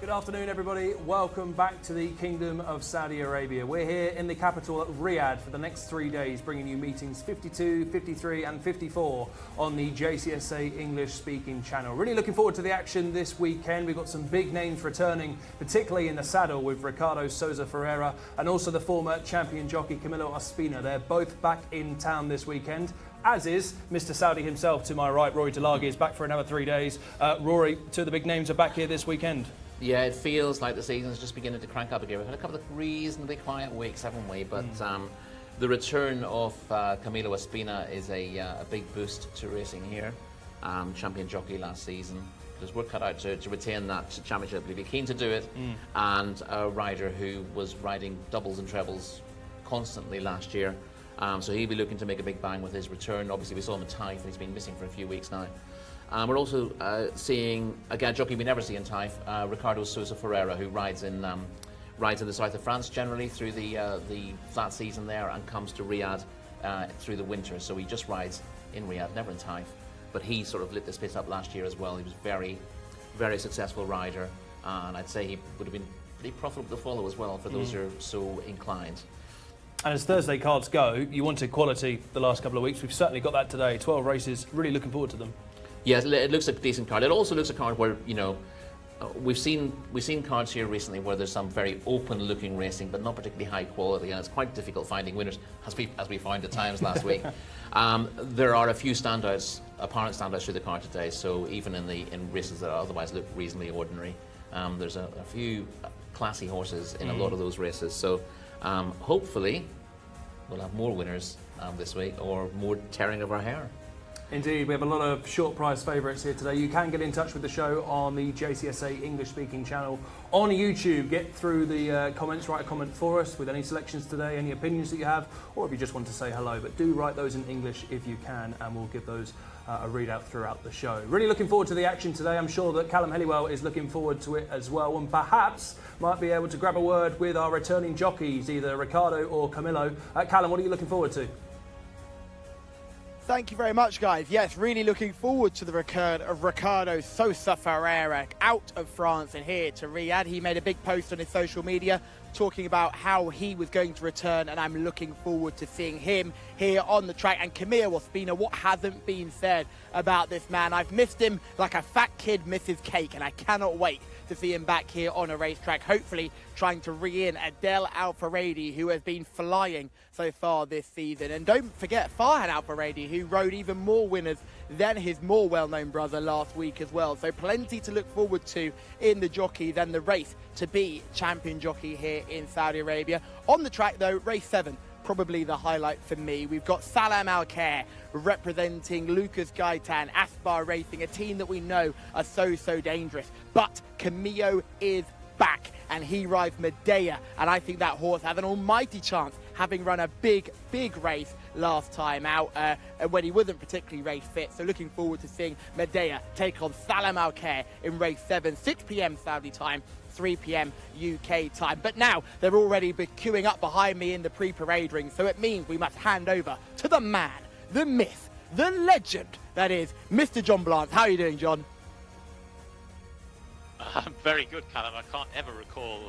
Good afternoon, everybody. Welcome back to the Kingdom of Saudi Arabia. We're here in the capital at Riyadh for the next 3 days, bringing you meetings 52, 53 and 54 on the Jcsa English-speaking channel. Really looking forward to the action this weekend. We've got some big names returning, particularly in the saddle with Ricardo Sousa Ferreira and also the former champion jockey Camilo Ospina. They're both back in town this weekend, as is Mr. Saudi himself to my right. Rory Delagi is back for another 3 days. Rory, two of the big names are back here this weekend. Yeah, it feels like the season's just beginning to crank up again. We've had a couple of reasonably quiet weeks, haven't we? But the return of Camilo Ospina is a big boost to racing here. Champion jockey last season. There's work cut out to retain that championship. He'd be keen to do it. And a rider who was riding doubles and trebles constantly last year. So he'll be looking to make a big bang with his return. Obviously, we saw him at Taif, and he's been missing for a few weeks now. We're also seeing a jockey we never see in Taif, Ricardo Sousa Ferreira, who rides in the south of France generally through the flat season there and comes to Riyadh through the winter. So he just rides in Riyadh, never in Taif. But he sort of lit this place up last year as well. He was very, very successful rider, and I'd say he would have been pretty profitable to follow as well for those who are so inclined. And as Thursday cards go, you wanted quality the last couple of weeks. We've certainly got that today. 12 races, really looking forward to them. Yes, it looks like a decent card. It also looks a card where, you know, we've seen cards here recently where there's some very open-looking racing, but not particularly high quality, and it's quite difficult finding winners, as we found at times last week. There are a few standouts, apparent standouts through the card today. So even in races that otherwise look reasonably ordinary, there's a few classy horses in a lot of those races. So hopefully we'll have more winners this week, or more tearing of our hair. Indeed, we have a lot of short price favourites here today. You can get in touch with the show on the Jcsa English-speaking channel on YouTube. Get through the comments, write a comment for us with any selections today, any opinions that you have, or if you just want to say hello. But do write those in English if you can, and we'll give those a readout throughout the show. Really looking forward to the action today. I'm sure that Callum Helliwell is looking forward to it as well, and perhaps might be able to grab a word with our returning jockeys, either Ricardo or Camilo. Callum, what are you looking forward to? Thank you very much, guys. Yes, really looking forward to the return of Ricardo Sousa Ferreira out of France and here to Riyadh. He made a big post on his social media talking about how he was going to return, and I'm looking forward to seeing him here on the track. And Camilo Ospina, what hasn't been said about this man? I've missed him like a fat kid misses cake, and I cannot wait to see him back here on a racetrack, hopefully trying to re-in Adel Al-Faradi, who has been flying so far this season. And don't forget Farhan Al-Faradi, who rode even more winners than his more well-known brother last week as well. So plenty to look forward to in the jockeys and the race to be champion jockey here in Saudi Arabia. On the track though, race 7, probably the highlight for me. We've got Salam Al-Khair representing Lucas Gaitan, Aspar Racing, a team that we know are so dangerous. But Camilo is back, and he rides Medea, and I think that horse has an almighty chance, having run a big race last time out when he wasn't particularly race fit. So looking forward to seeing Medea take on Salam Al-Khair in race 7, 6 p.m. Saudi time, 3 p.m. UK time. But now they're already queuing up behind me in the pre-parade ring, so it means we must hand over to the man, the myth, the legend, that is Mr. John Blanc. How are you doing, John? I'm very good, Callum. I can't ever recall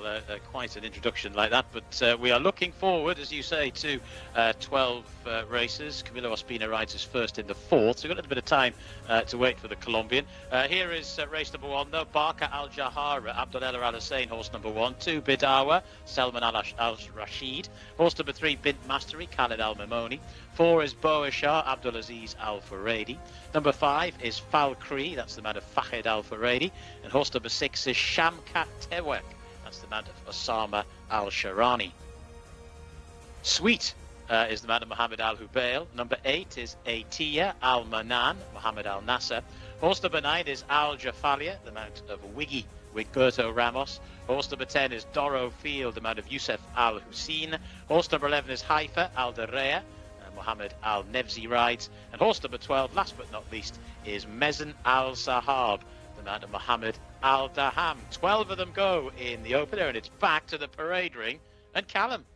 quite an introduction like that, but we are looking forward, as you say, to 12 races. Camilo Ospina rides his first in the 4th, so we've got a little bit of time to wait for the Colombian. Here is race number 1, though. Barca Al-Jahara, Abdullah Al-Hussein, horse number 1. 2, Bidawa, Salman Al-Rashid. Horse number 3, Bint Mastery, Khalid Al-Mamoni. 4 is Boa Shah, Abdulaziz Al-Faradi. Number 5 is Falkri, that's the man of Fahed Al-Faradi. And horse number 6 is Shamkat Tewek, that's the man of Osama Al-Sharani. Sweet is the man of Mohammed Al-Hubail. Number 8 is Atiya Al-Manan, Mohammed Al-Nasser. Horse number 9 is Al-Jafalia, the mount of Wiggy, Wigberto Ramos. Horse number 10 is Doro Field, the mount of Yusuf Al-Hussein. Horse number 11 is Haifa Al-Dareya, Mohammed Al-Nevzi rides. And horse number 12, last but not least, is Mezan Al-Sahab, the man of Mohammed Al-Daham. 12 of them go in the opener, and it's back to the parade ring and Callum.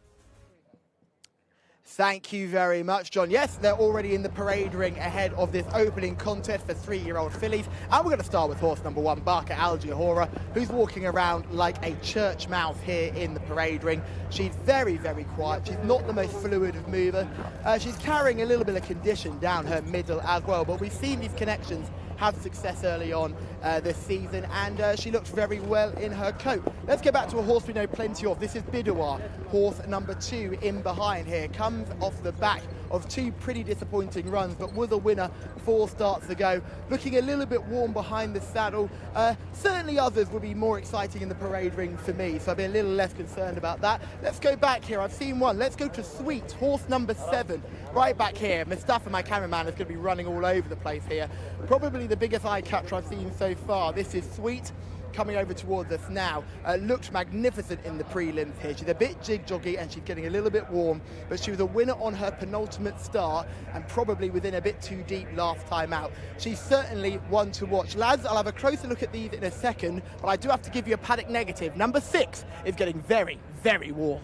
Thank you very much, John. Yes, they're already in the parade ring ahead of this opening contest for 3-year-old fillies. And we're going to start with horse number 1, Barca Al Jahora, who's walking around like a church mouse here in the parade ring. She's very, very quiet. She's not the most fluid of mover. She's carrying a little bit of condition down her middle as well, but we've seen these connections have success early on this season, and she looks very well in her coat. Let's get back to a horse we know plenty of. This is Bidouar, horse number 2 in behind here. Comes off the back of 2 pretty disappointing runs, but was a winner 4 starts ago. Looking a little bit warm behind the saddle. Certainly others will be more exciting in the parade ring for me, so I'll be a little less concerned about that. Let's go back here. I've seen one. Let's go to Sweet, horse number 7. Right back here. Mustafa, my cameraman, is going to be running all over the place here. Probably the biggest eye catcher I've seen so far. This is Sweet, coming over towards us now. Looks magnificent in the prelims here. She's a bit jig-joggy and she's getting a little bit warm, but she was a winner on her penultimate start and probably within a bit too deep last time out. She's certainly one to watch. Lads, I'll have a closer look at these in a second, but I do have to give you a paddock negative. Number 6 is getting very, very warm.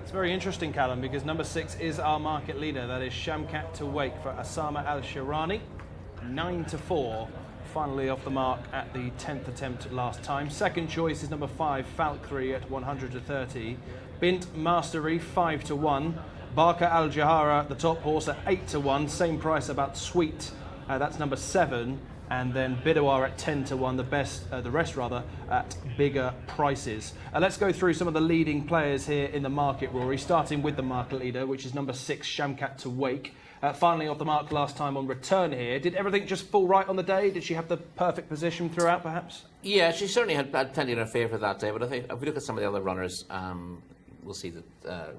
It's very interesting, Callum, because number 6 is our market leader. That is Shamkat to Wake for Asama Al-Shirani. 9-4. Finally off the mark at the 10th attempt last time. Second choice is number 5, Falkry at 100-30. Bint Mastery, 5-1. Barca Al Jahara, the top horse, at 8-1. Same price about Sweet. That's number 7. And then Bidouar at 10-1, the rest at bigger prices. Let's go through some of the leading players here in the market, Rory, starting with the market leader, which is number 6, Shamkat to Wake. Finally off the mark last time on return here. Did everything just fall right on the day? Did she have the perfect position throughout, perhaps? Yeah, she certainly had plenty in her favour that day, but I think if we look at some of the other runners, we'll see that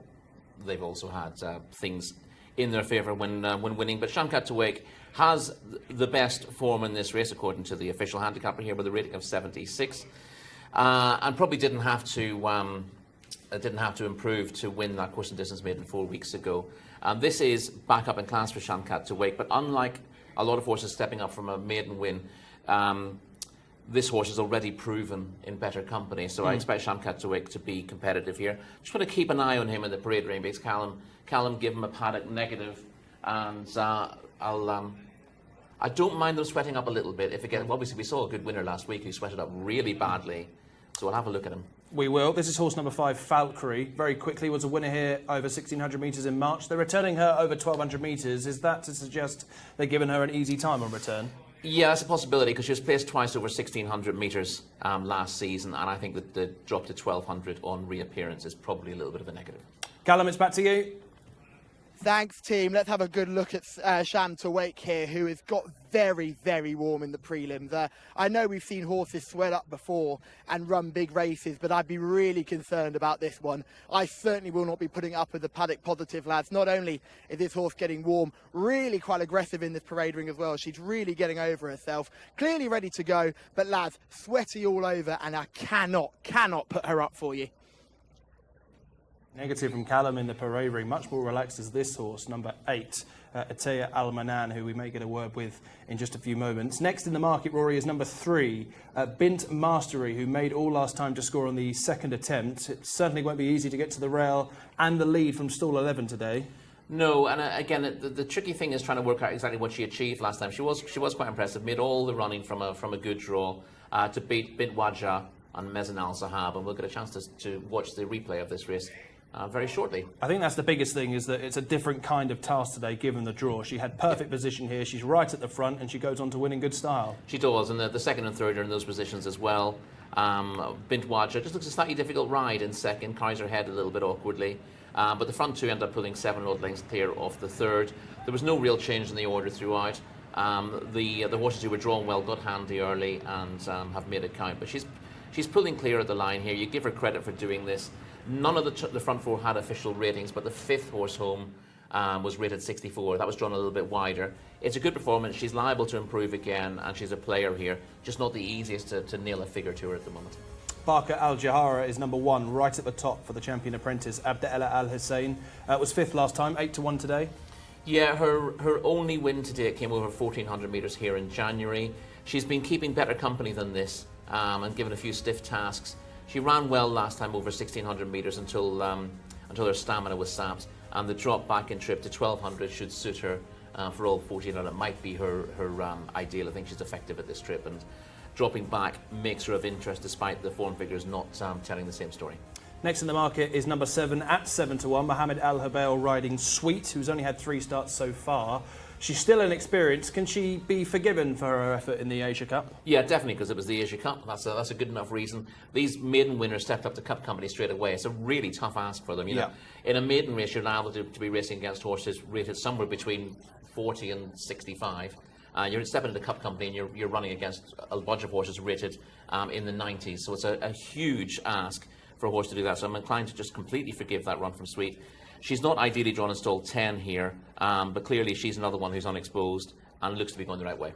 they've also had things in their favour when winning. But Shamkat to Wake has the best form in this race according to the official handicapper here with a rating of 76, and probably didn't have to improve to win that course and distance maiden 4 weeks ago. This is back up in class for Shamkat to Wake, but unlike a lot of horses stepping up from a maiden win, this horse is already proven in better company, so I expect Shamkat to Wake to be competitive here. Just want to keep an eye on him in the parade ring because Callum give him a paddock negative, and I don't mind them sweating up a little bit. Obviously we saw a good winner last week who sweated up really badly, so we'll have a look at him. We will. This is horse number 5, Falkry. Very quickly was a winner here over 1,600 metres in March. They're returning her over 1,200 metres. Is that to suggest they're giving her an easy time on return? Yeah, that's a possibility because she was placed twice over 1,600 metres last season, and I think that the drop to 1,200 on reappearance is probably a little bit of a negative. Callum, it's back to you. Thanks, team. Let's have a good look at Sham to Wake here, who has got very, very warm in the prelims. I know we've seen horses sweat up before and run big races, but I'd be really concerned about this one. I certainly will not be putting up with the paddock positive, lads. Not only is this horse getting warm, really quite aggressive in this parade ring as well. She's really getting over herself. Clearly ready to go, but lads, sweaty all over, and I cannot put her up for you. Negative from Callum in the parade ring. Much more relaxed as this horse, number 8, Ateya Al-Manan, who we may get a word with in just a few moments. Next in the market, Rory, is number 3, Bint Mastery, who made all last time to score on the second attempt. It certainly won't be easy to get to the rail and the lead from stall 11 today. No, and again, the tricky thing is trying to work out exactly what she achieved last time. She was quite impressive, made all the running from a good draw to beat Bint Wajah and Mezan Al Sahab, and we'll get a chance to watch the replay of this race very shortly. I think that's the biggest thing, is that it's a different kind of task today given the draw. She had perfect position here, she's right at the front, and she goes on to win in good style. She does, and the second and third are in those positions as well. Bint Wajah just looks a slightly difficult ride in second, carries her head a little bit awkwardly, but the front two end up pulling 7 odd lengths clear off the third. There was no real change in the order throughout. The horses who were drawn well got handy early and have made it count, but she's pulling clear of the line here. You give her credit for doing this. None of the front 4 had official ratings, but the 5th horse home was rated 64. That was drawn a little bit wider. It's a good performance. She's liable to improve again, and she's a player here. Just not the easiest to nail a figure to her at the moment. Barca Al Jahara is number 1, right at the top for the champion apprentice. Abdallah Al Hussein was 5th last time, 8-1 today. Yeah, her only win today came over 1,400 metres here in January. She's been keeping better company than this and given a few stiff tasks. She ran well last time over 1,600 metres until until her stamina was sapped. And the drop back in trip to 1200 should suit her for all 1400. It might be her ideal. I think she's effective at this trip, and dropping back makes her of interest despite the form figures not telling the same story. Next in the market is number 7 at 7-1, Mohammed Al Habail riding Sweet, who's only had 3 starts so far. She's still inexperienced. Can she be forgiven for her effort in the Asia Cup? Yeah, definitely, because it was the Asia Cup. That's a good enough reason. These maiden winners stepped up to Cup company straight away. It's a really tough ask for them. You know, in a maiden race, you're liable to be racing against horses rated somewhere between 40 and 65. You're stepping into Cup company and you're running against a bunch of horses rated in the 90s. So it's a huge ask for a horse to do that. So I'm inclined to just completely forgive that run from Sweet. She's not ideally drawn and stalled 10 here, but clearly she's another one who's unexposed and looks to be going the right way.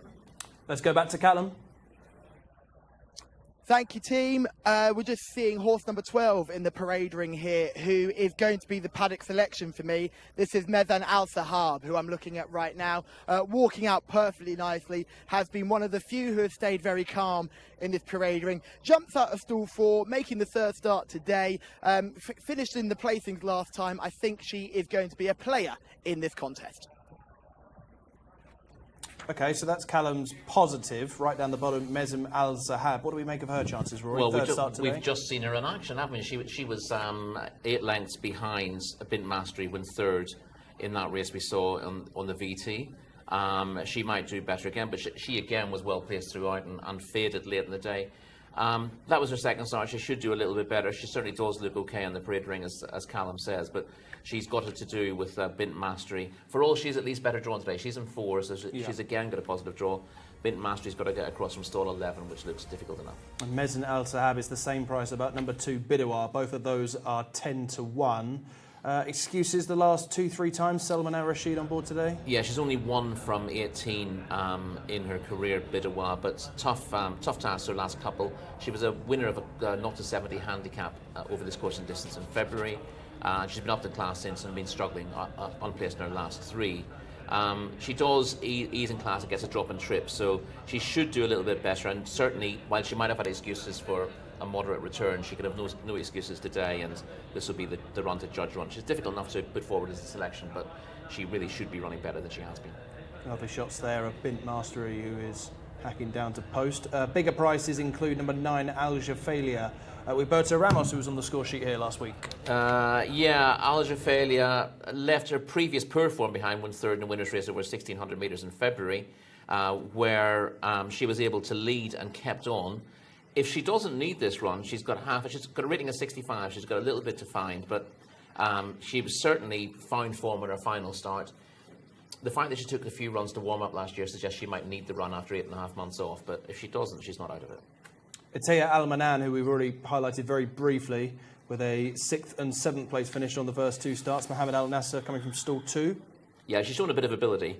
Let's go back to Callum. Thank you, team. We're just seeing horse number 12 in the parade ring here, who is going to be the paddock selection for me. This is Mezan Al Sahab, who I'm looking at right now, walking out perfectly nicely, has been one of the few who have stayed very calm in this parade ring. Jumps out of stall 4, making the 3rd start today, finished in the placings last time. I think she is going to be a player in this contest. Okay, so that's Callum's positive, right down the bottom, Mezim Al Zahab. What do we make of her chances, Rory? Well, start today? we've just seen her in action, haven't we? She was 8 lengths behind Bint Mastery when 3rd in that race we saw on the VT. She might do better again, but she again was well placed throughout and faded late in the day. That was her 2nd start. She should do a little bit better. She certainly does look okay on the parade ring, as Callum says, but she's got it to do with Bint Mastery. For all, she's at least better drawn today. She's in 4, so she's again got a positive draw. Bint Mastery's got to get across from stall 11, which looks difficult enough. And Mezin Al Sahab is the same price about number 2 Bidawar. Both of those are 10-1. Excuses the last 2-3 times Salman Al Rashid on board today? Yeah, she's only 1 from 18 in her career, Bidawar, but tough task her last couple. She was a winner of a 0-70 handicap over this course and distance in February. She's been up to class since and been struggling unplaced in her last 3. She does ease in class and gets a drop in trip, so she should do a little bit better, and certainly while she might have had excuses for a moderate return, she could have no excuses today, and this will be the run to judge run. She's difficult enough to put forward as a selection, but she really should be running better than she has been. Lovely shots there of Bint Mastery, who is hacking down to post. Bigger prices include number 9 Al Jafalia with Berto Ramos, who was on the score sheet here last week. Yeah, Al Jafalia left her previous poor form behind when 3rd in the winners' race over 1,600 metres in February, where she was able to lead and kept on. If she doesn't need this run, she's got a rating of 65, she's got a little bit to find, but she was certainly found form in her final start. The fact that she took a few runs to warm up last year suggests she might need the run after 8.5 months off, but if she doesn't, she's not out of it. Atiya Al Manan, who we've already highlighted very briefly, with a 6th and 7th place finish on the first 2 starts. Mohammed Al Nasser coming from stall 2. Yeah, she's shown a bit of ability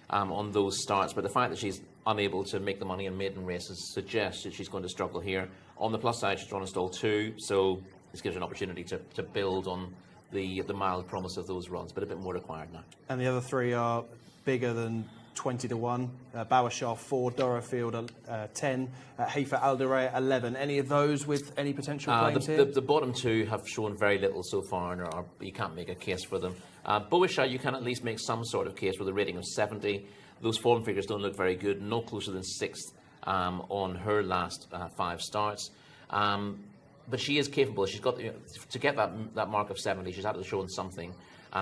on those starts, but the fact that she's unable to make the money in maiden races suggests that she's going to struggle here. On the plus side, she's drawn in stall 2, so this gives her an opportunity to build on the mild promise of those runs, but a bit more required now. And the other 3 are bigger than 20-1. Bawashar 4, Dorofield 10, Haifa Al Duray 11. Any of those with any potential claims here? The bottom 2 have shown very little so far, and you can't make a case for them. Bawashar, you can at least make some sort of case with a rating of 70. Those form figures don't look very good, no closer than 6th on her last 5 starts. But she is capable. She's got to get that mark of 70. She's had to show something.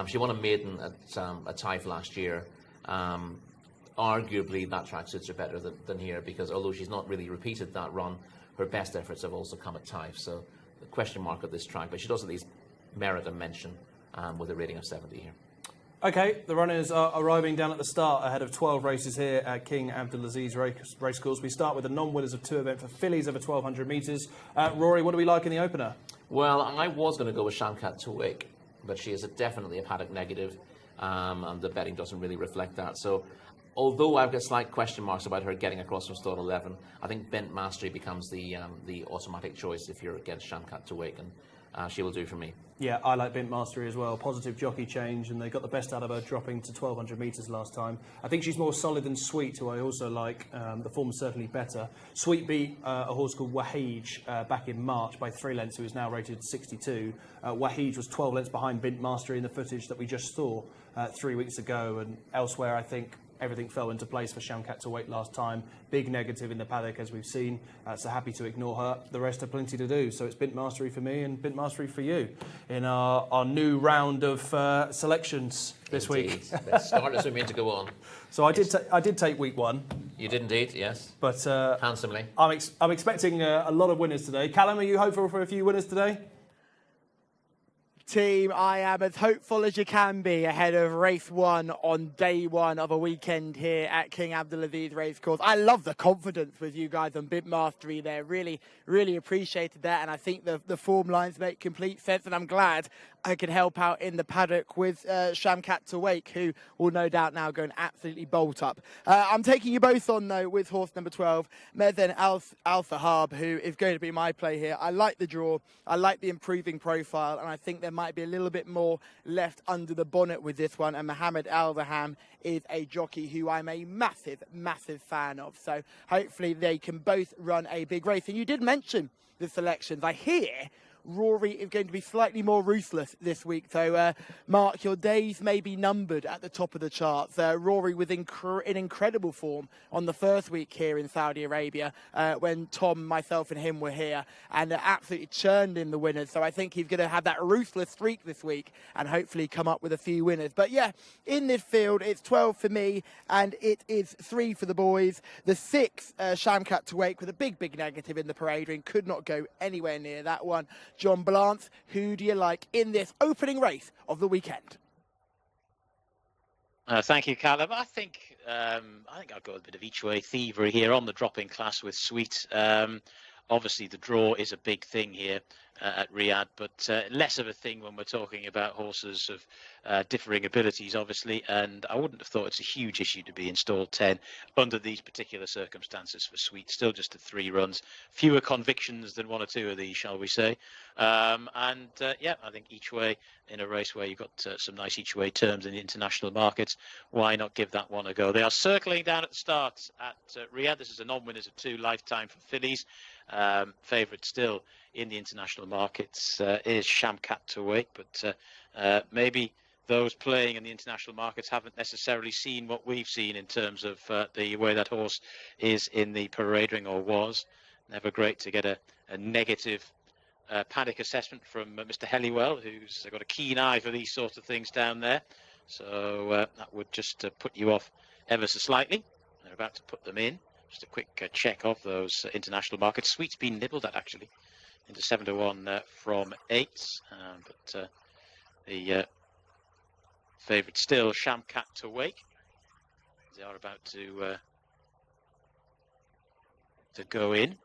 She won a maiden at Taif last year. Arguably, that track suits her better than here, because although she's not really repeated that run, her best efforts have also come at Taif. So, the question mark at this track, but she does at least merit a mention with a rating of 70 here. Okay, the runners are arriving down at the start ahead of 12 races here at King Abdulaziz Racecourse. We start with the non-winners of 2 events for fillies over 1,200 metres. Rory, what do we like in the opener? Well, I was going to go with Shamkat Tawik, but she is definitely a paddock negative, and the betting doesn't really reflect that. So, although I've got slight question marks about her getting across from stall 11, I think Bint Mastery becomes the automatic choice if you're against Shamkat Tawik, and she will do for me. Yeah, I like Bint Mastery as well. Positive jockey change, and they got the best out of her dropping to 1,200 metres last time. I think she's more solid than Sweet, who I also like. The form's certainly better. Sweet beat a horse called Wahij back in March by 3 lengths, who is now rated 62. Wahij was 12 lengths behind Bint Mastery in the footage that we just saw 3 weeks ago, and elsewhere I think everything fell into place for Shamkat to wait last time. Big negative in the paddock, as we've seen. So happy to ignore her. The rest have plenty to do. So it's Bint Mastery for me and Bint Mastery for you in our new round of selections this week. Let's start as we mean to go on. So I did take week 1. You did indeed, yes. But handsomely. I'm expecting a lot of winners today. Callum, are you hopeful for a few winners today? Team, I am as hopeful as you can be ahead of race 1 on day 1 of a weekend here at King Abdulaziz Racecourse. I love the confidence with you guys on Bint Mastery there. Really, really appreciated that, and I think the form lines make complete sense, and I'm glad I could help out in the paddock with Shamkat to Wake, who will no doubt now go and absolutely bolt up. I'm taking you both on, though, with horse number 12, Mezen Al-Sahab, who is going to be my play here. I like the draw, I like the improving profile, and I think there might be a little bit more left under the bonnet with this one, and Mohammed Al-Zaham is a jockey who I'm a massive, massive fan of. So hopefully they can both run a big race. And you did mention the selections. I hear Rory is going to be slightly more ruthless this week. So, Mark, your days may be numbered at the top of the charts. Rory was in incredible form on the first week here in Saudi Arabia when Tom, myself and him were here, and absolutely churned in the winners. So I think he's going to have that ruthless streak this week and hopefully come up with a few winners. But yeah, in this field, it's 12 for me and it is 3 for the boys. The 6, Shamkat to Wake, with a big, big negative in the parade ring. Could not go anywhere near that one. John Blance, who do you like in this opening race of the weekend? Thank you, Callum. I think I'll go a bit of each way thievery here on the dropping class with Sweet. Obviously, the draw is a big thing here at Riyadh, but less of a thing when we're talking about horses of differing abilities, obviously. And I wouldn't have thought it's a huge issue to be installed 10 under these particular circumstances for Sweet. Still just at 3 runs, fewer convictions than 1 or 2 of these, shall we say? Yeah, I think each way in a race where you've got some nice each way terms in the international markets, why not give that one a go? They are circling down at the start at Riyadh. This is a non-winners of 2 lifetime for fillies. Favourite still in the international markets is Shamkat to Wake, but maybe those playing in the international markets haven't necessarily seen what we've seen in terms of the way that horse is in the parade ring, or was. Never great to get a negative paddock assessment from Mr. Helliwell, who's got a keen eye for these sorts of things down there. So that would just put you off ever so slightly. They're about to put them in. Just a quick check of those international markets. Sweet's been nibbled at, actually, into 7-1 from 8. But the favourite still, Shamkat to Wake. They are about to go in.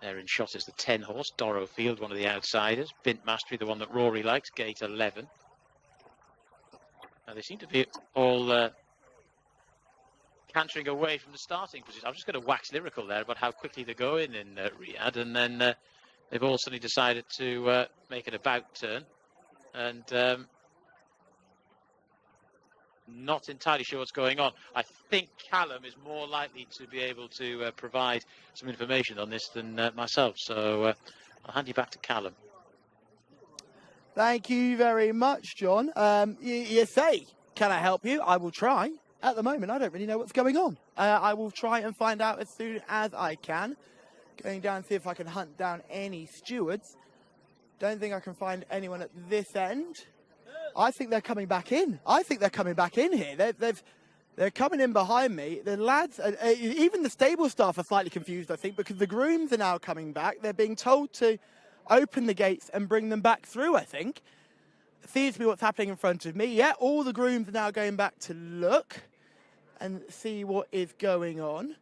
There in shot is the 10 horse, Doro Field, one of the outsiders. Bint Mastery, the one that Rory likes, gate 11. Now they seem to be all cantering away from the starting position. I'm just going to wax lyrical there about how quickly they're going in Riyadh, and then they've all suddenly decided to make an about turn, and not entirely sure what's going on. I think Callum is more likely to be able to provide some information on this than myself, so I'll hand you back to Callum. Thank you very much, John. You say, can I help you? I will try. At the moment, I don't really know what's going on. I will try and find out as soon as I can. Going down and see if I can hunt down any stewards. Don't think I can find anyone at this end. I think they're coming back in. I think they're coming back in here. They're coming in behind me. The lads, even the stable staff are slightly confused, I think, because the grooms are now coming back. They're being told to open the gates and bring them back through, I think. Seems to be what's happening in front of me. Yeah, all the grooms are now going back to look and see what is going on.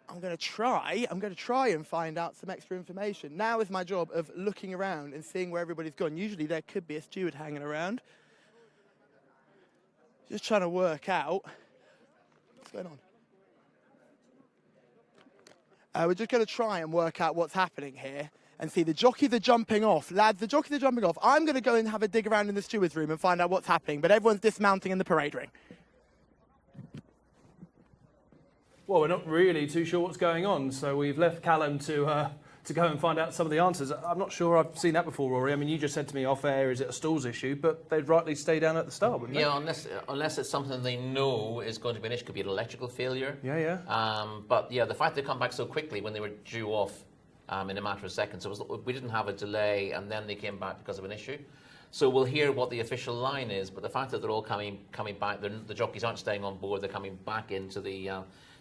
I'm going to try and find out some extra information. Now is my job of looking around and seeing where everybody's gone. Usually there could be a steward hanging around. Just trying to work out what's going on. We're just going to try and work out what's happening here and see the jockeys are jumping off. Lads, the jockeys are jumping off. I'm going to go and have a dig around in the steward's room and find out what's happening, but everyone's dismounting in the parade ring. Well, we're not really too sure what's going on, so we've left Callum to go and find out some of the answers. I'm not sure I've seen that before, Rory. I mean, you just said to me off air, is it a stalls issue? But they'd rightly stay down at the start, wouldn't they? Yeah, unless it's something they know is going to be an issue. Could be an electrical failure. Yeah. But yeah, the fact they come back so quickly when they were due off in a matter of seconds, we didn't have a delay, and then they came back because of an issue. So we'll hear what the official line is. But the fact that they're all coming back, the jockeys aren't staying on board. They're coming back into the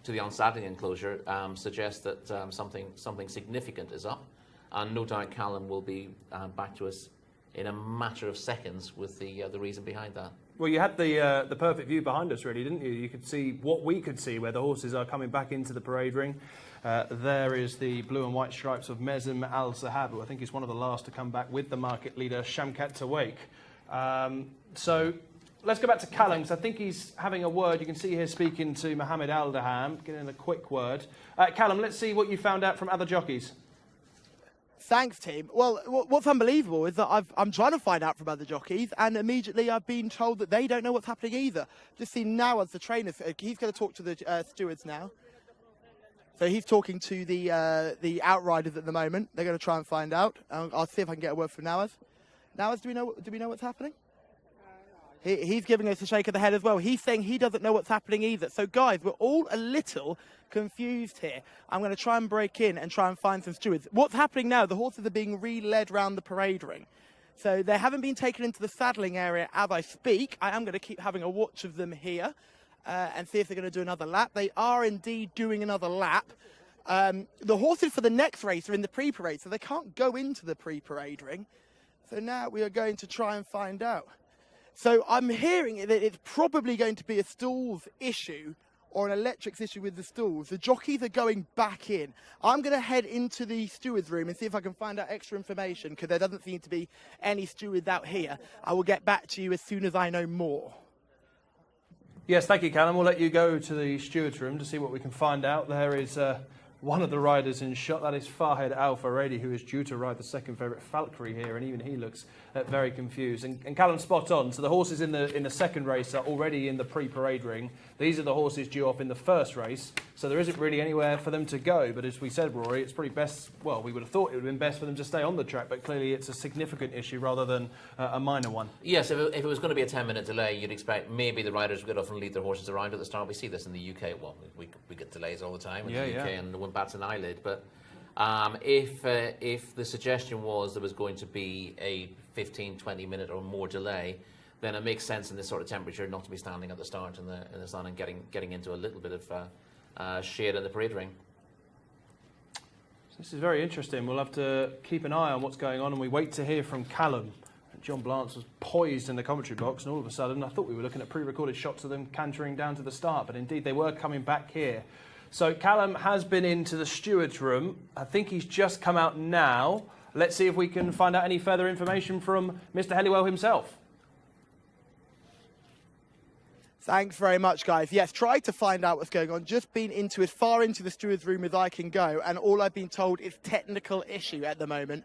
unsaddling enclosure suggests that something significant is up. And no doubt Callum will be back to us in a matter of seconds with the reason behind that. Well, you had the perfect view behind us, really, didn't you? You could see what we could see, where the horses are coming back into the parade ring. There is the blue and white stripes of Mezem Al Sahab, who I think is one of the last to come back with the market leader, Shamkat Tawake. So let's go back to Callum, because I think he's having a word. You can see here speaking to Mohammed Al-Daham, getting a quick word. Callum, let's see what you found out from other jockeys. Thanks, team. Well, what's unbelievable is that I'm trying to find out from other jockeys, and immediately I've been told that they don't know what's happening either. Just see now as the trainer, he's going to talk to the stewards now. So he's talking to the outriders at the moment. They're going to try and find out. I'll see if I can get a word from Nawaz. Nawaz, do we know what's happening? He's giving us a shake of the head as well. He's saying he doesn't know what's happening either. So, guys, we're all a little confused here. I'm going to try and break in and try and find some stewards. What's happening now, the horses are being re-led round the parade ring. So they haven't been taken into the saddling area as I speak. I am going to keep having a watch of them here and see if they're going to do another lap. They are indeed doing another lap. The horses for the next race are in the pre-parade, so they can't go into the pre-parade ring. So now we are going to try and find out. So I'm hearing that it's probably going to be a stalls issue or an electrics issue with the stalls. The jockeys are going back in. I'm going to head into the steward's room and see if I can find out extra information, because there doesn't seem to be any stewards out here. I will get back to you as soon as I know more. Yes, thank you, Callum. We'll let you go to the steward's room to see what we can find out. There is one of the riders in shot. That is Fahed Al Faredi, who is due to ride the second favourite Falconry here, and even he looks very confused. And Callum, spot on. So the horses in the second race are already in the pre-parade ring. These are the horses due off in the first race, so there isn't really anywhere for them to go. But as we said, Rory, it's probably best, well, we would have thought it would have been best for them to stay on the track, but clearly it's a significant issue rather than a minor one. Yes, if it was going to be a 10-minute delay, you'd expect maybe the riders would often leave their horses around at the start. We see this in the UK. Well, we get delays all the time in the UK, and no one bats an eyelid. But if the suggestion was there was going to be a 15, 20-minute or more delay, then it makes sense in this sort of temperature not to be standing at the start in the sun and getting into a little bit of shade in the parade ring. This is very interesting. We'll have to keep an eye on what's going on, and we wait to hear from Callum. John Blance was poised in the commentary box, and all of a sudden I thought we were looking at pre-recorded shots of them cantering down to the start, but indeed they were coming back here. So Callum has been into the steward's room. I think he's just come out now. Let's see if we can find out any further information from Mr. Helliwell himself. Thanks very much, guys. Yes, tried to find out what's going on. Just been into as far into the steward's room as I can go, and all I've been told is technical issue at the moment.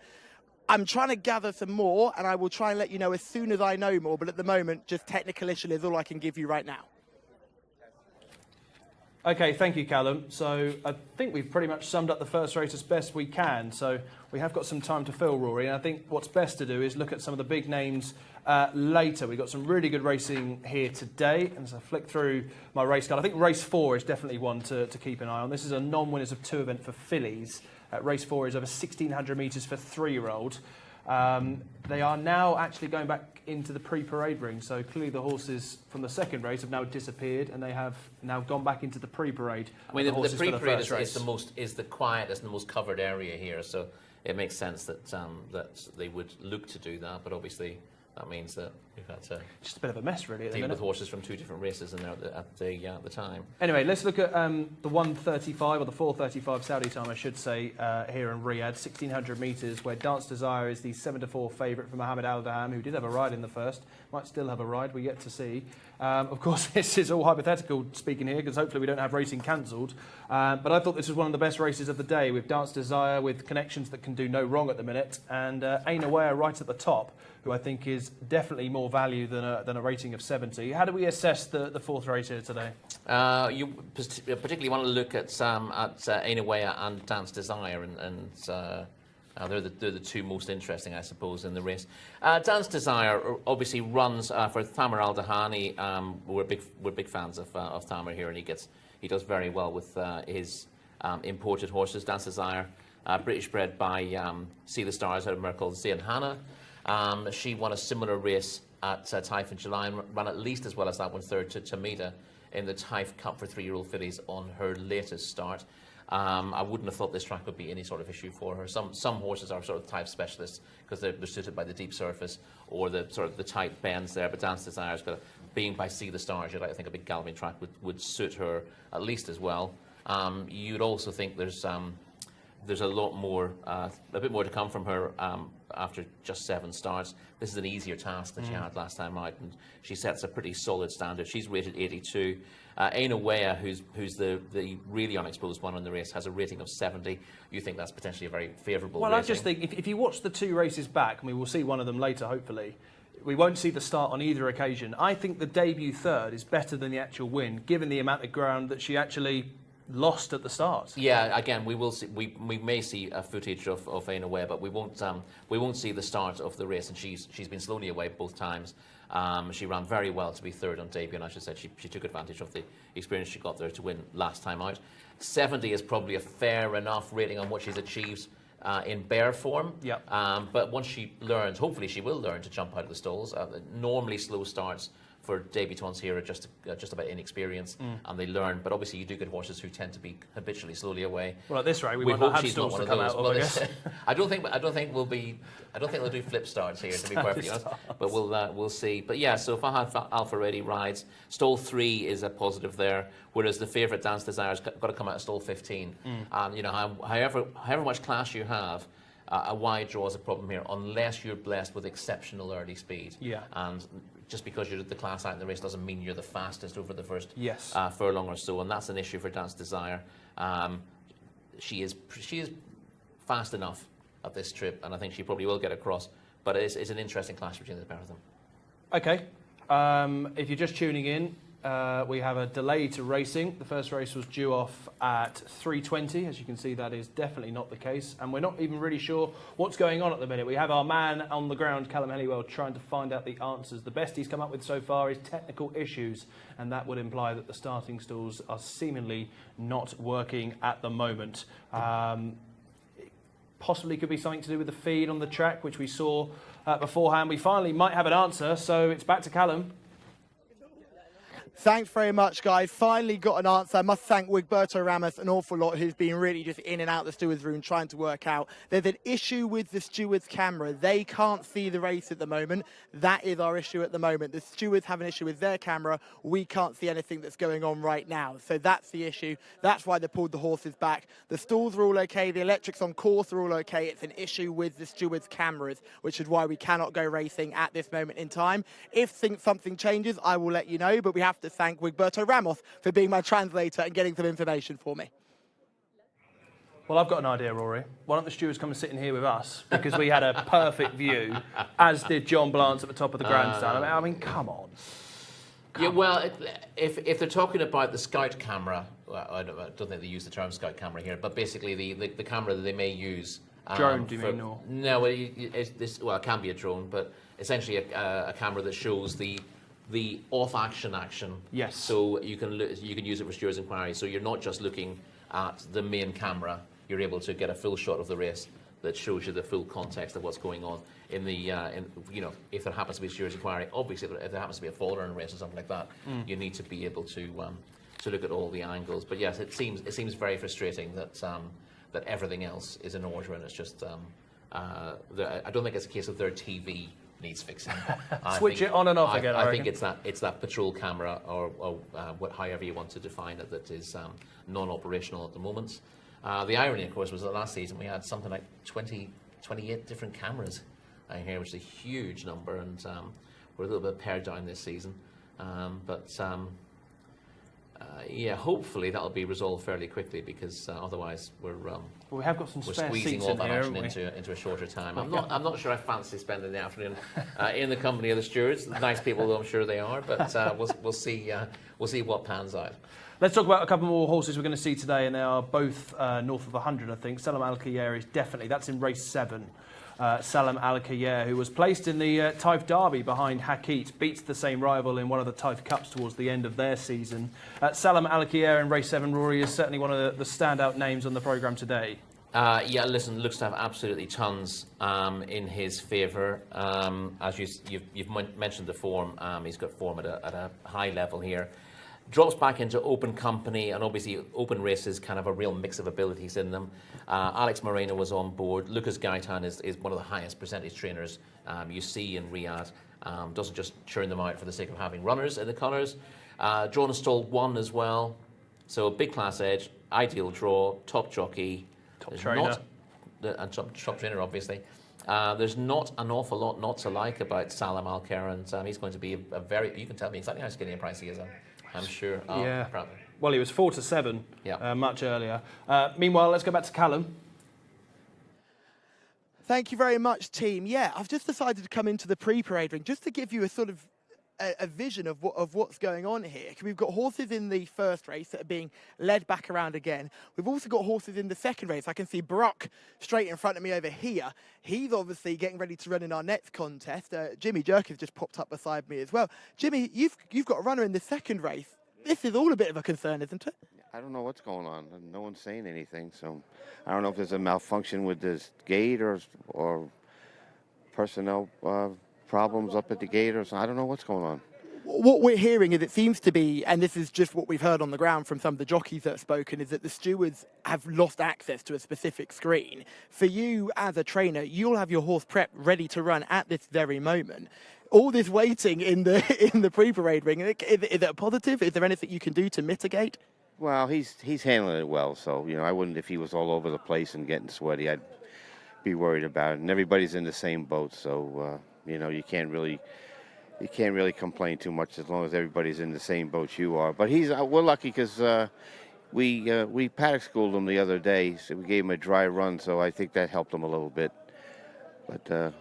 I'm trying to gather some more, and I will try and let you know as soon as I know more, but at the moment, just technical issue is all I can give you right now. Okay, thank you, Callum. So I think we've pretty much summed up the first race as best we can. So we have got some time to fill, Rory, and I think what's best to do is look at some of the big names later. We've got some really good racing here today, and as I flick through my race card, I think race 4 is definitely one to keep an eye on. This is a non-winners of 2 event for fillies. Race 4 is over 1,600 metres for 3-year-old. They are now actually going back into the pre-parade ring, so clearly the horses from the second race have now disappeared, and they have now gone back into the pre-parade. I mean, the pre-parade is the quietest and the most covered area here, so it makes sense that that they would look to do that. But obviously, that means that We've had to Just a bit of a mess, really, at the deal minute. with horses from 2 different races in there at the time. Anyway, let's look at the 1:35 or the 4:35 Saudi time, I should say, here in Riyadh, 1,600 metres, where Dance Desire is the 7-4 favourite for Mohammed Al Daham, who did have a ride in the first, might still have a ride. We're yet to see. Of course, this is all hypothetical speaking here, because hopefully we don't have racing cancelled. But I thought this was one of the best races of the day, with Dance Desire, with connections that can do no wrong at the minute, and Aina Ware right at the top, who I think is definitely more value than a rating of 70. How do we assess the fourth race here today? You particularly want to look at Aina Ware and Dance Desire, and they're the two most interesting, I suppose, in the race. Dance Desire obviously runs for Thamer Al Dahani. We're big fans of Thamer here, and he does very well with his imported horses. Dance Desire, British bred by See the Stars out of Merkel, Zayn Hanna. She won a similar race at Taif in July and ran at least as well as that one, third to Tamida in the Taif Cup for 3-year-old fillies on her latest start. I wouldn't have thought this track would be any sort of issue for her. Some horses are sort of Taif specialists because they're suited by the deep surface or the sort of the tight bends there, but Dance Desire's got being by See the Stars, I think a big galloping track would suit her at least as well. You'd also think there's a lot more, a bit more to come from her after just 7 starts. This is an easier task than she had last time out, and she sets a pretty solid standard. She's rated 82. Aina Ware, who's the really unexposed one in the race, has a rating of 70. You think that's potentially a very favourable rating? I just think if you watch the 2 races back, and we will see one of them later, hopefully, we won't see the start on either occasion. I think the debut third is better than the actual win, given the amount of ground that she actually lost at the start. Yeah, again, we will see. We may see a footage of Aina Ware, but we won't see the start of the race. And she's been slowly away both times. She ran very well to be third on debut, and as I said, she took advantage of the experience she got there to win last time out. 70 is probably a fair enough rating on what she's achieved in bare form. Yep. But once she learns, hopefully she will learn to jump out of the stalls. Normally slow starts for debutantes here are just about inexperience, and they learn. But obviously, you do get horses who tend to be habitually slowly away. Well, at this rate, we might not have stalls to come out of. I guess. I don't think they'll do flip starts here, to be perfectly honest. But we'll see. But yeah, so Fahad Al Faredi rides. Stall 3 is a positive there, whereas the favourite Dance Desire's got to come out of stall 15. However much class you have, a wide draw is a problem here, unless you're blessed with exceptional early speed. Yeah. And just because you're the class out in the race doesn't mean you're the fastest over the first yes. Furlong or so, and that's an issue for Dance Desire. She is fast enough at this trip, and I think she probably will get across. But it's an interesting clash between the pair of them. Okay. If you're just tuning in, we have a delay to racing. The first race was due off at 3:20. As you can see, that is definitely not the case. And we're not even really sure what's going on at the minute. We have our man on the ground, Callum Helliwell, trying to find out the answers. The best he's come up with so far is technical issues, and that would imply that the starting stalls are seemingly not working at the moment. Possibly could be something to do with the feed on the track, which we saw beforehand. We finally might have an answer, so it's back to Callum. Thanks very much, guys. Finally got an answer. I must thank Wigberto Ramos an awful lot, who's been really just in and out the steward's room trying to work out. There's an issue with the steward's camera. They can't see the race at the moment. That is our issue at the moment. The stewards have an issue with their camera. We can't see anything that's going on right now. So that's the issue. That's why they pulled the horses back. The stalls are all okay. The electrics on course are all okay. It's an issue with the steward's cameras, which is why we cannot go racing at this moment in time. If something changes, I will let you know, but we have to thank Wigberto Ramos for being my translator and getting some information for me. Well, I've got an idea, Rory. Why don't the stewards come and sit in here with us? Because we had a perfect view, as did John Blance at the top of the grandstand. I mean, come on. Well, if they're talking about the scout camera, well, I don't think they use the term scout camera here, but basically the camera that they may use. Drone, do you mean? Or? No, it can be a drone, but essentially a camera that shows the off-action action. Yes. So you can use it for stewards' inquiry. So you're not just looking at the main camera. You're able to get a full shot of the race that shows you the full context of what's going on in the if there happens to be a stewards' inquiry. Obviously, if there happens to be a faller in a race or something like that, you need to be able to look at all the angles. But yes, it seems very frustrating that everything else is in order, and it's just I don't think it's a case of their TV needs fixing. Switch it on and off again. I think it's that patrol camera or however you want to define it that is non-operational at the moment. The irony, of course, was that last season we had something like 28 different cameras here, which is a huge number, and we're a little bit pared down this season. Yeah, hopefully that'll be resolved fairly quickly, because otherwise we have got some spare squeezing seats all in that here, action haven't we? into a shorter time. I'm not sure I fancy spending the afternoon in the company of the stewards. Nice people, though, I'm sure they are, but we'll see what pans out. Let's talk about a couple more horses we're going to see today, and they are both north of 100, I think. Salam Al Khayyar is definitely, that's in race 7. Salam Al Khayyar, who was placed in the Taif Derby behind Hakit, beats the same rival in one of the Taif Cups towards the end of their season. Salam Al Khayyar in race 7, Rory, is certainly one of the standout names on the programme today. Yeah, listen, looks to have absolutely tons in his favour. As you've mentioned the form, he's got form at a high level here. Drops back into open company, and obviously open races kind of a real mix of abilities in them. Alex Moreno was on board. Lucas Gaitan is one of the highest percentage trainers you see in Riyadh. Doesn't just churn them out for the sake of having runners in the colours. Drawn and stalled 1 as well. So big class edge, ideal draw, top jockey. Top trainer. And top trainer, obviously. There's not an awful lot not to like about Salam Al Khayyar, and he's going to be a very... You can tell me exactly how skinny and pricey he is, I'm sure. Yeah. Probably. Well, he was 4 to 7 much earlier. Meanwhile, let's go back to Callum. Thank you very much, team. Yeah, I've just decided to come into the pre-parade ring just to give you a sort of a vision of what's going on here. We've got horses in the first race that are being led back around again. We've also got horses in the second race. I can see Brock straight in front of me over here. He's obviously getting ready to run in our next contest. Jimmy Jerkins just popped up beside me as well. Jimmy, you've got a runner in the second race. This is all a bit of a concern, isn't it? I don't know what's going on. No one's saying anything, so I don't know if there's a malfunction with this gate or personnel problems up at the gate or something. I don't know what's going on. What we're hearing is it seems to be, and this is just what we've heard on the ground from some of the jockeys that have spoken, is that the stewards have lost access to a specific screen. For you as a trainer, you'll have your horse prep ready to run at this very moment. All this waiting in the pre-parade ring, is it a positive? Is there anything you can do to mitigate? Well, he's handling it well, so I wouldn't, if he was all over the place and getting sweaty, I'd be worried about it. And everybody's in the same boat, so you can't really complain too much as long as everybody's in the same boat you are. But we're lucky because we paddock schooled him the other day, so we gave him a dry run, so I think that helped him a little bit. But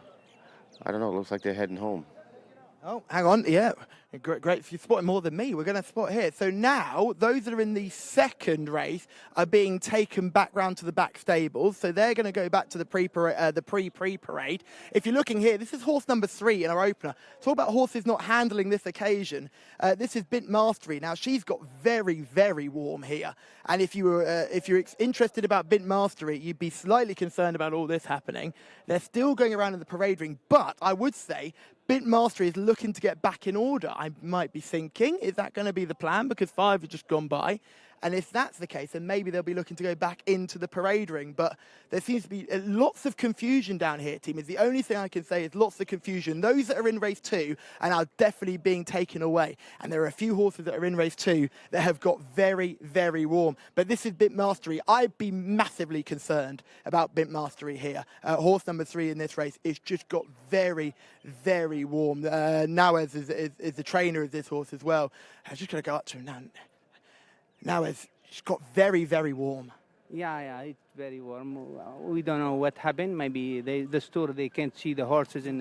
I don't know. It looks like they're heading home. Oh, hang on. Yeah. Great. You're spotting more than me. We're going to spot here. So now, those that are in the second race are being taken back round to the back stables. So they're going to go back to the pre-parade. If you're looking here, this is horse number 3 in our opener. Talk about horses not handling this occasion. This is Bint Mastery. Now, she's got very, very warm here. And if you're interested about Bint Mastery, you'd be slightly concerned about all this happening. They're still going around in the parade ring, but I would say Bint Mastery is looking to get back in order. I might be thinking, is that going to be the plan? Because 5 have just gone by. And if that's the case, then maybe they'll be looking to go back into the parade ring. But there seems to be lots of confusion down here, team. Is the only thing I can say is lots of confusion. Those that are in race 2 are now definitely being taken away. And there are a few horses that are in race 2 that have got very, very warm. But this is Bint Mastery. I'd be massively concerned about Bint Mastery here. Horse number 3 in this race is just got very, very warm. Nawaz is the trainer of this horse as well. I'm just going to go up to him now. Now it's got very, very warm. Yeah, it's very warm. We don't know what happened. Maybe the store, they can't see the horses in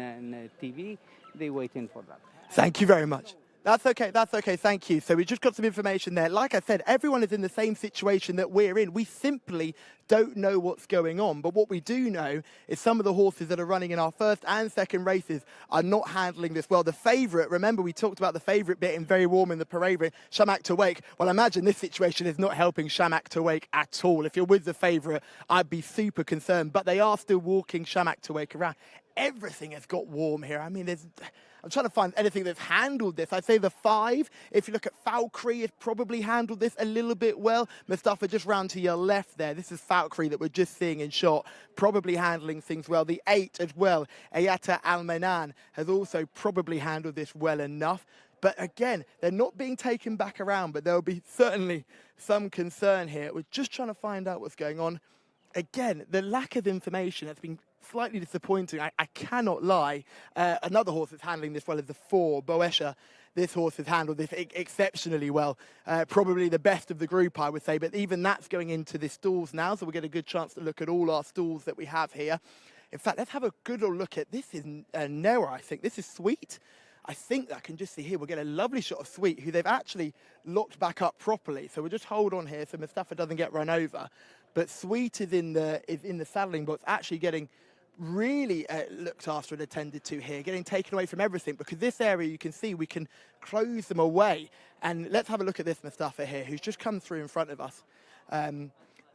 TV. They're waiting for that. Thank you very much. That's okay, thank you. So we just got some information there. Like I said, everyone is in the same situation that we're in. We simply don't know what's going on. But what we do know is some of the horses that are running in our first and second races are not handling this well. The favourite, remember we talked about the favourite bit in very warm in the parade ring, Shamak to Wake. Well, imagine this situation is not helping Shamak to Wake at all. If you're with the favourite, I'd be super concerned. But they are still walking Shamak to Wake around. everything has got warm here. I mean, I'm trying to find anything that's handled this. I'd say the 5, if you look at Valkyrie, has probably handled this a little bit well. Mustafa, just round to your left there. This is Valkyrie that we're just seeing in shot, probably handling things well. The 8 as well, Ayata Al-Manan, has also probably handled this well enough. But again, they're not being taken back around, but there'll be certainly some concern here. We're just trying to find out what's going on. Again, the lack of information has been slightly disappointing. I cannot lie. Another horse that's handling this well is the 4, Boesha. This horse has handled this exceptionally well. Probably the best of the group, I would say. But even that's going into the stalls now, so we'll get a good chance to look at all our stalls that we have here. In fact, let's have a good old look at this. Is Newa, I think. This is Sweet. I think I can just see here, we'll get a lovely shot of Sweet, who they've actually locked back up properly. So we'll just hold on here so Mustafa doesn't get run over. But Sweet is in the saddling box, actually getting really looked after and attended to here, getting taken away from everything, because this area, you can see, we can close them away. And let's have a look at this Mustafa here, who's just come through in front of us.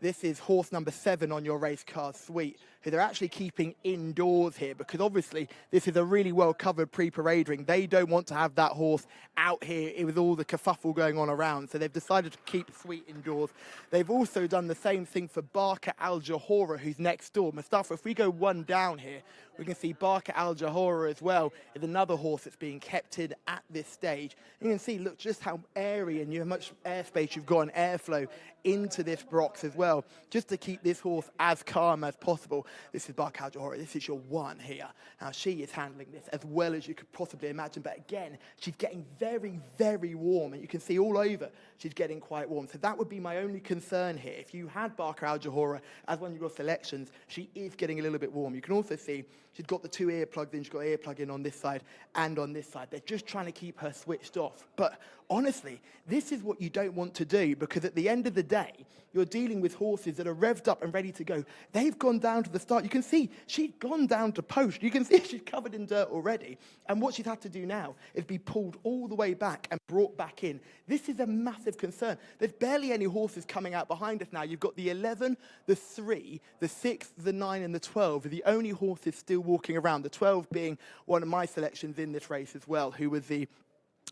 This is horse number 7 on your race card, Sweet, who they're actually keeping indoors here, because obviously this is a really well-covered pre-parade ring. They don't want to have that horse out here with all the kerfuffle going on around, so they've decided to keep Sweet indoors. They've also done the same thing for Barker Al Jahora, who's next door. Mustafa, if we go one down here, we can see Barker Al Jahora as well is another horse that's being kept in at this stage. You can see, look, just how airy and how much airspace you've got and airflow into this box as well, just to keep this horse as calm as possible. This is Barker Al Jahora. This is your 1 here. Now, she is handling this as well as you could possibly imagine, but again, she's getting very, very warm, and you can see all over she's getting quite warm. So that would be my only concern here. If you had Barker Al Jahora as one of your selections, she is getting a little bit warm. You can also see she's got the 2 earplugs in. She's got an earplug in on this side and on this side. They're just trying to keep her switched off. But honestly, this is what you don't want to do, because at the end of the day, you're dealing with horses that are revved up and ready to go. They've gone down to the start. You can see she'd gone down to post. You can see she's covered in dirt already. And what she's had to do now is be pulled all the way back and brought back in. This is a massive concern. There's barely any horses coming out behind us now. You've got the 11, the 3, the 6, the 9, and the 12 are the only horses still walking around. The 12 being one of my selections in this race as well, who was the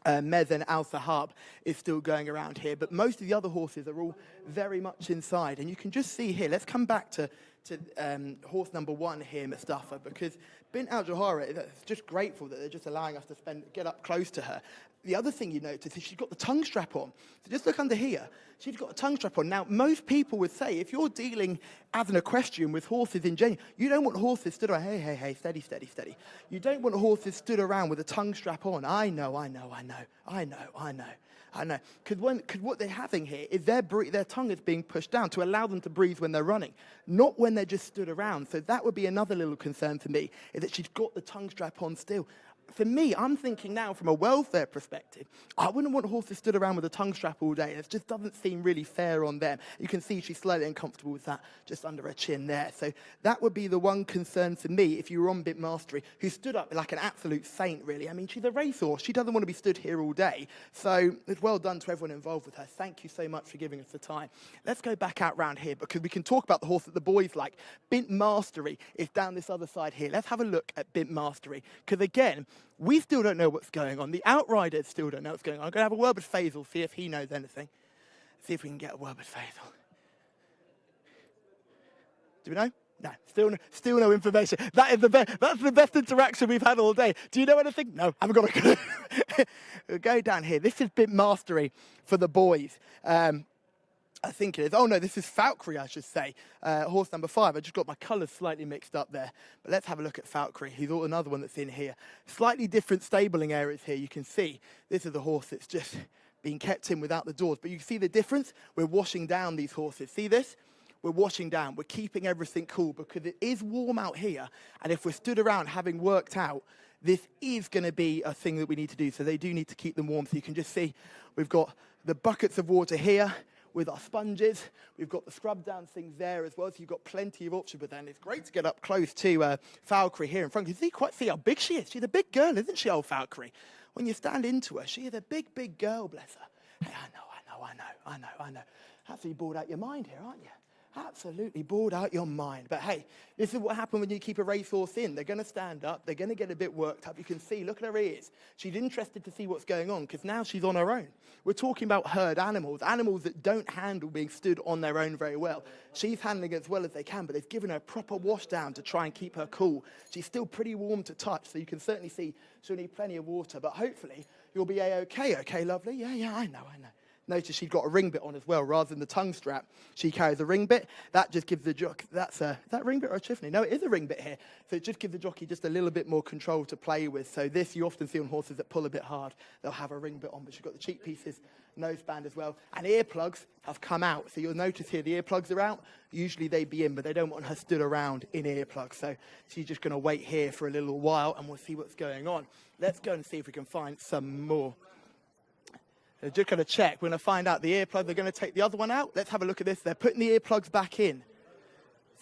Mezen Al Sahab is still going around here, but most of the other horses are all very much inside. And you can just see here, let's come back to horse number 1 here, Mustafa, because Bint Al Jahara is just grateful that they're just allowing us to get up close to her. The other thing you notice is she's got the tongue strap on. So just look under here. She's got a tongue strap on. Now, most people would say, if you're dealing as an equestrian with horses in general, you don't want horses stood around, hey, steady, steady, steady. You don't want horses stood around with a tongue strap on. I know. Because what they're having here is their tongue is being pushed down to allow them to breathe when they're running, not when they're just stood around. So that would be another little concern for me, is that she's got the tongue strap on still. For me, I'm thinking now from a welfare perspective, I wouldn't want horses stood around with a tongue strap all day. It just doesn't seem really fair on them. You can see she's slightly uncomfortable with that just under her chin there. So that would be the one concern for me if you were on Bint Mastery, who stood up like an absolute saint, really. I mean, she's a racehorse. She doesn't want to be stood here all day. So it's well done to everyone involved with her. Thank you so much for giving us the time. Let's go back out round here, because we can talk about the horse that the boys like. Bint Mastery is down this other side here. Let's have a look at Bint Mastery, because again, we still don't know what's going on. The outriders still don't know what's going on. I'm going to have a word with Faisal, see if he knows anything. See if we can get a word with Faisal. Do we know? No, still no information. That's the best interaction we've had all day. Do you know anything? No, haven't got a clue. We'll go down here. This is Bint Mastery for the boys. I think it is. Oh, no, this is Valkyrie, I should say. Horse number 5. I just got my colours slightly mixed up there. But let's have a look at Valkyrie. He's another one that's in here. Slightly different stabling areas here. You can see this is a horse that's just being kept in without the doors. But you can see the difference? We're washing down these horses. See this? We're washing down. We're keeping everything cool, because it is warm out here. And if we're stood around having worked out, this is going to be a thing that we need to do. So they do need to keep them warm. So you can just see we've got the buckets of water here with our sponges. We've got the scrub down things there as well, so you've got plenty of options. But then it's great to get up close to Valkyrie here in front. You can see how big she is. She's a big girl, isn't she, old Valkyrie? When you stand into her, she is a big, big girl, bless her. Hey, I know. Absolutely bored out your mind here, aren't you? Absolutely bored out your mind. But hey, this is what happens when you keep a racehorse in. They're going to stand up. They're going to get a bit worked up. You can see, look at her ears. She's interested to see what's going on because now she's on her own. We're talking about herd animals, animals that don't handle being stood on their own very well. She's handling it as well as they can, but they've given her a proper wash down to try and keep her cool. She's still pretty warm to touch, so you can certainly see she'll need plenty of water, but hopefully you'll be A-okay. Okay, lovely? Yeah, I know. Notice she's got a ring bit on as well, rather than the tongue strap. She carries a ring bit. That just gives the jockey, is that ring bit or a chiffony? No, it is a ring bit here. So it just gives the jockey just a little bit more control to play with. So this you often see on horses that pull a bit hard. They'll have a ring bit on, but she's got the cheek pieces, nose band as well. And earplugs have come out. So you'll notice here the earplugs are out. Usually they'd be in, but they don't want her stood around in earplugs. So she's just going to wait here for a little while and we'll see what's going on. Let's go and see if we can find some more. They're just going to check. We're going to find out the earplug. They're going to take the other one out. Let's have a look at this. They're putting the earplugs back in.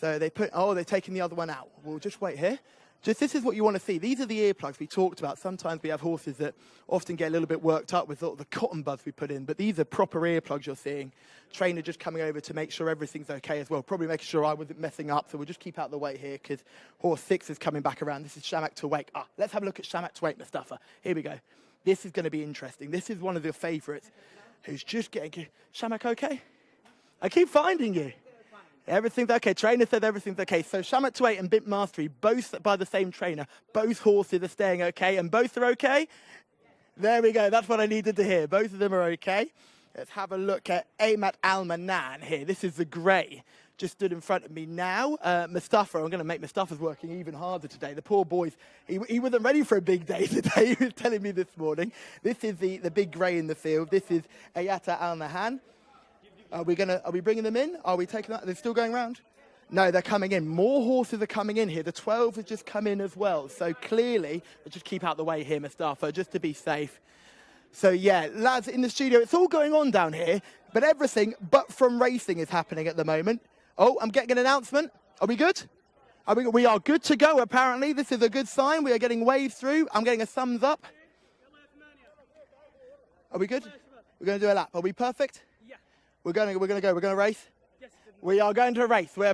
So they're taking the other one out. We'll just wait here. This is what you want to see. These are the earplugs we talked about. Sometimes we have horses that often get a little bit worked up with sort of the cotton buds we put in, but these are proper earplugs you're seeing. Trainer just coming over to make sure everything's okay as well. Probably making sure I wasn't messing up, so we'll just keep out the way here because horse 6 is coming back around. This is Shamak to Wake. Let's have a look at Shamak to Wake, Mustafa. Here we go. This is going to be interesting. This is one of the favourites who's just getting... Shamak, okay? I keep finding you. Everything's okay. Trainer said everything's okay. So Shamak to 8 and Bint Mastery, both by the same trainer. Both horses are staying okay, and both are okay? There we go. That's what I needed to hear. Both of them are okay. Let's have a look at Amat Al-Manan here. This is the grey. Just stood in front of me now. Mustafa, I'm going to make Mustafa's working even harder today. The poor boys, he wasn't ready for a big day today. He was telling me this morning. This is the big grey in the field. This is Ayata Al-Nahan. Are we bringing them in? Are we taking that? They're still going around? No, they're coming in. More horses are coming in here. The 12 have just come in as well. So clearly, just keep out the way here, Mustafa, just to be safe. So yeah, lads in the studio, it's all going on down here, but everything but from racing is happening at the moment. Oh, I'm getting an announcement. Are we good? We are good to go, apparently. This is a good sign. We are getting waves through. I'm getting a thumbs up. Are we good? We're going to do a lap. Are we perfect? Yeah. We're going to go. We're going to race? Yes. We are going to race. We're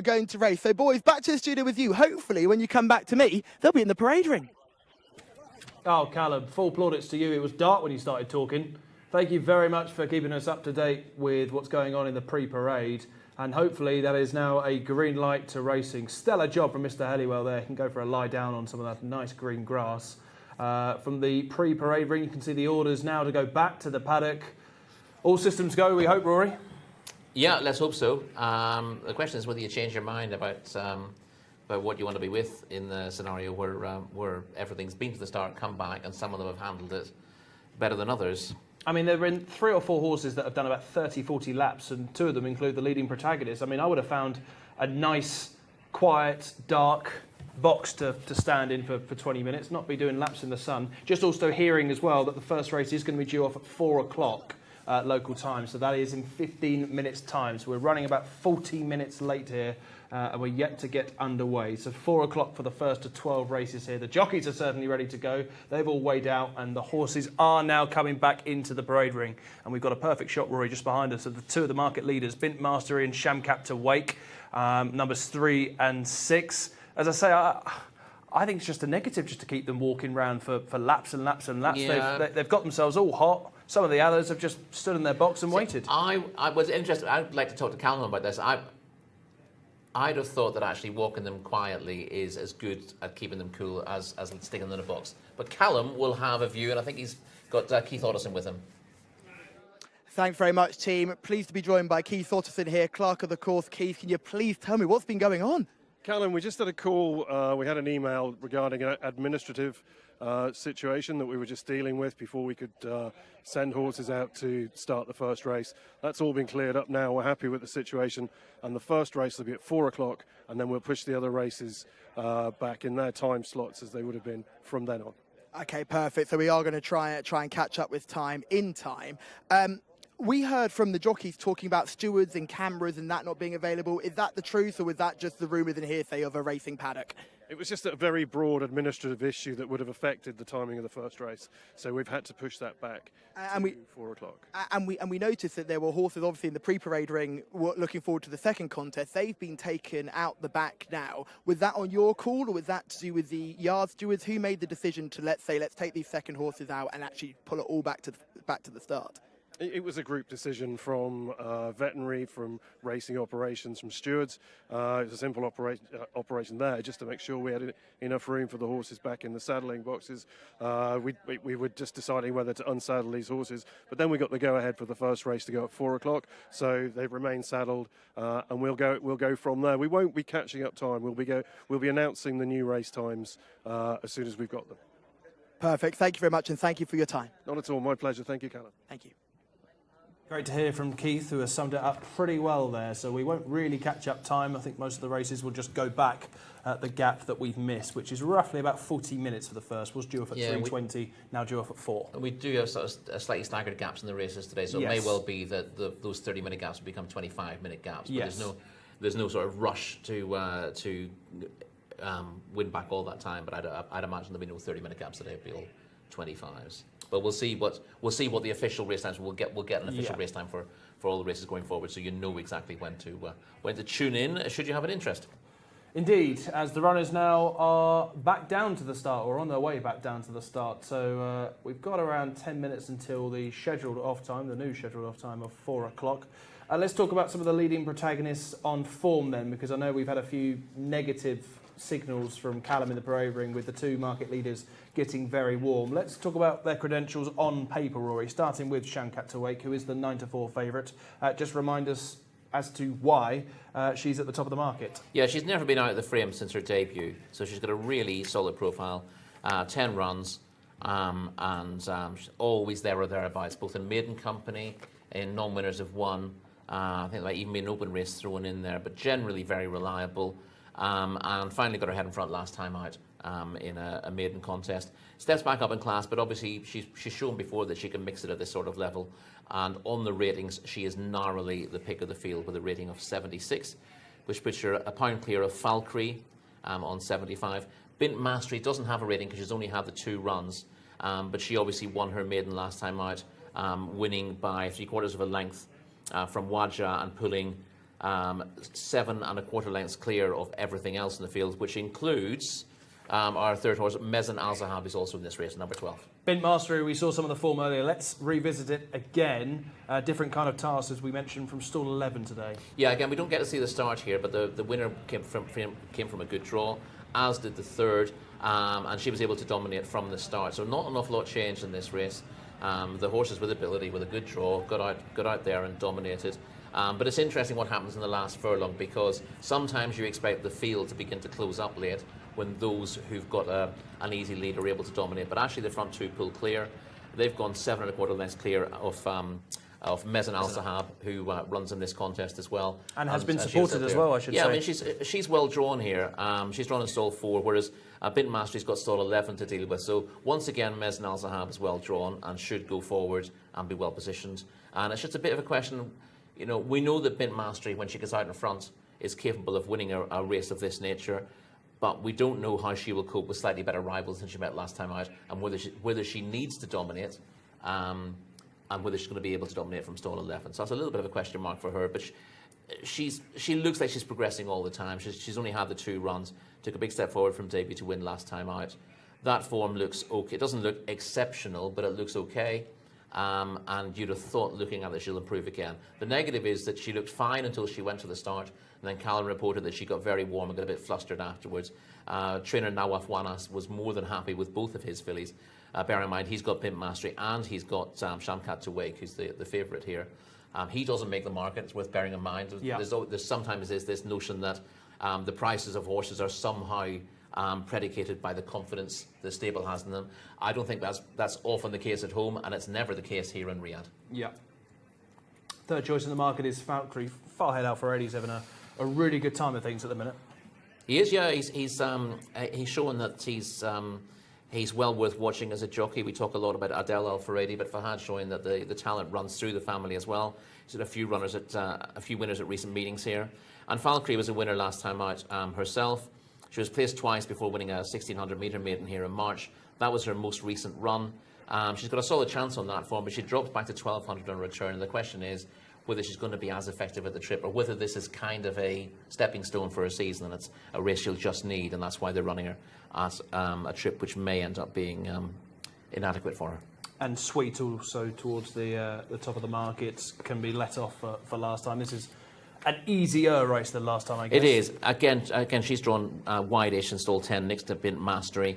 going to race. So, boys, back to the studio with you. Hopefully, when you come back to me, they'll be in the parade ring. Oh, Callum, full plaudits to you. It was dark when you started talking. Thank you very much for keeping us up to date with what's going on in the pre-parade. And hopefully that is now a green light to racing. Stellar job from Mr. Helliwell there. He can go for a lie down on some of that nice green grass. From the pre-parade ring, you can see the orders now to go back to the paddock. All systems go, we hope, Rory? Yeah, let's hope so. The question is whether you change your mind about what you want to be with in the scenario where everything's been to the start, come back, and some of them have handled it better than others. I mean, there have been 3 or 4 horses that have done about 30, 40 laps, and 2 of them include the leading protagonist. I mean, I would have found a nice, quiet, dark box to stand in for 20 minutes, not be doing laps in the sun. Just also hearing as well that the first race is going to be due off at 4 o'clock local time, so that is in 15 minutes' time. So we're running about 40 minutes late here, and we're yet to get underway. So 4 o'clock for the first of 12 races here. The jockeys are certainly ready to go. They've all weighed out, and the horses are now coming back into the parade ring. And we've got a perfect shot, Rory, just behind us of the 2 of the market leaders, Bint Mastery and Shamkap to Wake, numbers 3 and 6. As I say, I think it's just a negative just to keep them walking around for laps and laps and laps. Yeah. They've got themselves all hot. Some of the others have just stood in their box and waited. I was interested. I'd like to talk to Callum about this. I'd have thought that actually walking them quietly is as good at keeping them cool as sticking them in a box. But Callum will have a view, and I think he's got Keith Otterson with him. Thanks very much, team. Pleased to be joined by Keith Otterson here, clerk of the course. Keith, can you please tell me what's been going on? Callum, we just had a call. We had an email regarding an administrative situation that we were just dealing with before we could send horses out to start the first race. That's all been cleared up now. We're happy with the situation, and the first race will be at 4 o'clock, and then we'll push the other races back in their time slots as they would have been from then on. Okay, perfect. So we are going to try and catch up with time in time. We heard from the jockeys talking about stewards and cameras and that not being available. Is that the truth, or was that just the rumours and hearsay of a racing paddock? It was just a very broad administrative issue that would have affected the timing of the first race. So we've had to push that back to 4 o'clock. And we noticed that there were horses, obviously, in the pre-parade ring looking forward to the second contest. They've been taken out the back now. Was that on your call, or was that to do with the yard stewards? Who made the decision to, let's take these second horses out and actually pull it all back to the start? It was a group decision from veterinary, from racing operations, from stewards. It was a simple operation there, just to make sure we had enough room for the horses back in the saddling boxes. We were just deciding whether to unsaddle these horses, but then we got the go-ahead for the first race to go at 4 o'clock, so they've remained saddled, and we'll go from there. We won't be catching up time. We'll be announcing the new race times as soon as we've got them. Perfect. Thank you very much, and thank you for your time. Not at all. My pleasure. Thank you, Callum. Thank you. Great to hear from Keith, who has summed it up pretty well there. So we won't really catch up time. I think most of the races will just go back at the gap that we've missed, which is roughly about 40 minutes for the first. Was due off at 3:20, now due off at 4. We do have sort of slightly staggered gaps in the races today, so it may well be that those 30-minute gaps will become 25-minute gaps. But there's no sort of rush to win back all that time. But I'd imagine there'll be no 30-minute gaps today. It'll be all 25s. But we'll see what the official race times. We'll get an official race time for all the races going forward, so you know exactly when to tune in should you have an interest. Indeed, as the runners now are back down to the start, or on their way back down to the start. So we've got around 10 minutes until the scheduled off time, the new scheduled off time of 4 o'clock. Let's talk about some of the leading protagonists on form then, because I know we've had a few negative signals from Callum in the parade ring with the two market leaders getting very warm. Let's talk about their credentials on paper, Rory, starting with Shamkat Tawake, who is the 9-4 favourite. Just remind us as to why she's at the top of the market. Yeah, she's never been out of the frame since her debut, so she's got a really solid profile, 10 runs, and she's always there or thereabouts, both in maiden company, in non-winners of 1. I think there might even be an open race thrown in there, but generally very reliable. And finally got her head in front last time out in a maiden contest. Steps back up in class, but obviously she's shown before that she can mix it at this sort of level. And on the ratings, she is narrowly the pick of the field with a rating of 76, which puts her a pound clear of Valkyrie on 75. Bint Mastery doesn't have a rating because she's only had the 2 runs, but she obviously won her maiden last time out, winning by 3/4 of a length from Wadja and pulling 7 1/4 lengths clear of everything else in the field, which includes our third horse, Mezen Al Zahab, is also in this race, number 12. Bint Mastery, we saw some of the form earlier. Let's revisit it again. Different kind of task, as we mentioned, from stall 11 today. Yeah, again, we don't get to see the start here, but the winner came from a good draw, as did the third, and she was able to dominate from the start. So not an awful lot changed in this race. The horses with ability, with a good draw, got out there and dominated. But it's interesting what happens in the last furlong, because sometimes you expect the field to begin to close up late when those who've got an easy lead are able to dominate. But actually the front 2 pull clear. They've gone 7 1/4 lengths clear of Mezen Al Zahab, who runs in this contest as well. And has been supported as well, I should say. Yeah, I mean, she's well drawn here. She's drawn in stall 4, whereas Bint Mastery's got stall 11 to deal with. So once again, Mezen Al Zahab is well drawn and should go forward and be well positioned. And it's just a bit of a question. You know, we know that Bint Mastery, when she gets out in front, is capable of winning a race of this nature, but we don't know how she will cope with slightly better rivals than she met last time out, and whether she needs to dominate, and whether she's going to be able to dominate from stall 11. So that's a little bit of a question mark for her, but she looks like she's progressing all the time. She's only had the 2 runs, took a big step forward from debut to win last time out. That form looks okay. It doesn't look exceptional, but it looks okay. And you'd have thought, looking at it, she'll improve again. The negative is that she looked fine until she went to the start, and then Callum reported that she got very warm and got a bit flustered afterwards. Trainer Nawaf Wanas was more than happy with both of his fillies. Bear in mind, he's got Bint Mastery and he's got Shamkat Tawake, who's the favourite here. He doesn't make the market, it's worth bearing in mind. Yeah. There's sometimes this notion that the prices of horses are somehow predicated by the confidence the stable has in them. I don't think that's often the case at home, and it's never the case here in Riyadh. Yeah. Third choice in the market is Valkyrie. Farhed Al-Faradi's having a really good time of things at the minute. He is, yeah. He's showing that he's well worth watching as a jockey. We talk a lot about Adel Al-Faradi, but Farhad showing that the talent runs through the family as well. He's had a few winners at recent meetings here. And Valkyrie was a winner last time out herself. She was placed twice before winning a 1600 metre maiden here in March. That was her most recent run. She's got a solid chance on that form, but she dropped back to 1200 on return. And the question is whether she's going to be as effective at the trip, or whether this is kind of a stepping stone for her season and it's a race she'll just need, and that's why they're running her as a trip which may end up being inadequate for her. And Sweet also towards the top of the market can be let off for last time. This is an easier race than last time, I guess. It is. Again, she's drawn wide-ish in stall 10 next to Bint Mastery.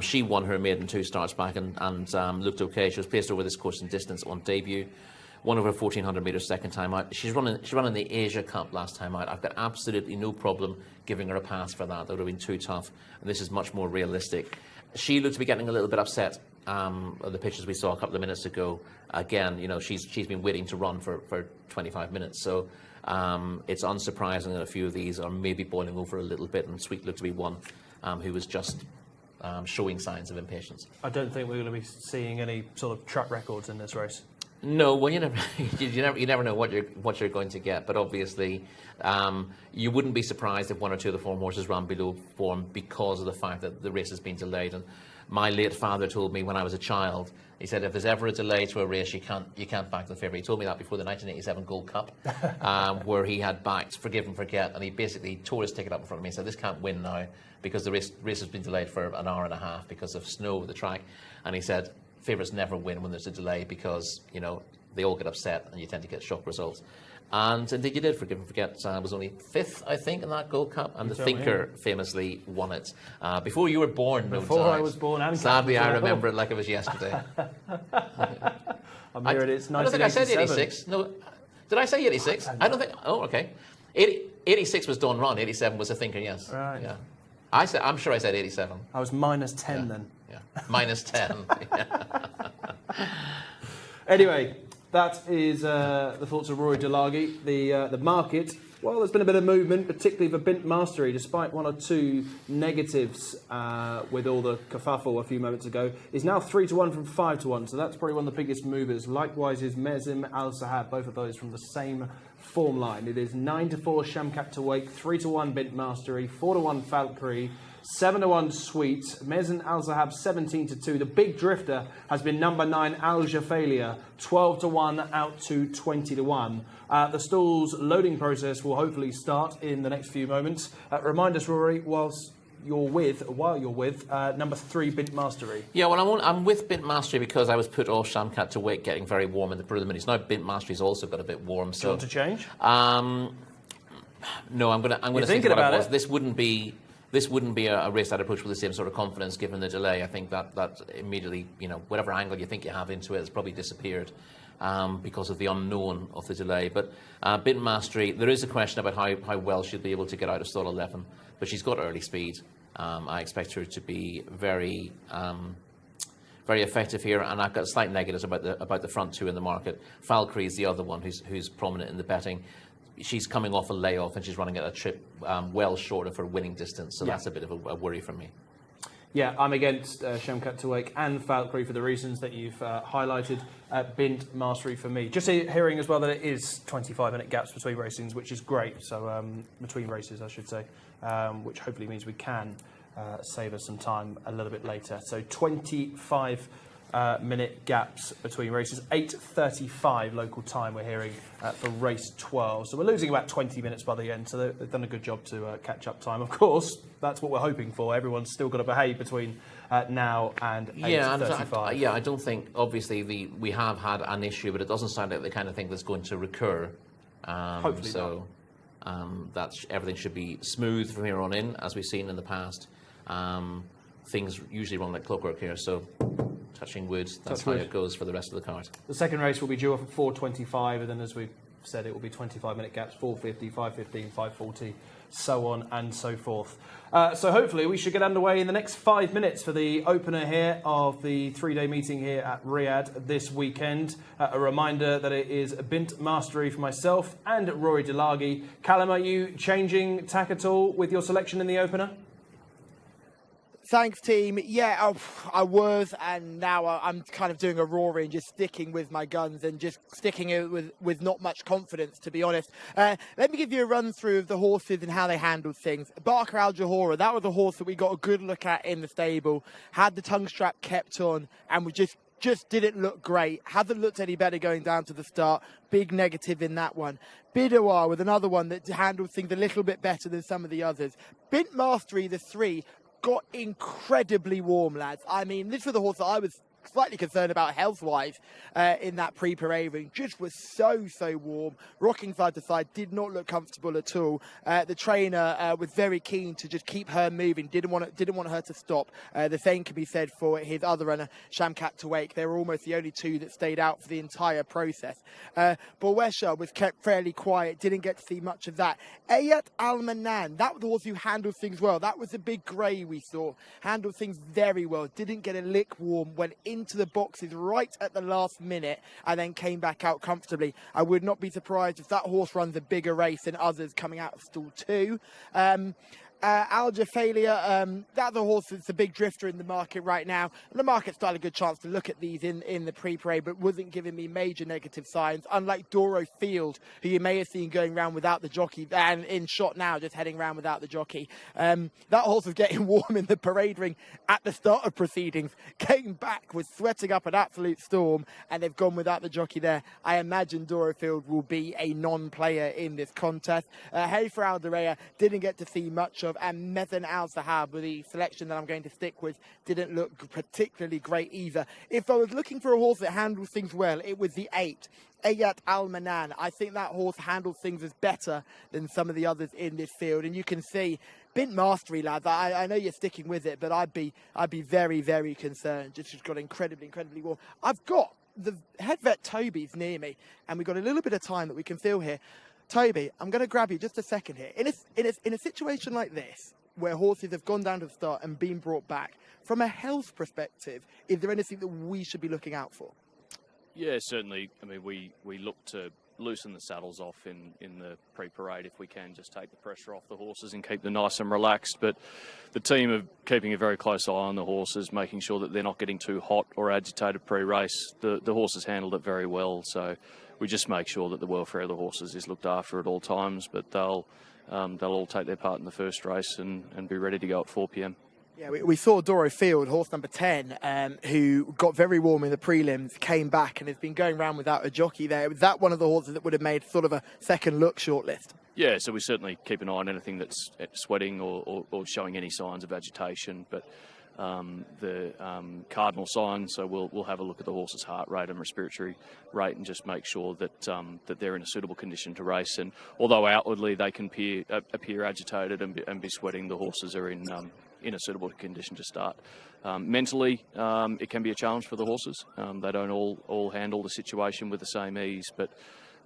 She won her maiden 2 starts back and looked okay. She was placed over this course in distance on debut. Won over 1400 metres second time out. She's running the Asia Cup last time out. I've got absolutely no problem giving her a pass for that. That would have been too tough. And this is much more realistic. She looked to be getting a little bit upset the pictures we saw a couple of minutes ago. Again, you know, she's been waiting to run for 25 minutes. So it's unsurprising that a few of these are maybe boiling over a little bit, and Sweet looked to be one who was just showing signs of impatience. I don't think we're going to be seeing any sort of track records in this race. No, well, you never know what you're going to get. But obviously, you wouldn't be surprised if 1 or 2 of the form horses ran below form because of the fact that the race has been delayed. And my late father told me when I was a child, he said, if there's ever a delay to a race, you can't back the favourite. He told me that before the 1987 Gold Cup, where he had backed Forgive and Forget, and he basically tore his ticket up in front of me and said, this can't win now because the race has been delayed for an hour and a half because of snow at the track. And he said, favourites never win when there's a delay because, you know, they all get upset and you tend to get shock results. And indeed you did. Forgive and Forget was only 5th, I think, in that Gold Cup, and the Thinker famously won it. Before you were born, no doubt. Before I was born, and sadly I remember it like it was yesterday. I'm hearing it's 1987. I don't think I said 86. No, did I say 86? I don't think. Oh, okay. 86 was Dawn Run. 87 was a Thinker. Yes. Right. Yeah. I'm sure I said 87. I was minus 10 then. Yeah. Minus 10. Anyway, that is the thoughts of Rory Delaghi. The market, well, there's been a bit of movement, particularly for Bint Mastery, despite 1 or 2 negatives with all the kerfuffle a few moments ago, is now 3-1 from 5-1, so that's probably one of the biggest movers. Likewise is Mezim Al Sahab, both of those from the same form line. It is 9-4 Shamkat to Wake, 3-1 Bint Mastery, 4-1 Falkreath, 7-1 Sweet, Mezin Al Zahab 17-2. The big drifter has been number 9 Al Jafalia, 12-1 out to 20-1. The stall's loading process will hopefully start in the next few moments. Remind us, Rory, while you're with number 3 Bint Mastery. Yeah, well, I'm with Bint Mastery because I was put off Shamkat to Wake getting very warm in the preliminaries. Now Bint Mastery's also got a bit warm. So, do you want to change? No, I'm going to think about it. This wouldn't be a race I'd approach with the same sort of confidence given the delay. I think that immediately, you know, whatever angle you think you have into it has probably disappeared because of the unknown of the delay. But Bint Mastery, there is a question about how well she'll be able to get out of stall 11, but she's got early speed. I expect her to be very effective here, and I've got slight negatives about the front 2 in the market. Falkreath is the other one who's prominent in the betting. She's coming off a layoff and she's running at a trip well short of her winning distance, so that's a bit of a worry for me. Yeah, I'm against Shamkat to Wake and Falkreath for the reasons that you've highlighted. Bint Mastery for me. Just hearing as well that it is 25-minute gaps between racings, which is great. So between races, I should say, which hopefully means we can save us some time a little bit later. So 25 minute gaps between races. 8:35 local time we're hearing for race 12. So we're losing about 20 minutes by the end, so they've done a good job to catch up time. Of course, that's what we're hoping for. Everyone's still got to behave between now and 8:35. Yeah, I don't think, obviously, we have had an issue, but it doesn't sound like the kind of thing that's going to recur. Hopefully so not. Everything should be smooth from here on in, as we've seen in the past. Things usually run like clockwork here, so touching wood, that's how it goes for the rest of the card. The second race will be due off at 4:25, and then as we've said, it will be 25-minute gaps, 4:50, 5:15, 5:40, so on and so forth. So hopefully we should get underway in the next 5 minutes for the opener here of the 3-day meeting here at Riyadh this weekend. A reminder that it is Bint Mastery for myself and Rory Delaghi. Callum, are you changing tack at all with your selection in the opener? Thanks, team. Yeah, I was, and now I'm kind of doing a roaring, just sticking with my guns and just sticking it with not much confidence, to be honest. Let me give you a run through of the horses and how they handled things. Barker Al Jahora, that was a horse that we got a good look at in the stable, had the tongue strap kept on, and we just didn't look great. Hasn't looked any better going down to the start. Big negative in that one. Bidawar with another one that handled things a little bit better than some of the others. Bint Mastery, the 3, got incredibly warm, lads. I mean, this was a horse that I was slightly concerned about health-wise in that pre-parade ring. Just was so warm, rocking side to side, did not look comfortable at all. The trainer was very keen to just keep her moving, didn't want her to stop. The same can be said for his other runner, Shamkat Tawake. They were almost the only 2 that stayed out for the entire process. Bawesha was kept fairly quiet, didn't get to see much of that. Ayat Al-Manan, that was the horse who handled things well. That was the big grey we saw. Handled things very well, didn't get a lick warm, went into the boxes right at the last minute and then came back out comfortably. I would not be surprised if that horse runs a bigger race than others coming out of stall 2. Aljafalia, that's a horse that's a big drifter in the market right now. And the market's got a good chance to look at these in the pre-parade, but wasn't giving me major negative signs, unlike Doro Field, who you may have seen going around without the jockey, and in shot now, just heading around without the jockey. That horse was getting warm in the parade ring at the start of proceedings, came back, was sweating up an absolute storm, and they've gone without the jockey there. I imagine Doro Field will be a non-player in this contest. Heifer Alderea didn't get to see much of, and Mezan Al Sahab, with the selection that I'm going to stick with, didn't look particularly great either. If I was looking for a horse that handles things well, it was the 8. Ayat Al-Manan. I think that horse handles things as better than some of the others in this field, and you can see Bint Mastery, lads. I know you're sticking with it, but I'd be very concerned. Just got incredibly warm. I've got the head vet Toby's near me, and we've got a little bit of time that we can fill here. Toby, I'm going to grab you just a second here. In a situation like this, where horses have gone down to the start and been brought back, from a health perspective, is there anything that we should be looking out for? Yeah, certainly. I mean, we look to loosen the saddles off in the pre-parade if we can, just take the pressure off the horses and keep them nice and relaxed. But the team are keeping a very close eye on the horses, making sure that they're not getting too hot or agitated pre-race. The horses handled it very well, so we just make sure that the welfare of the horses is looked after at all times. But they'll all take their part in the first race and be ready to go at 4 p.m. Yeah, we saw Doro Field, horse number 10, who got very warm in the prelims, came back and has been going around without a jockey there. Was that one of the horses that would have made sort of a second look shortlist? Yeah, so we certainly keep an eye on anything that's sweating or showing any signs of agitation. But the cardinal signs, so we'll have a look at the horse's heart rate and respiratory rate and just make sure that that they're in a suitable condition to race. And although outwardly they can appear agitated and be sweating, the horses are in a suitable condition to start. Mentally, it can be a challenge for the horses. They don't all handle the situation with the same ease, but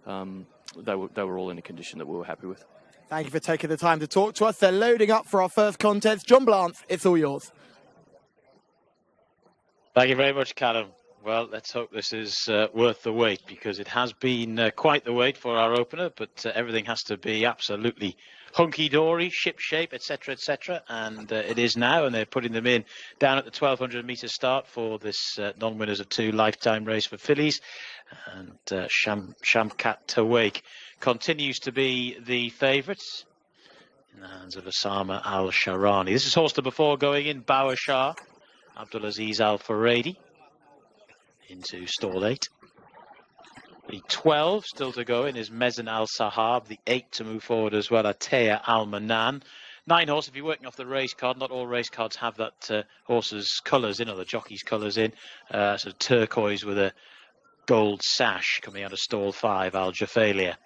they were all in a condition that we were happy with. Thank you for taking the time to talk to us. They're loading up for our first contest. John Blance, it's all yours. Thank you very much, Callum. Well, let's hope this is worth the wait, because it has been quite the wait for our opener, but everything has to be absolutely hunky-dory, ship-shape, etc., and it is now, and they're putting them in down at the 1,200-metre start for this non-winners of 2 lifetime race for fillies, and Shamkat Tawake continues to be the favourite in the hands of Osama Al-Sharani. This is horse number 4 going in, Bauer Shah, Abdulaziz Al-Faradi, into stall 8. The 12 still to go in is Mezan Al Sahab. The 8 to move forward as well, Atea Al Manan. 9 horse, if you're working off the race card, not all race cards have that horse's colours in, or the jockey's colours in. So turquoise with a gold sash coming out of stall 5, Al Jafalia.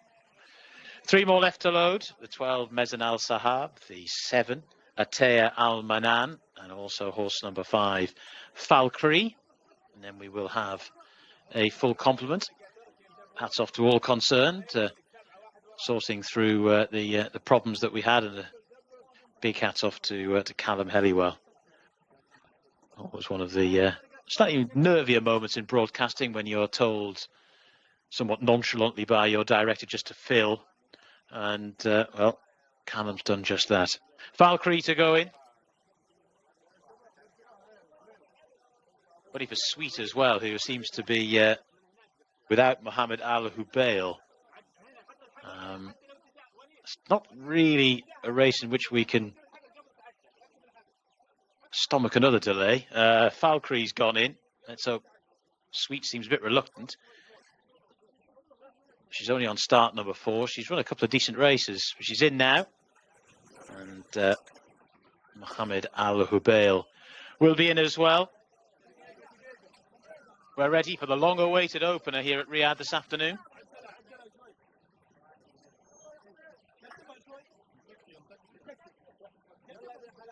3 more left to load. The 12, Mezan Al Sahab. The 7, Atea Al Manan. And also horse number 5, Falkri. And then we will have a full complement. Hats off to all concerned, sorting through the problems that we had, and a big hats off to Callum Helliwell. It was one of the slightly nervier moments in broadcasting when you're told somewhat nonchalantly by your director just to fill, and well, Callum's done just that. Valkyrie to go in. Buddy for Sweet as well, who seems to be without Mohammed Al Hubail. It's not really a race in which we can stomach another delay. Falkree's gone in, and so Sweet seems a bit reluctant. She's only on start number 4. She's run a couple of decent races, but she's in now. And Mohammed Al Hubail will be in as well. We're ready for the long-awaited opener here at Riyadh this afternoon.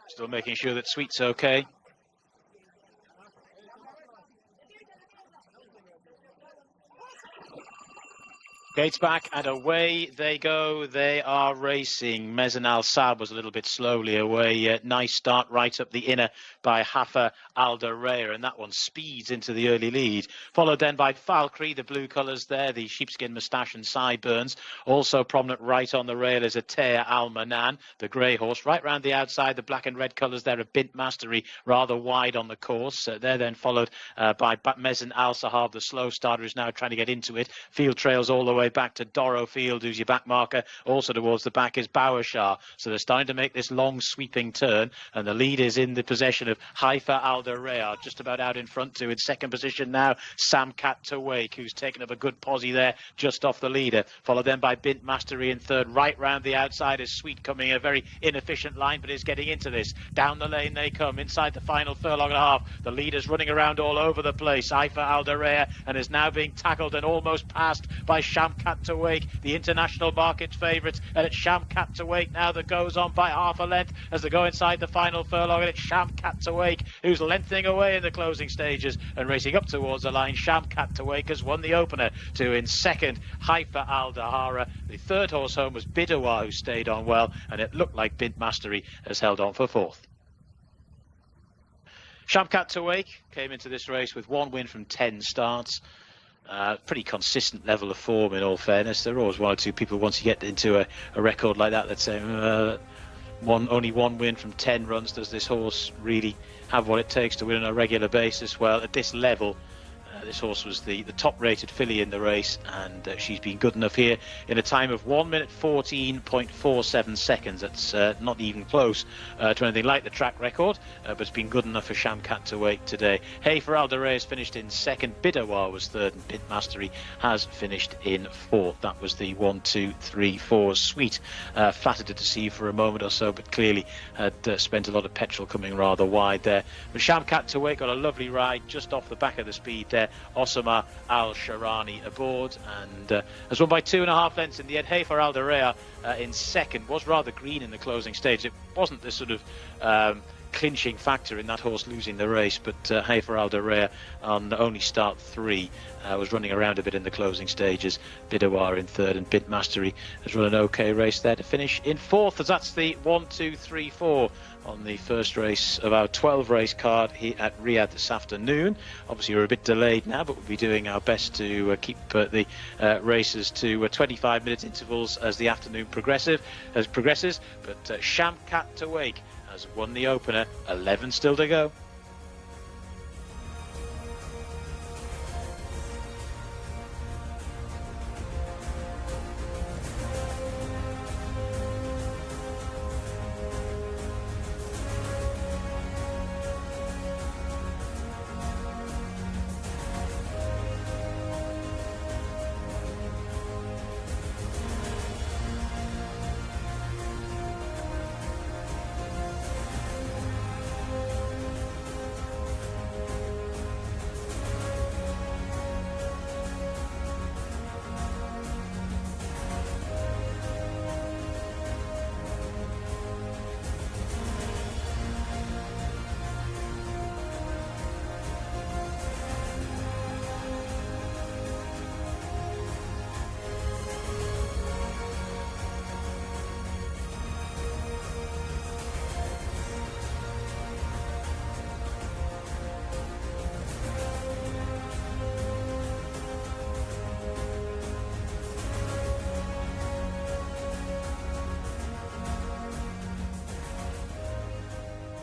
Still making sure that Sweet's okay. Gates back and away they go. They are racing. Mezen Al Saab was a little bit slowly away. Nice start right up the inner by Hafa Aldareya, and that one speeds into the early lead. Followed then by Falkree, the blue colours there, the sheepskin moustache and sideburns. Also prominent right on the rail is Atea Al Manan, the grey horse. Right round the outside, the black and red colours there of Bint Mastery, rather wide on the course. They're then followed by Mezen Al Sahab, the slow starter, who's now trying to get into it. Field trails all the way back to Doro Field, who's your back marker. Also towards the back is Bawashar. So they're starting to make this long sweeping turn, and the lead is in the possession of Haifa Aldareya, just about out in front to. In second position now, Samkat Tawake, who's taken up a good posse there just off the leader. Followed then by Bint Mastery in third. Right round the outside is Sweet, coming a very inefficient line, but is getting into this. Down the lane they come, inside the final furlong and a half. The leader's running around all over the place, Haifa Aldareya, and is now being tackled and almost passed by Shamkat Tawake, the international market favourite. And it's Shamkat Tawake now that goes on by half a length as they go inside the final furlong, and it's Shamkat Tawake who's lengthening away in the closing stages and racing up towards the line. Shamkat Tawake has won the opener to, in second, Haifa Al-Dahara. The third horse home was Bidawa, who stayed on well, and it looked like Bint Mastery has held on for fourth. Shamkat Tawake came into this race with 1 win from 10 starts. Pretty consistent level of form, in all fairness. There are always 1 or 2 people, once you get into a record like that say only 1 win from 10 runs. Does this horse really have what it takes to win on a regular basis? Well, at this level, this horse was the top rated filly in the race, and she's been good enough here in a time of 1 minute 14.47 seconds. That's not even close to anything like the track record, but it's been good enough for Shamkat Tawake today. Haifa Aldareya has finished in second, Bidawa was third, and Bint Mastery has finished in fourth. That was the 1, 2, 3, 4 Sweet. Flattered to deceive for a moment or so, but clearly had spent a lot of petrol coming rather wide there. But Shamkat Tawake got a lovely ride just off the back of the speed there. Osama Al-Sharani aboard, and has won by 2.5 lengths in the end. Haifa Aldareya in second was rather green in the closing stage. It wasn't this sort of clinching factor in that horse losing the race, but Haifa Aldareya on only start 3 was running around a bit in the closing stages. Bidawa in third, and Bint Mastery has run an okay race there to finish in fourth, as that's the 1, 2, 3, 4 on the first race of our 12 race card here at Riyadh this afternoon. Obviously we're a bit delayed now, but we'll be doing our best to keep the races to 25-minute intervals as the afternoon progresses. But Shamkat Tawake has won the opener. 11 still to go.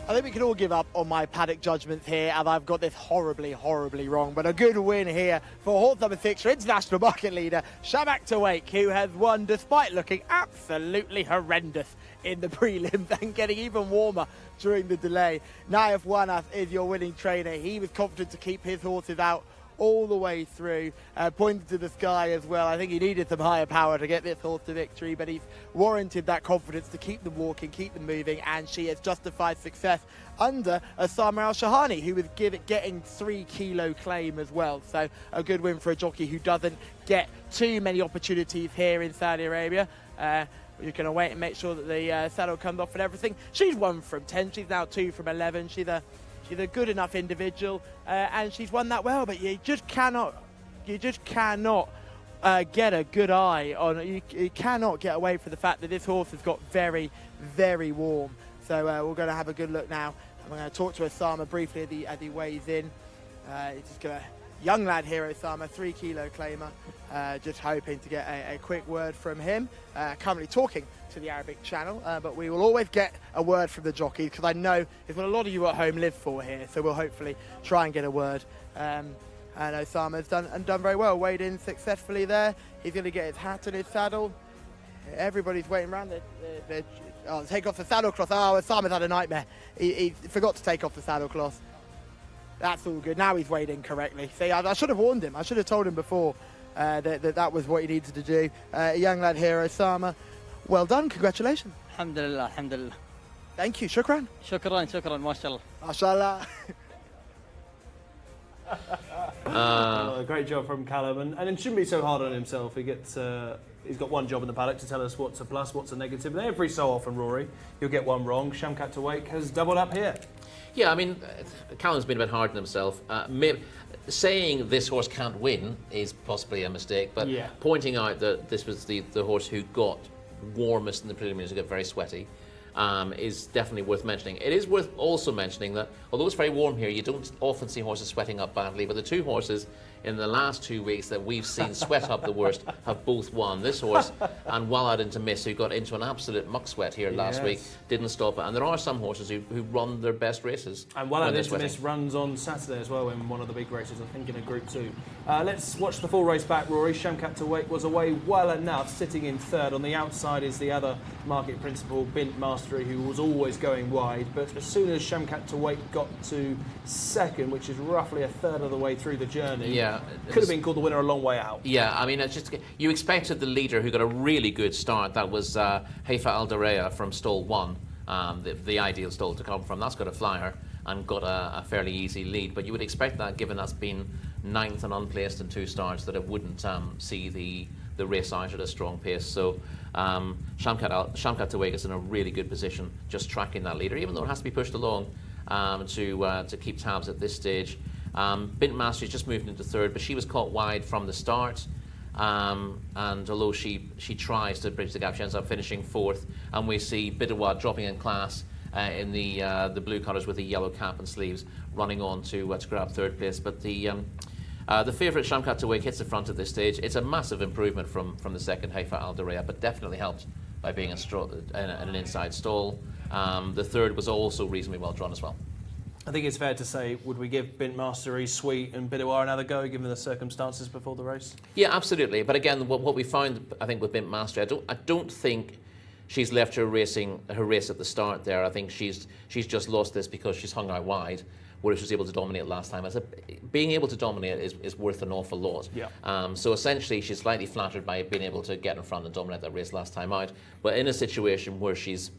I think we can all give up on my paddock judgments here, and I've got this horribly, horribly wrong. But a good win here for horse number 6, your international market leader, Shamak Tawake, who has won despite looking absolutely horrendous in the prelims and getting even warmer during the delay. Naif Wanas is your winning trainer. He was confident to keep his horses out all the way through, pointed to the sky as well. I think he needed some higher power to get this horse to victory, but he's warranted that confidence to keep them walking, keep them moving, and she has justified success under Osama Al-Shahani, who was getting 3 kilo claim as well. So a good win for a jockey who doesn't get too many opportunities here in Saudi Arabia. You're going to wait and make sure that the saddle comes off and everything. She's 1 from 10, she's now 2 from 11. She's a good enough individual, and she's won that well, but you just cannot get a good eye on. You cannot get away from the fact that this horse has got very, very warm. So we're going to have a good look now. I'm going to talk to Osama briefly as he weighs in. He's just going to young lad here, Osama, 3 kilo claimer. Just hoping to get a quick word from him. Currently talking to the Arabic channel, but we will always get a word from the jockeys, because I know it's what a lot of you at home live for here, so we'll hopefully try and get a word. And Osama's done very well, weighed in successfully there. He's going to get his hat and his saddle. Everybody's waiting around. Take off the saddle cloth. Oh, Osama's had a nightmare. He forgot to take off the saddle cloth. That's all good. Now he's weighed in correctly. See, I should have warned him. I should have told him before that was what he needed to do. A young lad here, Osama. Well done. Congratulations. Alhamdulillah, alhamdulillah. Thank you. Shukran. Shukran, mashallah. Mashallah. Well, a great job from Callum, and it shouldn't be so hard on himself. He's got one job in the paddock to tell us what's a plus, what's a negative, and every so often, Rory, you'll get one wrong. Shamkat Tawake has doubled up here. Yeah, I mean, Callum's been a bit hard on himself. Saying this horse can't win is possibly a mistake, but pointing out that this was the horse who got warmest in the preliminaries, who got very sweaty, is definitely worth mentioning. It is worth also mentioning that although it's very warm here, you don't often see horses sweating up badly, but the 2 horses in the last 2 weeks that we've seen sweat up the worst have both won. This horse and Walad into Miss, who got into an absolute muck sweat here last week, didn't stop it. And there are some horses who run their best races. And Walad into Miss runs on Saturday as well in one of the big races, I think in a Group 2. Let's watch the full race back, Rory. Shamkat Tawake was away well enough, sitting in 3rd. On the outside is the other market principal, Bint Mastery, who was always going wide. But as soon as Shamkat Tawake got to 2nd, which is roughly a 3rd of the way through the journey, could have been called the winner a long way out. Yeah, I mean, it's just you expected the leader who got a really good start. That was Haifa Al Dareya from stall 1, the ideal stall to come from. That's got a flyer and got a fairly easy lead. But you would expect that, given that's been 9th and unplaced in 2 starts, that it wouldn't see the race out at a strong pace. So Shamkat Tawake is in a really good position, just tracking that leader, even though it has to be pushed along to keep tabs at this stage. Bint Mastery just moved into 3rd, but she was caught wide from the start. And although she tries to bridge the gap, she ends up finishing 4th. And we see Bidawad dropping in class in the blue colours with the yellow cap and sleeves, running on to grab 3rd place. But the favourite Shamkat Tawake hits the front at this stage. It's a massive improvement from the 2nd Haifa Al Dareya, but definitely helped by being in an inside stall. The 3rd was also reasonably well drawn as well. I think it's fair to say, would we give Bint Mastery, Sweet and Bidawar another go, given the circumstances before the race? Yeah, absolutely. But again, what we found, I think, with Bint Mastery, I don't think she's left her race at the start there. I think she's just lost this because she's hung out wide, whereas she was able to dominate last time. Being able to dominate is worth an awful lot. Yeah. So essentially, she's slightly flattered by being able to get in front and dominate that race last time out. But in a situation where she's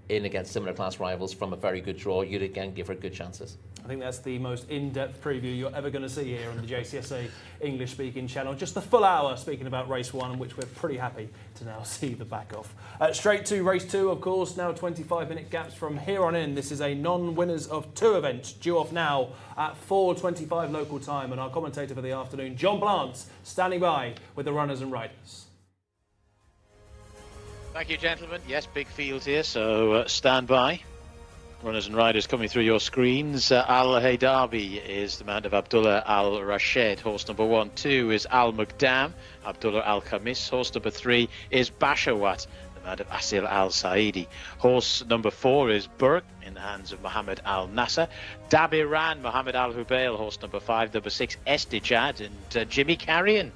in against similar class rivals from a very good draw, you'd again give her good chances. I think that's the most in-depth preview you're ever going to see here on the Jcsa English-speaking channel. Just the full hour speaking about race 1, which we're pretty happy to now see the back of. Straight to race 2, of course, now 25-minute gaps from here on in. This is a non-winners of 2 event, due off now at 4:25 local time. And our commentator for the afternoon, John Blance, standing by with the runners and riders. Thank you, gentlemen. Yes, big field here, so stand by. Runners and riders coming through your screens. Al Haydarbi is the man of Abdullah Al Rashed. Horse number 1. 2 is Al Muqdam, Abdullah Al Khamis. Horse number 3 is Bashawat, the out of Asil Al Saidi. Horse number 4 is Burke in the hands of Mohammed Al Nasser. Dabiran, Mohammed Al Hubail, horse number 5. Number 6, Estijad and Jimmy Carrion.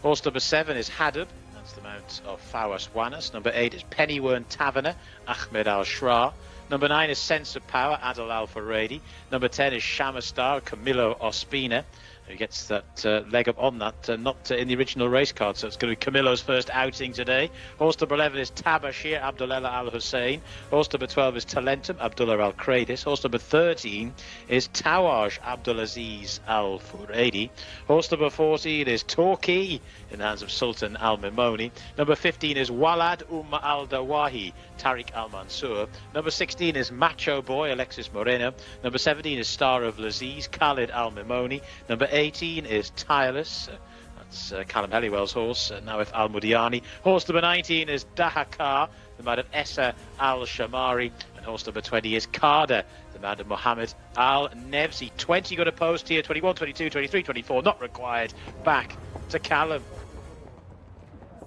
Horse number 7 is Hadab. That's the mount of Fawas Wanas. Number 8 is Pennywern Taverner, Ahmed Al Shra. Number 9 is Sense of Power, Adil Al Faredi. Number 10 is Shamastar, Camilo Ospina, who gets that leg up on that, not in the original race card, so it's going to be Camilo's first outing today. Horse number 11 is Tabashir, Abdullah Al Hussein. Horse number 12 is Talentum, Abdullah Al Kradis. Horse number 13 is Tawaj, Abdulaziz Al Furedi. Horse number 14 is Torquay, in the hands of Sultan Al Mimoni. Number 15 is Walad Al Dawahi, Tariq Al Mansour. Number 16 is Macho Boy, Alexis Moreno. Number 17 is Star of Laziz, Khalid Al Mimoni. Number 18 is Tireless. That's Callum Helliwell's horse, now with Al Mudiani. Horse number 19 is Dahakar, the man of Essa Al Shamari. And horse number 20 is Carder, the man of Mohammed Al Nevzi. 20 got a post here, 21, 22, 23, 24, not required. Back to Callum.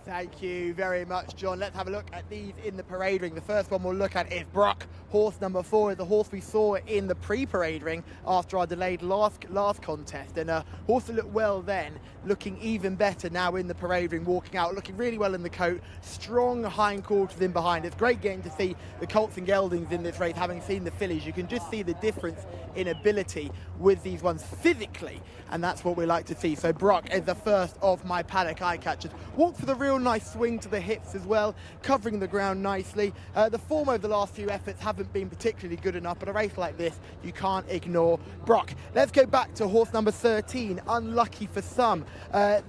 Thank you very much, John. Let's have a look at these in the parade ring. The first one we'll look at is Brock. Horse number 4 is the horse we saw in the pre-parade ring after our delayed last contest. And a horse that looked well then, looking even better now in the parade ring, walking out, looking really well in the coat. Strong hindquarters in behind. It's great getting to see the colts and geldings in this race, having seen the fillies. You can just see the difference in ability with these ones physically, and that's what we like to see. So Brock is the first of my paddock eye catchers. Walks with a real nice swing to the hips as well, covering the ground nicely. The form over the last few efforts haven't been particularly good enough, but a race like this, you can't ignore Brock. Let's go back to horse number 13, unlucky for some.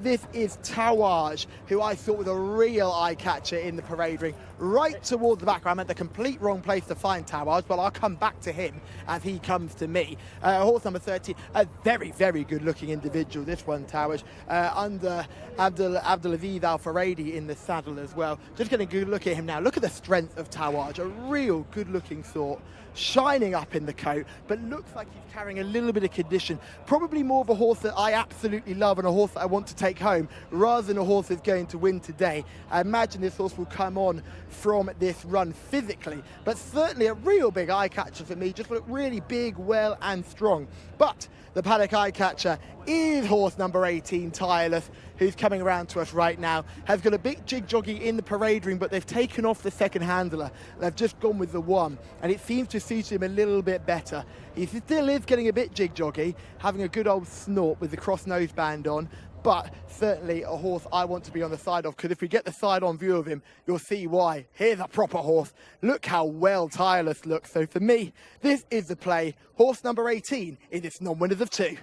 This is Tawaj, who I thought was a real eye catcher in the parade ring. Right towards the back. I'm at the complete wrong place to find Tawaj, but I'll come back to him as he comes to me. Horse number 13, a very, very good looking individual, this one, Tawaj, under Abdulaziz Al Faredi in the saddle as well. Just getting a good look at him now. Look at the strength of Tawaj, a real good looking sort, shining up in the coat, but looks like he's carrying a little bit of condition. Probably more of a horse that I absolutely love and a horse that I want to take home rather than a horse that's going to win today. I imagine this horse will come on from this run physically, but certainly a real big eye catcher for me. Just look really big, well and strong. But the paddock eye catcher is horse number 18, Tireless, who's coming around to us right now. Has got a big jig jockey in the parade ring, but they've taken off the second handler. They've just gone with the one, and it seems to suit him a little bit better. He still is getting a bit jig jockey, having a good old snort with the cross nose band on, but certainly a horse I want to be on the side of, because if we get the side-on view of him, you'll see why. Here's a proper horse. Look how well Tireless looks. So for me, this is the play. Horse number 18 in its non-winners of 2.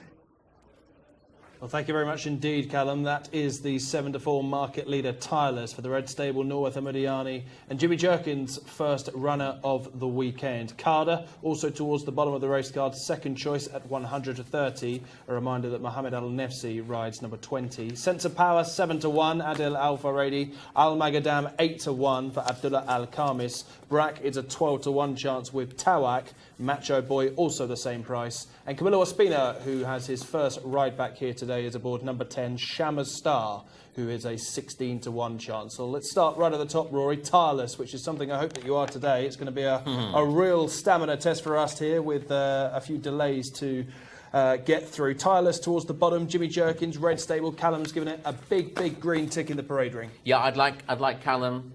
Well, thank you very much indeed, Callum. That is the 7-4 market leader, Tireless, for the Red Stable, Norworth Amodiani, and Jimmy Jerkins' first runner of the weekend. Carder, also towards the bottom of the race card, second choice at 100-30. A reminder that Mohammed Al Nefsi rides number 20. Sense of Power, 7-1, Adil Al Faredi. Al Magadam, 8-1 for Abdullah Al Khamis. Brack is a 12-1 chance with Tawak. Macho Boy, also the same price. And Camilo Ospina, who has his first ride back here today, is aboard number 10, Shamas Star, who is a 16-1 chance. So let's start right at the top, Rory. Tireless, which is something I hope that you are today. It's going to be a real stamina test for us here with a few delays to get through. Tireless towards the bottom. Jimmy Jerkins, Red Stable. Callum's given it a big green tick in the parade ring. Yeah, I'd like Callum.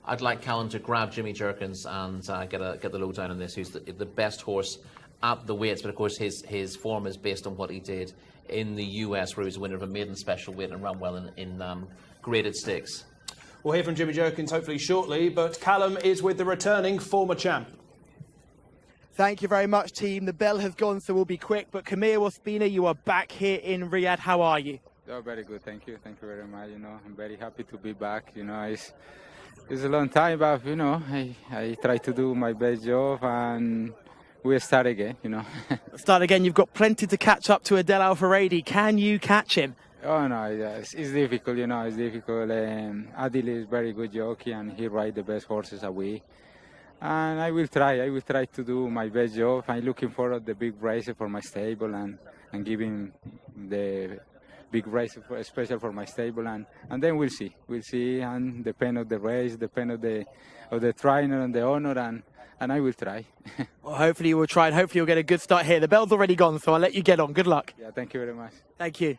I'd like Callum to grab Jimmy Jerkins and get the lowdown on this. Who's the best horse at the weights? But of course, his form is based on what he did in the US, where he was a winner of a maiden special weight and ran well in graded stakes. We'll hear from Jimmy Jerkins hopefully shortly, but Callum is with the returning former champ. Thank you very much, team. The bell has gone, so we'll be quick. But Camilo Ospina, you are back here in Riyadh. How are you? Oh, very good. Thank you. Thank you very much. I'm very happy to be back. It's a long time, but I try to do my best job, and we'll start again. Start again. You've got plenty to catch up to Adel Al Faredi. Can you catch him? Oh no, it's difficult. It's difficult. Adil is very good jockey, and he rides the best horses away. And I will try. I will try to do my best job. I'm looking forward to the big race for my stable and giving the big race, special for my stable, and then we'll see, and depend on the race, depend on the trainer and the owner, and I will try. Well, hopefully you will try, and hopefully you'll get a good start here. The bell's already gone, so I'll let you get on. Good luck. Yeah, thank you very much. Thank you.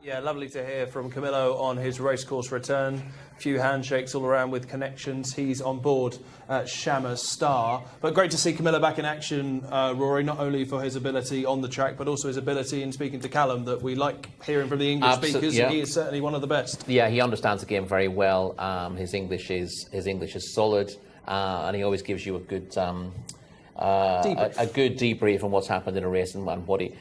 Yeah, lovely to hear from Camillo on his racecourse return. A few handshakes all around with connections. He's on board at Jcsa Star. But great to see Camillo back in action, Rory, not only for his ability on the track, but also his ability in speaking to Callum, that we like hearing from the English speakers. Yeah. He is certainly one of the best. Yeah, he understands the game very well. His English is solid, and he always gives you a good debrief on what's happened in a race and what he,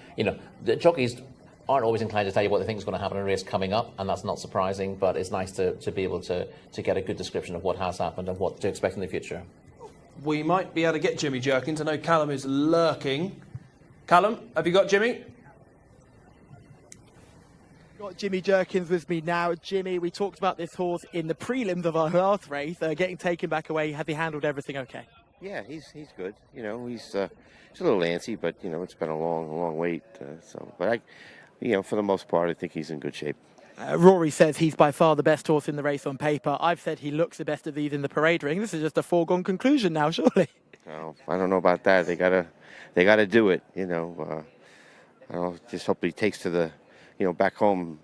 the jockeys aren't always inclined to tell you what they think is going to happen in a race coming up, and that's not surprising, but it's nice to be able to get a good description of what has happened and what to expect in the future. We might be able to get Jimmy Jerkins. I know Callum is lurking. Callum, have you got Jimmy? Got Jimmy Jerkins with me now. Jimmy, we talked about this horse in the prelims of our last race, getting taken back away. Has he handled everything okay? Yeah, he's good. He's a little antsy, but it's been a long wait. But for the most part, I think he's in good shape. Rory says he's by far the best horse in the race on paper. I've said he looks the best of these in the parade ring. This is just a foregone conclusion now, surely. Oh, I don't know about that. They gotta do it. Just hope he takes to the, back home.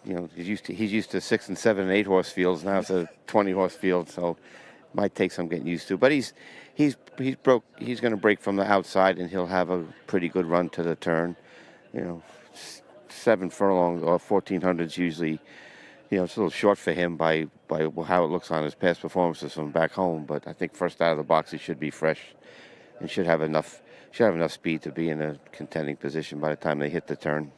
He's used to 6 and 7 and 8 horse fields. Now it's a 20 horse field, so might take some getting used to. But he's going to break from the outside, and he'll have a pretty good run to the turn. 7 furlongs or 1400s usually, it's a little short for him by how it looks on his past performances from back home. But I think first out of the box he should be fresh and should have enough speed to be in a contending position by the time they hit the turn.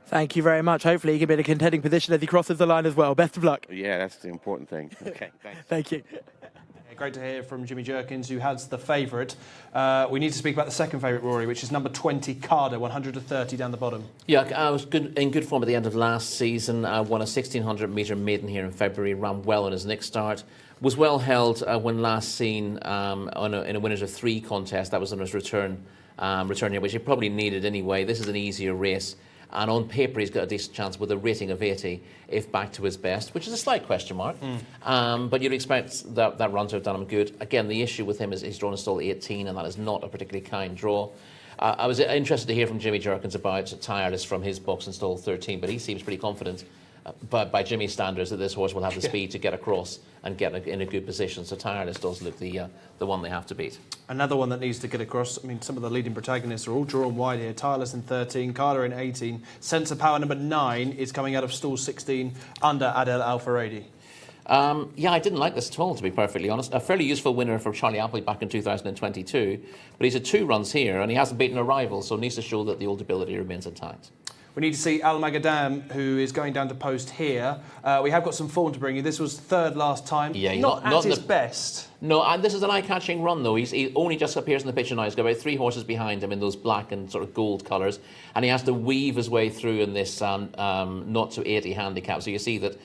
Thank you very much. Hopefully he can be in a contending position as he crosses the line as well. Best of luck. Yeah, that's the important thing. Okay, thanks. Thank you. Great to hear from Jimmy Jerkins, who has the favourite. We need to speak about the second favourite, Rory, which is number 20, Carder, 130 down the bottom. Yeah, I was in good form at the end of last season. I won a 1600 metre maiden here in February, ran well in his next start. Was well held when last seen in a winners of 3 contest. That was on his return here, which he probably needed anyway. This is an easier race. And on paper, he's got a decent chance with a rating of 80 if back to his best, which is a slight question mark. But you'd expect that run to have done him good. Again, the issue with him is he's drawn a stall 18, and that is not a particularly kind draw. I was interested to hear from Jimmy Jerkins about Tireless from his box and stall 13, but he seems pretty confident by Jimmy's standards that this horse will have the speed to get across and get in a good position. So Tireless does look the one they have to beat. Another one that needs to get across. I mean, some of the leading protagonists are all drawn wide here. Tireless in 13, Carter in 18. Sense of Power number 9 is coming out of stall 16 under Adel Al-Faradi. Yeah, I didn't like this at all, to be perfectly honest. A fairly useful winner for Charlie Appley back in 2022, but he's had 2 runs here and he hasn't beaten a rival, so needs to show that the old ability remains intact. We need to see Al Magadam, who is going down to post here. We have got some form to bring you. This was third last time. Yeah, not at his best. No, and this is an eye-catching run, though. He only just appears in the picture now. He's got about 3 horses behind him in those black and sort of gold colours, and he has to weave his way through in this not to 80 handicap. So you see that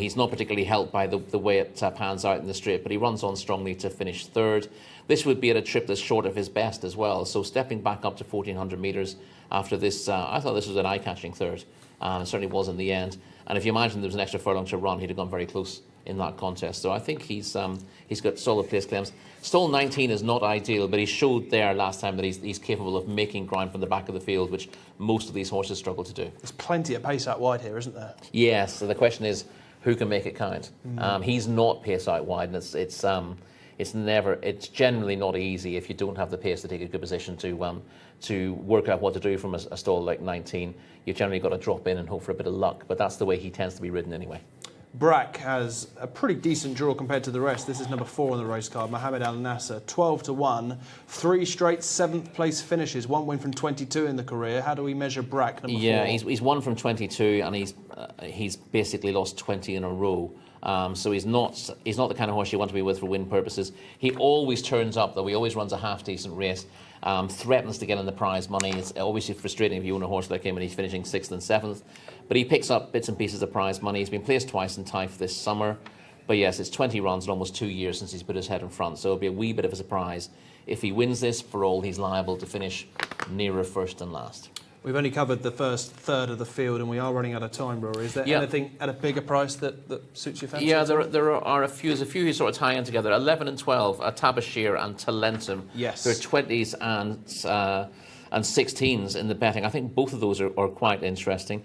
he's not particularly helped by the way it pans out in the straight, but he runs on strongly to finish third. This would be at a trip that's short of his best as well. So stepping back up to 1400 metres after this, I thought this was an eye-catching third. It certainly was in the end. And if you imagine there was an extra furlong to run, he'd have gone very close in that contest. So I think he's got solid place claims. Stall 19 is not ideal, but he showed there last time that he's capable of making ground from the back of the field, which most of these horses struggle to do. There's plenty of pace out wide here, isn't there? Yes. So the question is, who can make it count? He's not pace out wide, and it's generally not easy if you don't have the pace to take a good position to work out what to do from a stall like 19. You've generally got to drop in and hope for a bit of luck, but that's the way he tends to be ridden anyway. Brack has a pretty decent draw compared to the rest. This is number 4 on the race card, Mohamed Al Nasser, 12-1, 3 straight 7th place finishes, 1 win from 22 in the career. How do we measure Brack, number 4? Yeah, he's won from 22, and he's basically lost 20 in a row. So he's not the kind of horse you want to be with for win purposes. He always turns up, though. He always runs a half-decent race. Threatens to get in the prize money. It's obviously frustrating if you own a horse like him and he's finishing 6th and 7th. But he picks up bits and pieces of prize money. He's been placed twice in Taif this summer. But yes, it's 20 runs in almost 2 years since he's put his head in front. So it'll be a wee bit of a surprise if he wins this. For all, he's liable to finish nearer first and last. We've only covered the first third of the field, and we are running out of time, Rory. Is there anything at a bigger price that suits your fancy? Yeah, there are a few. There's a few who sort of tie in together. 11 and 12, Tabashir and Talentum. Yes. They're 20s and 16s in the betting. I think both of those are quite interesting.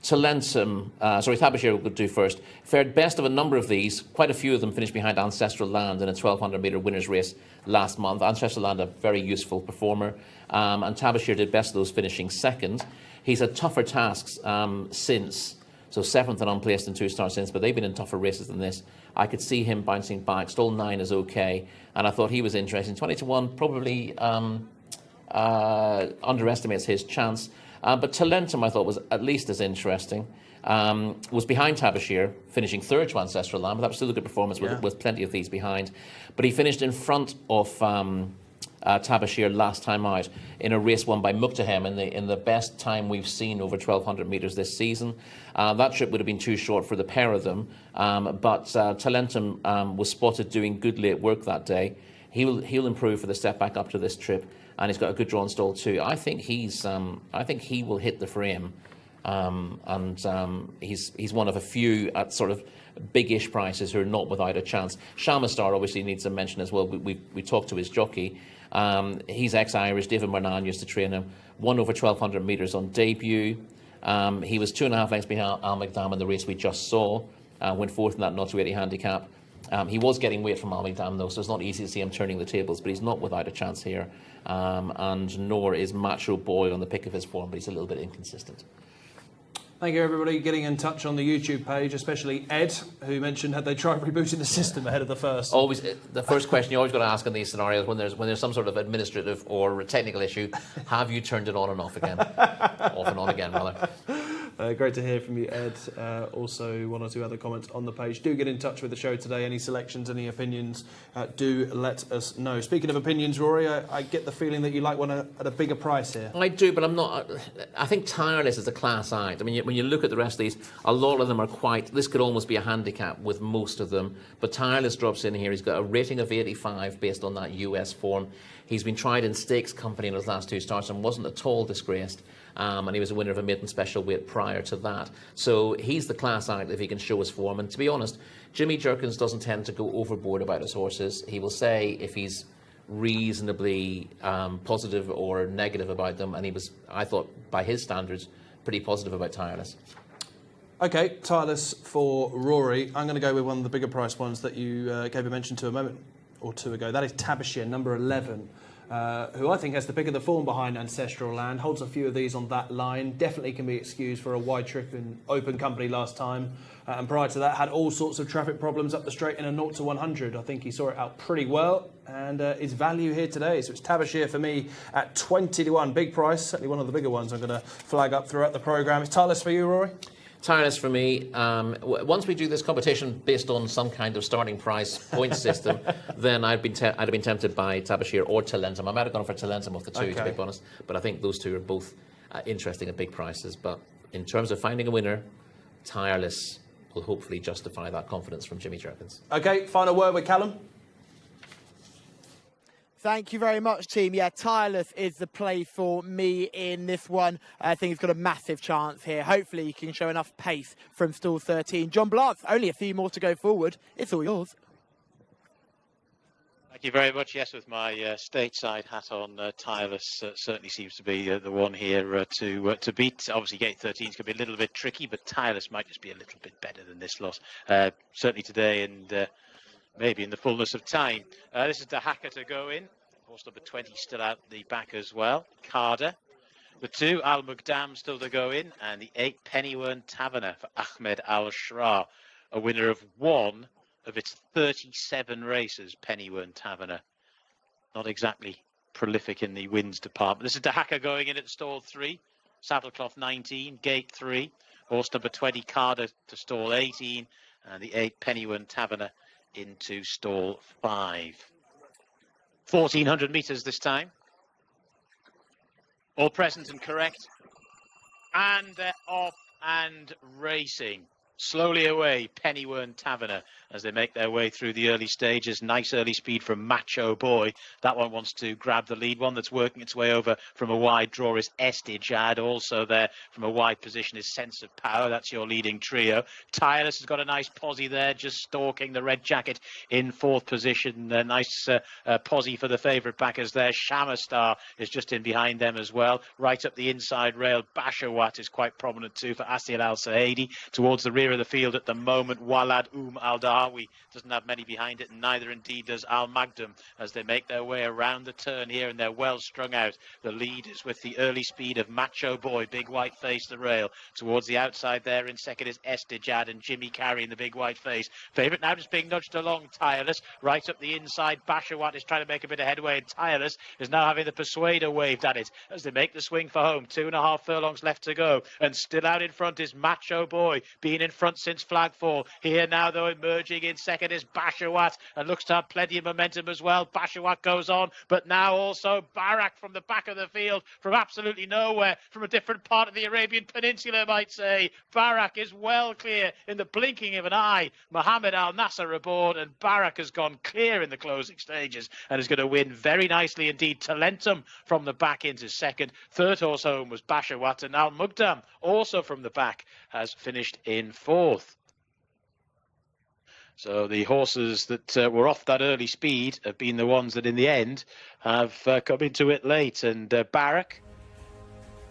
Tabashir would do first. Fared best of a number of these. Quite a few of them finished behind Ancestral Land in a 1,200-metre winners' race last month. Ancestral Land, a very useful performer. And Tabashir did best of those, finishing second. He's had tougher tasks since. So 7th and unplaced in 2 starts since, but they've been in tougher races than this. I could see him bouncing back. Stall 9 is okay. And I thought he was interesting. 20-1 probably underestimates his chance. But Talentum, I thought, was at least as interesting. Was behind Tabashir, finishing third to Ancestral Land, but that was still a good performance with plenty of these behind. But he finished in front of Tabashir last time out in a race won by Muqtahem in the best time we've seen over 1,200 metres this season. That trip would have been too short for the pair of them, but Talentum was spotted doing good late work that day. He'll improve for the step back up to this trip, and he's got a good drawn stall too. I think he will hit the frame, and he's one of a few at sort of big-ish prices who are not without a chance. Shamastar obviously needs a mention as well. We talked to his jockey. He's ex-Irish. David Marnan used to train him. Won over 1,200 metres on debut. He was 2.5 lengths behind Al Maqdam in the race we just saw. Went fourth in that 0-80 handicap. He was getting weight from Al Maqdam though, so it's not easy to see him turning the tables, but he's not without a chance here. And nor is Macho Boy on the pick of his form, but he's a little bit inconsistent. Thank you, everybody, getting in touch on the YouTube page, especially Ed, who mentioned had they tried rebooting the system ahead of the first. Always, the first question you always got to ask in these scenarios when there's some sort of administrative or technical issue: have you turned it on and off again? Off and on again, rather. Great to hear from you, Ed. Also, 1 or 2 other comments on the page. Do get in touch with the show today. Any selections, any opinions, do let us know. Speaking of opinions, Rory, I get the feeling that you like one at a bigger price here. I do, but I'm not. I think Tireless is a class act. I mean, when you look at the rest of these, a lot of them are quite. This could almost be a handicap with most of them. But Tireless drops in here. He's got a rating of 85 based on that US form. He's been tried in Stakes Company in his last 2 starts and wasn't at all disgraced. And he was a winner of a maiden special weight prior to that. So he's the class act if he can show his form. And to be honest, Jimmy Jerkins doesn't tend to go overboard about his horses. He will say if he's reasonably positive or negative about them. And he was, I thought, by his standards, pretty positive about Tireless. Okay, Tireless for Rory. I'm going to go with one of the bigger price ones that you gave a mention to a moment or 2 ago. That is Tabashir, number 11. Who I think has the pick of the form behind Ancestral Land, holds a few of these on that line, definitely can be excused for a wide trip in open company last time, and prior to that had all sorts of traffic problems up the straight in a 0 to 100. I think he saw it out pretty well, and is value here today. So it's Tabashir for me at 20-1, big price, certainly one of the bigger ones I'm going to flag up throughout the programme. It's Tireless for you, Rory? Tireless for me. Once we do this competition based on some kind of starting price point system, then I'd have been tempted by Tabashir or Talentum. I might have gone for Talentum off the 2, to be honest. But I think those 2 are both interesting at big prices. But in terms of finding a winner, Tireless will hopefully justify that confidence from Jimmy Jerkins. Okay, final word with Callum. Thank you very much, team. Yeah, Tireless is the play for me in this one. I think he's got a massive chance here. Hopefully he can show enough pace from stall 13. John Blance, only a few more to go forward. It's all yours. Thank you very much. Yes, with my stateside hat on, Tireless certainly seems to be the one here to beat. Obviously, gate 13 is going to be a little bit tricky, but Tireless might just be a little bit better than this lot. Certainly today and maybe in the fullness of time. This is the Hacker to go in. Horse number 20 still out the back as well. Carder. The 2, Al Maqdam still to go in. And the 8, Pennywern Taverner for Ahmed Al-Shra. A winner of 1 of its 37 races, Pennywern Taverner. Not exactly prolific in the wins department. This is the Hacker going in at stall 3. Saddlecloth 19, gate 3. Horse number 20, Carder to stall 18. And the 8, Pennywern Taverner into stall 5. 1,400 metres this time. All present and correct. And they're off and racing. slowly away, Pennywern Taverner, as they make their way through the early stages. Nice early speed from Macho Boy. That one wants to grab the lead. One that's working its way over from a wide draw is Estijad. Also there from a wide position is Sense of Power. That's your leading trio. Tireless has got a nice posse there, just stalking the red jacket in fourth position. Nice posse for the favourite backers there. Shamastar is just in behind them as well. Right up the inside rail, Bashawat is quite prominent too for Asil Al Saidi. Towards the rear of the field at the moment, Walad Al Dahawi doesn't have many behind it, and neither indeed does Al Magdum as they make their way around the turn here, and they're well strung out. The lead is with the early speed of Macho Boy, big white face the rail. Towards the outside there in second is Estijad and Jimmy Carey in the big white face. Favourite now just being nudged along, Tireless. Right up the inside, Bashawat is trying to make a bit of headway, and Tireless is now having the Persuader waved at it as they make the swing for home. 2.5 furlongs left to go, and still out in front is Macho Boy, been in front since flagfall. Here now, though, emerging in second is Bashawat, and looks to have plenty of momentum as well. Bashawat goes on, but now also Barak from the back of the field, from absolutely nowhere, from a different part of the Arabian Peninsula, I might say. Barak is well clear in the blinking of an eye. Mohammed Al Nasser aboard, and Barak has gone clear in the closing stages and is going to win very nicely indeed. Talentum from the back into second. Third horse home was Bashawat, and Al Mugdam also from the back has finished in fourth. So the horses that were off that early speed have been the ones that in the end have come into it late. And Barak,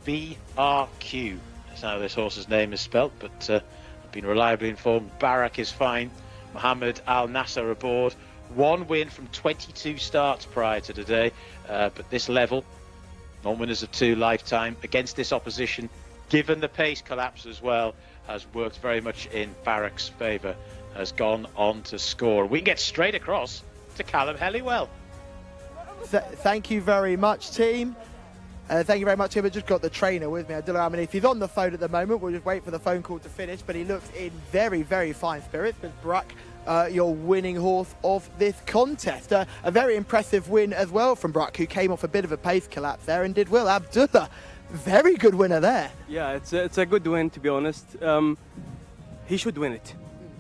BRQ, that's how this horse's name is spelt, but I've been reliably informed Barak is fine. Mohammed Al Nasser aboard. One win from 22 starts prior to today, but this level, non-winners of 2 lifetime against this opposition, given the pace collapse as well, has worked very much in Barak's favour, has gone on to score. We can get straight across to Callum Helliwell. Thank you very much, team. Thank you very much, Tim. I just got the trainer with me. I don't know how many. If he's on the phone at the moment, we'll just wait for the phone call to finish. But he looks in very, very fine spirits. But Bruck, your winning horse of this contest. A very impressive win as well from Bruck, who came off a bit of a pace collapse there and did well. Abdullah, very good winner there. Yeah, it's a good win, to be honest. He should win it,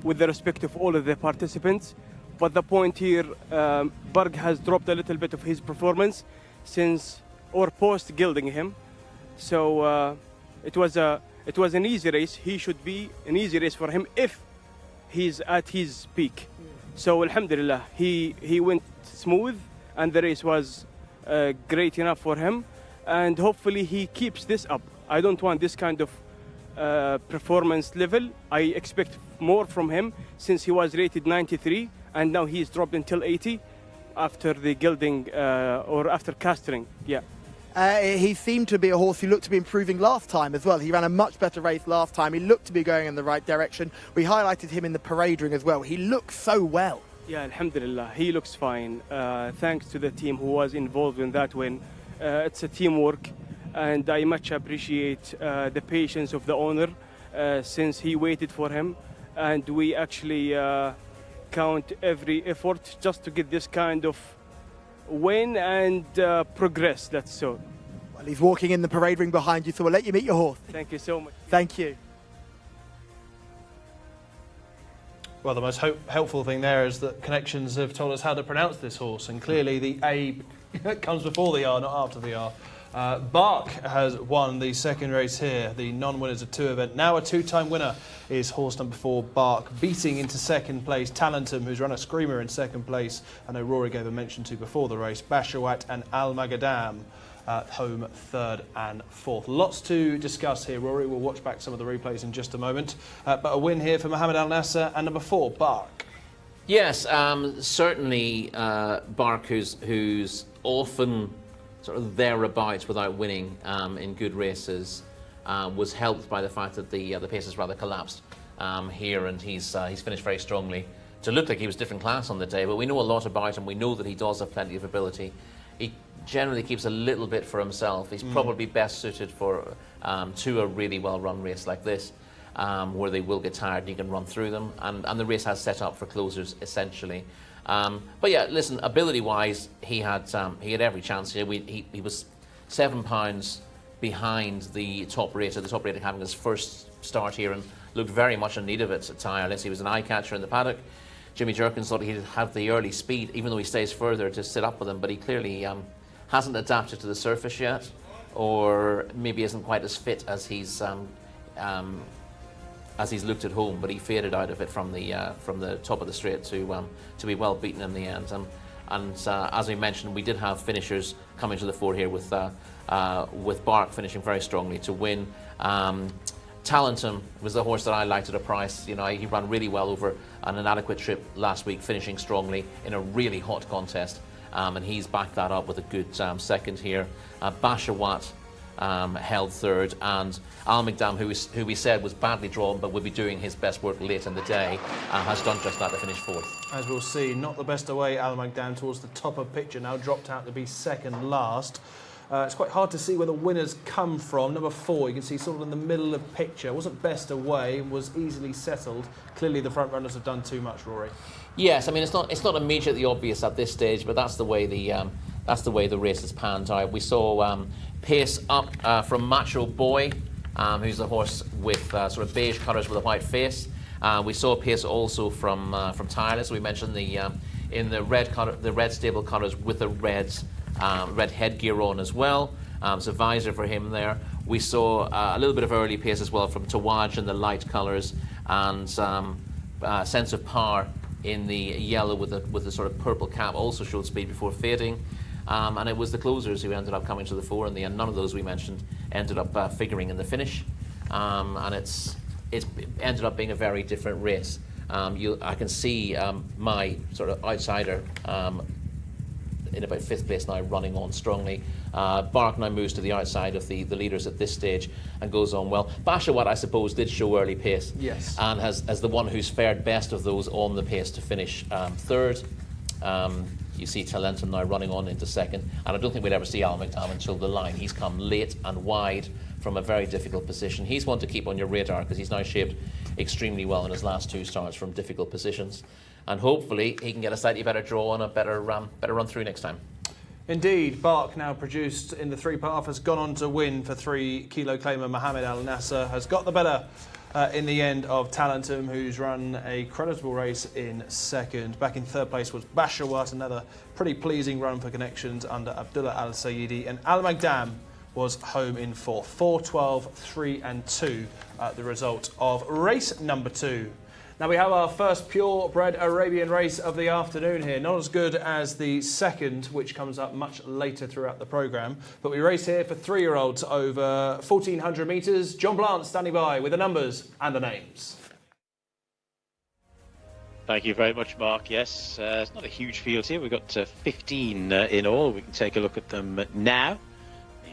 with the respect of all of the participants. But the point here, Berg has dropped a little bit of his performance since or post gilding him. So it was an easy race. He should be an easy race for him if he's at his peak. So alhamdulillah, he went smooth and the race was great enough for him, and hopefully he keeps this up. I don't want this kind of performance level. I expect more from him since he was rated 93 and now he's dropped until 80 after the gilding or after castering. Yeah. He seemed to be a horse who looked to be improving last time as well. He ran a much better race last time. He looked to be going in the right direction. We highlighted him in the parade ring as well. He looks so well. Yeah, alhamdulillah, he looks fine. Thanks to the team who was involved in that win. It's a teamwork, and I much appreciate the patience of the owner since he waited for him. And we actually count every effort just to get this kind of win and progress, that's so. Well, he's walking in the parade ring behind you, so we'll let you meet your horse. Thank you so much. Thank you. Well, the most helpful thing there is that Connections have told us how to pronounce this horse, and clearly the A comes before the R, not after the R. Bark has won the second race here, the non-winners of 2 event. Now a 2-time winner is horse number 4, Bark, beating into second place Talentum, who's run a screamer in second place. I know Rory gave a mention to before the race. Bashawat and Al Magadam home 3rd and 4th. Lots to discuss here, Rory. We'll watch back some of the replays in just a moment. But a win here for Mohammed Al Nasser and number 4, Bark. Yes, certainly Bark, who's often sort of thereabouts without winning in good races, was helped by the fact that the paces rather collapsed here, and he's finished very strongly. To look like he was different class on the day, but we know a lot about him. We know that he does have plenty of ability. He generally keeps a little bit for himself. He's probably best suited for to a really well-run race like this, where they will get tired and he can run through them, and the race has set up for closers essentially. But yeah, listen, ability-wise, he had every chance here. He was £7 behind the top rater having his first start here, and looked very much in need of it at Tireless. He was an eye catcher in the paddock. Jimmy Jerkins thought he'd have the early speed, even though he stays further, to sit up with him, but he clearly hasn't adapted to the surface yet, or maybe isn't quite as fit as he's looked at home. But he faded out of it from the top of the straight to be well beaten in the end. And as we mentioned, we did have finishers coming to the fore here with Bark finishing very strongly to win. Talentum was the horse that I liked at a price. You know, he ran really well over an inadequate trip last week, finishing strongly in a really hot contest. And he's backed that up with a good second here. Bashawat held third, and Al Migdam, who we said was badly drawn but would be doing his best work late in the day, has done just that to finish fourth. As we'll see, not the best away, Al Magdam towards the top of picture now, dropped out to be second last. It's quite hard to see where the winners come from. Number 4, you can see sort of in the middle of picture. Wasn't best away, was easily settled. Clearly the front runners have done too much, Rory. Yes, I mean it's not immediately obvious at this stage, but that's the way the race has panned out. We saw pace up from Macho Boy, who's a horse with sort of beige colours with a white face. We saw pace also from Tireless. We mentioned in the red stable colours with the red headgear on as well. So visor for him there. We saw a little bit of early pace as well from Tawaj in the light colours, and Sense of Power in the yellow with the sort of purple cap also showed speed before fading. And it was the closers who ended up coming to the fore in the end. None of those we mentioned ended up figuring in the finish. And it's ended up being a very different race. I can see my sort of outsider in about 5th place now, running on strongly. Bark now moves to the outside of the leaders at this stage and goes on well. Bashawat, I suppose, did show early pace. Yes. And as the one who's fared best of those on the pace to finish third. You see Talentum now running on into second. And I don't think we'd ever see Al Migdam until the line. He's come late and wide from a very difficult position. He's one to keep on your radar because he's now shaped extremely well in his last 2 starts from difficult positions. And hopefully he can get a slightly better draw and a better run through next time. Indeed, Bark, now produced in the 3-path, has gone on to win for 3 kilo claimer Mohamed Al Nasser, has got the better in the end of Talentum, who's run a creditable race in second. Back in 3rd place was Bashawat, another pretty pleasing run for connections under Abdullah Al Sayedi, and Al Magdam was home in 4th. 4, 12, 3 and 2, the result of race number 2. Now we have our first purebred Arabian race of the afternoon here. Not as good as the second, which comes up much later throughout the programme. But we race here for 3-year-olds over 1,400 metres. John Blant standing by with the numbers and the names. Thank you very much, Mark. Yes, it's not a huge field here. We've got 15 in all. We can take a look at them now.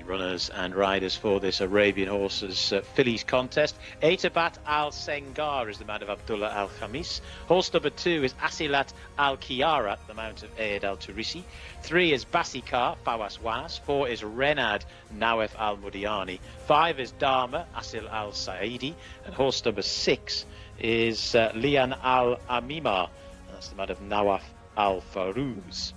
Runners and riders for this Arabian horses fillies contest. Etabat Al Sengar is the man of Abdullah Al Khamis. Horse number 2 is Asilat Al Kiarat, the mount of Ayed Al Turisi. 3 is Basikar Fawas Was. 4 is Renad Nawef Al Mudiani. 5 is Dama Asil Al Saidi, and horse number 6 is Lian Al Amima. That's the man of Nawaf Al Farouz.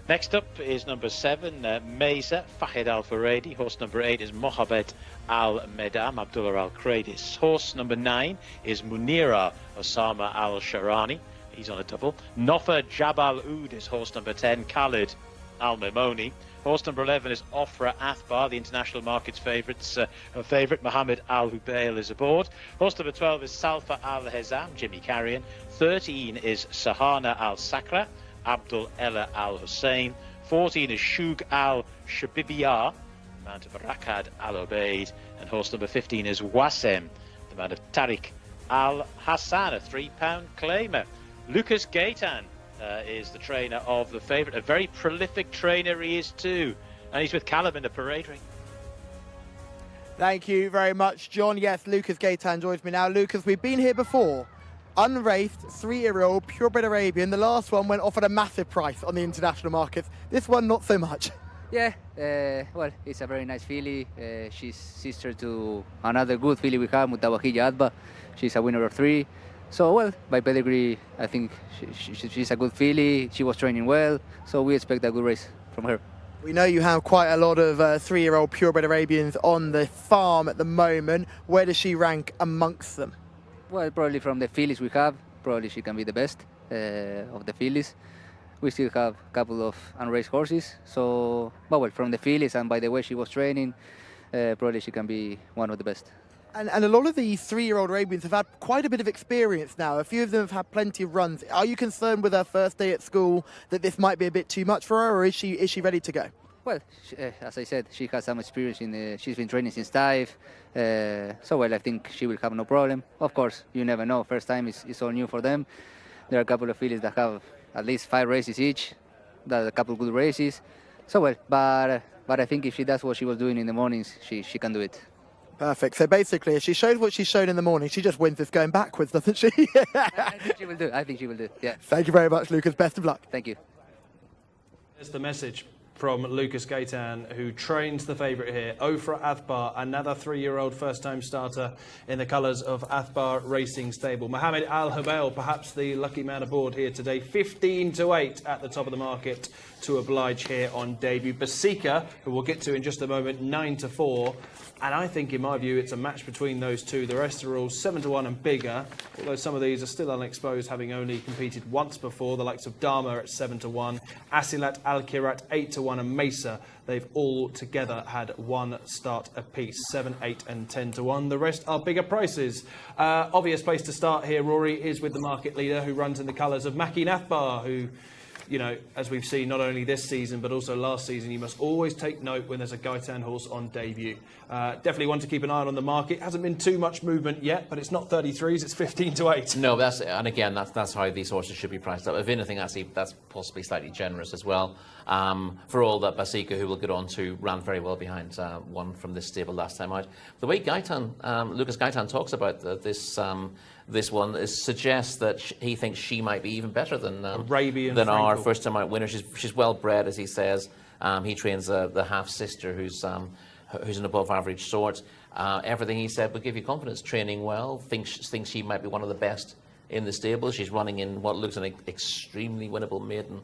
Next up is number 7, Mesa Fahed Al Faredi. Horse number 8 is Mohamed Al Medam Abdullah Al Kradis. Horse number 9 is Munira Osama Al Sharani. He's on a double. Nofa Jabal Oud is horse number 10, Khalid Al Memoni. Horse number 11 is Ofra Athbar, the international market's favourite. Mohammed Al Hubail is aboard. Horse number 12 is Salfa Al Hezam, Jimmy Carrion. 13 is Sahana Al Sakra, Abdul Ella Al Hussein. 14 is Shug Al Shabibiyah, the man of Rakad Al Obeid. And horse number 15 is Wasem, the man of Tariq Al Hassan, a £3 claimer. Lucas Gaitan is the trainer of the favourite. A very prolific trainer he is too. And he's with Callum in the parade ring. Thank you very much, John. Yes, Lucas Gaitan joins me now. Lucas, we've been here before. Unraced, 3-year-old, purebred Arabian. The last one went off at a massive price on the international markets. This one, not so much. Yeah, well, it's a very nice filly. She's sister to another good filly we have, Mutawakija Adba. She's a winner of 3. So, well, by pedigree, I think she's a good filly. She was training well, so we expect a good race from her. We know you have quite a lot of 3-year-old purebred Arabians on the farm at the moment. Where does she rank amongst them? Well, probably from the fillies we have, probably she can be the best of the fillies. We still have a couple of unraced horses, so well, from the fillies and by the way she was training, probably she can be one of the best. And a lot of these 3-year-old Arabians have had quite a bit of experience now. A few of them have had plenty of runs. Are you concerned with her first day at school that this might be a bit too much for her, or is she ready to go? Well, as I said, she has some experience she's been training since Taif, so well, I think she will have no problem. Of course, you never know. First time is all new for them. There are a couple of fillies that have at least 5 races each. That's a couple of good races. So well, but I think if she does what she was doing in the mornings, she can do it. Perfect. So basically, if she showed what she's shown in the morning, she just wins this going backwards, doesn't she? I think she will do. I think she will do. Yeah. Thank you very much, Lucas. Best of luck. Thank you. There's the message from Lucas Gaitan, who trains the favourite here, Ofra Athbar, another 3-year-old first-time starter in the colours of Athbar Racing Stable. Mohammed Al Habail, perhaps the lucky man aboard here today, 15-8 at the top of the market to oblige here on debut. Basika, who we'll get to in just a moment, 9-4. And I think, in my view, it's a match between those two. The rest are all 7-1 and bigger, although some of these are still unexposed, having only competed once before. The likes of Dharma at 7-1, Asilat Al-Kirat 8-1, and Mesa. They've all together had one start apiece, 7, 8 and 10-1. The rest are bigger prices. Obvious place to start here, Rory, is with the market leader, who runs in the colours of Maki Nathbar, who, you know, as we've seen not only this season but also last season, you must always take note when there's a Gaitan horse on debut. Definitely one to keep an eye on the market. Hasn't been too much movement yet, but it's not 33s, it's 15-8. No, and again, that's how these horses should be priced up. If anything, that's possibly slightly generous as well. For all that, Basika, who we'll get on to, ran very well behind one from this stable last time out. The way Lucas Gaitan talks about this one suggests that he thinks she might be even better than our first time out winner. She's well bred, as he says. He trains the half sister, who's an above average sort. Everything he said would give you confidence. Training well, thinks she might be one of the best in the stable. She's running in what looks an extremely winnable maiden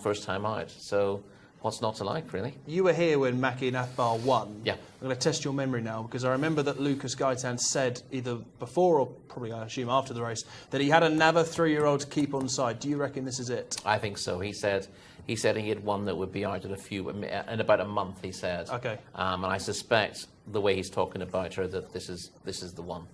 first time out. So what's not to like, really? You were here when Maki Nathbar won. Yeah. I'm going to test your memory now, because I remember that Lucas Gaitan said, either before or probably I assume after the race, that he had another 3-year-old to keep on side. Do you reckon this is it? I think so. He said he had one that would be out in in about a month, he said. Okay. And I suspect the way he's talking about her that this is the one.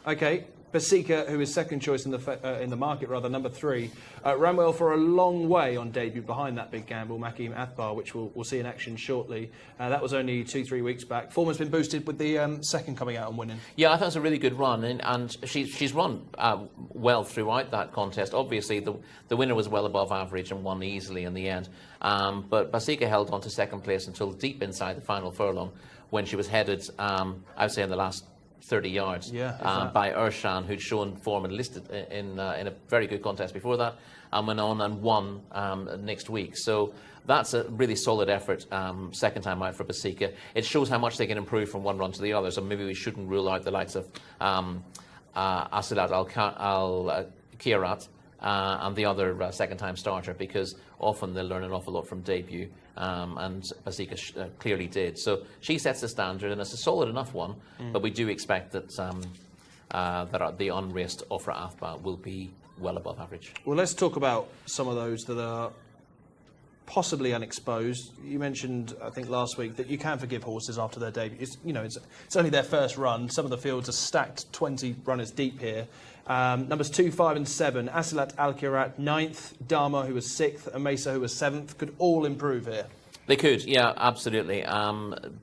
Okay. Basika, who is second choice in the market, rather, number 3, ran well for a long way on debut behind that big gamble, Maki Nathbar, which we'll see in action shortly. That was only 2-3 weeks back. Form has been boosted with the second coming out and winning. Yeah, I thought it was a really good run, and she's run well throughout that contest. Obviously, the winner was well above average and won easily in the end. But Basika held on to second place until deep inside the final furlong, when she was headed, I would say, in the last 30 yards by Urshan, who'd shown form and listed in a very good contest before that, and went on and won next week. So that's a really solid effort, second time out for Basika. It shows how much they can improve from one run to the other, so maybe we shouldn't rule out the likes of Asilat Al-Kirat and the other second-time starter, because often they'll learn an awful lot from debut, and Basika clearly did. So she sets the standard, and it's a solid enough one, but we do expect that the unraced Ofra Athbar will be well above average. Well, let's talk about some of those that are possibly unexposed. You mentioned, I think last week, that you can forgive horses after their debut. It's only their first run. Some of the fields are stacked 20 runners deep here. Numbers 2, 5 and 7, Asilat Al-Kirat 9th, Dharma, who was 6th, and Mesa, who was 7th, could all improve here. They could, yeah, absolutely.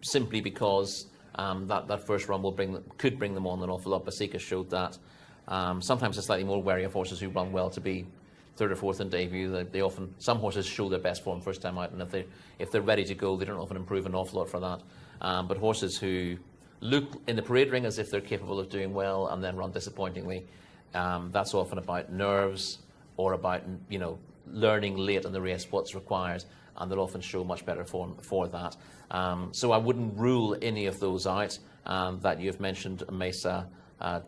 Simply because that first run could bring them on an awful lot. Basika showed that. Sometimes they're slightly more wary of horses who run well to be 3rd or 4th in debut. Some horses show their best form first time out, and if they're ready to go, they don't often improve an awful lot for that. But horses who look in the parade ring as if they're capable of doing well and then run disappointingly, that's often about nerves or about learning late in the race what's required, and they'll often show much better form for that. So I wouldn't rule any of those out that you've mentioned, Mesa,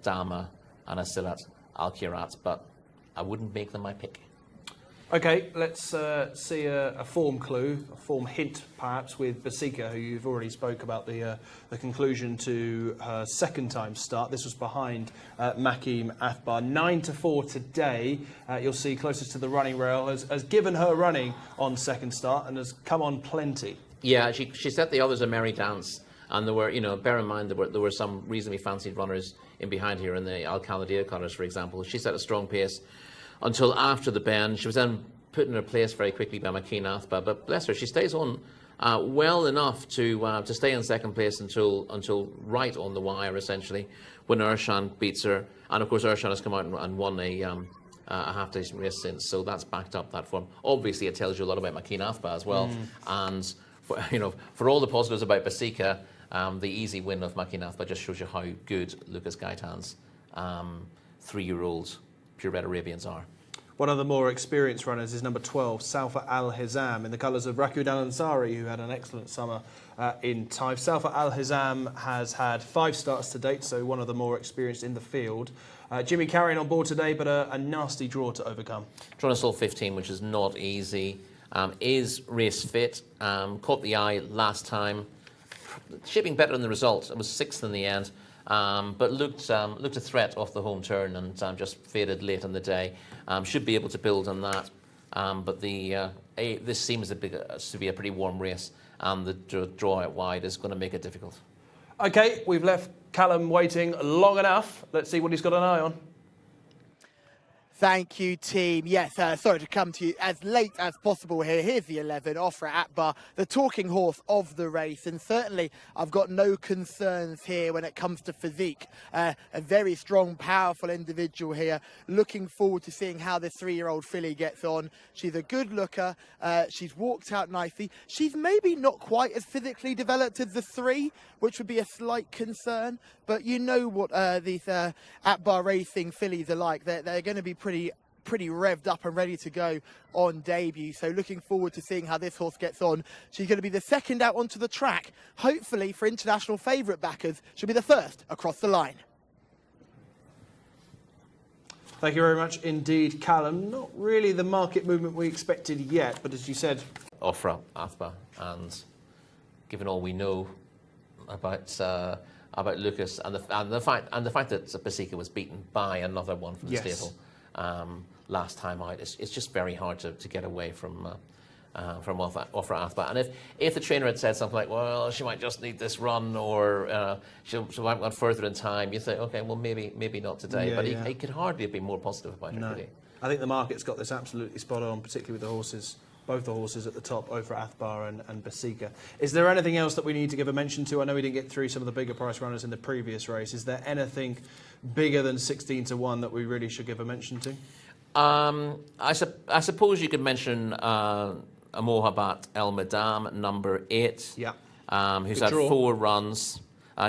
Dharma and Asilat Al-Kirat, but I wouldn't make them my pick. Okay, let's see a form clue, a form hint perhaps with Jcsa, who you've already spoke about the conclusion to her second time start. This was behind Makim Athbar. 9-4 today. You'll see closest to the running rail has given her running on second start and has come on plenty. Yeah, she set the others a merry dance. And there were, bear in mind, there were some reasonably fancied runners in behind here in the Al Khalidia cutters, for example. She set a strong pace until after the bend. She was then put in her place very quickly by Makim Athbar, but bless her, she stays on well enough to stay in second place until right on the wire, essentially, when Urshan beats her. And of course, Urshan has come out and won a half-day race since, so that's backed up that form. Obviously, it tells you a lot about Makim Athbar as well, and for all the positives about Jcsa, the easy win of Makim Athbar just shows you how good Lucas Gaitan's 3-year-old purebred Arabians are. One of the more experienced runners is number 12, Salfa Al-Hizam, in the colours of Rakud Al-Ansari, who had an excellent summer in Taif. Salfa Al-Hizam has had 5 starts to date, so one of the more experienced in the field. Jimmy carrying on board today, but a nasty draw to overcome. Drawn a stall 15, which is not easy. Is race fit, caught the eye last time. Shipping better than the result. It was 6th in the end. But looked a threat off the home turn and just faded late in the day. Should be able to build on that. But this seems to be a pretty warm race, and the draw out wide is going to make it difficult. Okay, we've left Callum waiting long enough. Let's see what he's got an eye on. Thank you, team. Yes, sorry to come to you as late as possible here. Here's the 11, Ofra Akbar, the talking horse of the race. And certainly, I've got no concerns here when it comes to physique. A very strong, powerful individual here. Looking forward to seeing how this 3-year-old filly gets on. She's a good looker. She's walked out nicely. She's maybe not quite as physically developed as the 3, which would be a slight concern. But you know what these Akbar racing fillies are like. They're going to be pretty revved up and ready to go on debut. So looking forward to seeing how this horse gets on. She's going to be the second out onto the track. Hopefully for international favourite backers, she'll be the first across the line. Thank you very much indeed, Callum. Not really the market movement we expected yet, but as you said, Ofra Athbar, and given all we know about Lucas and the fact that Jcsa was beaten by another one from the stable last time out, it's just very hard to get away from Ofra Athbar. And if the trainer had said something like, well, she might just need this run, or she might want further in time, you think, okay, well, maybe not today. But he could hardly have been more positive about it, really. I think the market's got this absolutely spot on, particularly with the horses. Both the horses at the top, Ofra Athbar and Jcsa. Is there anything else that we need to give a mention to? I know we didn't get through some of the bigger price runners in the previous race. Is there anything bigger than 16-1 that we really should give a mention to? I suppose you could mention Mohabbat El Madam, number 8. Yeah. Who's had 4 runs.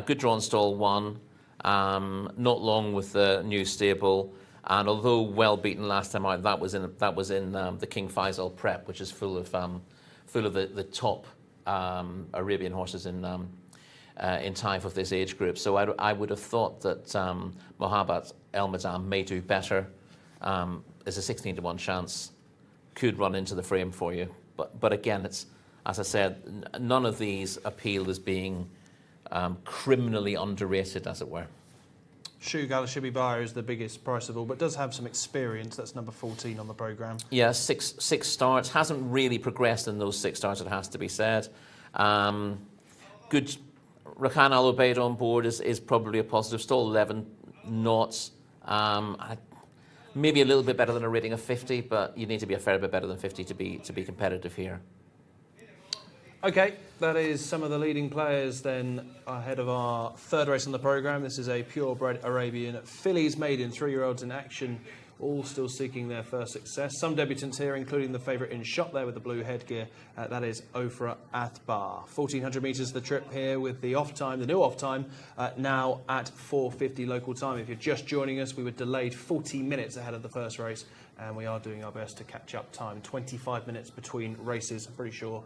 Good draw in stall 1. Not long with the new stable. And although well beaten last time out, that was in the King Faisal Prep, which is full of the top Arabian horses in Taif of this age group. So I would have thought that Mohabbat El Madam may do better. There's a 16-1 chance, could run into the frame for you. But again, it's, as I said, none of these appeal as being criminally underrated, as it were. Shu Galashibi Bayer is the biggest price of all, but does have some experience. That's number 14 on the programme. Yeah, six starts. Hasn't really progressed in those 6 starts, it has to be said. Good. Rakan Al Ubaid on board is probably a positive. Stall 11 knots. Maybe a little bit better than a rating of 50, but you need to be a fair bit better than 50 to be competitive here. Okay, that is some of the leading players then ahead of our third race on the programme. This is a purebred Arabian fillies maiden, 3-year-olds in action, all still seeking their first success. Some debutants here, including the favourite in shot there with the blue headgear. That is Ofra Athbar. 1,400 metres the trip here with the off time, the new off time, now at 4:50 local time. If you're just joining us, we were delayed 40 minutes ahead of the first race, and we are doing our best to catch up time. 25 minutes between races. I'm pretty sure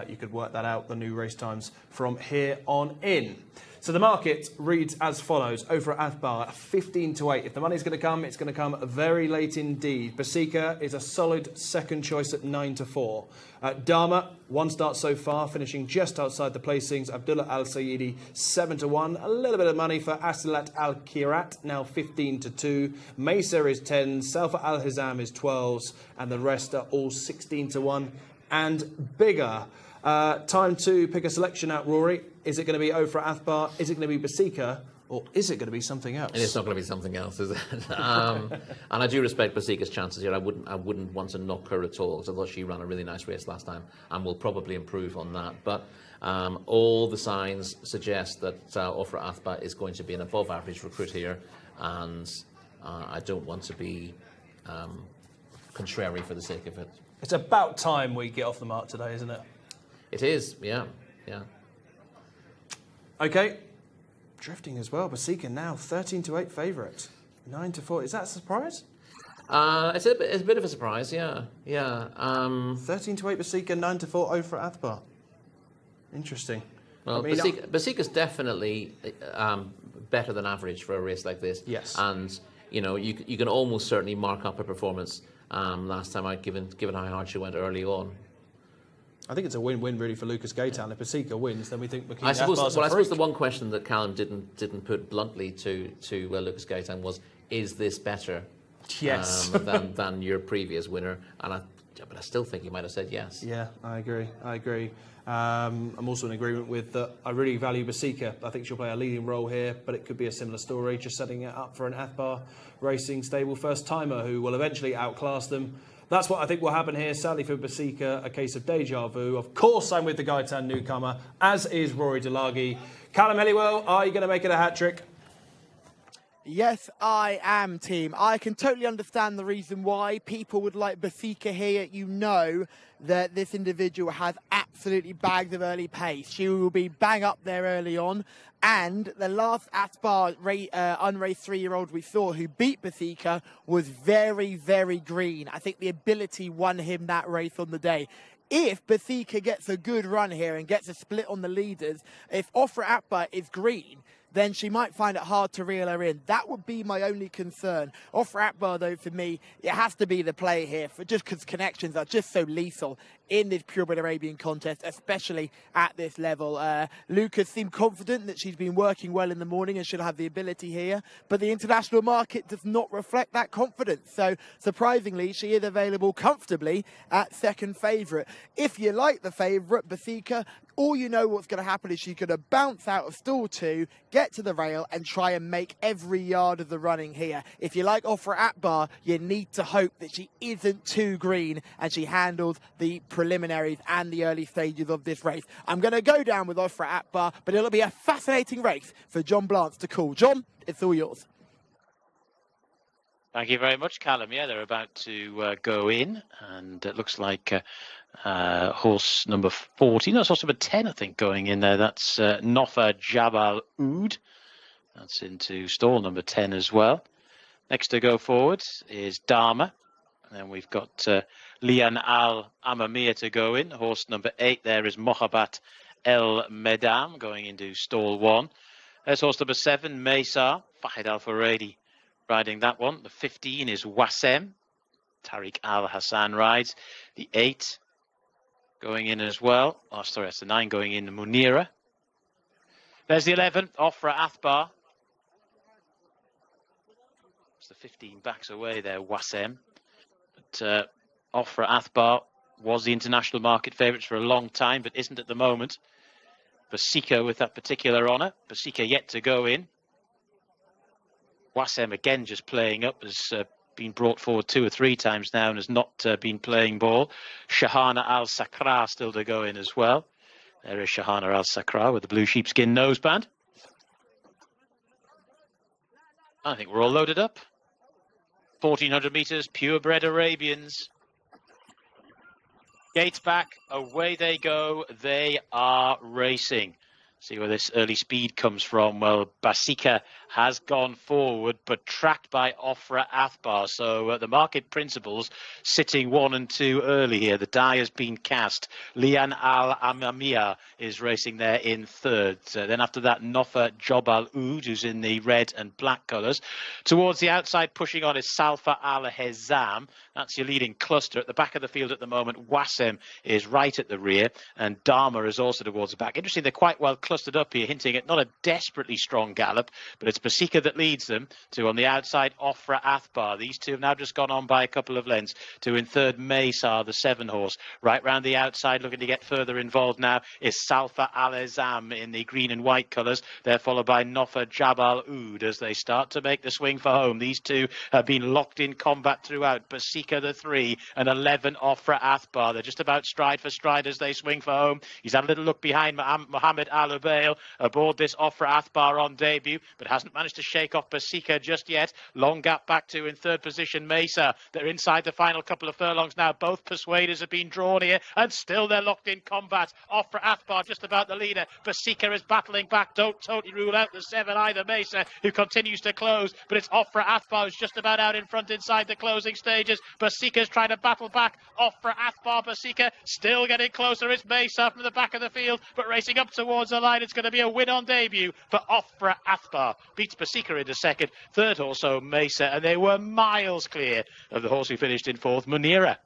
you could work that out, the new race times from here on in. So the market reads as follows. Over at Athbar, 15 to 8. If the money's going to come, it's going to come very late indeed. Basika is a solid second choice at 9 to 4. Dharma, one start so far, finishing just outside the placings. Abdullah Al Sayedi, 7 to 1. A little bit of money for Asilat Al Kirat, now 15 to 2. Mesa is 10. Salfa Al Hizam is 12s. And the rest are all 16 to 1 and bigger. Time to pick a selection out, Rory. Is it going to be Ofra Athbar? Is it going to be Basika? Or is it going to be something else? It's not going to be something else, is it? And I do respect Basika's chances here. I wouldn't want to knock her at all, because I thought she ran a really nice race last time and will probably improve on that. But all the signs suggest that Ofra Athbar is going to be an above-average recruit here, and I don't want to be contrary for the sake of it. It's about time we get off the mark today, isn't it? It is, yeah. Okay, drifting as well. Basika now 13 to 8 favourite, 9 to 4. Is that a surprise? It's a bit of a surprise, yeah. 13 to 8 Basika, 9 to 4 Ofra Athbar. Interesting. Well, Basika's definitely better than average for a race like this. Yes. And you can almost certainly mark up her performance last time out, given how hard she went early on. I think it's a win-win really for Lucas Gaitan. If Basika wins, then we think McKean I suppose Athbar's the one question that Callum didn't put bluntly to Lucas Gaitan was, is this better? Yes. than your previous winner? But I still think you might have said yes. Yeah, I agree. I'm also in agreement with that. I really value Basika. I think she'll play a leading role here, but it could be a similar story, just setting it up for an Athbar Racing stable first-timer who will eventually outclass them. That's what I think will happen here. Sadly for Basika, a case of deja vu. Of course, I'm with the Gaitan newcomer, as is Rory Delagi. Callum Helliwell, are you going to make it a hat-trick? Yes, I am, team. I can totally understand the reason why people would like Basika here. You know that this individual has absolutely bags of early pace. She will be bang up there early on. And the last Athbar unraced 3-year-old we saw who beat Basika was very, very green. I think the ability won him that race on the day. If Basika gets a good run here and gets a split on the leaders, if Ofra Athbar is green, then she might find it hard to reel her in. That would be my only concern. Ofra Athbar, though, for me, it has to be the play here, just because connections are just so lethal in this purebred Arabian contest, especially at this level. Lucas seemed confident that she's been working well in the morning and she'll have the ability here, but the international market does not reflect that confidence. So, surprisingly, she is available comfortably at second favourite. If you like the favourite, Basika, all you know what's going to happen is she's going to bounce out of stall 2, get to the rail and try and make every yard of the running here. If you like Ofra Athbar, you need to hope that she isn't too green and she handles the preliminaries and the early stages of this race. I'm going to go down with Ofra Athbar, but it'll be a fascinating race for John Blance to call. John, it's all yours. Thank you very much, Callum. Yeah, they're about to go in, and it looks like horse number 14, that's horse number 10, I think, going in there. That's Nofa Jabal Oud. That's into stall number 10 as well. Next to go forward is Dharma. And then we've got Lian Al Amamir to go in. Horse number 8 there is Mohabat El Medam going into stall 1. There's horse number 7, Mesa, Fahid Al Faredi riding that one. The 15 is Wasem. Tariq Al Hassan rides. The 8 going in as well. Oh, sorry, that's the 9 going in, Munira. There's the 11, Ofra Athbar. It's the 15 backs away there, Wasem. But Ofra Athbar was the international market favourites for a long time, but isn't at the moment. Basika with that particular honour. Basika yet to go in. Wasem again just playing up, has been brought forward 2 or 3 times now and has not been playing ball. Shahana Al Sakra still to go in as well. There is Shahana Al Sakra with the blue sheepskin noseband. I think we're all loaded up. 1400 metres, purebred Arabians. Gates back, away they go. They are racing. See where this early speed comes from. Well, Basika has gone forward, but tracked by Ofra Athbar. So the market principles sitting 1 and 2 early here. The die has been cast. Lian Al Amamia is racing there in third. Then after that, Nofa Jobal Oud, who's in the red and black colours. Towards the outside, pushing on is Salfa Al Hezam. That's your leading cluster. At the back of the field at the moment, Wassem is right at the rear, and Dharma is also towards the back. Interesting, they're quite well clustered up here, hinting at not a desperately strong gallop, but it's Basika that leads them. To on the outside, Ofra Athbar. These two have now just gone on by a couple of lengths. To in third, Mesar, the 7-horse. Right round the outside, looking to get further involved now, is Salfa Al-Ezam in the green and white colours. They're followed by Nofa Jabal Oud as they start to make the swing for home. These two have been locked in combat throughout. Basika, the 3, and 11, Ofra Athbar. They're just about stride for stride as they swing for home. He's had a little look behind Mohammed Al-Ubail aboard this Ofra Athbar on debut, but hasn't managed to shake off Basika just yet. Long gap back to in third position Mesa. They're inside the final couple of furlongs now. Both persuaders have been drawn here, and still they're locked in combat. Ofra Athbar just about the leader. Basika is battling back. Don't totally rule out the 7 either, Mesa, who continues to close, but it's Ofra Athbar who's just about out in front inside the closing stages. Basika's trying to battle back. Ofra Athbar, Basika still getting closer. It's Mesa from the back of the field, but racing up towards the line. It's going to be a win on debut for Ofra Athbar. Beats Basika into second. Third also Mesa, and they were miles clear of the horse who finished in fourth, Munira.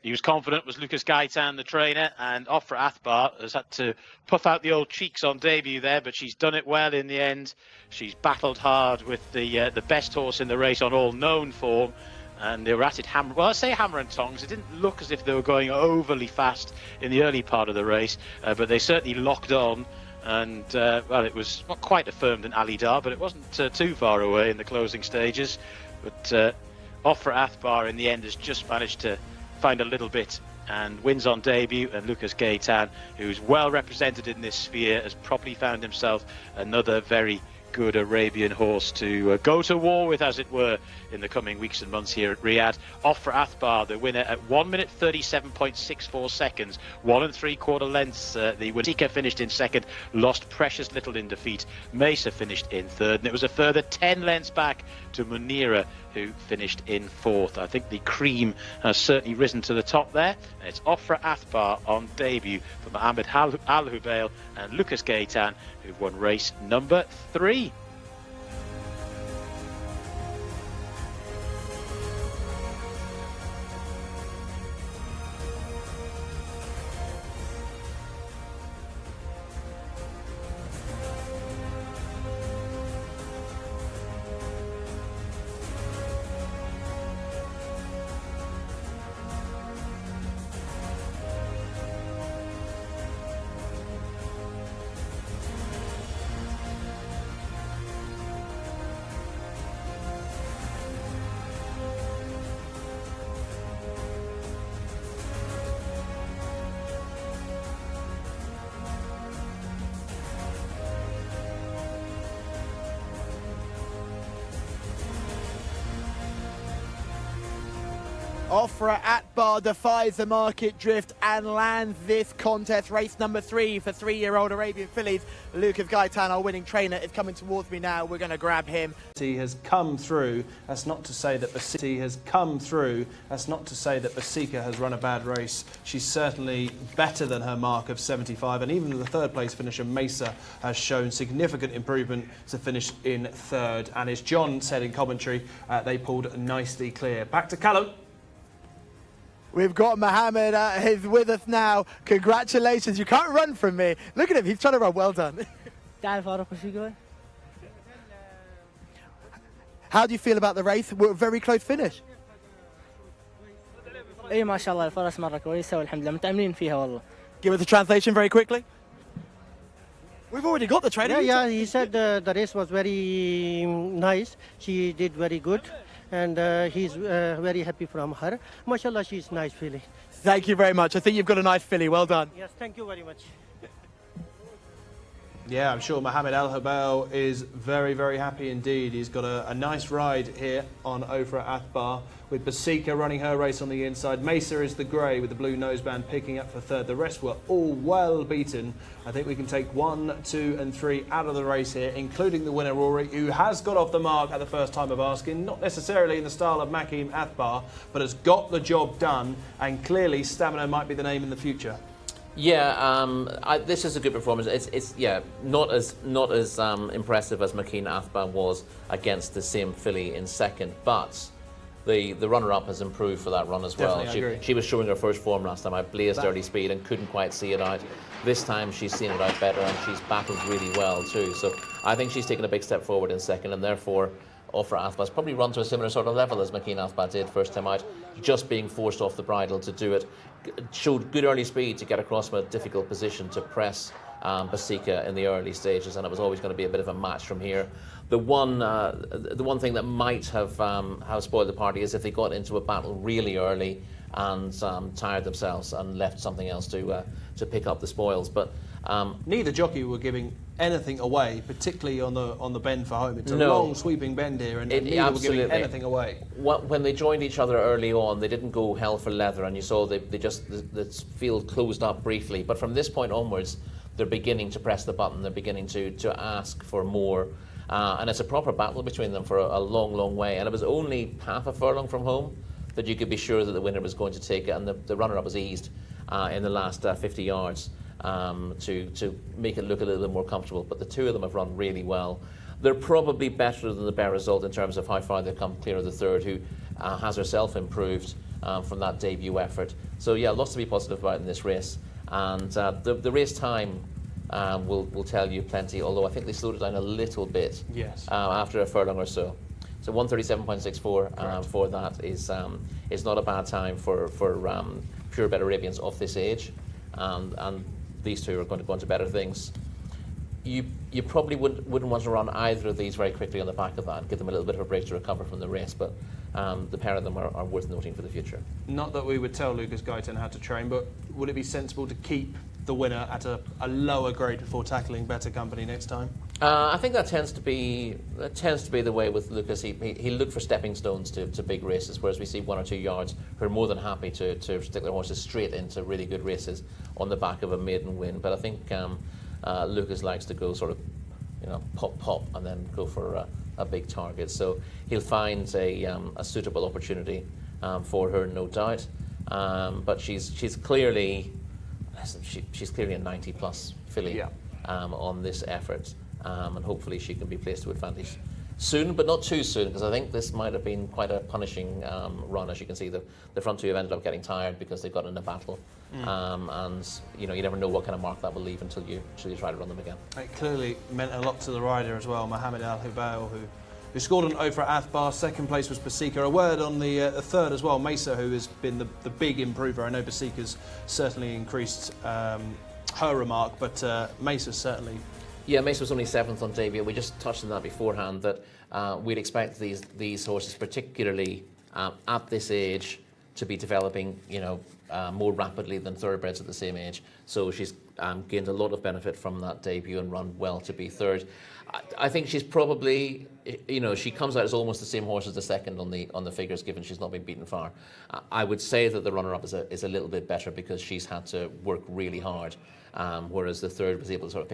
He was confident, was Lucas Gaitan, the trainer, and Ofra Athbar has had to puff out the old cheeks on debut there, but she's done it well in the end. She's battled hard with the best horse in the race on all known form, and they were at it hammer. Well, I say hammer and tongs. It didn't look as if they were going overly fast in the early part of the race, but they certainly locked on. And, well, it was not quite affirmed in Ali Dar, but it wasn't too far away in the closing stages. But Ofra Athbar in the end has just managed to find a little bit and wins on debut, and Lucas Gaitan, who's well represented in this sphere, has probably found himself another very good Arabian horse to go to war with, as it were, in the coming weeks and months here at Riyadh. Ofra Athbar, the winner, at 1 minute 37.64 seconds, 1 3/4 lengths. The Basika finished in second, lost precious little in defeat. Mesa finished in third, and it was a further 10 lengths back to Munira, who finished in fourth. I think the cream has certainly risen to the top there. And it's Ofra Athbar on debut for Mohammed Al-Hubail and Lucas Gaitan, who've won race number 3. Ofra Athbar defies the market drift and lands this contest. Race number 3 for 3-year-old Arabian fillies. Lucas Gaitan, our winning trainer, is coming towards me now. We're going to grab him. He has come through. That's not to say that Basika has come through. That's not to say that Basika has run a bad race. She's certainly better than her mark of 75, and even the third place finisher Mesa has shown significant improvement to finish in third. And as John said in commentary, they pulled nicely clear. Back to Callum. We've got Mohammed, he's with us now. Congratulations, you can't run from me. Look at him, he's trying to run, well done. How do you feel about the race? We're a very close finish. اي ما شاء الله الفرس مرة كويسة والحمد لله متأملين فيها والله. Give us a translation very quickly. We've already got the trainer. Yeah, he said the race was very nice. She did very good. And he's very happy from her. MashaAllah, she's nice filly. Thank you very much. I think you've got a nice filly. Well done. Yes, thank you very much. Yeah, I'm sure Mohammed Al Habal is very, very happy indeed. He's got a nice ride here on Ofra Athbar, with Basika running her race on the inside. Mesa is the grey with the blue noseband picking up for third. The rest were all well beaten. I think we can take 1, 2 and 3 out of the race here, including the winner Rory, who has got off the mark at the first time of asking, not necessarily in the style of Makim Athbar, but has got the job done, and clearly stamina might be the name in the future. Yeah, this is a good performance. It's not as impressive as Makeen Athbar was against the same filly in second, but the runner-up has improved for that run as well. She was showing her first form last time. I blazed early speed and couldn't quite see it out. This time she's seen it out better, and she's battled really well too. So I think she's taken a big step forward in second, and therefore Ofra Athbar's probably run to a similar sort of level as Makeen Athbar did first time out, just being forced off the bridle to do it. Showed good early speed to get across from a difficult position to press Basika in the early stages, and it was always going to be a bit of a match from here. The one thing that might have spoiled the party is if they got into a battle really early and tired themselves and left something else to pick up the spoils. But neither jockey were giving anything away, particularly on the bend for home. It's a long sweeping bend here, and neither were giving anything away. When they joined each other early on, they didn't go hell for leather, and you saw the field closed up briefly. But from this point onwards, they're beginning to press the button. They're beginning to ask for more, and it's a proper battle between them for a long, long way. And it was only half a furlong from home that you could be sure that the winner was going to take it, and the runner-up was eased in the last 50 yards. To make it look a little bit more comfortable, but the two of them have run really well. They're probably better than the Bear Result in terms of how far they've come clear of the third, who has herself improved from that debut effort. So yeah, lots to be positive about in this race, and the race time will tell you plenty, although I think they slowed it down a little bit after a furlong or so. So 137.64 for that is not a bad time for purebred Arabians of this age, and these two are going to go on to better things. You probably wouldn't want to run either of these very quickly on the back of that and give them a little bit of a break to recover from the race, but the pair of them are worth noting for the future. Not that we would tell Lucas Guyton how to train, but would it be sensible to keep the winner at a lower grade before tackling better company next time? I think that tends to be the way with Lucas. He looked for stepping stones to big races, whereas we see 1 or 2 yards who are more than happy to stick their horses straight into really good races on the back of a maiden win. But I think Lucas likes to go sort of, pop and then go for a big target. So he'll find a suitable opportunity for her, no doubt. But she's clearly a 90+ filly on this effort. And hopefully she can be placed to advantage soon, but not too soon, because I think this might have been quite a punishing run. As you can see, the front two have ended up getting tired because they got in a battle, and you never know what kind of mark that will leave until you try to run them again. It clearly meant a lot to the rider as well, Mohammed Al Habal, who scored on Ofra Athbar. Second place was Basika. A word on the third as well, Mesa, who has been the big improver. I know Basika's certainly increased her remark, but Mesa's certainly. Yeah, Mesa was only 7th on debut. We just touched on that beforehand, that we'd expect these horses, particularly at this age, to be developing, more rapidly than thoroughbreds at the same age. So she's gained a lot of benefit from that debut and run well to be third. I think she's probably, she comes out as almost the same horse as the second on the figures, given she's not been beaten far. I would say that the runner-up is a little bit better because she's had to work really hard. Whereas the third was able to sort of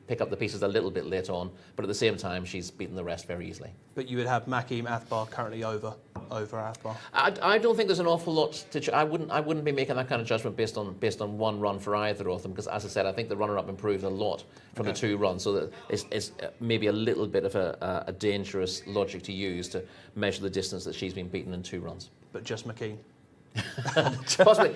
pick up the pieces a little bit late on, but at the same time she's beaten the rest very easily. But you would have Makim Athbar currently over Athbar. I don't think there's an awful lot to. I wouldn't be making that kind of judgment based on one run for either of them, because as I said, I think the runner-up improved a lot from the 2 runs, so that it's maybe a little bit of a dangerous logic to use to measure the distance that she's been beaten in 2 runs. But just McKean. Possibly.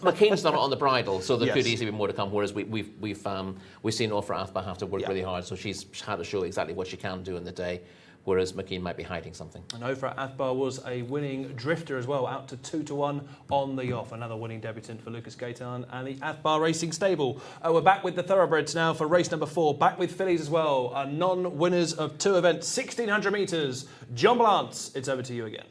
McKean's not on the bridle, so there could easily be more to come. Whereas we've seen Ofra Athbar have to work really hard, so she's had to show exactly what she can do in the day. Whereas McKean might be hiding something. And Ofra Athbar was a winning drifter as well, out to 2-1 on the off. Another winning debutant for Lucas Guyton and the Athbar Racing Stable. We're back with the thoroughbreds now for race number 4. Back with fillies as well. Non-winners of 2 events, 1,600 metres. John Balance, it's over to you again.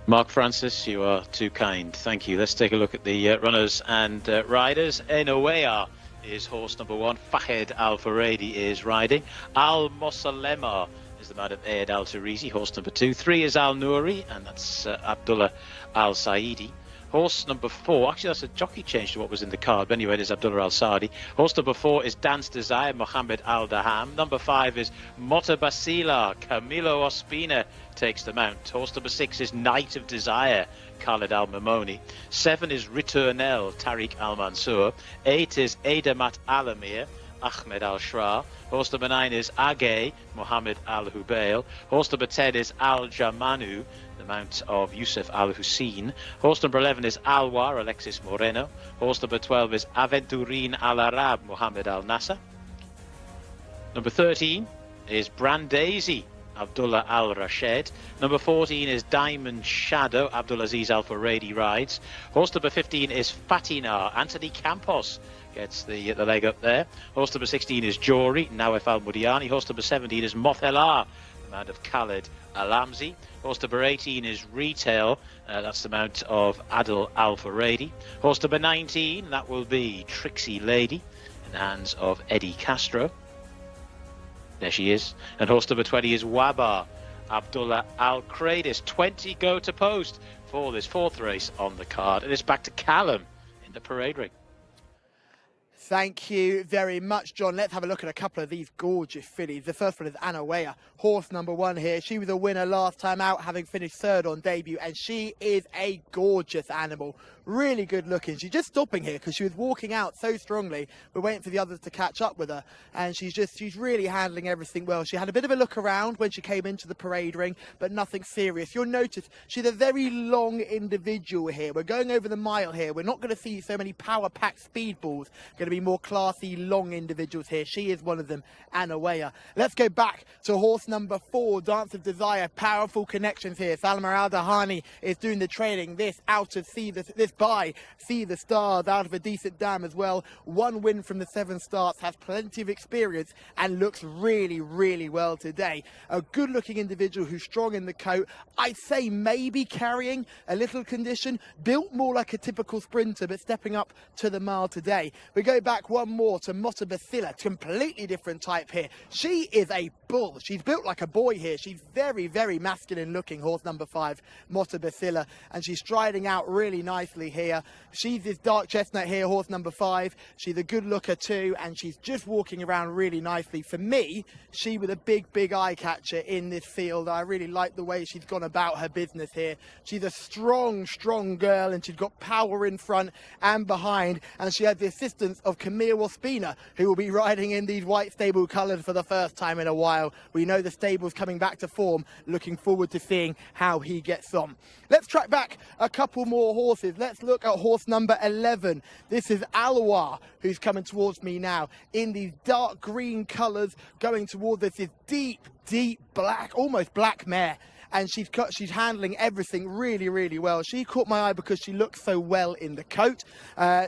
Mark Francis, you are too kind. Thank you. Let's take a look at the runners and riders. Enoea is horse number 1. Fahed Al Faredi is riding. Al Mosalema is the man of Ayed Al Tarizi, horse number 2. 3 is Al Nouri, and that's Abdullah Al Saidi. Horse number 4, actually that's a jockey change to what was in the card, but anyway it is Abdullah Al Saadi. Horse number 4 is Dance Desire, Mohammed Al Daham. Number 5 is Motabasila, Camilo Ospina takes the mount. Horse number 6 is Night of Desire, Khalid Al Mamoni. 7 is Returnel, Tariq Al Mansour. 8 is Adamat Al Amir, Ahmed Al Shra. Horse number 9 is Agay, Mohammed Al Hubail. Horse number 10 is Al Jamanu, the mount of Yusuf Al Hussein. Horse number 11 is Alwar, Alexis Moreno. Horse number 12 is Aventurin Al Arab, Mohammed Al Nasser. Number 13 is Brandaisi, Abdullah Al Rashed. Number 14 is Diamond Shadow, Abdulaziz Al Faredi rides. Horse number 15 is Fatina, Anthony Campos gets the leg up there. Horse number 16 is Jory, Nawef Al Mudiani. Horse number 17 is Mothelar, the mount of Khalid Al Amzi. Horse number 18 is Retail, that's the mount of Adil Al Faredi. Horse number 19, that will be Trixie Lady in the hands of Eddie Castro. There she is. And horse number 20 is Wabar, Abdullah Al Kradis. 20 go to post for this 4th race on the card. And it's back to Callum in the parade ring. Thank you very much, John. Let's have a look at a couple of these gorgeous fillies. The first one is Anawea, horse number 1 here. She was a winner last time out, having finished 3rd on debut, and she is a gorgeous animal. Really good looking. She's just stopping here because she was walking out so strongly. We're waiting for the others to catch up with her, and she's really handling everything well. She had a bit of a look around when she came into the parade ring, but nothing serious. You'll notice she's a very long individual here. We're going over the mile here. We're not going to see so many power-packed speedballs. Going to be more classy, long individuals here. She is one of them, Anawea. Let's go back to horse number 4, Dance of Desire. Powerful connections here. Salma Al Dahani is doing the training. This out of this by See the Stars, out of a decent dam as well. 1 win from the 7 starts, has plenty of experience and looks really, really well today. A good looking individual who's strong in the coat. I'd say maybe carrying a little condition, built more like a typical sprinter, but stepping up to the mile today. We go back one more to Mota Basila, completely different type here. She is a bull. She's built like a boy here. She's very, very masculine looking, horse number 5, Mota Basila, and she's striding out really nicely here. She's this dark chestnut here, horse number 5. She's a good looker too, and she's just walking around really nicely. For me, she was a big, big eye catcher in this field. I really like the way she's gone about her business here. She's a strong, strong girl, and she's got power in front and behind, and she has the assistance of Camille Ospina, who will be riding in these white stable colours for the first time in a while. We know the stable's coming back to form. Looking forward to seeing how he gets on. Let's track back a couple more horses. Let's look at horse number 11. This is Alwar, who's coming towards me now in these dark green colours, going towards this deep, deep black, almost black mare. And she's handling everything really, really well. She caught my eye because she looks so well in the coat.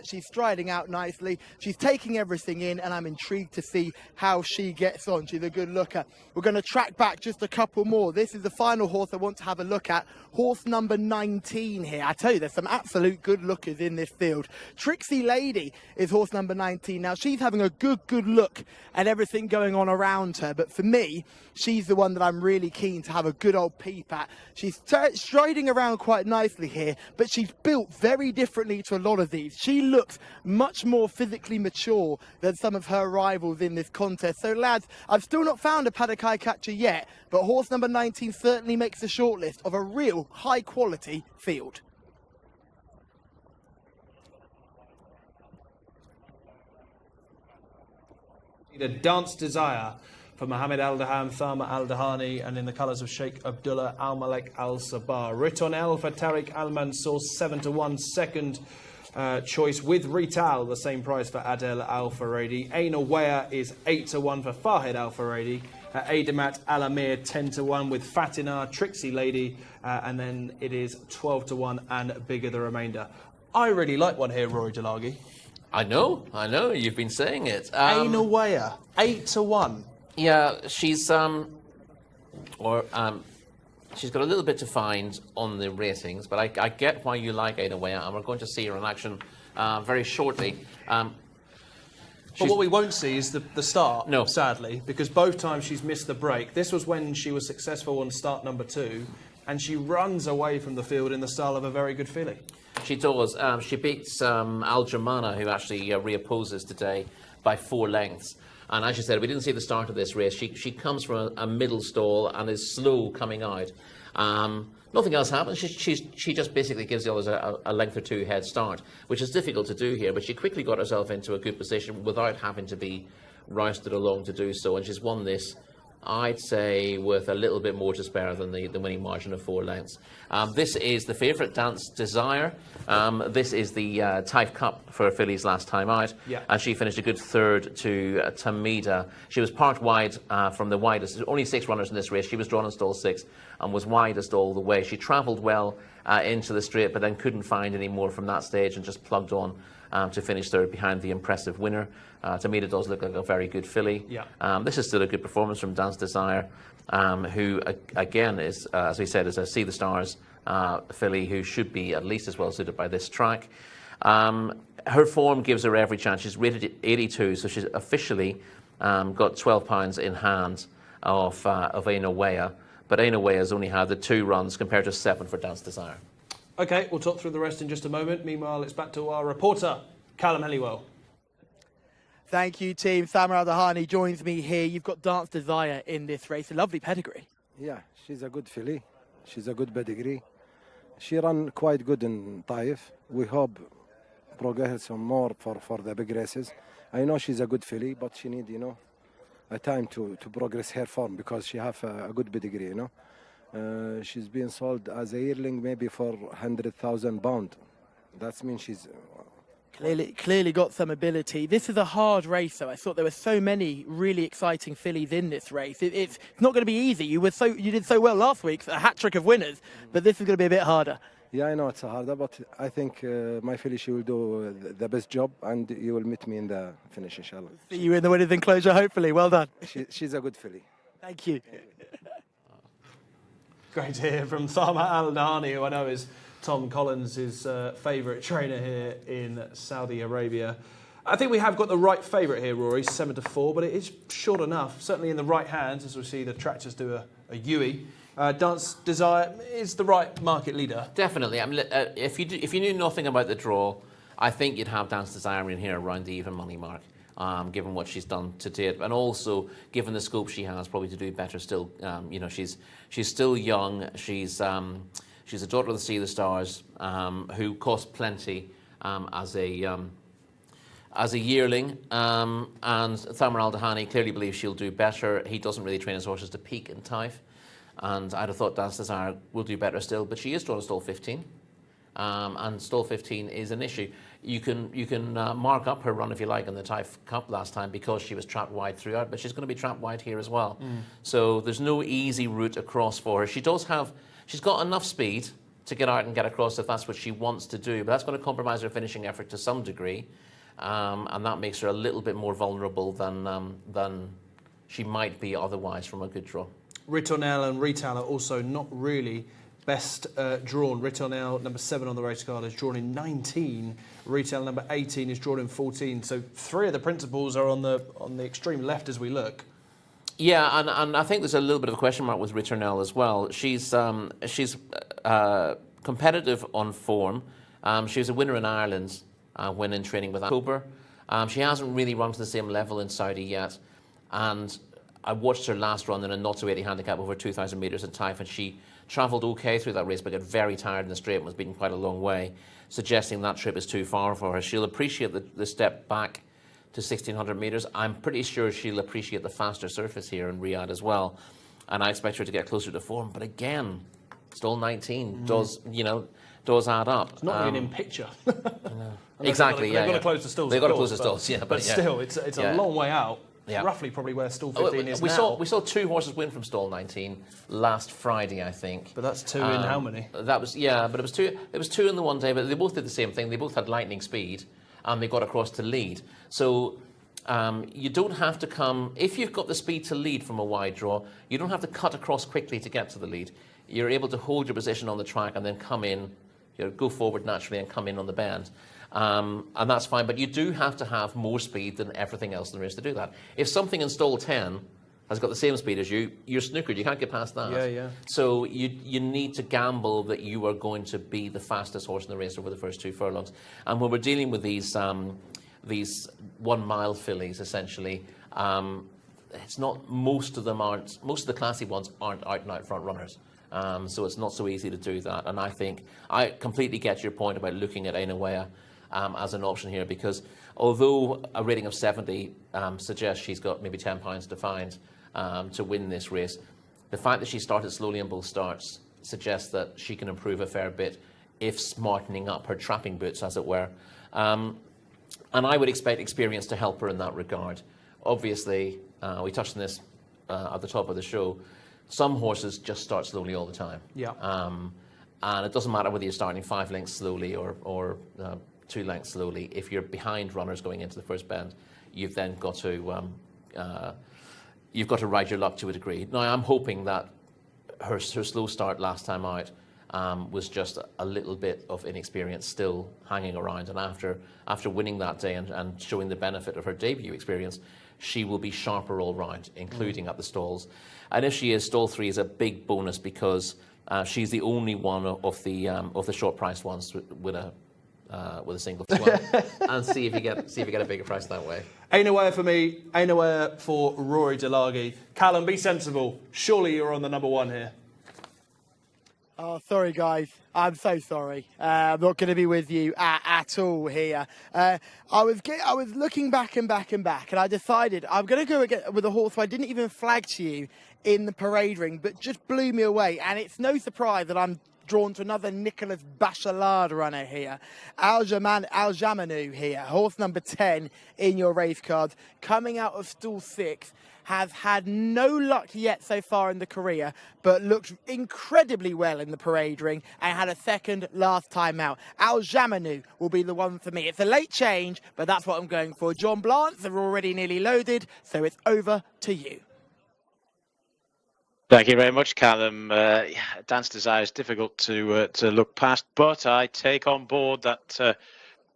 She's striding out nicely. She's taking everything in, and I'm intrigued to see how she gets on. She's a good looker. We're going to track back just a couple more. This is the final horse I want to have a look at. Horse number 19 here. I tell you, there's some absolute good lookers in this field. Trixie Lady is horse number 19. Now, she's having a good look at everything going on around her. But for me, she's the one that I'm really keen to have a good old peep at. She's striding around quite nicely here, but she's built very differently to a lot of these. She looks much more physically mature than some of her rivals in this contest. So lads, I've still not found a paddock eye catcher yet, but horse number 19 certainly makes the shortlist of a real high quality field. The Dance Desire for Mohammed Al Daham, Tharma Al Dahani, and in the colours of Sheikh Abdullah Al Malek Al Sabah. Ritonel for Tariq Al Mansour, 7-1. Second choice with Rital, the same price for Adel Al Faredi. Aina Wea is 8-1 for Fahed Al Faredi. Adamat Al Amir 10-1 with Fatina, Trixie Lady, and then it is 12-1 and bigger the remainder. I really like one here, Rory Delagi. I know, you've been saying it. Aina Wea, 8-1. Yeah, she's got a little bit to find on the ratings, but I get why you like Ada Wea, and we're going to see her in action very shortly. But what we won't see is the start, No. sadly, because both times she's missed the break. This was when she was successful on start number 2, and she runs away from the field in the style of a very good filly. She does. She beats Al Germana, who actually reopposes today, by 4 lengths. And as you said, we didn't see the start of this race. She comes from a middle stall and is slow coming out. Nothing else happens. She just basically gives the others a length or 2 head start, which is difficult to do here. But she quickly got herself into a good position without having to be rousted along to do so. And she's won this, I'd say, with a little bit more to spare than the winning margin of 4 lengths. This is the favourite, Dance Desire. This is the Taif Cup for fillies last time out. Yeah. And she finished a good third to Tamida. She was parked wide from the widest. There's only 6 runners in this race. She was drawn in stall 6 and was widest all the way. She travelled well into the straight, but then couldn't find any more from that stage and just plugged on to finish third behind the impressive winner. Tamida does look like a very good filly. Yeah. This is still a good performance from Dance Desire, who again is, as we said, is a See the Stars filly who should be at least as well suited by this track. Her form gives her every chance. She's rated 82, so she's officially got £12 in hand of Aina Weah, but Aina Weah has only had the 2 runs compared to 7 for Dance Desire. OK, we'll talk through the rest in just a moment. Meanwhile, it's back to our reporter, Callum Helliwell. Thank you, team. Thamar Al-Dahani joins me here. You've got Dance Desire in this race. A lovely pedigree. Yeah, she's a good filly. She's a good pedigree. She ran quite good in Taif. We hope progress some more for the big races. I know she's a good filly, but she need, a time to progress her form because she have a good pedigree, She's being sold as a yearling maybe for £100,000. That means she's... Clearly got some ability. This is a hard race, though. I thought there were so many really exciting fillies in this race. It's not going to be easy. You did so well last week, a hat-trick of winners, but this is going to be a bit harder. Yeah, I know it's harder, but I think my filly, she will do the best job, and you will meet me in the finish, inshallah. See you in the winners' enclosure, hopefully. Well done. She's a good filly. Thank you. Great to hear from Thamar Al-Dahani, who I know is Tom Collins' favourite trainer here in Saudi Arabia. I think we have got the right favourite here, Rory, 7-4, but it is short enough. Certainly in the right hands, as we see the tractors do a Yui. Dance Desire is the right market leader. Definitely. I mean, if you knew nothing about the draw, I think you'd have Dance Desire in here around the even money mark, given what she's done to date, and also given the scope she has, probably to do better still. She's still young. She's a daughter of the See the Stars, who cost plenty as a yearling, and Thamar Al-Dahani clearly believes she'll do better. He doesn't really train his horses to peak in Taif, and I'd have thought Dance Desire will do better still, but she is drawn to stall 15, and stall 15 is an issue. You can mark up her run if you like in the Taif Cup last time because she was trapped wide throughout, but she's going to be trapped wide here as well. So there's no easy route across for her. She's got enough speed to get out and get across if that's what she wants to do, but that's going to compromise her finishing effort to some degree, and that makes her a little bit more vulnerable than she might be otherwise from a good draw. Ritornell and Retail are also not really best drawn. Ritornell, number 7 on the race card, is drawn in 19. Retail, number 18, is drawn in 14. So 3 of the principals are on the extreme left as we look. Yeah, and I think there's a little bit of a question mark with Ritornell as well. She's competitive on form. She was a winner in Ireland when in training with October. She hasn't really run to the same level in Saudi yet, and I watched her last run in a not so 80 handicap over 2,000 metres in Taif, and she travelled okay through that race but got very tired in the straight and was beaten quite a long way, suggesting that trip is too far for her. She'll appreciate the step back to 1,600 metres. I'm pretty sure she'll appreciate the faster surface here in Riyadh as well, and I expect her to get closer to form. But again, stall 19 does add up. It's not really in picture. Exactly, They've got to close the stalls. They've got to close the stalls, yeah. But still, it's a long way out. Yeah. Roughly probably where stall 15 is now. We saw 2 horses win from stall 19 last Friday, I think. But that's 2 in how many? That was, yeah, but it was 2. It was 2 in the one day, but they both did the same thing. They both had lightning speed, and they got across to lead. So you don't have to come, if you've got the speed to lead from a wide draw, you don't have to cut across quickly to get to the lead. You're able to hold your position on the track and then come in go forward naturally and come in on the bend. And that's fine, but you do have to have more speed than everything else in the race to do that. If something in stall 10 has got the same speed as you, you're snookered. You can't get past that. Yeah. So you need to gamble that you are going to be the fastest horse in the race over the first 2 furlongs. And when we're dealing with these 1 mile fillies, essentially, it's not, most of the classy ones aren't out and out front runners. So it's not so easy to do that. And I think I completely get your point about looking at Ainawea as an option here, because although a rating of 70 suggests she's got maybe £10 to find to win this race, the fact that she started slowly in both starts suggests that she can improve a fair bit if smartening up her trapping boots, as it were. And I would expect experience to help her in that regard. Obviously, we touched on this at the top of the show, some horses just start slowly all the time. Yeah. And it doesn't matter whether you're starting 5 lengths slowly or 2 lengths slowly. If you're behind runners going into the first bend, you've then got to ride your luck to a degree. Now, I'm hoping that her slow start last time out was just a little bit of inexperience still hanging around. And after winning that day and showing the benefit of her debut experience, she will be sharper all round, including at the stalls. And if she is, stall 3 is a big bonus because she's the only one of the short-priced ones with a single swell. And see if you get a bigger price that way. Ainawea for me, Ainawea for Rory Delagi. Callum, be sensible. Surely you're on the number 1 here. Oh, sorry, guys. I'm so sorry. I'm not going to be with you at all here. I was looking back and I decided I'm going to go again with a horse who I didn't even flag to you in the parade ring, but just blew me away. And it's no surprise that I'm drawn to another Nicolas Bachelard runner here. Al Jamanu here, horse number 10 in your race card, coming out of stall 6. Has had no luck yet so far in the career, but looked incredibly well in the parade ring and had a second last time out. Al Jamanu will be the one for me. It's a late change, but that's what I'm going for. John Blance are already nearly loaded, so it's over to you. Thank you very much, Callum. Dance Desire is difficult to look past, but I take on board that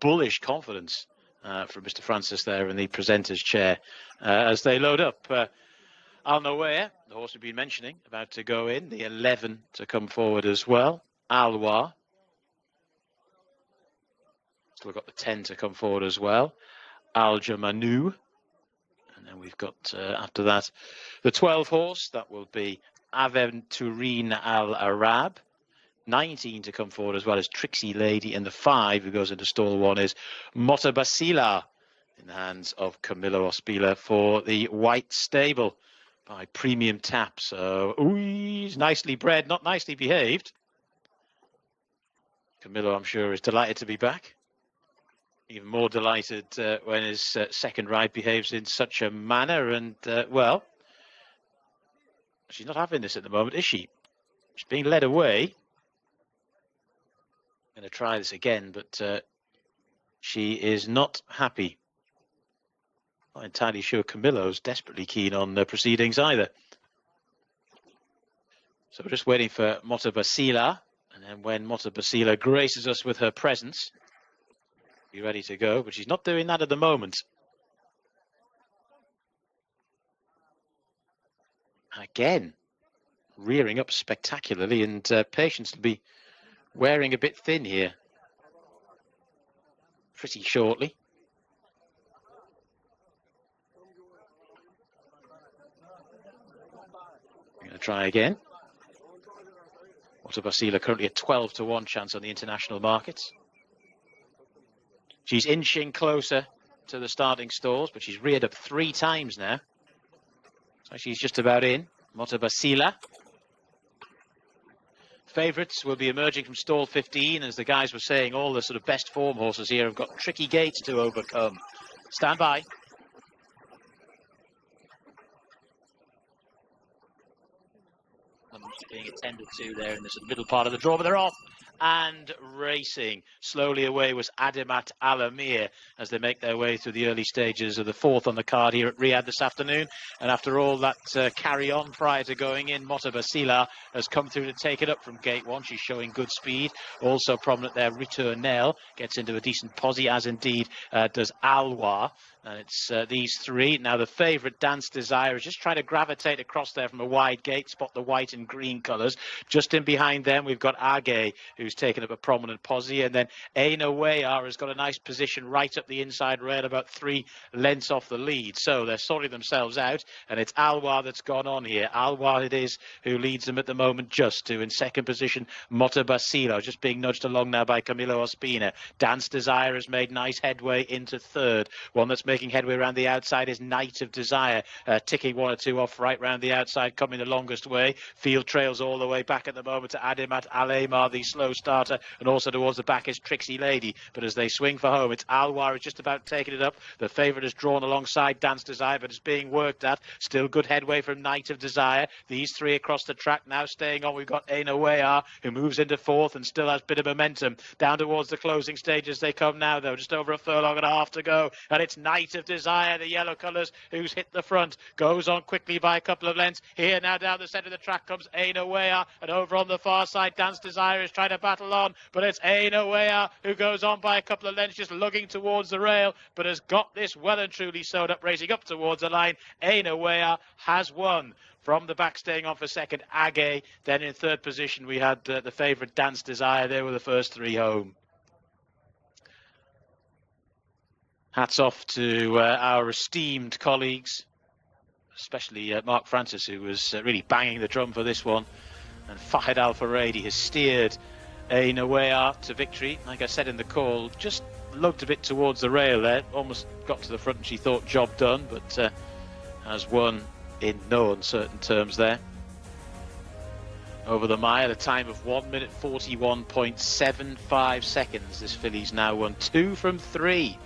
bullish confidence from Mr. Francis there in the presenter's chair as they load up. Ainawea, the horse we've been mentioning, about to go in, the 11 to come forward as well. Alwa, still got the 10 to come forward as well. Al Jamanu, and then we've got after that the 12 horse, that will be Aventurine Al Arab. 19 to come forward as well as Trixie Lady, and the 5 who goes into stall 1 is Motabasila in the hands of Camillo Ospila for the White Stable by Premium Tap. So, he's nicely bred, not nicely behaved. Camillo, I'm sure, is delighted to be back. Even more delighted when his second ride behaves in such a manner. And, well, she's not having this at the moment, is she? She's being led away. Going to try this again, but she is not happy. Not entirely sure Camillo's desperately keen on proceedings either. So we're just waiting for Motabasila, and then when Motabasila graces us with her presence, be ready to go, but she's not doing that at the moment. Again, rearing up spectacularly, and Patience will be wearing a bit thin here pretty shortly. I'm going to try again. Motabasila currently a 12-1 chance on the international markets. She's inching closer to the starting stalls, but she's reared up 3 times now. So she's just about in. Motabasila. Favourites will be emerging from stall 15, as the guys were saying. All the sort of best form horses here have got tricky gates to overcome. Stand by. Being attended to there in the sort of middle part of the draw, but they're off. and racing. Slowly away was Adimat Alamir as they make their way through the early stages of the fourth on the card here at Riyadh this afternoon. And after all that carry on prior to going in, Mota Basila has come through to take it up from gate one. She's showing good speed. Also prominent there, Ritournelle gets into a decent posse, as indeed does Alwa. And it's these three. Now the favourite, Dance Desire, is just trying to gravitate across there from a wide gate, spot the white and green colours. Just in behind them, we've got Age, who's taken up a prominent posse. And then Aina Wayar has got a nice position right up the inside rail, about 3 lengths off the lead. So they're sorting themselves out. And it's Alwa that's gone on here. Alwa it is who leads them at the moment, just to. In second position, Mota Basila, just being nudged along now by Camilo Ospina. Dance Desire has made nice headway into third. One that's making headway around the outside is Night of Desire, ticking 1 or 2 off right round the outside, coming the longest way. Field trails all the way back at the moment to Adimat Alamir, the slow starter, and also towards the back is Trixie Lady. But as they swing for home, it's Alwar who's just about taking it up. The favourite is drawn alongside Dance Desire, but it's being worked at. Still good headway from Night of Desire. These three across the track now staying on. We've got Aina Wayar, who moves into fourth and still has a bit of momentum. Down towards the closing stages they come now, though. Just over a furlong and a half to go. And it's Night of Desire, the yellow colours, who's hit the front. Goes on quickly by a couple of lengths. Here now down the centre of the track comes Aina Wayar, and over on the far side Dance Desire is trying to battle on, but it's Aina Wayar who goes on by a couple of lengths, just lugging towards the rail, but has got this well and truly sewed up, racing up towards the line. Aina Wayar has won. From the back, staying on for second, Age. Then in third position we had the favourite, Dance Desire. They were the first three home. Hats off to our esteemed colleagues, especially Mark Francis, who was really banging the drum for this one. And Fahid Al Faradi has steered Aina Wayar to victory. Like I said in the call, just lugged a bit towards the rail there. Almost got to the front and she thought job done, but has won in no uncertain terms there. Over the mile, a time of 1 minute 41.75 seconds. This filly's now won 2 from 3.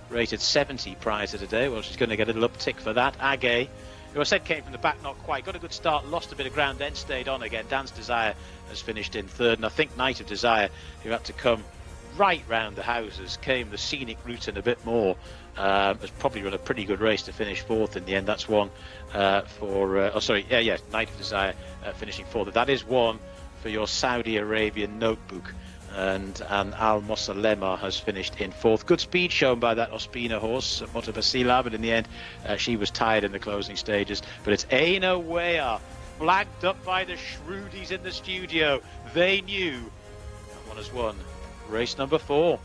Rated 70 prior to today. Well, she's going to get a little uptick for that. Age, who I said came from the back, not quite. Got a good start, lost a bit of ground, then stayed on again. Dance Desire has finished in third. And I think Night of Desire, who had to come right round the houses, came the scenic route and a bit more, has probably run a pretty good race to finish fourth in the end. That's one for... Night of Desire finishing fourth. That is one for your Saudi Arabian notebook. And Al Mosalema has finished in fourth. Good speed shown by that Ospina horse, Mota Basila, but in the end she was tired in the closing stages. But it's Aina Wayar, flagged up by the Shrewdies in the studio. They knew that one has won race number 4.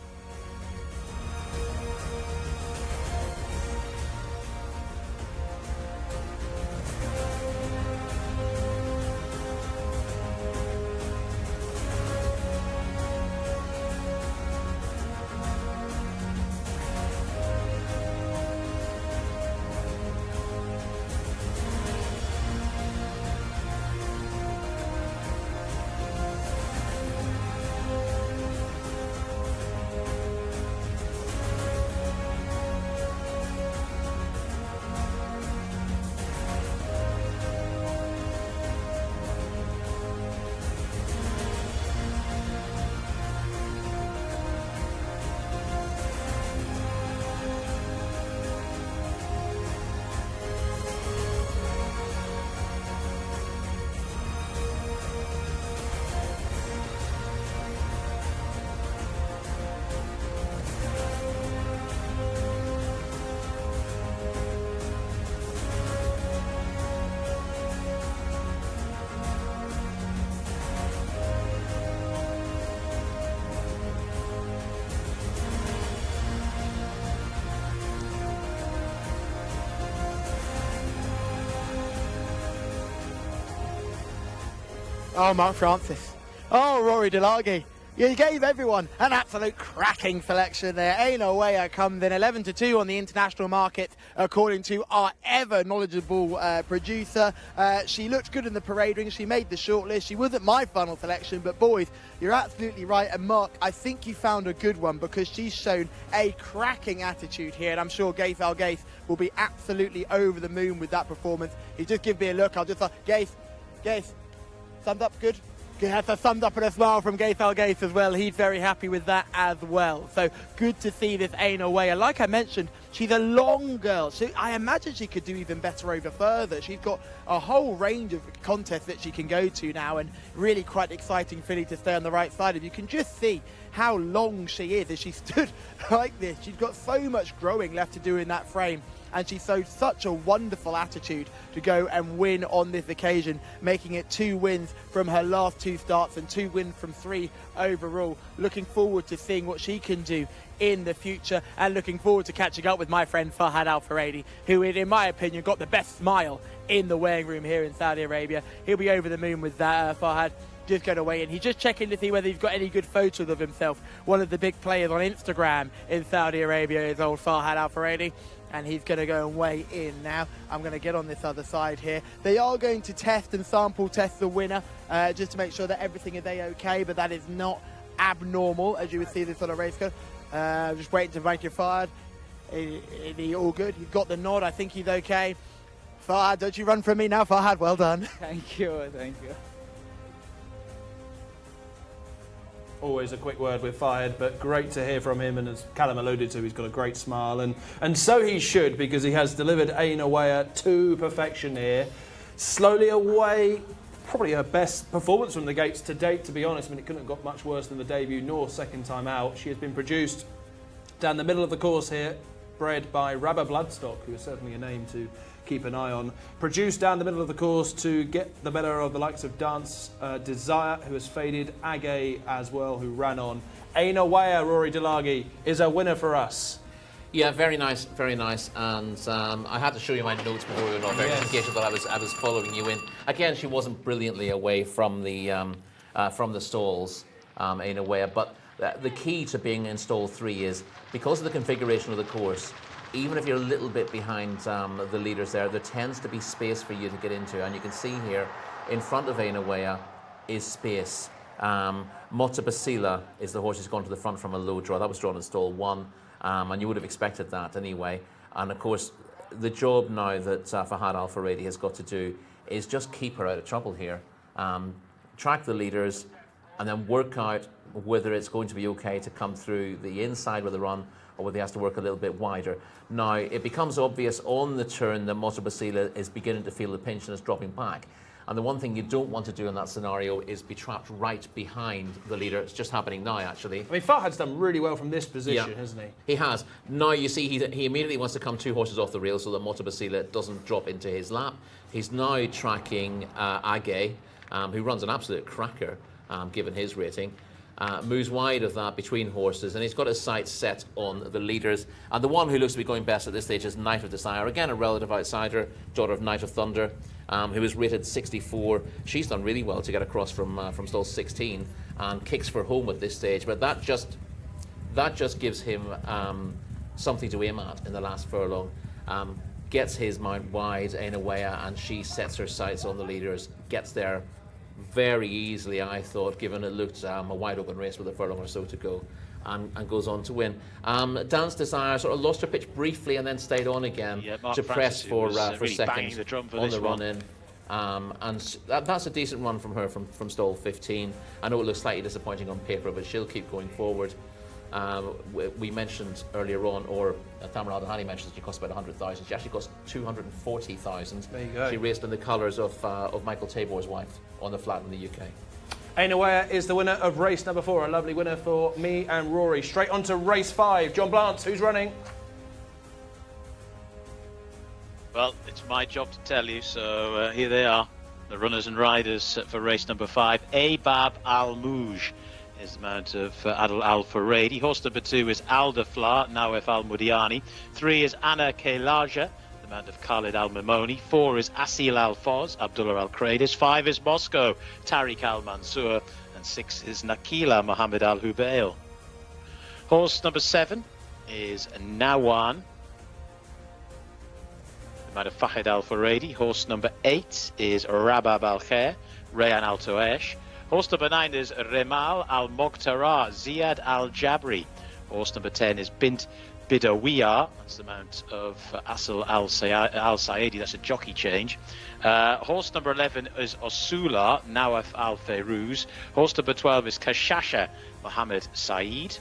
Oh, Mark Francis. Oh, Rory Delaghe. You gave everyone an absolute cracking selection there. Aina Wayar comes in 11-2 on the international market, according to our ever knowledgeable producer. She looked good in the parade ring. She made the shortlist. She wasn't my final selection, but boys, you're absolutely right. And Mark, I think you found a good one because she's shown a cracking attitude here. And I'm sure Gaith Al Gaith will be absolutely over the moon with that performance. He just give me a look. I'll just Gaith, thumbs up, good? That's a thumbs up and a smile from Gaith Al Gaith as well. He's very happy with that as well. So good to see this Aina Weah. Like I mentioned, she's a long girl. I imagine she could do even better over further. She's got a whole range of contests that she can go to now, and really quite exciting filly to stay on the right side of. You can just see how long she is as she stood like this. She's got so much growing left to do in that frame, and she showed such a wonderful attitude to go and win on this occasion, making it 2 wins from her last 2 starts and 2 wins from 3 overall. Looking forward to seeing what she can do in the future, and looking forward to catching up with my friend Fahad Al Faradi, who, in my opinion, got the best smile in the weighing room here in Saudi Arabia. He'll be over the moon with that, Fahad. Just going to weigh in. He's just checking to see whether he's got any good photos of himself. One of the big players on Instagram in Saudi Arabia is old Fahad Al Faradi, and he's going to go and weigh in now. I'm going to get on this other side here. They are going to test and sample test the winner just to make sure that everything is A-OK, but that is not abnormal, as you would see this on a race car. Just waiting to make it Fahad. Is he all good? He's got the nod. I think he's OK. Fahad, don't you run from me now, Fahad. Well done. Thank you. Always a quick word with Fahad, but great to hear from him, and as Callum alluded to, he's got a great smile, and so he should, because he has delivered Aina Weah to perfection here. Slowly away, probably her best performance from the gates to date, to be honest. I mean, it couldn't have got much worse than the debut nor second time out. She has been produced down the middle of the course here, bred by Rabba Bloodstock, who is certainly a name to keep an eye on. Produced down the middle of the course to get the better of the likes of Dance Desire, who has faded, Age as well, who ran on. Aina Weah, Rory Delagi, is a winner for us. Yeah, very nice, very nice. And I had to show you my notes before we went off there, just in case you thought I was following you in. Again, she wasn't brilliantly away from the stalls, Aina Weah, but the key to being in stall 3 is, because of the configuration of the course, even if you're a little bit behind the leaders there tends to be space for you to get into. And you can see here, in front of Aina Weah is space. Mota Basila is the horse who's gone to the front from a low draw. That was drawn in stall 1, and you would have expected that anyway. And of course, the job now that Fahad Al Faradi has got to do is just keep her out of trouble here. Track the leaders, and then work out whether it's going to be okay to come through the inside with a run, or whether he has to work a little bit wider. Now, it becomes obvious on the turn that Mota Basila is beginning to feel the pinch and is dropping back. And the one thing you don't want to do in that scenario is be trapped right behind the leader. It's just happening now, actually. I mean, Fahad's done really well from this position, hasn't he? He has. Now, you see, he immediately wants to come 2 horses off the rail so that Mota Basila doesn't drop into his lap. He's now tracking Age, who runs an absolute cracker, given his rating. Moves wide of that between horses, and he's got his sights set on the leaders. And the one who looks to be going best at this stage is Night of Desire, again a relative outsider, daughter of Night of Thunder, who is rated 64. She's done really well to get across from stall 16 and kicks for home at this stage, but that just gives him something to aim at in the last furlong. Gets his mount wide, Aina Weah, and she sets her sights on the leaders, gets there very easily, I thought, given it looked a wide open race with a furlong or so to go, and goes on to win. Dance Desire sort of lost her pitch briefly and then stayed on again to press for really second on the run in. And that's a decent run from her from stall 15. I know it looks slightly disappointing on paper, but she'll keep going forward. We mentioned earlier on, or Tamara Al-Dahani mentioned, she cost about 100,000. She actually cost 240,000. There you go. She raced in the colours of Michael Tabor's wife on the flat in the UK. Aina Weah is the winner of race number 4. A lovely winner for me and Rory. Straight on to race 5. John Blance, who's running? Well, it's my job to tell you, so here they are, the runners and riders for race number 5. Abab Al-Mouj is the mount of Adil Al Faradi. Horse number 2 is Aldafla, Nawef Al Mudiani. 3 is Anna Kailaja, the mount of Khalid Al Mimoni. 4 is Asil Al Foz, Abdullah Al Kradis. 5 is Moscow, Tariq Al Mansour. And 6 is Nakila Mohammed Al Hubail. Horse number 7 is Nawan, the mount of Fahid Al Faradi. Horse number 8 is Rabab Al Khair, Rayan Al Toesh. Horse number 9 is Remal Al Moqtara, Ziad Al Jabri. Horse number 10 is Bint Bidawiya, that's the mount of Asl Al-Saidi, that's a jockey change. Horse number 11 is Osula, Nawaf Al-Fairuz. Horse number 12 is Kashasha, Mohammed Saeed.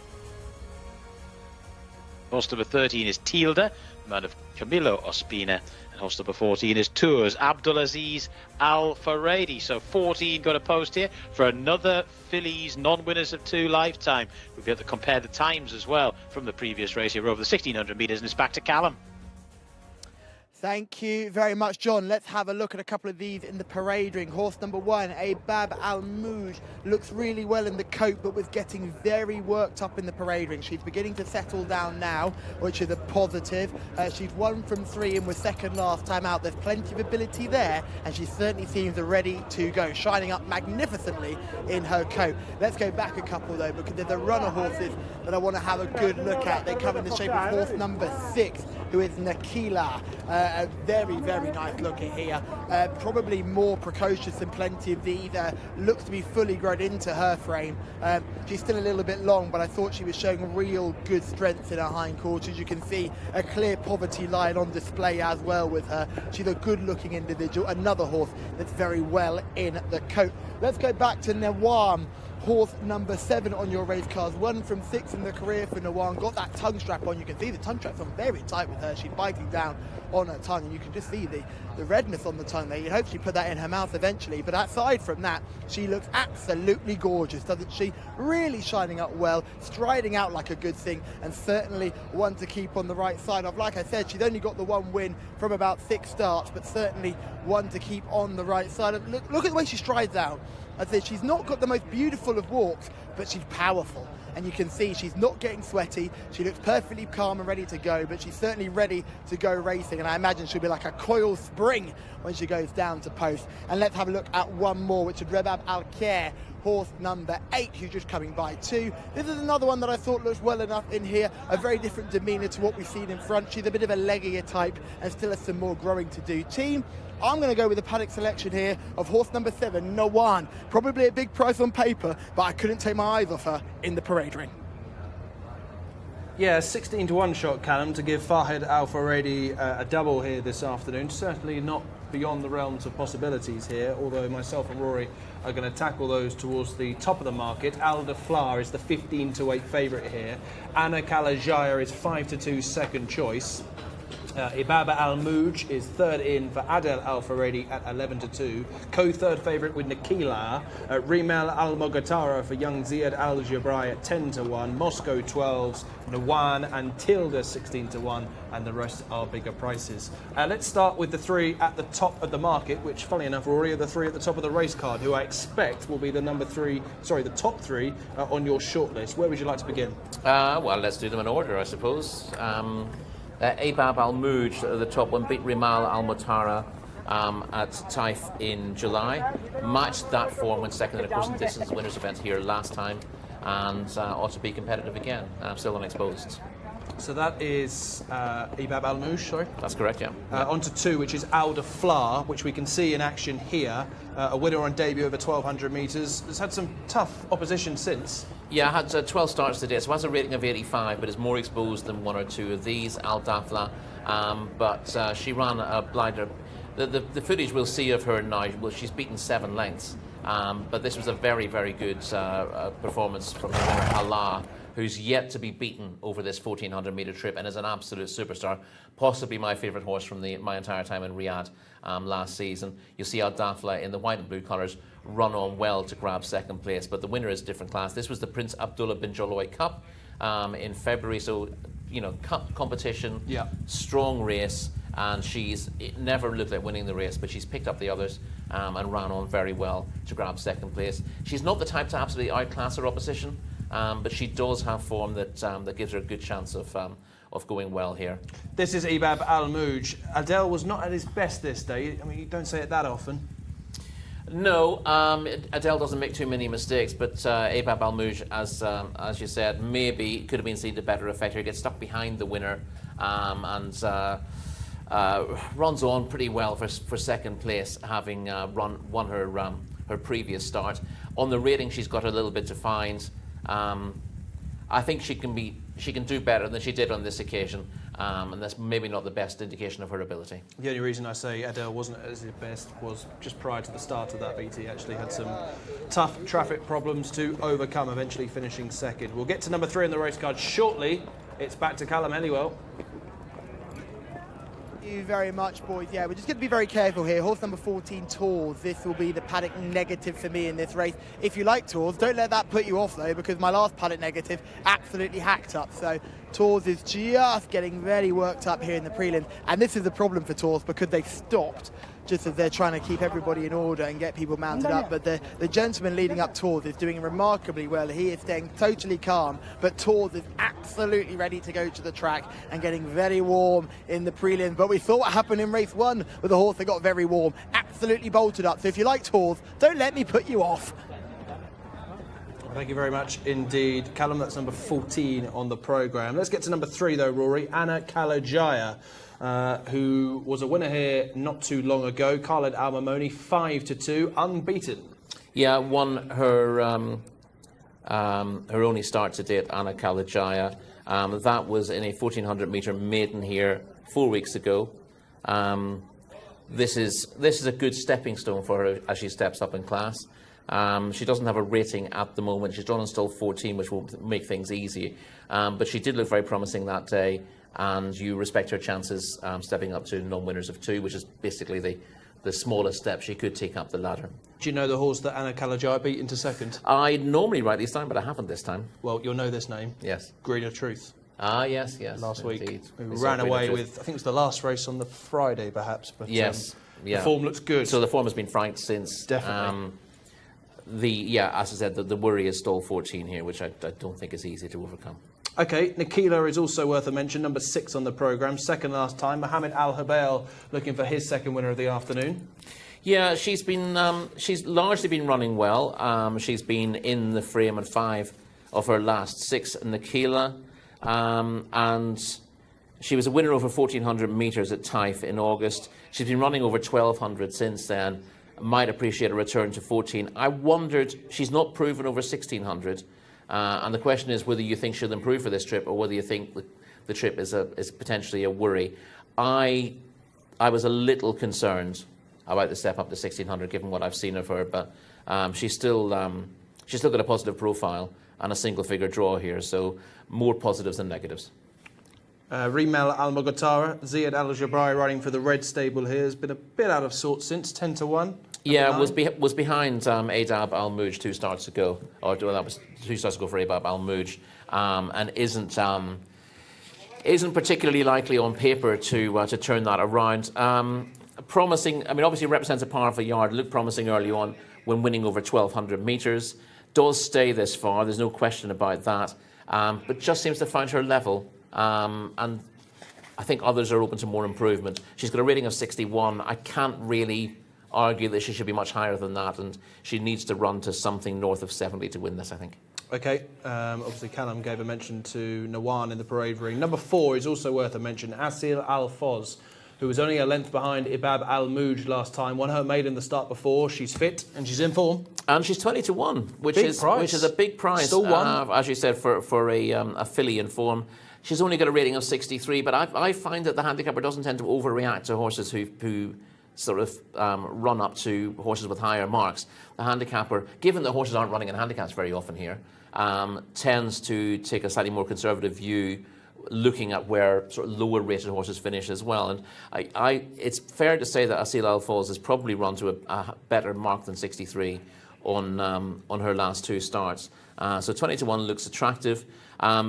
Horse number 13 is Tilda, the mount of Camilo Ospina. And horse number 14 is Tours, Abdulaziz Al-Faredi. So 14 got a post here for another fillies non-winners of 2 lifetime. We'll be able to compare the times as well from the previous race here over the 1600 metres, and it's back to Callum. Thank you very much, John. Let's have a look at a couple of these in the parade ring. Horse number 1, Abab Al-Mouj, looks really well in the coat, but was getting very worked up in the parade ring. She's beginning to settle down now, which is a positive. She's 1 from 3 and was second last time out. There's plenty of ability there, and she certainly seems ready to go, shining up magnificently in her coat. Let's go back a couple, though, because there's a runner horses that I want to have a good look at. They come in the shape of horse number 6, who is Nakila. A very, very nice looker here. Probably more precocious than plenty of these. Looks to be fully grown into her frame. She's still a little bit long, but I thought she was showing real good strength in her hindquarters. You can see a clear poverty line on display as well with her. She's a good-looking individual. Another horse that's very well in the coat. Let's go back to Nawam. Horse number 7 on your race cards, 1 from 6 in the career for Nawam. Got that tongue strap on. You can see the tongue strap's on very tight with her. She's biting down on her tongue, and you can just see the redness on the tongue there. You hope she put that in her mouth eventually, but aside from that, she looks absolutely gorgeous, doesn't she? Really shining up well, striding out like a good thing, and certainly one to keep on the right side of. Like I said, she's only got the 1 win from about 6 starts, but certainly one to keep on the right side of. Look at the way she strides out. I said she's not got the most beautiful of walks, but she's powerful. And you can see she's not getting sweaty. She looks perfectly calm and ready to go, but she's certainly ready to go racing. And I imagine she'll be like a coiled spring when she goes down to post. And let's have a look at one more, which is Rebab Al-Khair, horse number 8, who's just coming by 2. This is another one that I thought looks well enough in here. A very different demeanour to what we've seen in front. She's a bit of a leggier type and still has some more growing to do. Team, I'm going to go with the paddock selection here of horse number 7, Nawan. Probably a big price on paper, but I couldn't take my eyes off her in the parade ring. Yeah, 16-1 shot, Callum, to give Fahed Al-Faredi a double here this afternoon. Certainly not beyond the realms of possibilities here, although myself and Rory are going to tackle those towards the top of the market. Al de Fleur is the 15-8 favourite here. Anna Kalajaya is 5-2 second choice. Ibaba Al-Mouj is third in for Adel Al-Faredi at 11-2. Co-third favourite with Nakila. Rimel Al-Mogatara for young Ziad Al-Jabrai at 10-1. Moscow 12s, Nawan and Tilda 16-1, and the rest are bigger prices. Let's start with the 3 at the top of the market, which, funnily enough, Rory, are the 3 at the top of the race card, who I expect will be the the top 3 on your shortlist. Where would you like to begin? Well, let's do them in order, I suppose. Abab Al-Mouj, the top one, beat Rimal Al-Mutara at Taif in July. Matched that form, went second in a course and distance winners event here last time, and ought to be competitive again. Still unexposed. So that is Ibab Al-Mouj, sorry? That's correct, yeah. On to 2, which is Al de Fleur, which we can see in action here. A winner on debut over 1,200 metres. Has had some tough opposition since. Yeah, had 12 starts today, so has a rating of 85, but is more exposed than 1 or 2 of these. Al Dafla, but she ran a blinder. The footage we'll see of her now, well, she's beaten 7 lengths, but this was a very, very good performance from the winner, Allah, who's yet to be beaten over this 1,400 metre trip and is an absolute superstar. Possibly my favourite horse from my entire time in Riyadh last season. You'll see Al Dafla in the white and blue colours run on well to grab second place, but the winner is a different class. This was the Prince Abdullah bin Joloi Cup in February, so, you know, cup competition, strong race, and it never looked like winning the race, but she's picked up the others and ran on very well to grab second place. She's not the type to absolutely outclass her opposition, but she does have form that gives her a good chance of going well here. This is Ibab Al-Mouj. Adel was not at his best this day. I mean, you don't say it that often. No, Adele doesn't make too many mistakes, but Abab Al-Mouj, as you said, maybe could have been seen to better effect here. Gets stuck behind the winner and runs on pretty well for second place, having won her previous start. On the rating, she's got a little bit to find. I think she can be she can do better than she did on this occasion, and that's maybe not the best indication of her ability. The only reason I say Adele wasn't at his best was just prior to the start of that beat. He actually had some tough traffic problems to overcome, eventually finishing second. We'll get to number 3 on the race card shortly. It's back to Callum Helliwell. Thank you very much, boys. Yeah, we're just going to be very careful here. Horse number 14, Tours. This will be the paddock negative for me in this race. If you like Tours, don't let that put you off, though, because my last paddock negative absolutely hacked up. So Tours is just getting very worked up here in the prelim. And this is the problem for Tours, because they've stopped just as they're trying to keep everybody in order and get people mounted up. But the gentleman leading up Tours is doing remarkably well. He is staying totally calm, but Tours is absolutely ready to go to the track and getting very warm in the prelims. But we saw what happened in race 1 with the horse that got very warm, absolutely bolted up. So if you like Tours, don't let me put you off. Thank you very much indeed, Callum. That's number 14 on the programme. Let's get to number 3 though, Rory. Anna Kalajaya, who was a winner here not too long ago. Khaled Al Mamoni, 5-2, unbeaten. Yeah, won her only start to date, Anna Kalajaya. That was in a 1400 metre maiden here 4 weeks ago. This is a good stepping stone for her as she steps up in class. She doesn't have a rating at the moment. She's drawn in stall 14, which will make things easy. But she did look very promising that day, and you respect her chances stepping up to non-winners of 2, which is basically the smallest step she could take up the ladder. Do you know the horse that Anna Kalajaya beat into second? I normally write these down, but I haven't this time. Well, you'll know this name. Yes. Greener Truth. Ah, yes. Last indeed. week. We ran away with, I think it was the last race on the Friday, perhaps. But yes. The form looks good. So the form has been frank since. Definitely. As I said, the worry is stall 14 here, which I don't think is easy to overcome. OK, Nikila is also worth a mention, number 6 on the programme, second last time. Mohamed Al Habail looking for his second winner of the afternoon. Yeah, she's largely been running well. She's been in the frame at 5 of her last 6, Nikila, and she was a winner over 1400 metres at Taif in August. She's been running over 1200 since then. Might appreciate a return to 14. I wondered, she's not proven over 1600. And the question is whether you think she'll improve for this trip or whether you think the trip is potentially a worry. I was a little concerned about the step up to 1600 given what I've seen of her, but she's still got a positive profile and a single figure draw here, so more positives than negatives. Rimel Al Mogatara, Ziad Al Jabrai riding for the red stable here, has been a bit out of sorts since 10-1. Yeah, was behind Adab Al Mouj 2 starts ago, or that was 2 starts ago for Adab Al Mouj, and isn't particularly likely on paper to turn that around. Promising. I mean, obviously represents a powerful yard. Looked promising early on when winning over 1200 metres. Does stay this far. There's no question about that. But just seems to find her level. And I think others are open to more improvement. She's got a rating of 61. I can't really argue that she should be much higher than that, and she needs to run to something north of 70 to win this, I think. OK, obviously Callum gave a mention to Nawan in the parade ring. Number 4 is also worth a mention, Asil Al Foz, who was only a length behind Ibab Al Mouj last time. Won her maiden the start before. She's fit and she's in form. And she's 20-1, which is a big price. Still one. As you said, for a filly in form. She's only got a rating of 63, but I find that the handicapper doesn't tend to overreact to horses who sort of run up to horses with higher marks. The handicapper, given that horses aren't running in handicaps very often here, tends to take a slightly more conservative view, looking at where sort of lower rated horses finish as well. And it's fair to say that Asil Al Foz has probably run to a better mark than 63 on her last 2 starts. So 20-1 looks attractive.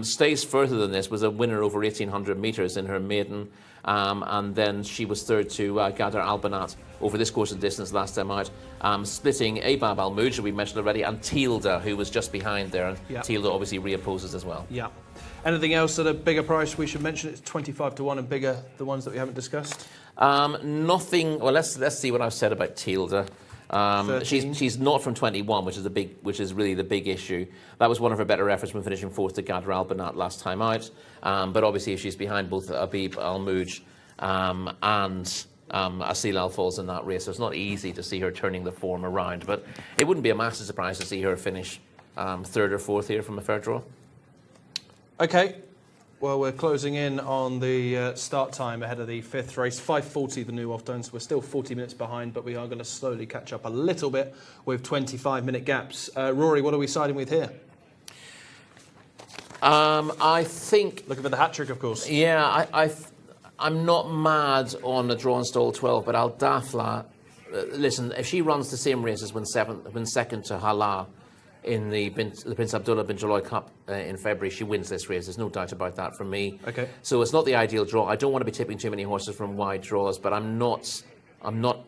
Stays further than this, was a winner over 1800 metres in her maiden. And then she was third to Gadar Albanat over this course of distance last time out, splitting Abab Al Mouj, who we mentioned already, and Tilda, who was just behind there. And Tilda obviously reopposes as well. Yeah. Anything else at a bigger price we should mention? It's 25-1 and bigger, the ones that we haven't discussed. Nothing. Well, let's see what I've said about Tilda. She's not from 21, which is really the big issue. That was one of her better efforts when finishing 4th to Gadar Albanat last time out. But obviously, if she's behind both Abib Al Mouj and Asil Al Foz in that race, so it's not easy to see her turning the form around. But it wouldn't be a massive surprise to see her finish 3rd or 4th here from a fair draw. OK, Well, we're closing in on the start time ahead of the 5th race. 5:40 the new off-done, so we're still 40 minutes behind, but we are going to slowly catch up a little bit with 25-minute gaps. Rory, what are we siding with here? I think... Looking for the hat-trick, of course. Yeah, I'm not mad on a drawn stall 12, but Al Dafla, listen, if she runs the same race as when second to Hala in the Prince Abdullah bin Jalal Cup in February, she wins this race. There's no doubt about that from me. Okay. So it's not the ideal draw. I don't want to be tipping too many horses from wide draws, but I'm not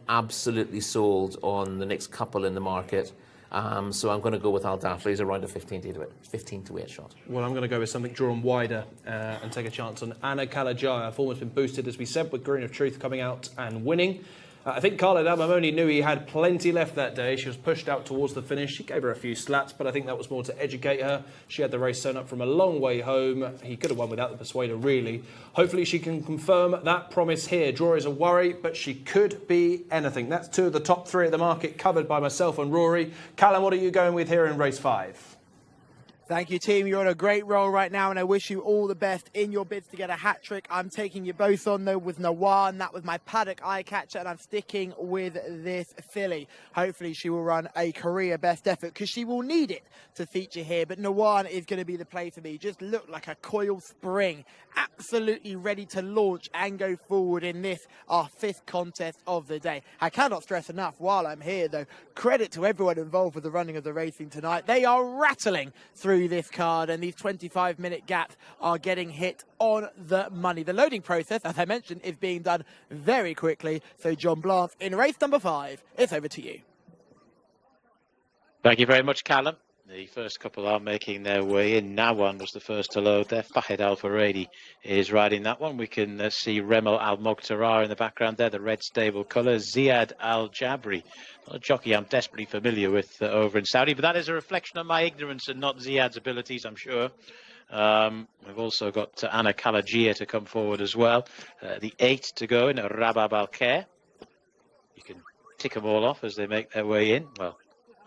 absolutely sold on the next couple in the market. So I'm going to go with Al Dafla. He's around a 15 to 8 shot. Well, I'm going to go with something drawn wider and take a chance on Anna Kalajaya. Form has been boosted, as we said, with Green of Truth coming out and winning. I think Carla Damamoni knew he had plenty left that day. She was pushed out towards the finish. She gave her a few slaps, but I think that was more to educate her. She had the race sewn up from a long way home. He could have won without the persuader, really. Hopefully she can confirm that promise here. Draw is a worry, but she could be anything. That's 2 of the top 3 of the market covered by myself and Rory. Callum, what are you going with here in race 5? Thank you, team. You're on a great roll right now, and I wish you all the best in your bids to get a hat-trick. I'm taking you both on, though, with Nawan. That was my paddock eye-catcher, and I'm sticking with this filly. Hopefully, she will run a career best effort, because she will need it to feature here. But Nawan is going to be the play for me. Just looked like a coiled spring. Absolutely ready to launch and go forward in this, our 5th contest of the day. I cannot stress enough while I'm here, though, credit to everyone involved with the running of the racing tonight. They are rattling through this card, and these 25-minute gaps are getting hit on the money. The loading process, as I mentioned, is being done very quickly. So, John Blanc, in race number 5, it's over to you. Thank you very much, Callum. The first couple are making their way in. Nawan was the first to load there. Fahid Al Faradi is riding that one. We can see Remel Al Mokhtarar in the background there, the red stable colour. Ziad Al Jabri, a jockey I'm desperately familiar with over in Saudi, but that is a reflection of my ignorance and not Ziad's abilities, I'm sure. We've also got Anna Kalajia to come forward as well. The 8 to go in Rabab Al Khair. You can tick them all off as they make their way in. Well,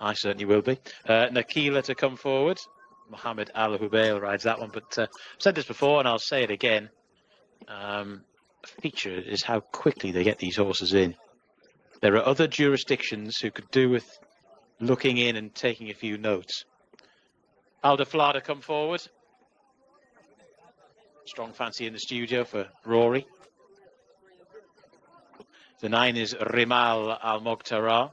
I certainly will be. Nakila to come forward. Mohammed Al Hubail rides that one. But I've said this before and I'll say it again. A feature is how quickly they get these horses in. There are other jurisdictions who could do with looking in and taking a few notes. Aldafla to come forward. Strong fancy in the studio for Rory. The 9 is Rimal Al Mokhtarar.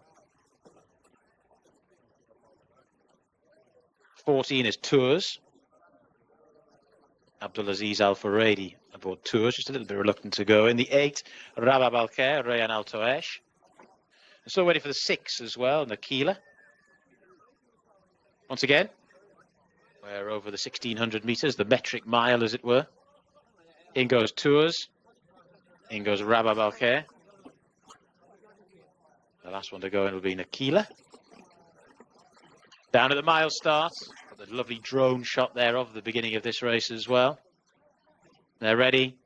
14 is Tours. Abdulaziz Al Faradi aboard Tours, just a little bit reluctant to go. In the 8, Rabab Al Khair, Rayan Al Toesh. So ready for the 6 as well, Nakila. Once again, we're over the 1600 metres, the metric mile as it were. In goes Tours. In goes Rabab Al Khair. The last one to go in will be Nakila. Down at the mile start. Got the lovely drone shot there of the beginning of this race as well. They're ready.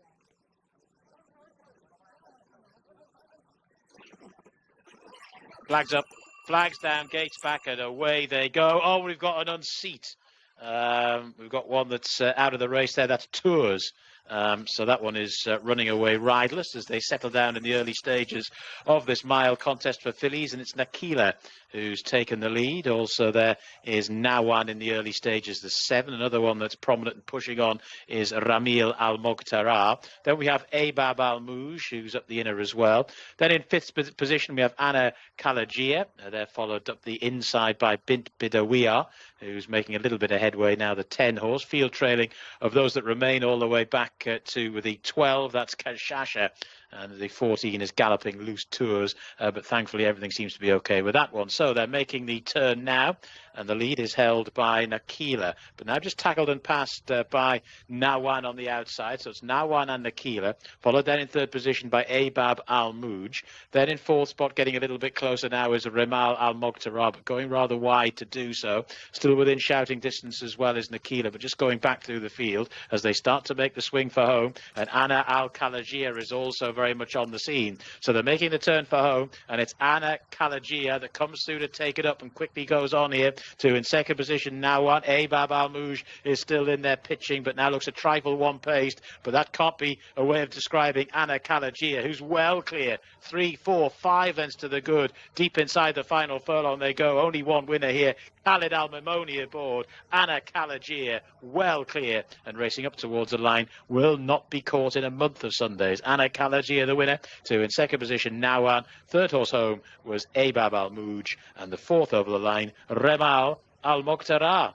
Flags up, flags down, gates back, and away they go. Oh, we've got an unseat. We've got one that's out of the race there. That's Tours. So that one is running away riderless as they settle down in the early stages of this mile contest for fillies, and it's Nakila who's taken the lead. Also there is Nawan in the early stages, the 7. Another one that's prominent and pushing on is Ramil Al Mokhtarar. Then we have Abab Al Mouj, who's up the inner as well. Then in 5th position we have Anna Kalajia. They're followed up the inside by Bint Bidawiyah, who's making a little bit of headway now, the 10 horse. Field trailing of those that remain all the way back to the 12, that's Jcsa, and the 14 is Galloping Loose Tours, but thankfully everything seems to be okay with that one. So they're making the turn now, and the lead is held by Nakila, but now just tackled and passed by Nawan on the outside. So it's Nawan and Nakila, followed then in 3rd position by Abab Al Mouj. Then in 4th spot, getting a little bit closer now, is Rimal Al Mokhtarar, but going rather wide to do so. Still within shouting distance as well as Nakila, but just going back through the field as they start to make the swing for home. And Anna Al Kalajia is also very very much on the scene. So they're making the turn for home, and it's Anna Kalagia that comes through to take it up and quickly goes on here to in second position now on. Abab Al-Mouj is still in there pitching, but now looks a trifle one-paced, but that can't be a way of describing Anna Kalagia, who's well clear. 3, 4, 5 lengths to the good. Deep inside the final furlong they go. Only one winner here. Khalid Al-Mamoni aboard. Anna Kalagia well clear and racing up towards the line. Will not be caught in a month of Sundays. Anna Kalagia the winner. 2 in second position Nawan. Third horse home was Abab Al-Mouj, and the fourth over the line Remal Al-Moqtara.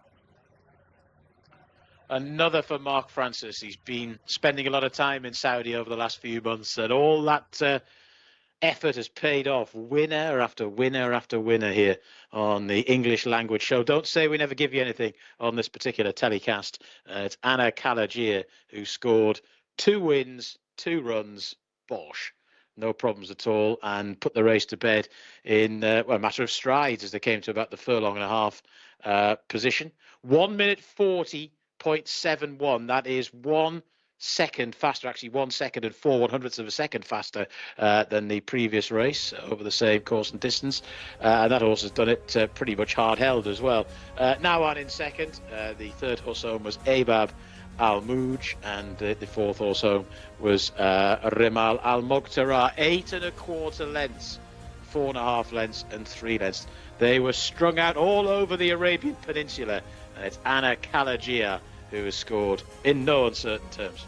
Another for Mark Francis. He's been spending a lot of time in Saudi over the last few months, and all that effort has paid off. Winner after winner after winner here on the English language show. Don't say we never give you anything on this particular telecast. It's Anna Kalagia who scored 2 wins, 2 runs, bosh. No problems at all, and put the race to bed in well, a matter of strides as they came to about the furlong and a half position. 1 minute 40.71. That is 1 second faster, actually 1 second and 4/100ths of a second faster than the previous race over the same course and distance. And that horse has done it pretty much hard held as well. Now on in second, the third horse home was Abab Al-Mouj, and the fourth horse home was Remal Al-Moqtara. 8 1/4 lengths, 4 1/2 lengths and 3 lengths. They were strung out all over the Arabian Peninsula, and it's Anna Kalagia who has scored in no uncertain terms.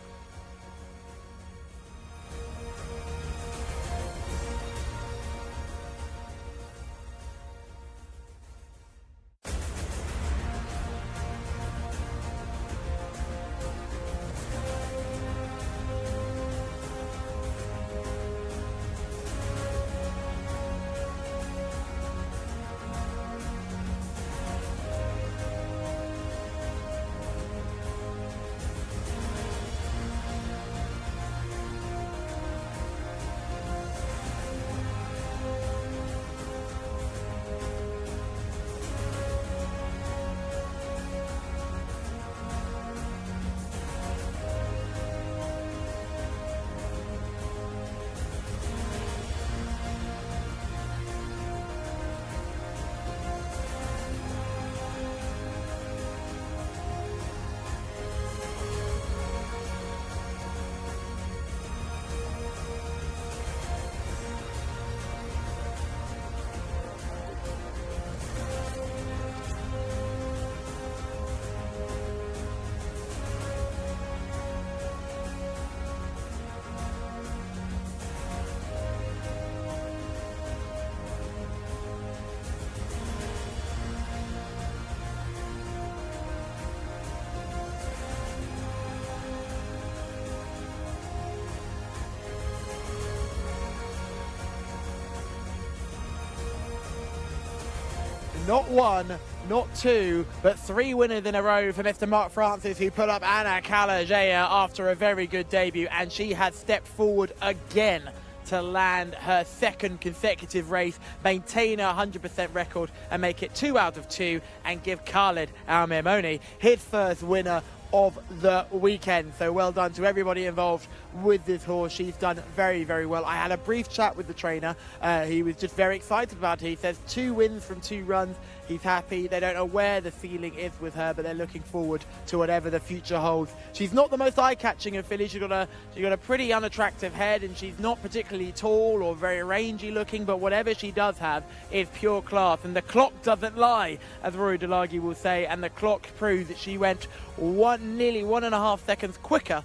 Not 1, not 2, but 3 winners in a row for Mr. Mark Francis, who put up Anna Kalagia after a very good debut, and she has stepped forward again to land her second consecutive race, maintain a 100% record and make it 2 out of 2, and give Khalid Al-Mamoni his first winner of the weekend. So well done to everybody involved with this horse. She's done very, very well. I had a brief chat with the trainer. He was just very excited about it. He says 2 wins from 2 runs. He's happy. They don't know where the ceiling is with her, but they're looking forward to whatever the future holds. She's not the most eye-catching of fillies. She's got a pretty unattractive head, and she's not particularly tall or very rangy looking, but whatever she does have is pure class, and the clock doesn't lie, as Rory Delagi will say, and the clock proves that she went nearly 1.5 seconds quicker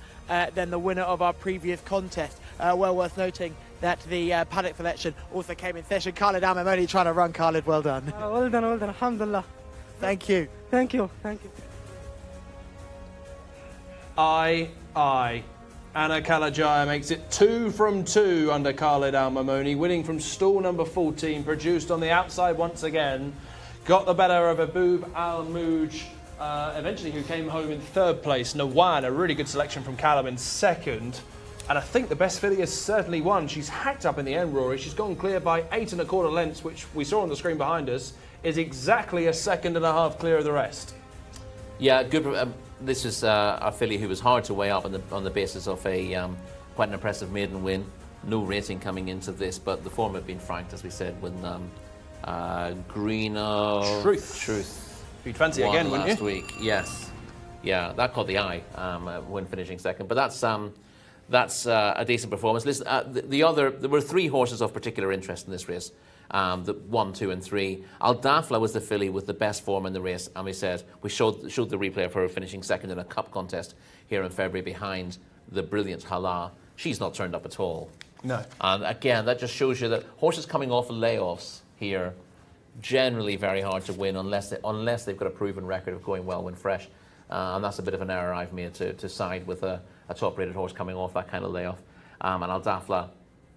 than the winner of our previous contest. Well worth noting that the paddock selection also came in session. Khalid Al-Mamoni trying to run. Khalid, well done. Well done, alhamdulillah. Thank you. Thank you, thank you. Aye. Anna Kalagia makes it 2 from 2 under Khalid Al-Mamoni, winning from stall number 14, produced on the outside once again. Got the better of Abab Al-Mouj, eventually, who came home in 3rd place. Nawan, a really good selection from Callum, in 2nd. And I think the best filly has certainly won. She's hacked up in the end, Rory. She's gone clear by 8 1/4 lengths, which we saw on the screen behind us, is exactly 1.5 seconds clear of the rest. Yeah, good. This is a filly who was hard to weigh up on the basis of a quite an impressive maiden win. no rating coming into this, but the form had been franked, as we said, when Truth. You'd fancy it won again, wouldn't you? last week. Yes. Yeah, that caught the eye when finishing second. But that's a decent performance. Listen, there were 3 horses of particular interest in this race. The 1, 2, and 3. Al Dafla was the filly with the best form in the race, and we showed the replay of her finishing second in a cup contest here in February behind the brilliant Hala. She's not turned up at all. No. And again, that just shows you that horses coming off layoffs here generally very hard to win unless they've got a proven record of going well when fresh. And that's a bit of an error I've made to side with a top-rated horse coming off that kind of layoff. And Al Dafla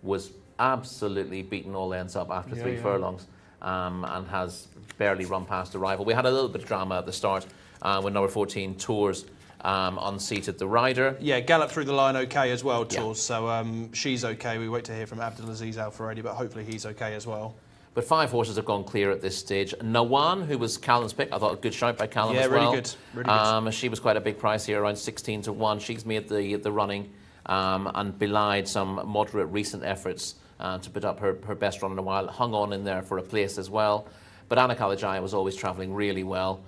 was absolutely beaten all ends up after 3 furlongs, and has barely run past a rival. We had a little bit of drama at the start when number 14 Tours unseated the rider. Yeah, galloped through the line okay as well, Tours. So she's okay. We wait to hear from Abdulaziz Al Faredi, but hopefully he's okay as well. But 5 horses have gone clear at this stage. Nawan, who was Callum's pick, I thought a good shout by Callum as well. Yeah, really good. She was quite a big price here, around 16 to 1. She's made the running and belied some moderate recent efforts to put up her best run in a while. Hung on in there for a place as well. But Anna Kalajaya was always travelling really well.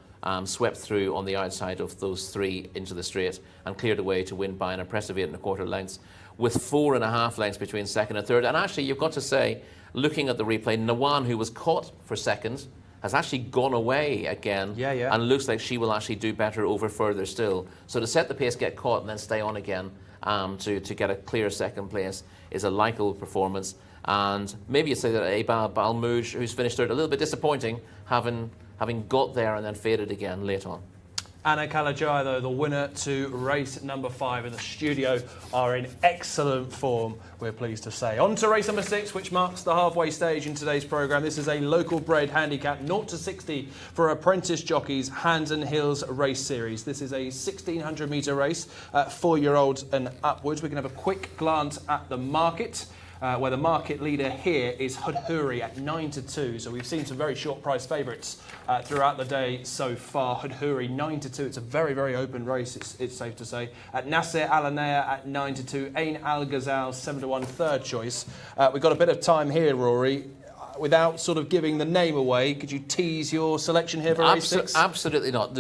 Swept through on the outside of those 3 into the straight and cleared away to win by an impressive 8 1/4 lengths, with 4.5 lengths between second and third. And actually, you've got to say, looking at the replay, Nawan, who was caught for second, has actually gone away again. And looks like she will actually do better over further still. So to set the pace, get caught, and then stay on again to get a clear second place is a likable performance. And maybe you say that Abab Balmouj, who's finished third, a little bit disappointing, having got there and then faded again late on. Anna Kalajaya, though, the winner to race number 5 in the studio, are in excellent form, we're pleased to say. On to race number 6, which marks the halfway stage in today's programme. This is a local bred handicap, 0 to 60 for apprentice jockeys, Hands and Hills race series. This is a 1,600 metre race, 4-year-olds and upwards. We can have a quick glance at the market. Where the market leader here is Hudhuri at 9 to 2. So we've seen some very short price favourites throughout the day so far. Hudhuri 9 to 2. It's a very, very open race, it's safe to say. At Nasser Alanea at 9 to 2. Ain Al Ghazal 7 to 1, third choice. We've got a bit of time here, Rory. Without sort of giving the name away, could you tease your selection here for race 6? Absolutely not.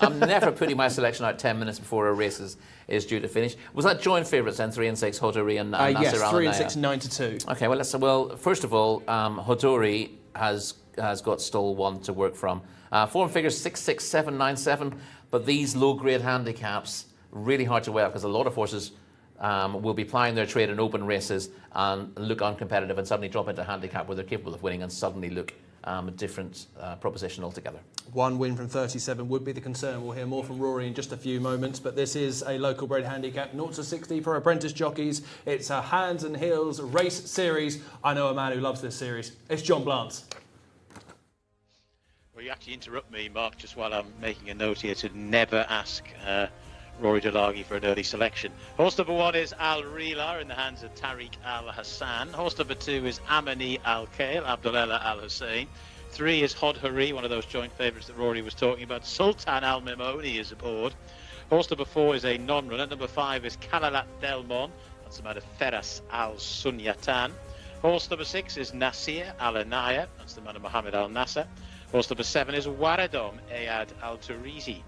I'm never putting my selection out 10 minutes before a race is due to finish. Was that joint favourites then, 3 and 6, Hodori and Nasser Yes, Al 3 and Anaya? 6, 9 to 2. Okay, well, first of all, Hodori has got stall 1 to work from. Form figures 6, 6, 7, 9, 7, but these low-grade handicaps, really hard to weigh up because a lot of horses will be plying their trade in open races and look uncompetitive and suddenly drop into a handicap where they're capable of winning and suddenly look a different proposition altogether. 1 win from 37 would be the concern. We'll hear more from Rory in just a few moments, but this is a local bred handicap, 0 to 60 for apprentice jockeys. It's a Hands and Hills race series. I know a man who loves this series. It's John Blance. Well, you actually interrupt me, Mark, just while I'm making a note here to never ask Rory Delagi for an early selection. Horse number 1 is Al Rila in the hands of Tariq Al Hassan. Horse number 2 is Amani Al Khail, Abdullah Al Hussein. 3 is Hodhuri, one of those joint favourites that Rory was talking about. Sultan Al Mimoni is aboard. Horse number 4 is a non-runner. Number 5 is Kalalat Delmon. That's the man of Feras Al Sunyatan. Horse number 6 is Nasir Al Anaya. That's the man of Mohammed Al Nasser. Horse number 7 is Waradom Ayad Al Turizi.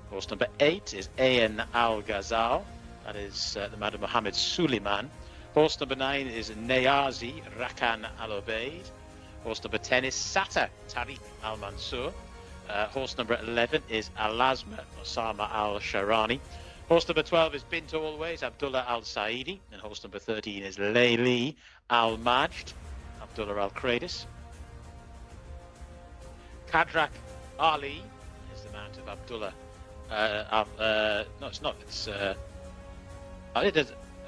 Horse number 8 is Ain Al Ghazal. That is the man of Mohammed Suleiman. Horse number 9 is Nayazi Rakan Al Obeid. Horse number 10 is Sata Tariq Al Mansour. Horse number 11 is Al-Azma Osama Al Sharani. Horse number 12 is Bint Always Abdullah Al Saidi. And horse number 13 is Layli Al Majd Abdullah Al Kradis. Kadrak Ali is the mount of Abdullah. No, it's not. It's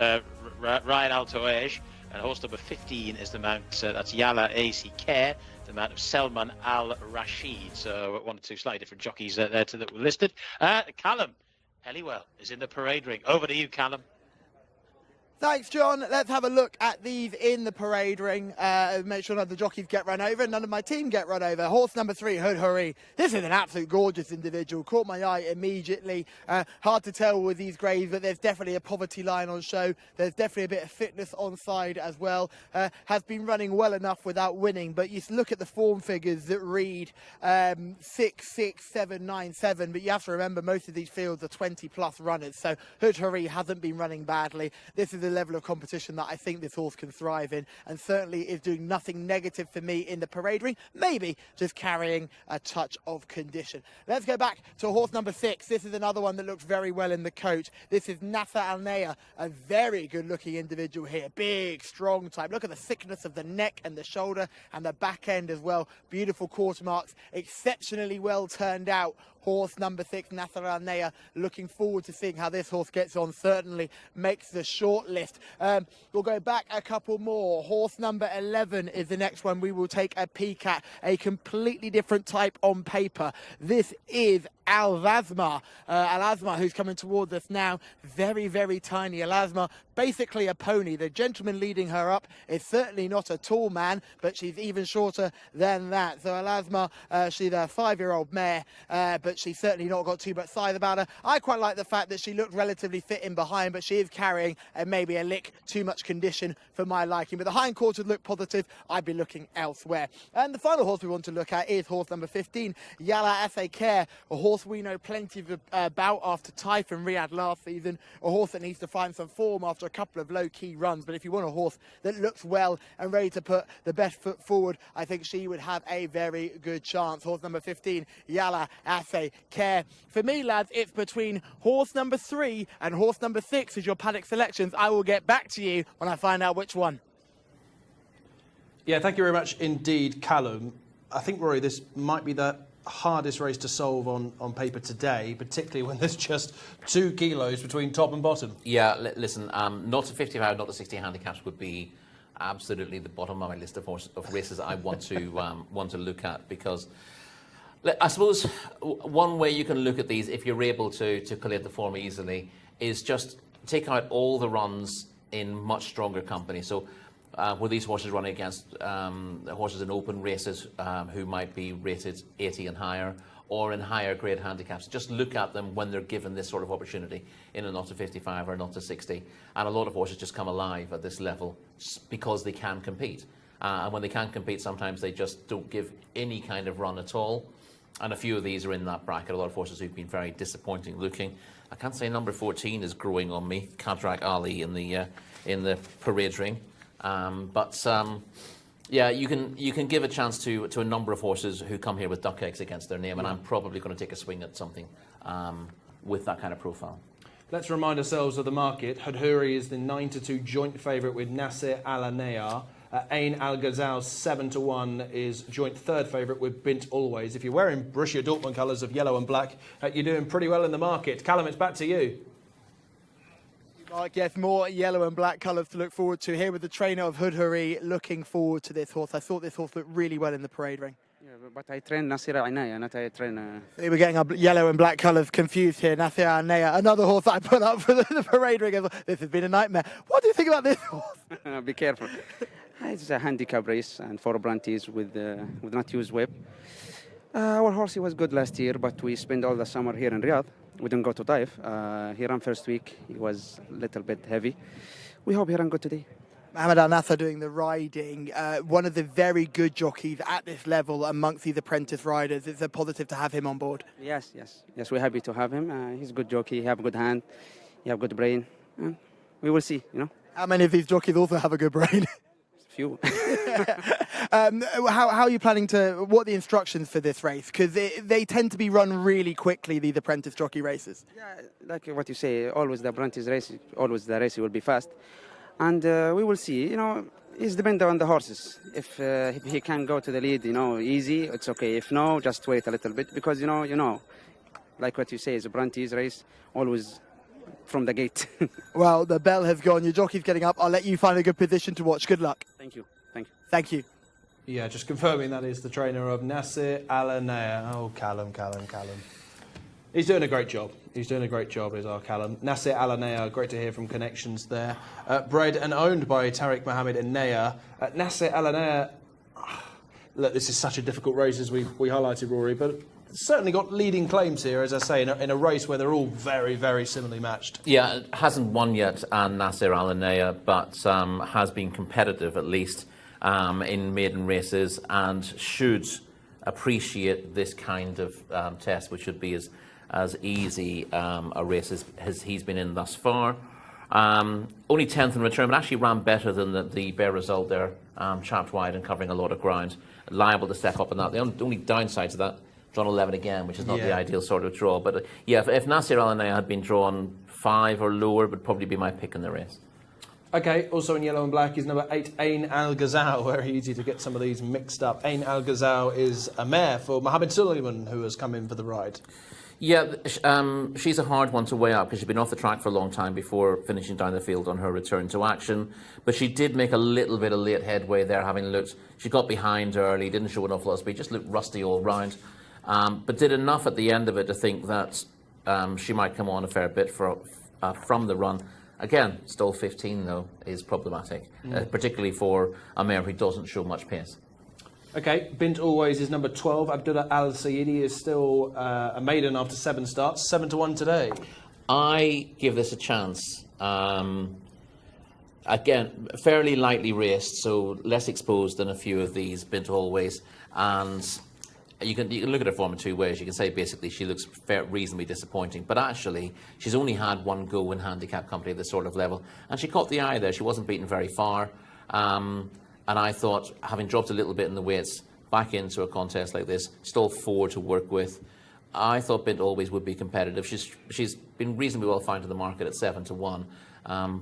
Ryan Al Toej, and horse number 15 is the mount. That's Yala AC Care, the mount of Selman Al Rashid. So 1 or 2 slightly different jockeys there that were listed. Callum Helliwell is in the parade ring. Over to you, Callum. Thanks, John. Let's have a look at these in the parade ring. Make sure none of the jockeys get run over, none of my team get run over. Horse number 3, Hood Hurry. This is an absolute gorgeous individual. Caught my eye immediately. Hard to tell with these greys, but there's definitely a poverty line on show. There's definitely a bit of fitness on side as well. Has been running well enough without winning, but you look at the form figures that read 6, 6, 7, 9, 7, but you have to remember most of these fields are 20 plus runners, so Hood Hurry hasn't been running badly. This is a level of competition that I think this horse can thrive in, and certainly is doing nothing negative for me in the parade ring, maybe just carrying a touch of condition. Let's go back to horse number 6. This is another one that looks very well in the coach. This is Nasser Al Naya, a very good looking individual here, big strong type. Look at the thickness of the neck and the shoulder and the back end as well. Beautiful quarter marks, exceptionally well turned out. Horse number 6, Nasser Al Naya. Looking forward to seeing how this horse gets on. Certainly makes the short list. We'll go back a couple more. Horse number 11 is the next one we will take a peek at. A completely different type on paper. This is Al-Azma. Al-Azma, who's coming towards us now. Very, very tiny. Al-Azma, basically a pony. The gentleman leading her up is certainly not a tall man, but she's even shorter than that. So Al-Azma, she's a 5-year-old mare, but she's certainly not got too much size about her. I quite like the fact that she looked relatively fit in behind, but she is carrying maybe a lick too much condition for my liking. But the hindquarters look positive. I'd be looking elsewhere. And the final horse we want to look at is horse number 15, Yala Ase Care, a horse we know plenty about after Taif and Riyadh last season, a horse that needs to find some form after a couple of low-key runs. But if you want a horse that looks well and ready to put the best foot forward, I think she would have a very good chance. Horse number 15, Yala Ase Care. For me, lads, it's between horse number 3 and horse number 6 as your paddock selections. I will get back to you when I find out which one. Yeah, thank you very much indeed, Callum. I think, Rory, this might be the hardest race to solve on paper today, particularly when there's just 2 kilos between top and bottom. Yeah, listen, not to 55, not to 60 handicaps would be absolutely the bottom of my list of races I want to look at, because I suppose one way you can look at these, if you're able to collate the form easily, is just take out all the runs in much stronger company. So were these horses running against horses in open races who might be rated 80 and higher, or in higher grade handicaps? Just look at them when they're given this sort of opportunity in a not to 55 or not to 60. And a lot of horses just come alive at this level because they can compete. And when they can't compete, sometimes they just don't give any kind of run at all. And a few of these are in that bracket. A lot of horses who've been very disappointing looking. I can't say number 14 is growing on me, Kadrak Ali in the parade ring. Yeah, you can give a chance to a number of horses who come here with duck eggs against their name, and I'm probably going to take a swing at something with that kind of profile. Let's remind ourselves of the market. Hadhuri is the 9-2 joint favourite with Nasser Al Naya. Ain Al Ghazal 7-1 is joint third favourite with Bint Always. If you're wearing Borussia Dortmund colours of yellow and black, you're doing pretty well in the market. Callum, it's back to you. Mark, yes, more yellow and black colours to look forward to here with the trainer of Hudhuri. Looking forward to this horse. I thought this horse looked really well in the parade ring. Yeah, but I train Nasir Al-Naya, not I train... We're getting our yellow and black colours confused here. Nasir Al-Naya, another horse that I put up for the parade ring as well. This has been a nightmare. What do you think about this horse? Be careful. It's a handicap race and 4 branties with not used whip. Our horse, he was good last year, but we spent all the summer here in Riyadh. We didn't go to Taif. He ran first week. He was a little bit heavy. We hope he ran good today. Mohamed Al Nassr doing the riding. One of the very good jockeys at this level amongst these apprentice riders. It's a positive to have him on board. Yes, we're happy to have him. He's a good jockey. He have a good hand. He have good brain. We will see, you know. How many of these jockeys also have a good brain? Few. How are you planning to, what are the instructions for this race? Because they tend to be run really quickly, these apprentice jockey races. Yeah, like what you say, always the apprentice race, always the race will be fast. And we will see, you know, it's dependent on the horses. If he can go to the lead, you know, easy, it's okay. If no, just wait a little bit, because, you know, like what you say, it's a apprentice race, always from the gate. Well, the bell has gone. Your jockey's getting up. I'll let you find a good position to watch. Good luck. Thank you. Thank you. Yeah, just confirming that is the trainer of Nasser Al Naya. Oh, Callum. He's doing a great job. He's doing a great job, is our Callum. Nasser Al-Anaya, great to hear from connections there. Bred and owned by Tariq Mohammed and Naya. Nasser Al-Anaya, look, this is such a difficult race, as we highlighted, Rory, but certainly got leading claims here, as I say, in a race where they're all very, very similarly matched. Yeah, hasn't won yet, Nasser Al-Anaya, but has been competitive at least in maiden races, and should appreciate this kind of test, which should be as easy a race as he's been in thus far. Only 10th in return, but actually ran better than the bare result there, chapped wide and covering a lot of ground. Liable to step up in that. The only downside to that, drawn 11 again, which is not the ideal sort of draw. But yeah, if Nasser Al-Anaya had been drawn 5 or lower, would probably be my pick in the race. Okay, also in yellow and black is number 8, Ain Al Ghazal. Very easy to get some of these mixed up. Ain Al Ghazal is a mare for Mohammed Suleiman, who has come in for the ride. Yeah, she's a hard one to weigh up because she's been off the track for a long time before finishing down the field on her return to action. But she did make a little bit of late headway there, having looked. She got behind early, didn't show an awful lot of speed, just looked rusty all round. But did enough at the end of it to think that she might come on a fair bit from the run. Again, stall 15, though, is problematic, particularly for a mare who doesn't show much pace. Okay, Bint Always is number 12. Abdullah Al Sayedi is still a maiden after 7 starts. 7-1 today. I give this a chance. Again, fairly lightly raced, so less exposed than a few of these Bint Always. And you can look at her form in 2 ways. You can say basically she looks reasonably disappointing, but actually she's only had 1 go in handicap company at this sort of level, and she caught the eye there. She wasn't beaten very far. And I thought, having dropped a little bit in the weights, back into a contest like this, stall 4 to work with, I thought Bint Always would be competitive. She's been reasonably well found in the market at 7-1,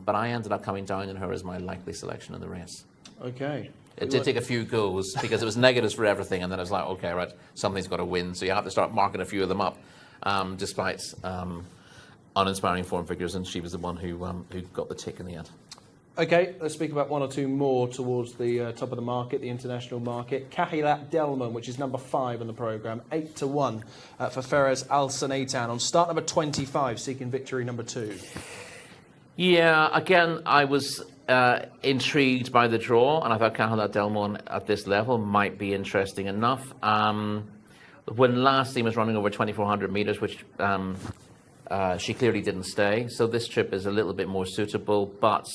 but I ended up coming down on her as my likely selection in the race. Okay. It did take a few goes because it was negatives for everything, and then I was like, okay, right, something's got to win, so you have to start marking a few of them up, despite uninspiring form figures, and she was the one who got the tick in the end. Okay, let's speak about 1 or 2 more towards the top of the market, the international market. Kahilat Delman, which is number 5 in the programme, 8-1 for Ferez Al Saneitan on start number 25, seeking victory number 2. Yeah, again, I was intrigued by the draw, and I thought Kahilat Delman at this level might be interesting enough. When last seen was running over 2,400 metres, which she clearly didn't stay, so this trip is a little bit more suitable, but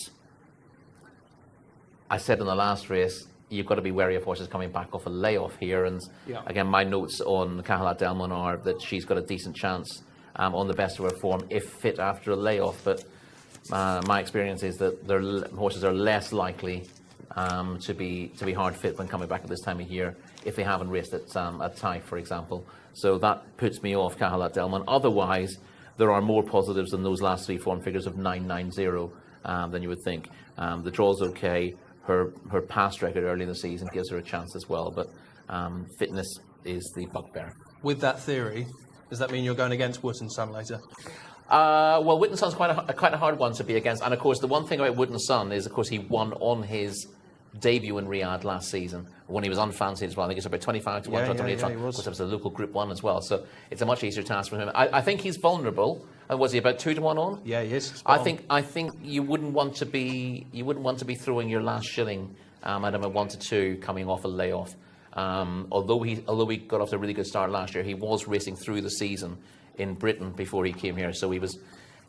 I said in the last race, you've got to be wary of horses coming back off a layoff here. And again, my notes on Kahilat Delman are that she's got a decent chance on the best of her form if fit after a layoff. But my experience is that horses are less likely to be hard fit when coming back at this time of year if they haven't raced at Taif, for example. So that puts me off Kahilat Delman. Otherwise, there are more positives than those last 3 form figures of 9-9-0 than you would think. The draw's okay. Her past record early in the season gives her a chance as well, but fitness is the bugbear. With that theory, does that mean you're going against Wood and Son later? Well, Wood and Son's quite a hard one to be against, and of course the one thing about Wood and Son is, of course, he won on his debut in Riyadh last season when he was unfancied as well. I think it's about 25-1. Of course, it was a local Group 1 as well, so it's a much easier task for him. I think he's vulnerable. Was he about 2-1 on? Yeah, he is. I think you wouldn't want to be throwing your last shilling at him at 1-2 coming off a layoff. Although he got off to a really good start last year, he was racing through the season in Britain before he came here, so he was,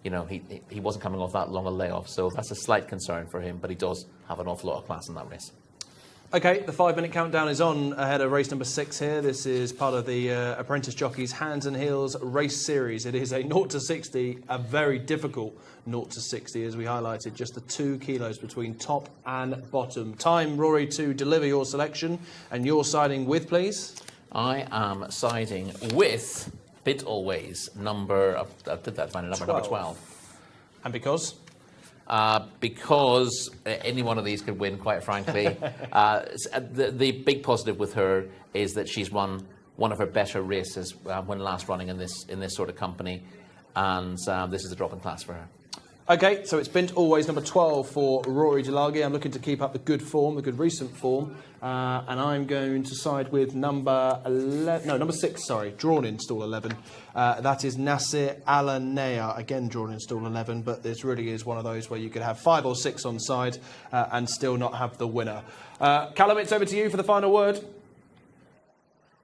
he wasn't coming off that long a layoff. So that's a slight concern for him, but he does have an awful lot of class in that race. Okay, the 5-minute countdown is on ahead of race number 6 here. This is part of the Apprentice Jockeys Hands and Heels race series. It is a 0-60, a very difficult 0-60, as we highlighted, just the 2 kilos between top and bottom. Time, Rory, to deliver your selection, and you're siding with, please? I am siding with Bint Always, number 12. And because? Because any one of these could win, quite frankly. The big positive with her is that she's won one of her better races when last running in this sort of company, and this is a drop in class for her. Okay, so it's Bint Always, number 12 for Rory Delagi. I'm looking to keep up the good form, the good recent form, and I'm going to side with number 6, sorry, drawn in stall 11. That is Nasir Alanea, again drawn in stall 11, but this really is one of those where you could have 5 or 6 on side and still not have the winner. Callum, it's over to you for the final word.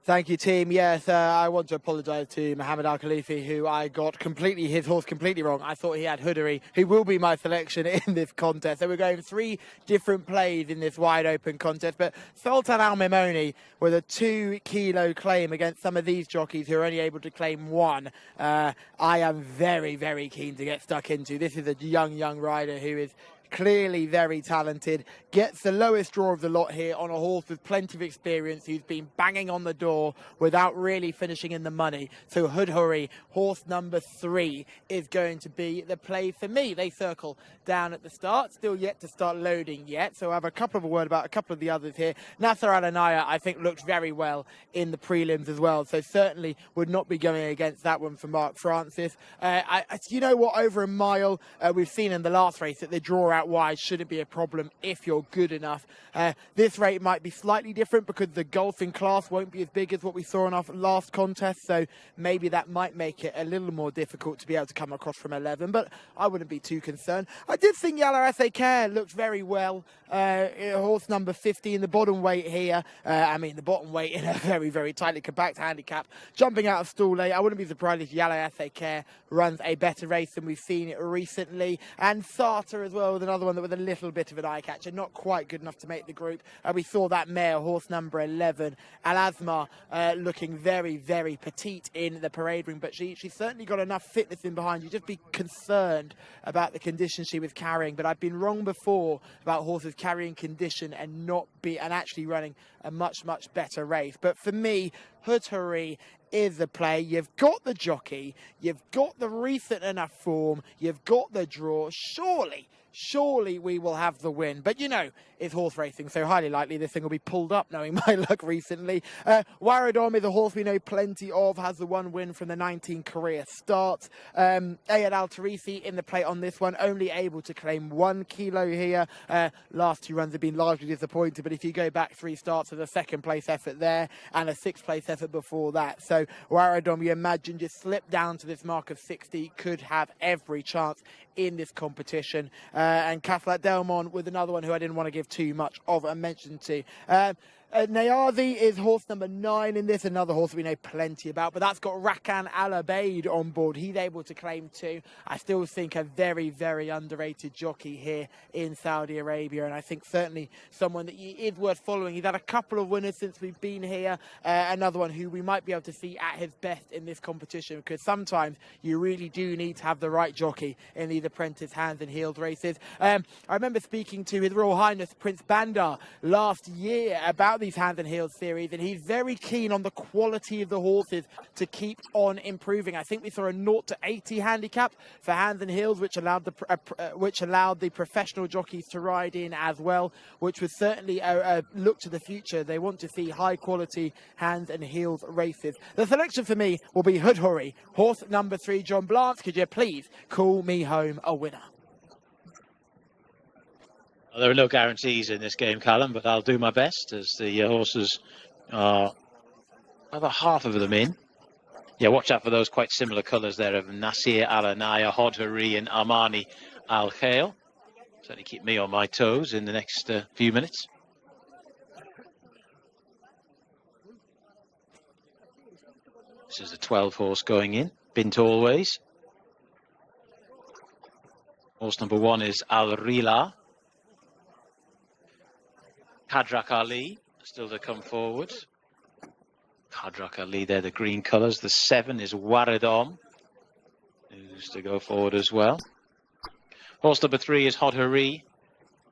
Thank you, team. Yes, I want to apologise to Mohammed Al Khalifi, who I got his horse completely wrong. I thought he had Hoodery, who will be my selection in this contest. So we're going 3 different plays in this wide open contest. But Sultan Al Mimoni with a 2 kilo claim against some of these jockeys who are only able to claim 1. I am very, very keen to get stuck into. This is a young rider who is clearly very talented, gets the lowest draw of the lot here on a horse with plenty of experience who's been banging on the door without really finishing in the money. So Hudhuri, horse number 3, is going to be the play for me. They circle down at the start, still yet to start loading yet, so I have a word about a couple of the others here. Nasser Al-Anaya, I think, looked very well in the prelims as well, so certainly would not be going against that one for Mark Francis. You know what, over a mile, we've seen in the last race that the draw out wide shouldn't be a problem if you're good enough. This rate might be slightly different because the golfing class won't be as big as what we saw in our last contest, so maybe that might make it a little more difficult to be able to come across from 11, but I wouldn't be too concerned. I did think Yalla Care looked very well. Horse number 50 in the bottom weight here. The bottom weight in a very, very tightly compact handicap. Jumping out of stall 8, I wouldn't be surprised if Yalla Care runs a better race than we've seen it recently. And Sarta as well with another one that was a little bit of an eye catcher, not quite good enough to make the group. We saw that mare, horse number 11, Al Azma, looking very, very petite in the parade ring, but she's certainly got enough fitness in behind you. Just be concerned about the condition she was carrying, but I've been wrong before about horses carrying condition and actually running a much, much better race. But for me, Huturi is the play. You've got the jockey, you've got the recent enough form, you've got the draw. Surely we will have the win. But you know, it's horse racing, so highly likely this thing will be pulled up, knowing my luck recently. Waradom is a horse we know plenty of, has the 1 win from the 19 career starts. Ayad Al Tarisi in the play on this one, only able to claim 1 kilo here. Last 2 runs have been largely disappointed, but if you go back 3 starts, there's a 2nd place effort there and a 6th place effort before that. So Waradom, you imagine, just slip down to this mark of 60, could have every chance in this competition. And Cathlat Delmon with another one who I didn't want to give too much of a mention to. Nayazi is horse number 9 in this, another horse we know plenty about, but that's got Rakan Al Abeid on board. He's able to claim 2. I still think a very, very underrated jockey here in Saudi Arabia, and I think certainly someone that is worth following. He's had a couple of winners since we've been here. Another one who we might be able to see at his best in this competition, because sometimes you really do need to have the right jockey in these apprentice hands and heels races. I remember speaking to His Royal Highness Prince Bandar last year about these Hands and Heels series, and he's very keen on the quality of the horses to keep on improving. I think we saw a 0-80 handicap for Hands and Heels, which allowed the professional jockeys to ride in as well, which was certainly a look to the future. They want to see high quality Hands and Heels races. The selection for me will be Hudhuri, horse number 3. John Blance, could you please call me home a winner? Well, there are no guarantees in this game, Callum, but I'll do my best as the horses are about half of them in. Yeah, watch out for those quite similar colours there of Nasir Al-Anaya, Hodhari and Armani Al-Khail. Certainly keep me on my toes in the next few minutes. This is a 12 horse going in, Bint Always. Horse number 1 is Al-Rila. Kadrak Ali still to come forward. Kadrak Ali, they're the green colours. The 7 is Waradom, who's to go forward as well. Horse number 3 is Hodhari.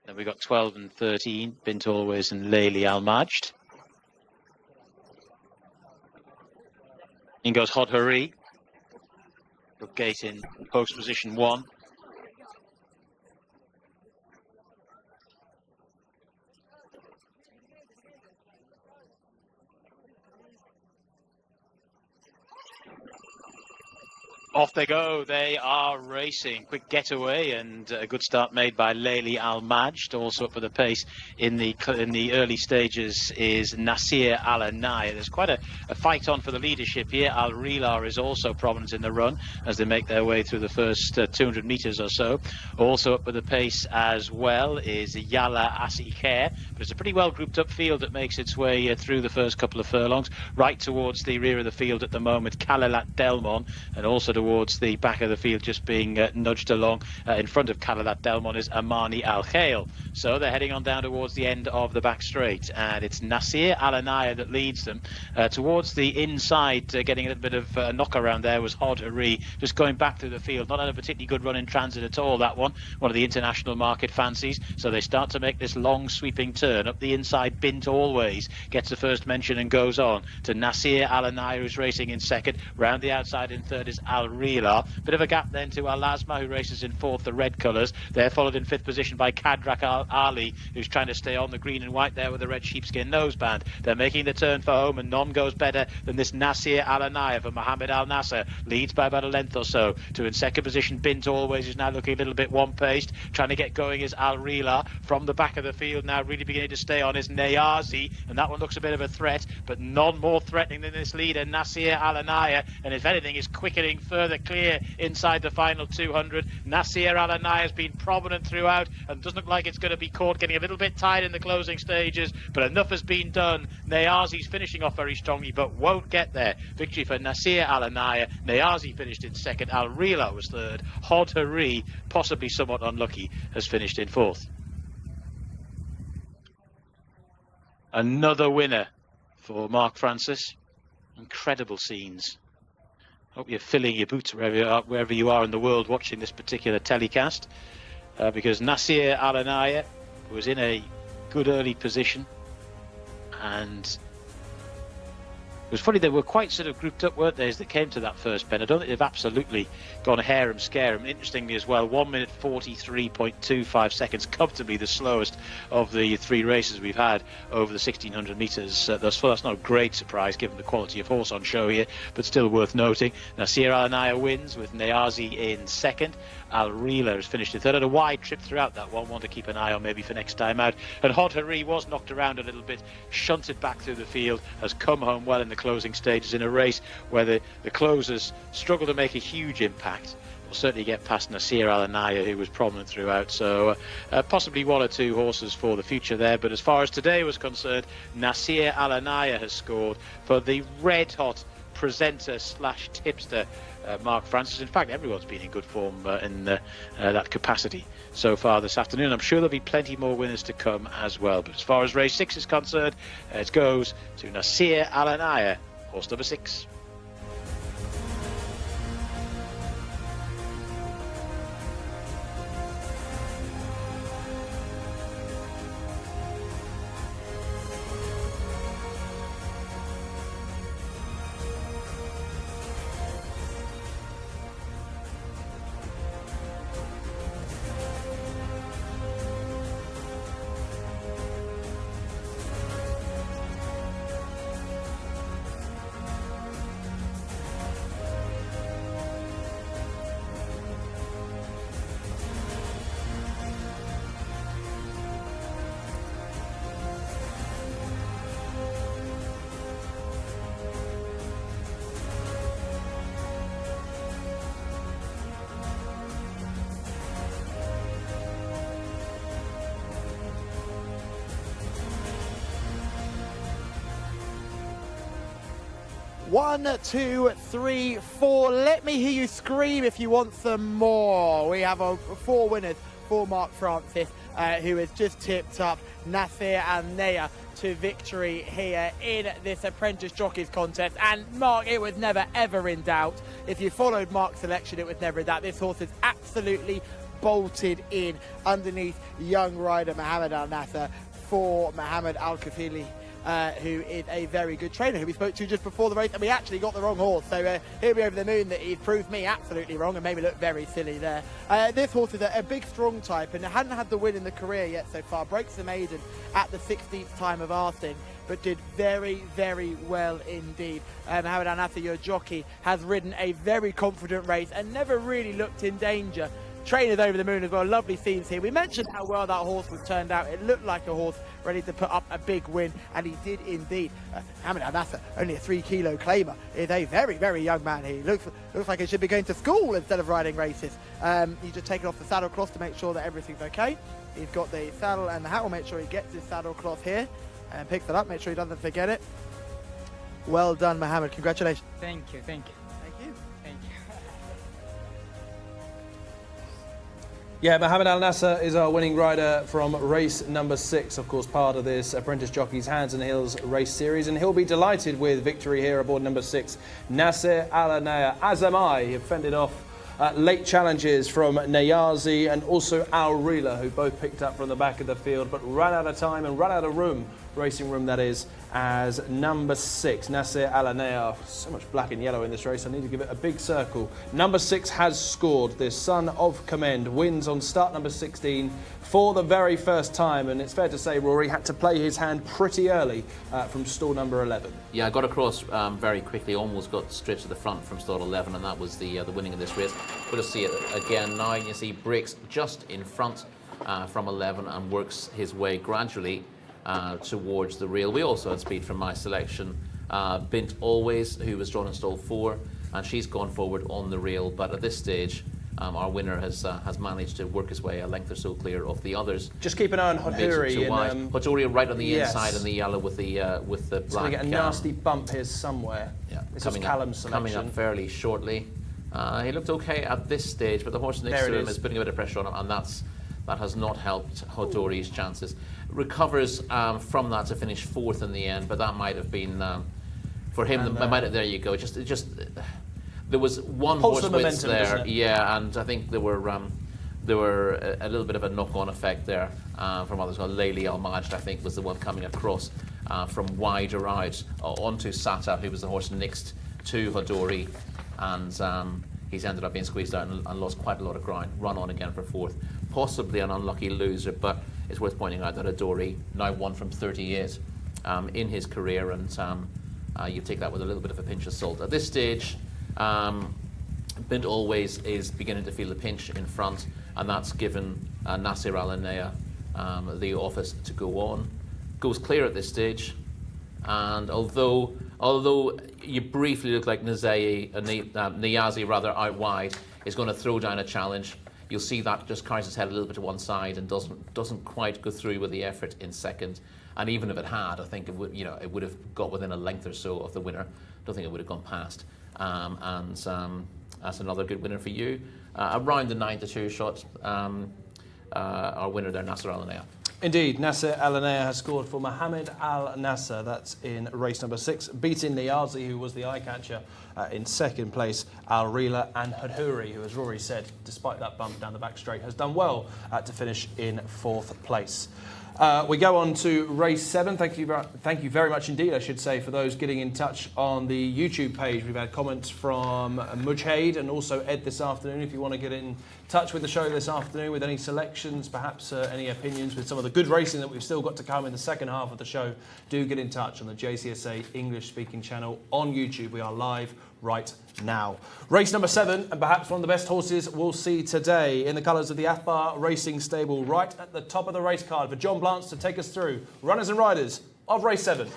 Then we've got 12 and 13, Bint Always and Layli Al Majd. In goes Hodhari. Good gate in post position 1. Off they go. They are racing. Quick getaway and a good start made by Layli Al-Majd. Also up for the pace in the early stages is Nasir Al-Anaya. There's quite a fight on for the leadership here. Al Rila is also prominent in the run as they make their way through the first 200 metres or so. Also up for the pace as well is Yala Asikher. But it's a pretty well grouped up field that makes its way through the first couple of furlongs. Right towards the rear of the field at the moment, Kalalat Delmon, and also towards the back of the field, just being nudged along in front of Kalalat Delmon, is Amani Al Khail. So they're heading on down towards the end of the back straight, and it's Nasir Al-Anaya that leads them. Towards the inside, getting a little bit of a knock around there was Hod Ari, just going back through the field. Not had a particularly good run in transit at all, that one of the international market fancies. So they start to make this long sweeping turn up the inside. Bint Always gets the first mention and goes on to Nasir Al-Anaya, who's racing in second. Round the outside in third is Al Rila. Bit of a gap then to Al Azma, who races in fourth, the red colours. They're followed in fifth position by Kadrak Al Ali, who's trying to stay on the green and white there with a red sheepskin noseband. They're making the turn for home, and none goes better than this Nasir Al-Anaya for Mohammed Al Nasser. Leads by about a length or so. To in second position, Bint Always, is now looking a little bit one-paced. Trying to get going is Al Rila. From the back of the field now, really beginning to stay on, is Nayazi, and that one looks a bit of a threat, but none more threatening than this leader, Nasir Al-Anaya, and if anything is quickening further clear inside the final 200. Nasir Al-Anaya has been prominent throughout and doesn't look like it's going to be caught, getting a little bit tired in the closing stages, but enough has been done. Nayazi's finishing off very strongly, but won't get there. Victory for Nasir Al-Anaya. Nayazi finished in second. Al Rila was third. Hod Hari, possibly somewhat unlucky, has finished in fourth. Another winner for Mark Francis. Incredible scenes. Hope you're filling your boots wherever you are in the world watching this particular telecast, because Nasir Al-Anaya was in a good early position, and it was funny, they were quite sort of grouped up, weren't they, as they came to that first bend. I don't think they've absolutely gone harem scarum. Interestingly as well, 1 minute 43.25 seconds, comfortably the slowest of the three races we've had over the 1600 metres thus far. That's not a great surprise given the quality of horse on show here, but still worth noting. Nasir Al-Anaya wins with Nayazi in second. Al Rila has finished in third. Had a wide trip throughout that one to keep an eye on maybe for next time out. And Hod Hari was knocked around a little bit, shunted back through the field, has come home well in the closing stages in a race where the closers struggle to make a huge impact. Will certainly get past Nasir Al-Anaya, who was prominent throughout. So possibly one or two horses for the future there. But as far as today was concerned, Nasir Al-Anaya has scored for the red-hot presenter slash tipster Mark Francis. In fact, everyone's been in good form in that capacity so far this afternoon. I'm sure there'll be plenty more winners to come as well. But as far as race 6 is concerned, it goes to Nasir Al-Anaya, horse number 6. One, two, three, four. Let me hear you scream if you want some more. We have 4 winners for Mark Francis, who has just tipped up Nasir Al-Anaya to victory here in this Apprentice Jockeys contest. And Mark, it was never ever in doubt. If you followed Mark's selection, it was never in doubt. This horse is absolutely bolted in underneath young rider Mohammed Al Nasser for Mohammed Al Kafili. who is a very good trainer, who we spoke to just before the race, and we actually got the wrong horse. So he'll be over the moon that he's proved me absolutely wrong and made me look very silly there. This horse is a big, strong type, and hadn't had the win in the career yet so far. Breaks the maiden at the 16th time of asking, but did very, very well indeed. Mohamed Al Nasser, your jockey, has ridden a very confident race and never really looked in danger. Trainers over the moon as well. Lovely scenes here. We mentioned how well that horse was turned out. It looked like a horse ready to put up a big win, and he did indeed. Mohamed Al Nasser, only a 3-kilo claimer, is a very, very young man. He looks like he should be going to school instead of riding races. He's just taken off the saddle cloth to make sure that everything's okay. He's got the saddle and the hat. We'll make sure he gets his saddle cloth here and picks it up. Make sure he doesn't forget it. Well done, Mohamed. Congratulations. Thank you, thank you. Thank you. Thank you. Yeah, Mohamed Al Nasser is our winning rider from race number 6, of course, part of this Apprentice Jockeys Hands and Heels race series, and he'll be delighted with victory here aboard number 6, Nasser Al Anaya. As am I. He fended off late challenges from Niazi and also Al Rila, who both picked up from the back of the field, but ran out of time and ran out of room, racing room that is, as number 6, Nasser Al Anaya. So much black and yellow in this race, I need to give it a big circle. Number 6 has scored. This Son of Commend wins on start number 16 for the very first time, and it's fair to say Rory had to play his hand pretty early from stall number 11. Yeah, I got across very quickly, almost got straight to the front from stall 11, and that was the winning of this race. We'll see it again now. You see breaks just in front from 11 and works his way gradually towards the rail. We also had speed from my selection, Bint Always, who was drawn in stall 4, and she's gone forward on the rail, but at this stage our winner has managed to work his way a length or so clear of the others. Just keep an eye on Hoduri. Hoduri right on the inside in the yellow with the black. It's going to get a nasty bump here somewhere. Yeah, this is Callum's selection. Coming up fairly shortly. He looked okay at this stage, but the horse next to him is putting a bit of pressure on him, and that has not helped Hoduri's chances. Recovers from that to finish 4th in the end, but that might have been for him. There you go. Just there was one horse width there, yeah, and I think there were a little bit of a knock-on effect there from others. Well, Layli Al Majd, I think, was the one coming across from wider out onto Sata, who was the horse next to Hoduri, and he's ended up being squeezed out and lost quite a lot of ground. Run on again for 4th, possibly an unlucky loser, but it's worth pointing out that Hoduri now won from 38 in his career, and you take that with a little bit of a pinch of salt. At this stage, Bint Always is beginning to feel the pinch in front, and that's given Nasser Al Anaya the office to go on. Goes clear at this stage, and although you briefly look like Niazi rather out wide is going to throw down a challenge, you'll see that just carries his head a little bit to one side and doesn't quite go through with the effort in second. And even if it had, I think it would have got within a length or so of the winner. Don't think it would have gone past. And that's another good winner for you. Around the 9-2 shot, our winner there, Nasser Al Anaya. Indeed, Nasser Al Anaya has scored for Mohamed Al Nasser. That's in race number 6, beating Niazi, who was the eye catcher in second place. Al Rila and Hoduri, who, as Rory said, despite that bump down the back straight, has done well to finish in 4th place. We go on to race 7. Thank you very much indeed, I should say, for those getting in touch on the YouTube page. We've had comments from Mujahid and also Ed this afternoon. If you want to get in touch with the show this afternoon with any selections, perhaps any opinions with some of the good racing that we've still got to come in the second half of the show, do get in touch on the Jcsa English speaking channel on YouTube. We are live right now. Race number 7, and perhaps one of the best horses we'll see today, in the colours of the Athbar Racing Stable, right at the top of the race card, for John Blance to take us through runners and riders of race 7.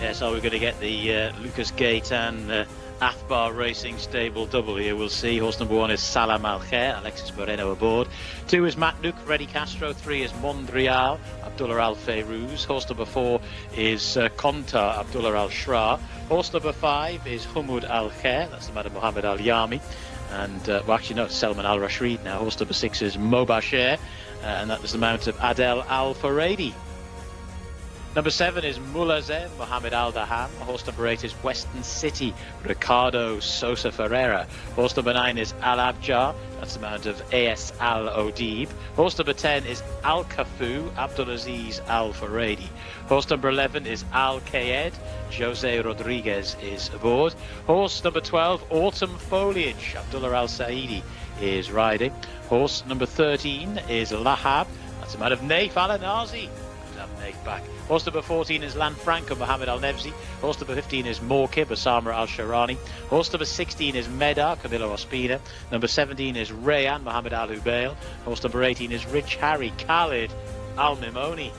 Yeah, so we're going to get the Lucas Gaetan Athbar Racing Stable double here. We'll see. Horse number 1 is Salam Al Khair, Alexis Moreno aboard. 2 is Matnouk, Reddy Castro. 3 is Mondrial, Abdullah Al Fayrouz. Horse number 4 is Konta, Abdullah Al Shra. Horse number 5 is Humud Al Khair, that's the man of Muhammad Al Yami. And, well, actually, no, it's Salman Al Rashid now. Horse number 6 is Mobasher, and that was the mount of Adel Al Faradi. Number 7 is Mulazem Mohamed Al Dahan. Horse number 8 is Western City Ricardo Sosa Ferreira. Horse number 9 is Al Abjar. That's the mount of AS Al Odib. Horse number 10 is Al Kafu Abdulaziz Al Faradi. Horse number 11 is Al Kayed. Jose Rodriguez is aboard. Horse number 12, Autumn Foliage. Abdullah Al Saidi is riding. Horse number 13 is Lahab. That's the mount of Naif Al Anazi. Naif back. Horse number 14 is Lanfranco Mohamed Al Nevzi. Horse number 15 is Morkib Osama Al Sharani. Horse number 16 is Medar Camilo Ospina. Number 17 is Rayan Mohamed Al Hubail. Horse number 18 is Rich Harry Khalid Al Mimoni.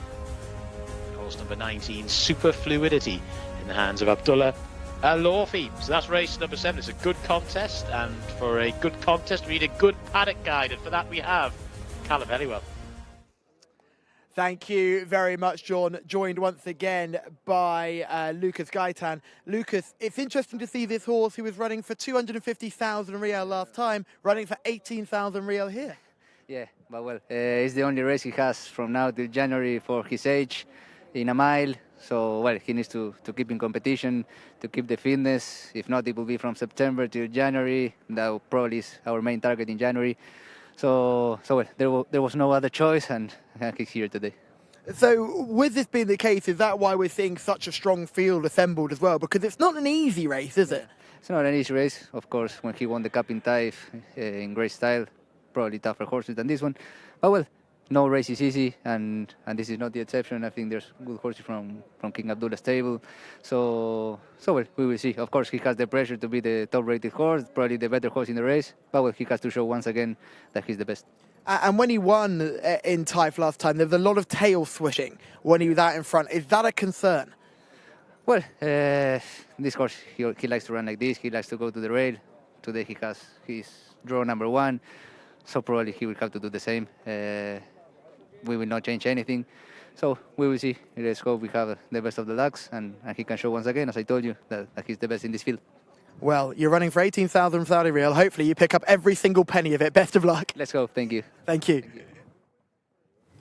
Horse number 19, Super Fluidity, in the hands of Abdullah Al Lawfi. So that's race number 7. It's a good contest, and for a good contest we need a good paddock guide, and for that we have Callum Helliwell. Thank you very much, John. Joined once again by Lucas Gaitan. Lucas, it's interesting to see this horse who was running for 250,000 Real last time, running for 18,000 Real here. Yeah, but well, it's the only race he has from now till January for his age in a mile. So, well, he needs to keep in competition, to keep the fitness. If not, it will be from September till January. That probably is our main target in January. So well, there was no other choice, and he's here today. So, with this being the case, is that why we're seeing such a strong field assembled as well? Because it's not an easy race, is it? It's not an easy race, of course. When he won the Cup in Taif in great style, probably tougher horses than this one. But well, no race is easy, and this is not the exception. I think there's good horses from King Abdullah's stable. So well, we will see. Of course, he has the pressure to be the top-rated horse, probably the better horse in the race. But well, he has to show once again that he's the best. And when he won in Taif last time, there was a lot of tail swishing when he was out in front. Is that a concern? Well, this horse, he likes to run like this. He likes to go to the rail. Today he has his draw number 1, so probably he will have to do the same. We will not change anything. So we will see. Let's hope we have the best of the lucks, and he can show once again, as I told you, that he's the best in this field. Well, you're running for 18,000 Saudi Real. Hopefully you pick up every single penny of it. Best of luck. Let's go. Thank you. Thank you.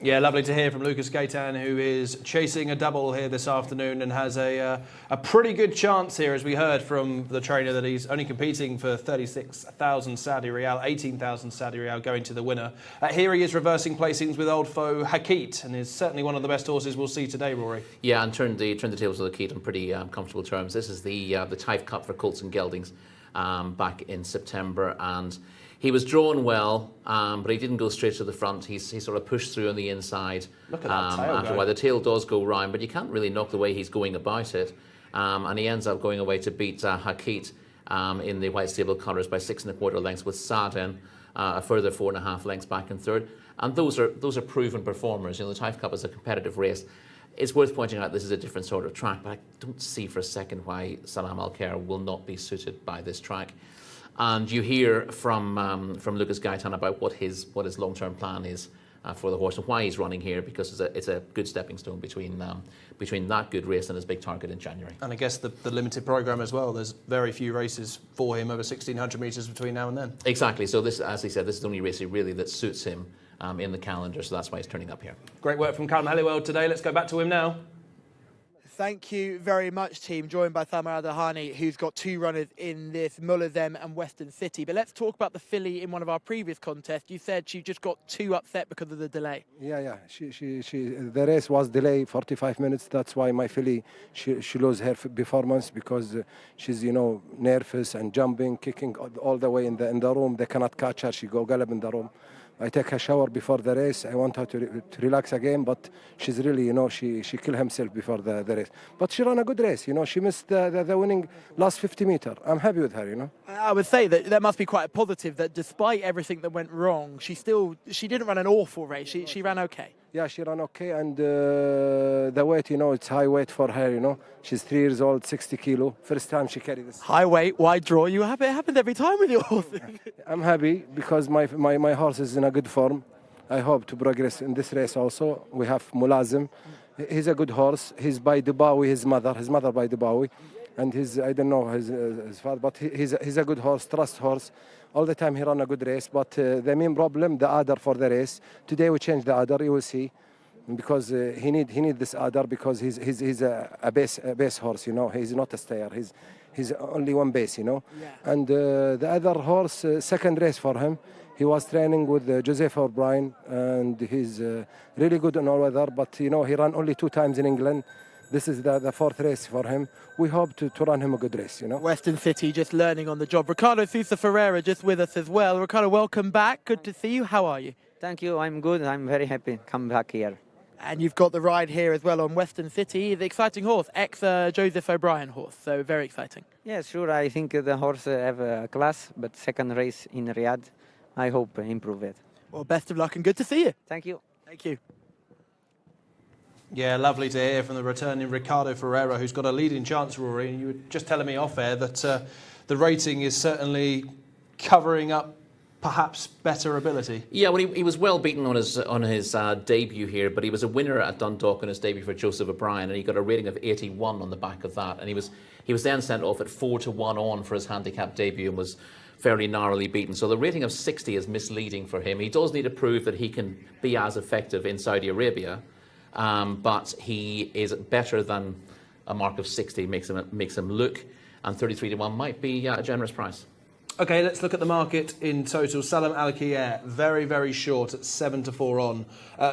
Yeah, lovely to hear from Lucas Gaitan, who is chasing a double here this afternoon and has a pretty good chance here, as we heard from the trainer, that he's only competing for 36,000 Saudi Riyal, 18,000 Saudi Riyal going to the winner. Here he is reversing placings with old foe Hakit, and is certainly one of the best horses we'll see today, Rory. Yeah, and turned the tables of Hakit on pretty comfortable terms. This is the Taif Cup for colts and geldings back in September, and he was drawn well, but he didn't go straight to the front. He sort of pushed through on the inside. Look at that tail after a while. The tail does go round, but you can't really knock the way he's going about it. And he ends up going away to beat Hakit in the white stable colours by 6 1/4 lengths, with Sadin a further 4 1/2 lengths back in third. And those are proven performers. You know, the Taif Cup is a competitive race. It's worth pointing out this is a different sort of track, but I don't see for a second why Salam Al-Khair will not be suited by this track. And you hear from Lucas Gaitan about what his long-term plan is for the horse and why he's running here, because it's a good stepping stone between that good race and his big target in January. And I guess the limited programme as well. There's very few races for him over 1,600 metres between now and then. Exactly. So this, as he said, this is the only race really that suits him in the calendar. So that's why he's turning up here. Great work from Callum Helliwell today. Let's go back to him now. Thank you very much, team. Joined by Thamar Adahani, who's got 2 runners in this, Mulazem and Western City. But let's talk about the filly in one of our previous contests. You said she just got too upset because of the delay. Yeah. The race was delayed 45 minutes. That's why my filly, she lost her performance, because she's, nervous and jumping, kicking all the way in the room. They cannot catch her. She go gallop in the room. I take a shower before the race. I want her to relax again, but she's really, she killed herself before the race. But she ran a good race, She missed the winning last 50 meters. I'm happy with her, I would say that must be quite a positive, that despite everything that went wrong, she didn't run an awful race. She ran okay. Yeah, she ran okay, and the weight, it's high weight for her, She's 3 years old, 60 kilo. First time she carried this. High weight, wide draw. It happens every time with your horse. I'm happy because my horse is in a good form. I hope to progress in this race also. We have Mulazem. He's a good horse. He's by Dubawi, his mother by Dubawi. And I don't know his father, but he's a good horse, trust horse. All the time he run a good race, but the main problem, the udder for the race. Today we changed the udder, you will see. because he need this other because he's a base horse, you know. He's not a stayer. He's only one base, you know. Yeah. And the other horse, second race for him, he was training with Joseph O'Brien, and he's really good in all weather. But you know, he ran only 2 times in England. This is the 4th race for him. We hope to run him a good race, you know. Western City just learning on the job. Ricardo Sousa Ferreira just with us as well. Ricardo, welcome back. Good to see you. How are you? Thank you. I'm good. I'm very happy to come back here. And you've got the ride here as well on Western City. The exciting horse, ex-Joseph O'Brien horse. So very exciting. Yeah, sure. I think the horse have a class, but second race in Riyadh, I hope improve it. Well, best of luck and good to see you. Thank you. Thank you. Yeah, lovely to hear from the returning Ricardo Ferreira, who's got a leading chance, Rory. And you were just telling me off air that the rating is certainly covering up perhaps better ability. Yeah, well, he was well beaten on his debut here, but he was a winner at Dundalk on his debut for Joseph O'Brien, and he got a rating of 81 on the back of that. And he was then sent off at 4-1 on for his handicap debut and was fairly narrowly beaten. So the rating of 60 is misleading for him. He does need to prove that he can be as effective in Saudi Arabia, but he is better than a mark of 60 makes him look, and 33-1 might be a generous price. OK, let's look at the market in total. Salam Al Khair, very, very short at 7-4 on.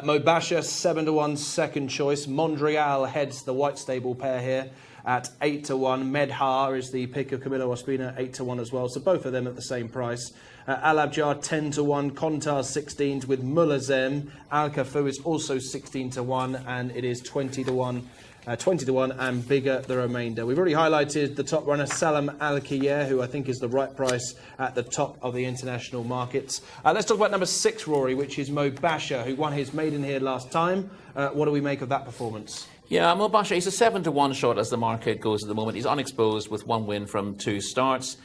Mobasha, 7-1 second choice. Mondrial heads the white stable pair here at 8-1. Medhar is the pick of Camilo Ospina, 8-1 as well. So both of them at the same price. Al Abjar 10-1, Kontar 16 with Mulazem. Al Kafu is also 16-1, and it is 20-1. 20-1 and bigger the remainder. We've already highlighted the top runner Salam Al Khair, who I think is the right price at the top of the international markets. Let's talk about number 6, Rory, which is Mobasha, who won his maiden here last time. What do we make of that performance? Yeah, Mobasha, he's a 7-1 shot as the market goes at the moment. He's unexposed with 1 win from 2 starts.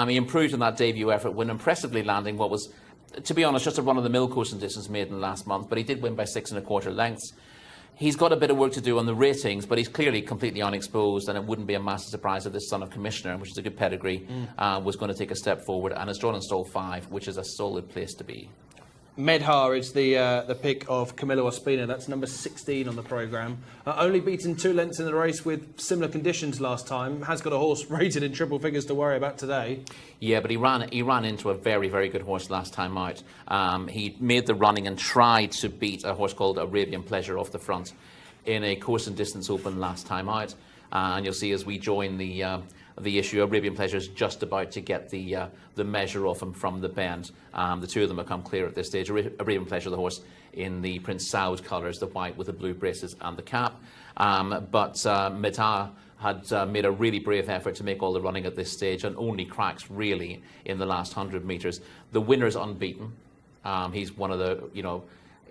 He improved in that debut effort, when impressively landing what was, to be honest, just a run-of-the-mill course and distance maiden last month, but he did win by 6 1/4 lengths. He's got a bit of work to do on the ratings, but he's clearly completely unexposed, and it wouldn't be a massive surprise if this son of Commissioner, which is a good pedigree, was going to take a step forward, and has drawn in stall 5, which is a solid place to be. Medhar is the pick of Camilo Ospina. That's number 16 on the programme. Only beaten 2 lengths in the race with similar conditions last time. Has got a horse rated in triple figures to worry about today. Yeah, but he ran into a very, very good horse last time out. He made the running and tried to beat a horse called Arabian Pleasure off the front in a course and distance open last time out. And you'll see as we join the issue, Arabian Pleasure is just about to get the measure off him from the bend. The two of them have come clear at this stage. Arabian Pleasure, the horse in the Prince Saud colours, the white with the blue braces and the cap. But Medhar had made a really brave effort to make all the running at this stage, and only cracks really in the last 100 metres. The winner's unbeaten. He's one of the,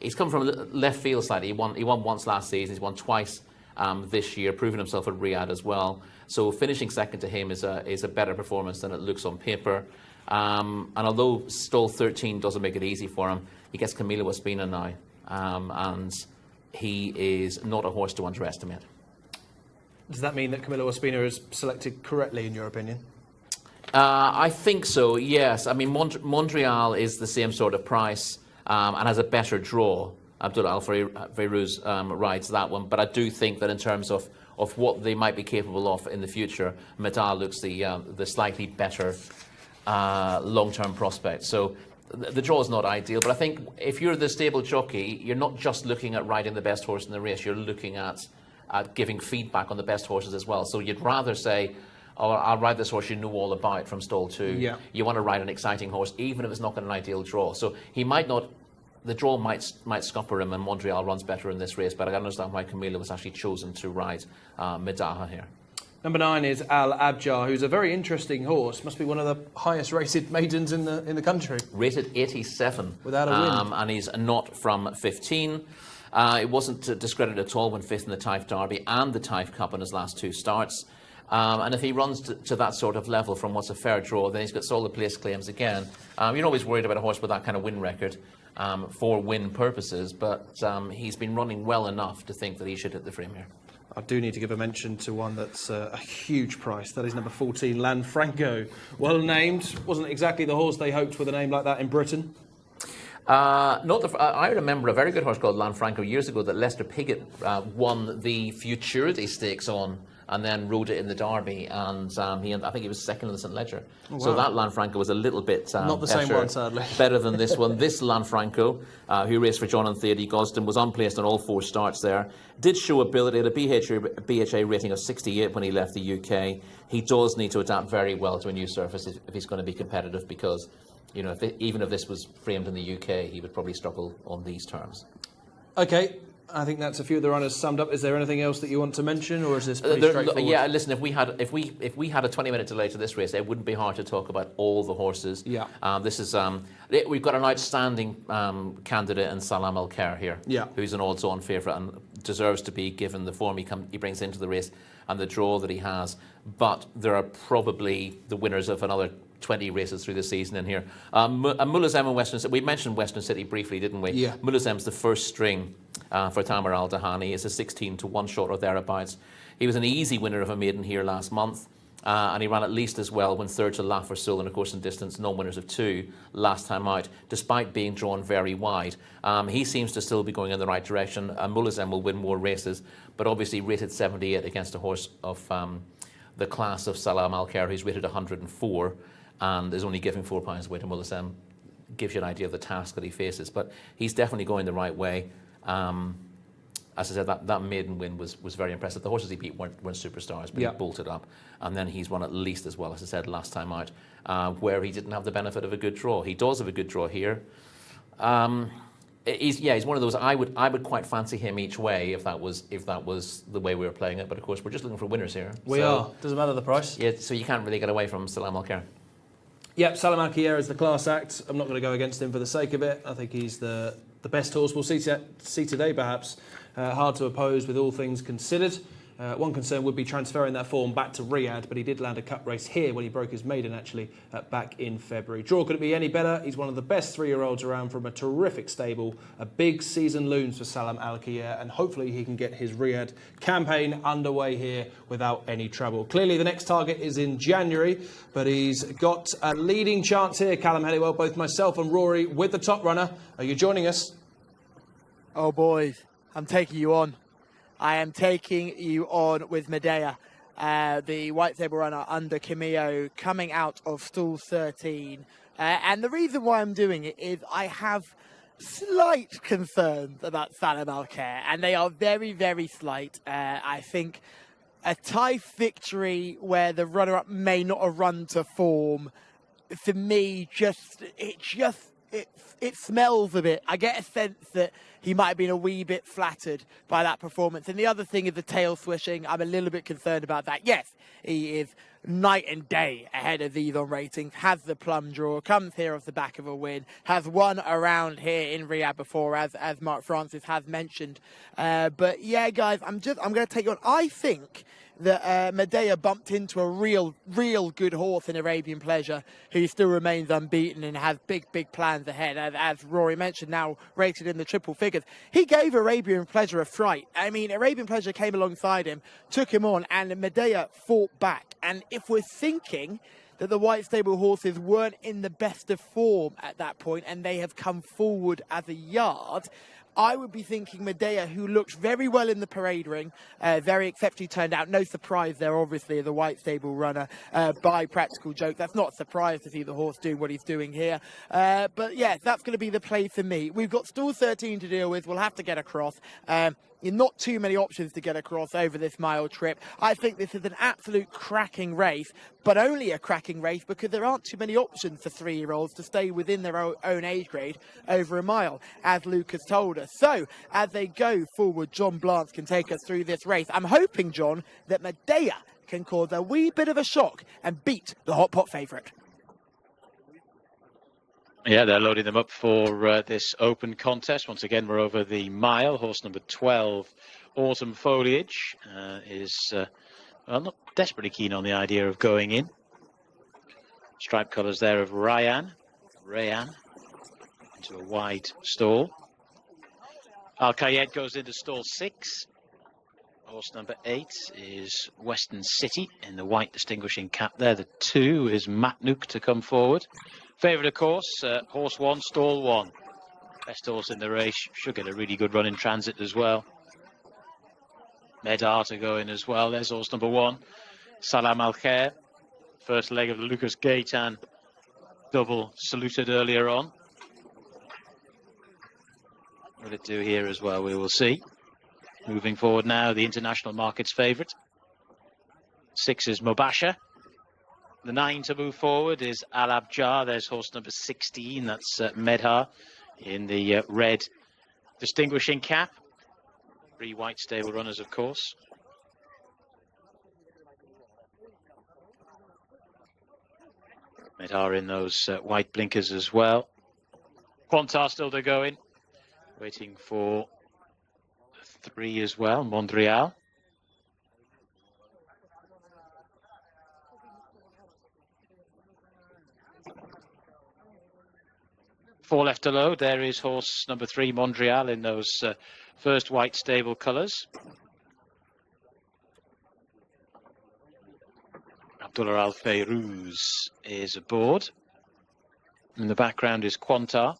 he's come from left field slightly. He won once last season. He's won twice this year, proving himself at Riyadh as well. So finishing second to him is a better performance than it looks on paper. And although stall 13 doesn't make it easy for him, he gets Camilo Ospina now, and he is not a horse to underestimate. Does that mean that Camilo Ospina is selected correctly, in your opinion? I think so, yes. I mean, Mondrial is the same sort of price and has a better draw. Abdullah Al-Fairuz rides that one, but I do think that in terms of what they might be capable of in the future, Medhar looks the slightly better long-term prospect. So the draw is not ideal, but I think if you're the stable jockey, you're not just looking at riding the best horse in the race, you're looking at giving feedback on the best horses as well. So you'd rather say, oh, I'll ride this horse you know all about from stall 2. Yeah. You want to ride an exciting horse, even if it's not got an ideal draw. So he might not, the draw might scupper him, and Mondrial runs better in this race, but I can understand why Camilo was actually chosen to ride Medhar here. Number 9 is Al Abjar, who's a very interesting horse. Must be one of the highest rated maidens in the country. Rated 87. Without a wind. And he's not from 15. It wasn't discredited at all when 5th in the Taif Derby and the Taif Cup in his last 2 starts. And if he runs to that sort of level from what's a fair draw, then he's got solid place claims again. You're always worried about a horse with that kind of win record for win purposes, but he's been running well enough to think that he should hit the frame here. I do need to give a mention to one that's a huge price. That is number 14, Lanfranco. Well named. Wasn't exactly the horse they hoped with a name like that in Britain. Not the, I remember a very good horse called Lanfranco years ago that Lester Piggott won the Futurity Stakes on, and then rode it in the Derby, and I think he was second in the St Leger. Oh, wow. So that Lanfranco was a little bit not the same one, sadly. better than this one. This Lanfranco, who raced for John and Thady Gosden, was unplaced on all 4 starts there. Did show ability, had a BHA rating of 68 when he left the UK. He does need to adapt very well to a new surface if he's going to be competitive, because you know, even if this was framed in the UK, he would probably struggle on these terms. Okay, I think that's a few of the runners summed up. Is there anything else that you want to mention, or is this pretty straightforward? Yeah, listen. If we had a 20-minute delay to this race, it wouldn't be hard to talk about all the horses. Yeah. This is we've got an outstanding candidate in Salam Al Khair here. Yeah. Who's an odds-on favourite and deserves to be, given the form he brings into the race and the draw that he has. But there are probably the winners of another 20 races through the season in here. Mulazem and Western City. We mentioned Western City briefly, didn't we? Yeah. Mulazem's the first string for Tamer Al Dahani. It's a 16-1 shot or thereabouts. He was an easy winner of a maiden here last month, and he ran at least as well when third to La Forsul, and of course in distance non-winners of 2 last time out, despite being drawn very wide. He seems to still be going in the right direction. Mulazem will win more races, but obviously rated 78 against a horse of the class of Salam Al Khair, who's rated 104. And is only giving £4 away to Mulazem. Gives you an idea of the task that he faces. But he's definitely going the right way. As I said, that maiden win was very impressive. The horses he beat weren't superstars, but he bolted up. And then he's run at least as well, as I said, last time out, where he didn't have the benefit of a good draw. He does have a good draw here. He's one of those. I would quite fancy him each way if that was the way we were playing it. But of course, we're just looking for winners here. We are. Doesn't matter the price. Yeah, so you can't really get away from Salam Al Khair. Yep, Salam Al Khair is the class act. I'm not going to go against him for the sake of it. I think he's the best horse we'll see today, perhaps. Hard to oppose with all things considered. One concern would be transferring that form back to Riyadh, but he did land a cup race here when he broke his maiden, actually, back in February. Draw couldn't be any better. He's one of the best 3-year-olds around from a terrific stable. A big season looms for Salam Al Khair, and hopefully he can get his Riyadh campaign underway here without any trouble. Clearly, the next target is in January, but he's got a leading chance here, Callum Helliwell. Both myself and Rory with the top runner. Are you joining us? Oh, boys, I'm taking you on. I am taking you on with Medea, the white table runner under Camillo, coming out of stall 13. And the reason why I'm doing it is I have slight concerns about Salam Al Khair, and they are very, very slight. I think a tie victory where the runner-up may not have run to form, for me, it smells a bit. I get a sense that he might have been a wee bit flattered by that performance. And the other thing is the tail swishing. I'm a little bit concerned about that. Yes, he is night and day ahead of these on ratings, has the plum draw, comes here off the back of a win, has won around here in Riyadh before, as Mark Francis has mentioned. But yeah, guys, I'm going to take you on. I think that Medea bumped into a real good horse in Arabian Pleasure, who still remains unbeaten and has big plans ahead. As Rory mentioned, now rated in the triple figures. He gave Arabian Pleasure a fright. I mean, Arabian Pleasure came alongside him, took him on, and Medea fought back. And if we're thinking that the white stable horses weren't in the best of form at that point and they have come forward as a yard, I would be thinking Medea, who looks very well in the parade ring, very exceptionally turned out. No surprise there, obviously, as a white stable runner by Practical Joke. That's not a surprise to see the horse doing what he's doing here. But yeah, that's going to be the play for me. We've got stall 13 to deal with. We'll have to get across. Not too many options to get across over this mile trip. I think this is an absolute cracking race, but only a cracking race because there aren't too many options for 3-year-olds to stay within their own age grade over a mile, as Luke has told us. So, as they go forward, John Blance can take us through this race. I'm hoping, John, that Medea can cause a wee bit of a shock and beat the hot pot favourite. Yeah, they're loading them up for this open contest. Once again, we're over the mile. Horse number 12, Autumn Foliage, is not desperately keen on the idea of going in. Stripe colours there of Rayan into a wide stall. Al Khair goes into stall 6. Horse number 8 is Western City in the white distinguishing cap there. The 2 is Matnook to come forward. Favourite, of course, horse 1, stall 1. Best horse in the race. Should get a really good run in transit as well. Medar to go in as well. There's horse number 1. Salam Al Khair. First leg of the Lucas Gaitan double saluted earlier on. What will it do here as well? We will see. Moving forward now, the international market's favourite. 6 is Mobasha. The 9 to move forward is Al Abjar. There's horse number 16. That's Medhar in the red distinguishing cap. 3 white stable runners, of course. Medhar in those white blinkers as well. Quantar still to go in. Waiting for 3 as well, Mondrial. Four left to load. There is horse number 3, Mondrial, in those first white stable colours. Abdullah Al Fayrouz is aboard. In the background is Quantar.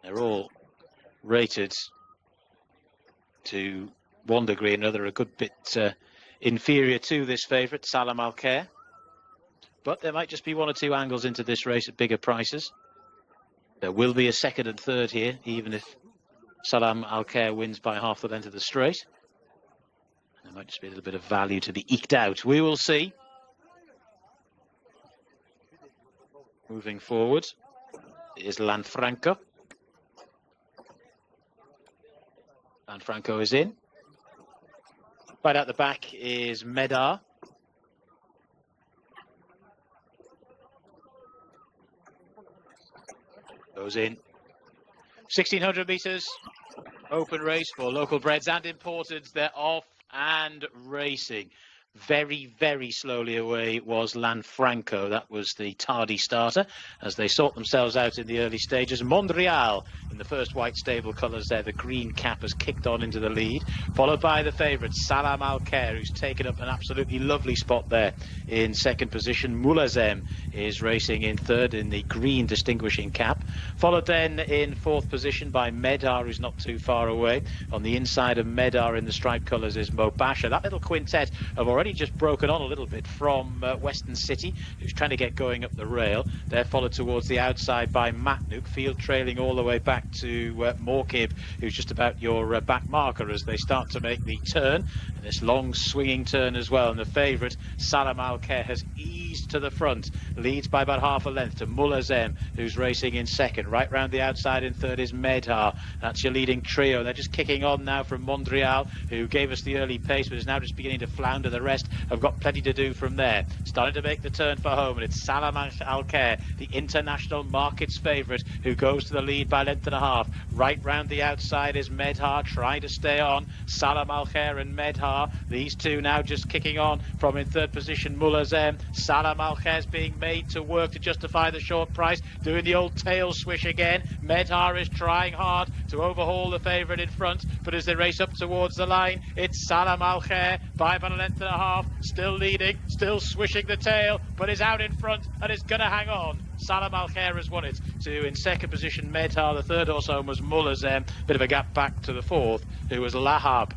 They're all rated to one degree or another a good bit inferior to this favourite, Salam Al Khair. But there might just be 1 or 2 angles into this race at bigger prices. There will be a second and third here, even if Salam Al Khair wins by half the length of the straight. There might just be a little bit of value to be eked out. We will see. Moving forward is Lanfranco. Lanfranco is in. Right out the back is Medar. Goes in. 1,600 metres. Open race for local breds and importeds. They're off and racing. Very, very slowly away was Lanfranco. That was the tardy starter as they sort themselves out in the early stages. Mondrial in the first white stable colours there. The green cap has kicked on into the lead, followed by the favourite Salam Al Khair, who's taken up an absolutely lovely spot there in second position. Mulazem is racing in third in the green distinguishing cap, followed then in fourth position by Medar, who's not too far away. On the inside of Medar in the striped colours is Mobasha. That little quintet have already just broken on a little bit from Western City, who's trying to get going up the rail. They're followed towards the outside by Matnook, field trailing all the way back to Morkib, who's just about your back marker as they start to make the turn. And this long swinging turn as well. And the favourite, Salam Al Khair, has eased to the front, leads by about half a length to Mulazem, who's racing in second. Right round the outside in third is Medhar. That's your leading trio. They're just kicking on now from Mondrial, who gave us the early pace but is now just beginning to flounder. The rest have got plenty to do from there. Starting to make the turn for home, and it's Salam Al Khair, the international market's favourite, who goes to the lead by length and a half. Right round the outside is Medhar, trying to stay on. Salam Al Khair and Medhar, these two now just kicking on from in third position Mulazem. Salam Al Khair's being made to work to justify the short price, doing the old tail swish again. Medhar is trying hard to overhaul the favourite in front, but as they race up towards the line, it's Salam Al Khair by about a length and a half, still leading, still swishing the tail, but is out in front and is going to hang on. Salam Al Khair has won it. To in second position Medhar, the third horse home was Mulazem. Bit of a gap back to the fourth, who was Lahab.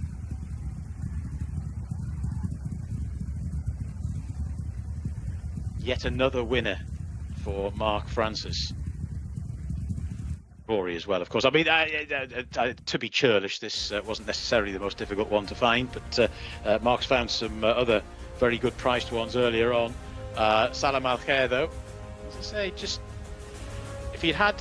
Yet another winner for Mark Francis. Rory as well, of course. I mean, to be churlish, this wasn't necessarily the most difficult one to find, but Mark's found some other very good priced ones earlier on. Salam Al Khair, though, as I say, just if he'd had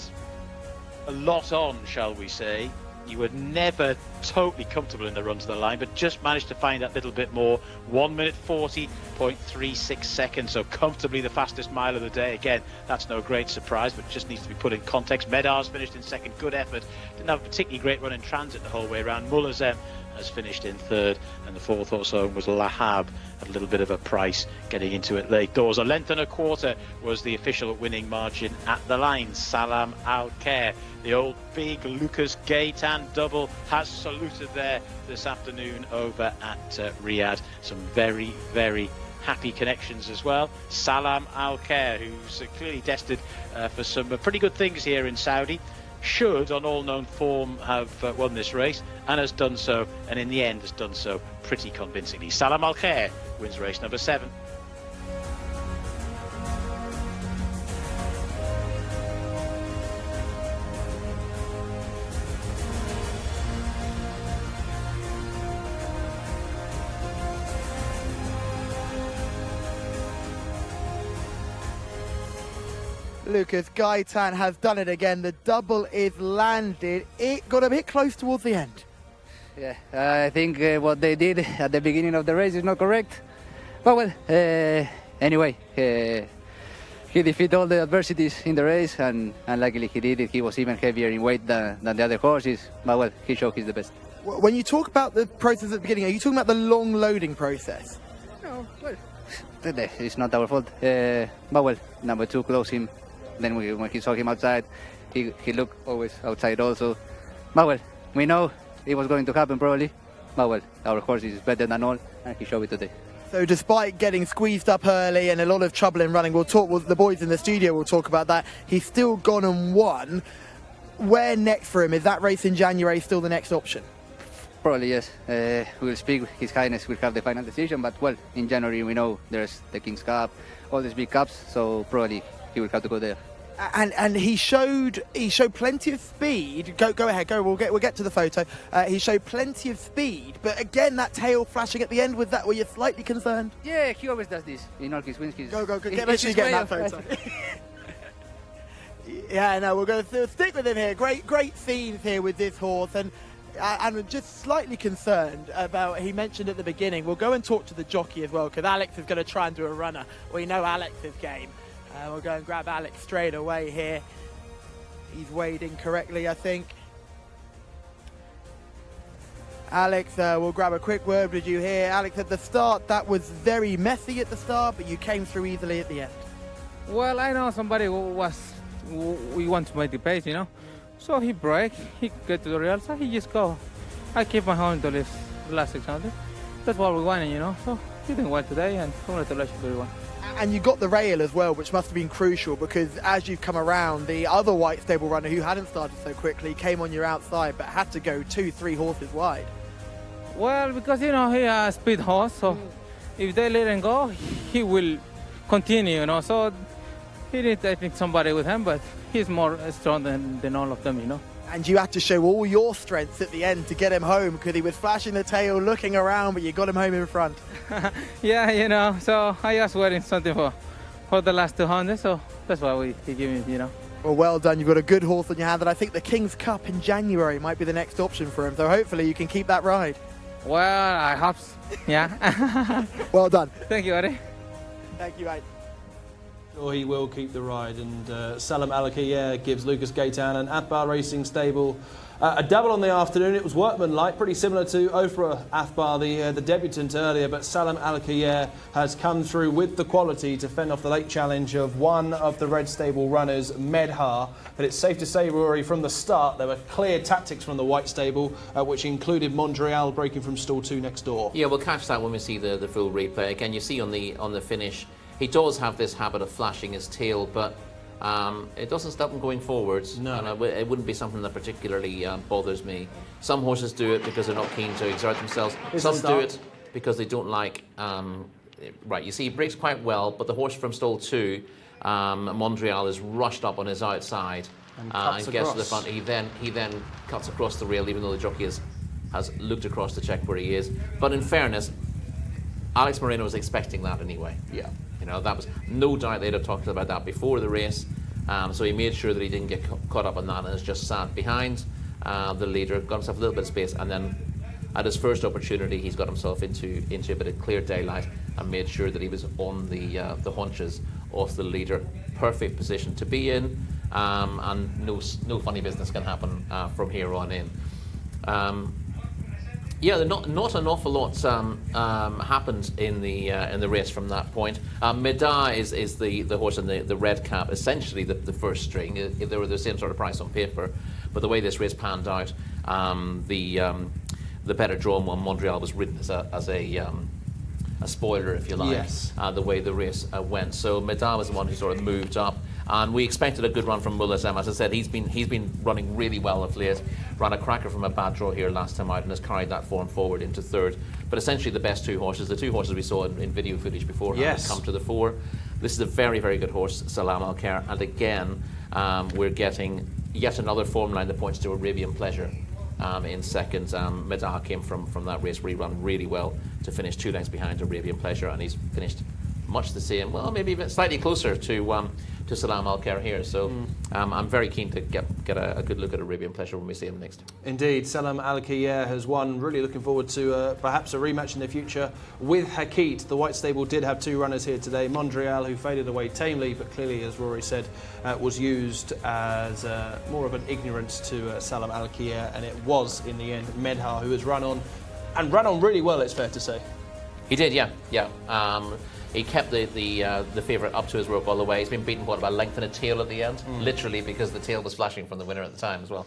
a lot on, shall we say, you were never totally comfortable in the run to the line, but just managed to find that little bit more. 1 minute 40.36 seconds, so comfortably the fastest mile of the day. Again, that's no great surprise, but just needs to be put in context. Medar's finished in second, good effort. Didn't have a particularly great run in transit the whole way around. Mulazem has finished in third, and the fourth horse home was Lahab, at a little bit of a price getting into it late doors. A length and a quarter was the official winning margin at the line. Salam Al Khair, the old big Lucas Gaitan double, has saluted there this afternoon over at Riyadh. Some very, very happy connections as well. Salam Al Khair, who's clearly destined for some pretty good things here in Saudi, should, on all known form, have won this race, and has done so, and in the end has done so pretty convincingly. Salam Al Khair wins race number 7. Lucas, Gaitan has done it again. The double is landed. It got a bit close towards the end. Yeah, I think what they did at the beginning of the race is not correct. But well, anyway, he defeated all the adversities in the race, and luckily he did it. He was even heavier in weight than the other horses. But well, he showed he's the best. When you talk about the process at the beginning, are you talking about the long loading process? No, well, it's not our fault. But well, number 2 closed him. Then when he saw him outside, he looked always outside also. But well, we know it was going to happen probably. But well, our horse is better than all, and he showed it today. So despite getting squeezed up early and a lot of trouble in running, the boys in the studio will talk about that, he's still gone and won. Where next for him? Is that race in January still the next option? Probably yes. We'll speak. His Highness will have the final decision. But well, in January we know there's the King's Cup, all these big cups. So probably he will have to go there. And he showed plenty of speed. Go ahead. We'll get to the photo. He showed plenty of speed, but again that tail flashing at the end. With that, were you slightly concerned? Yeah, he always does this in all his wins. Go. Make sure you get that photo. Yeah, no, we're going to stick with him here. Great scenes here with this horse, and I'm just slightly concerned about. He mentioned at the beginning. We'll go and talk to the jockey as well, because Alex is going to try and do a runner. We know Alex's game. We'll go and grab Alex straight away here. He's weighed in correctly, I think. Alex, we'll grab a quick word with you here. Alex, at the start, that was very messy at the start, but you came through easily at the end. Well, I know somebody we want to make the pace, you know. So he break, he get to the real side, he just go. I keep my hand until the last 600. That's what we wanted, you know. So he did well today, and congratulations to everyone. And you got the rail as well, which must have been crucial, because as you've come around, the other white stable runner who hadn't started so quickly came on your outside, but had to go 2-3 horses wide. Well, because you know he a speed horse, so if they let him go, he will continue, you know. So he need, I think, somebody with him, but he's more strong than all of them, you know. And you had to show all your strengths at the end to get him home, because he was flashing the tail, looking around, but you got him home in front. Yeah, you know, so I was waiting something for the last 200, so that's why he gave me, you know. Well done. You've got a good horse on your hand, and I think the King's Cup in January might be the next option for him, so hopefully you can keep that ride. Well, I hope so. Yeah. Well done. Thank you, Eddie. Thank you, mate. Sure, he will keep the ride, and Salam Al Khair gives Lucas Gaitan and Athbar Racing Stable a double on the afternoon. It was workmanlike, pretty similar to Ofra Athbar, the debutant earlier, but Salam Al Khair has come through with the quality to fend off the late challenge of one of the Red Stable runners, Medhar. But it's safe to say, Rory, from the start there were clear tactics from the White Stable, which included Montreal breaking from stall 2 next door. Yeah, we'll catch that when we see the full replay. Again, you see on the finish, he does have this habit of flashing his tail, but it doesn't stop him going forwards. No. And it wouldn't be something that particularly bothers me. Some horses do it because they're not keen to exert themselves. Some do it because they don't like... right, you see, he breaks quite well, but the horse from stall 2, Montreal, is rushed up on his outside and gets to the front. He then cuts across the rail, even though the jockey has looked across to check where he is. But in fairness, Alex Moreno was expecting that anyway. Yeah. You know, that was no doubt they'd have talked about that before the race. So he made sure that he didn't get caught up on that and has just sat behind the leader, got himself a little bit of space, and then at his first opportunity, he's got himself into a bit of clear daylight and made sure that he was on the haunches of the leader. Perfect position to be in, and no funny business can happen from here on in. Yeah, not an awful lot happened in the race from that point. Medhar is the horse in the red cap, essentially the first string. They were the same sort of price on paper, but the way this race panned out, the better drawn one, Montreal, was ridden as a spoiler, if you like, Yes. the way the race went. So Medal was the one who sort of moved up, and we expected a good run from Mulazem. As I said, he's been running really well of late. Ran a cracker from a bad draw here last time out, and has carried that form forward into third. But essentially, the best two horses, the two horses we saw in video footage before, Yes. have come to the fore. This is a very, very good horse, Salam Al Khair, and again, we're getting yet another form line that points to Arabian Pleasure. In second, Medal came from that race where he ran really well to finish 2 lengths behind Arabian Pleasure, and he's finished much the same, well, maybe even slightly closer to Salam Al Khair here. So I'm very keen to get a good look at Arabian Pleasure when we see him next. Indeed, Salam Al Khair has won. Really looking forward to perhaps a rematch in the future with Hakit. The White Stable did have 2 runners here today. Mondrial, who faded away tamely, but clearly, as Rory said, was used as more of an ignorance to Salam Al Khair, and it was, in the end, Medha who has run on really well, it's fair to say. He did, yeah. He kept the favourite up to his rope all the way. He's been beaten, about a length and a tail at the end, literally because the tail was flashing from the winner at the time as well.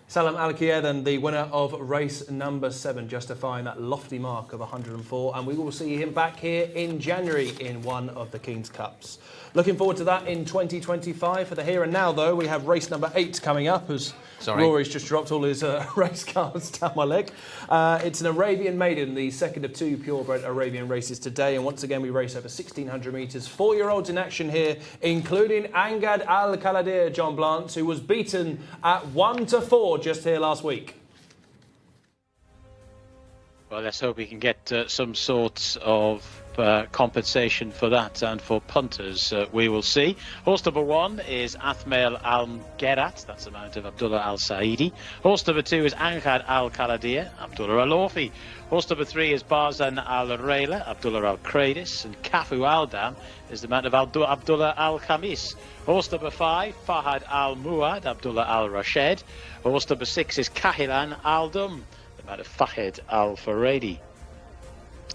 Salam Al Khair, then the winner of race number 7, justifying that lofty mark of 104, and we will see him back here in January in one of the King's Cups. Looking forward to that in 2025. For the here and now, though, we have race number 8 coming up, as Rory's just dropped all his race cards down my leg. It's an Arabian Maiden, the second of 2 purebred Arabian races today, and once again we race over 1,600 metres. 4-year-olds in action here, including Angad Al Kaladir, John Blant, who was beaten at 1-4 just here last week. Well, let's hope we can get some sort of compensation for that, and for punters we will see. Horse number 1 is Athmail Al Gerat, that's the mount of Abdullah Al Saidi. Horse number 2 is Anghad Al Kaladir, Abdullah Al Orfi. Horse number 3 is Barzan Al Rayla, Abdullah Al Kradis, and Kafu Al Dam is the mount of Abdullah Al Khamis. Horse number 5, Fahad Al Muad, Abdullah Al Rashed. Horse number 6 is Kahilan Al Dum, the mount of Fahid Al Faradi.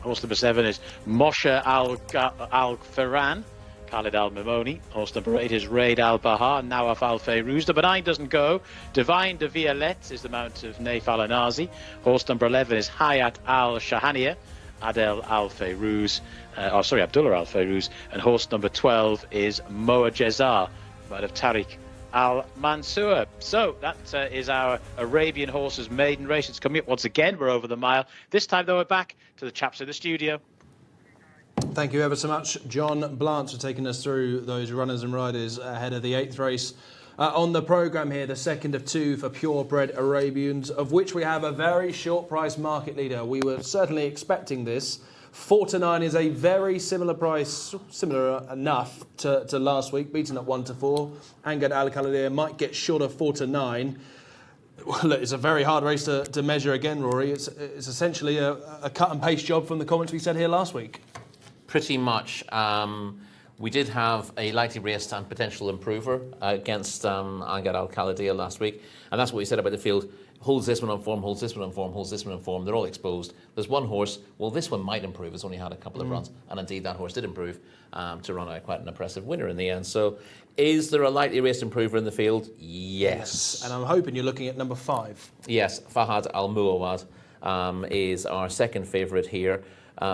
Horse number 7 is Moshe Al Ferran, Khalid Al Mimoni. Horse number 8 is Raid Al Bahar, Nawaf Al Fayruz. Number 9 doesn't go. Divine de Violette is the mount of Naif Al Anazi. Horse number 11 is Hayat Al Shahania, Abdullah Al Fayruz. And horse number 12 is Moa Jezar, mount of Tariq Al Mansour. So that is our Arabian horses maiden race. It's coming up once again. We're over the mile. This time, though, we're back to the chaps in the studio. Thank you ever so much, John Blant, for taking us through those runners and riders ahead of the 8th race on the programme here, the second of 2 for purebred Arabians, of which we have a very short price market leader. We were certainly expecting this. 4-9 is a very similar price, similar enough to last week, beaten at 1-4. Angad Al Kaladir might get short of 4-9. Well, look, it's a very hard race to measure again, Rory. It's essentially a cut and paste job from the comments we said here last week. Pretty much. We did have a likely race and potential improver against Angad Al Kaladir last week, and that's what we said about the field. Holds this one on form, holds this one on form, holds this one on form. They're all exposed. There's one horse, well, this one might improve. It's only had a couple of runs. And indeed, that horse did improve to run out quite an impressive winner in the end. So is there a likely race improver in the field? Yes. And I'm hoping you're looking at number 5. Yes, Fahad Al Muawad is our second favourite here.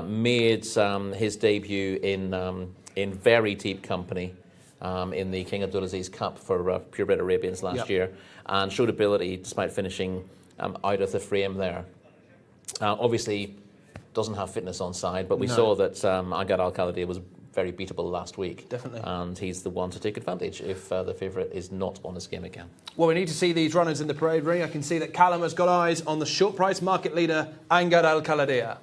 Made his debut in very deep company in the King Abdulaziz Cup for purebred Arabians last year, and showed ability despite finishing out of the frame there. Obviously, doesn't have fitness on side, but we saw that Angad Al Kaladir was very beatable last week. Definitely. And he's the one to take advantage if the favourite is not on his game again. Well, we need to see these runners in the parade ring. I can see that Callum has got eyes on the short price market leader, Angad Al Kaladir.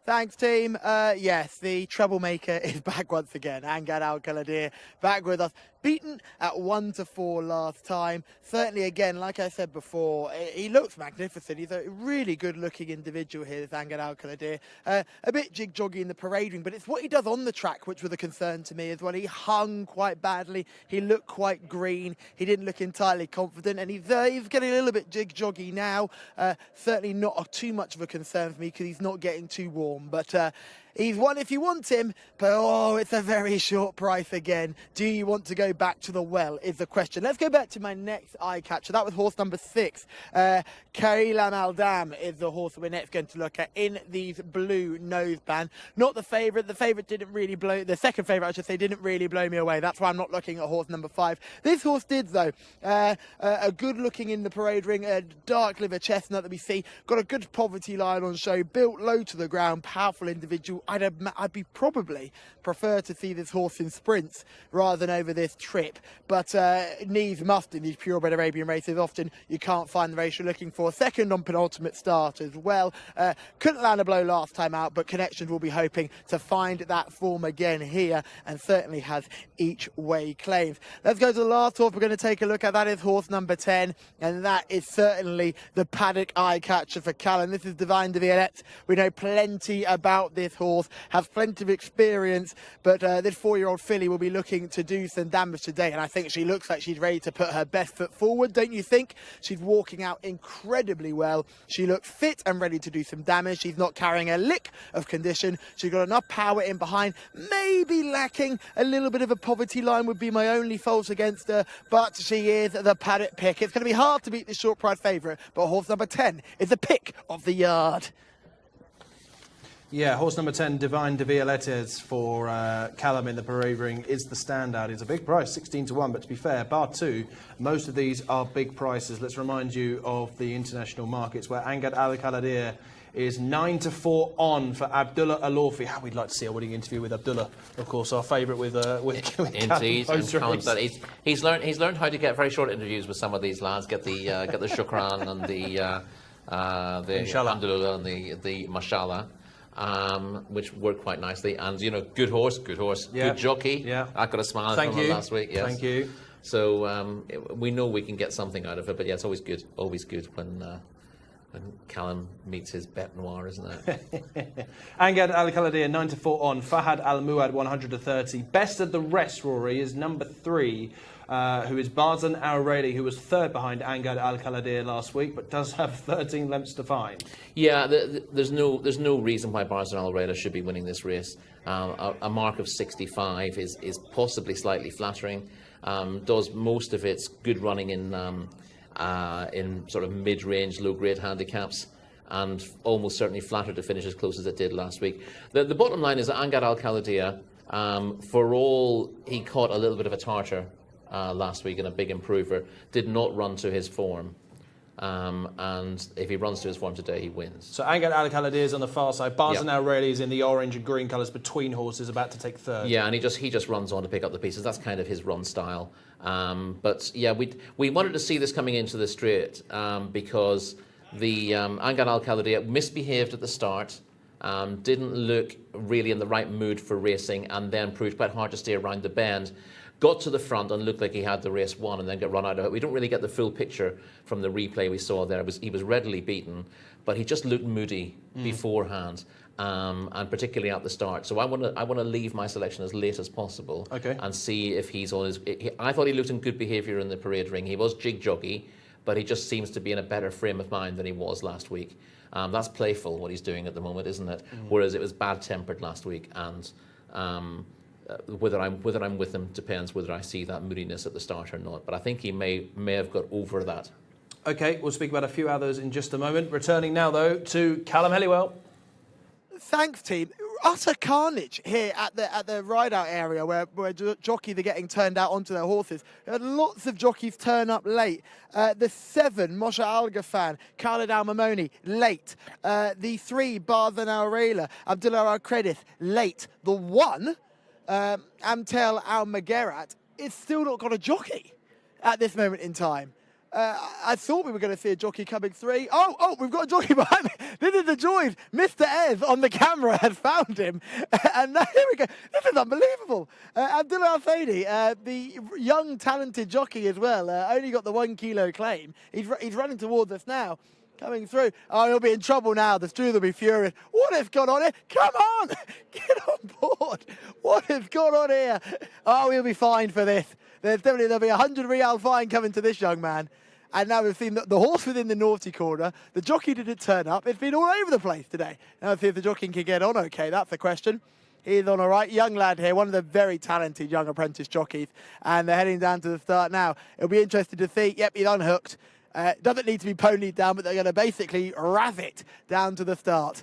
Thanks, team. Yes, the troublemaker is back once again. Angad Al Kaladir back with us. Beaten at 1-4 last time. Certainly, again, like I said before, he looks magnificent. He's a really good-looking individual here, this Angad Al Kaladir. A bit jig-joggy in the parade ring, but it's what he does on the track which was a concern to me as well. He hung quite badly. He looked quite green. He didn't look entirely confident, and he's getting a little bit jig-joggy now. Certainly not too much of a concern for me because he's not getting too warm. But He's one if you want him, but oh, it's a very short price again. Do you want to go back to the well is the question. Let's go back to my next eye catcher. That was horse number 6. Kailam Aldam is the horse we're next going to look at in these blue noseband. Not the favourite. The favourite didn't really blow, the second favourite I should say, didn't really blow me away. That's why I'm not looking at horse number 5. This horse did though. A good looking in the parade ring, a dark liver chestnut that we see. Got a good poverty line on show, built low to the ground, powerful individual. I'd be probably prefer to see this horse in sprints rather than over this trip. But needs must in these purebred Arabian races. Often you can't find the race you're looking for. Second on penultimate start as well. Couldn't land a blow last time out, but Connections will be hoping to find that form again here, and certainly has each way claims. Let's go to the last horse we're going to take a look at. That is horse number 10, and that is certainly the paddock eye catcher for Callum. This is Divine de Violette. We know plenty about this horse, has plenty of experience, but this 4-year-old filly will be looking to do some damage today, and I think she looks like she's ready to put her best foot forward, don't you think? She's walking out incredibly well. She looks fit and ready to do some damage. She's not carrying a lick of condition. She's got enough power in behind, maybe lacking a little bit of a poverty line would be my only fault against her, but she is the paddock pick. It's going to be hard to beat this short price favourite, but horse number 10 is the pick of the yard. Yeah, horse number 10, Divine de Violettes for Callum in the parade ring is the standout. It's a big price, 16 to 1, but to be fair, bar 2, most of these are big prices. Let's remind you of the international markets where Angad Al Khaladir is 9 to 4 on for Abdullah Alorfi. How we'd like to see a winning interview with Abdullah, of course, our favourite with Indeed, Callum but he's learned how to get very short interviews with some of these lads. Get the shukran and the alhamdulillah and the mashallah. Which worked quite nicely, and good horse, yeah. Good jockey. Yeah, I got a smile Thank from you. him last week. Yes. Thank you. So we know we can get something out of it, but yeah, it's always good when Callum meets his bête noire, isn't it? Angad Al Khaladir 9 to 4 on. Fahad Al Muad 130. Best of the rest, Rory, is number 3. Who is Barzan Al Rayli, who was third behind Angad Al Khaladir last week, but does have 13 lengths to find. Yeah, there's no reason why Barzan Al Rayli should be winning this race. A mark of 65 is possibly slightly flattering. Does most of its good running in sort of mid-range, low-grade handicaps, and almost certainly flattered to finish as close as it did last week. The bottom line is that Angad Al Khaladir, for all he caught a little bit of a tartar last week in a big improver, did not run to his form. And if he runs to his form today, he wins. So Angad Al Khaladir is on the far side. Barzan Al Rayli is in the orange and green colours between horses, about to take third. Yeah, and he just runs on to pick up the pieces. That's kind of his run style. But yeah, we wanted to see this coming into the straight because the Angad Al Khaladir misbehaved at the start. Didn't look really in the right mood for racing, and then proved quite hard to stay around the bend. Got to the front and looked like he had the race won, and then got run out of it. We don't really get the full picture from the replay we saw there. He was readily beaten, but he just looked moody beforehand, and particularly at the start. So I want to leave my selection as late as possible, and see if he's on his. I thought he looked in good behaviour in the parade ring. He was jig jockey, but he just seems to be in a better frame of mind than he was last week. That's playful what he's doing at the moment, isn't it? Whereas it was bad-tempered last week, and whether I'm with him depends whether I see that moodiness at the start or not. But I think he may have got over that. Okay, we'll speak about a few others in just a moment. Returning now, though, to Callum Helliwell. Thanks, team. Utter carnage here at the ride-out area where jockeys are getting turned out onto their horses. We had lots of jockeys turn up late. The 7, Moshe Al Ghafan, Khalid Al Mamoni, late. The 3, Barzan Al Rayli, Abdullah Al Kredith, late. The 1, Amtel Al Magarat, is still not got a jockey at this moment in time. I thought we were going to see a jockey coming 3. Oh, we've got a jockey behind me. This is the joys. Mr. Ez on the camera has found him. And now, here we go. This is unbelievable. Abdullah Al Fadi, the young, talented jockey as well, only got the 1 kilo claim. He's running towards us now. Coming through. Oh, he'll be in trouble now. The stewards will be furious. What has gone on here? Come on! Get on board. What has gone on here? Oh, he'll be fined for this. There'll be 100 Riyal fine coming to this young man. And now we've seen the horse within the naughty corner. The jockey didn't turn up. It's been all over the place today. Now let's see if the jockey can get on okay. That's the question. He's on all right. Young lad here, one of the very talented young apprentice jockeys. And they're heading down to the start now. It'll be interesting to see. Yep, he's unhooked. Doesn't need to be ponied down, but they're going to basically razz it down to the start.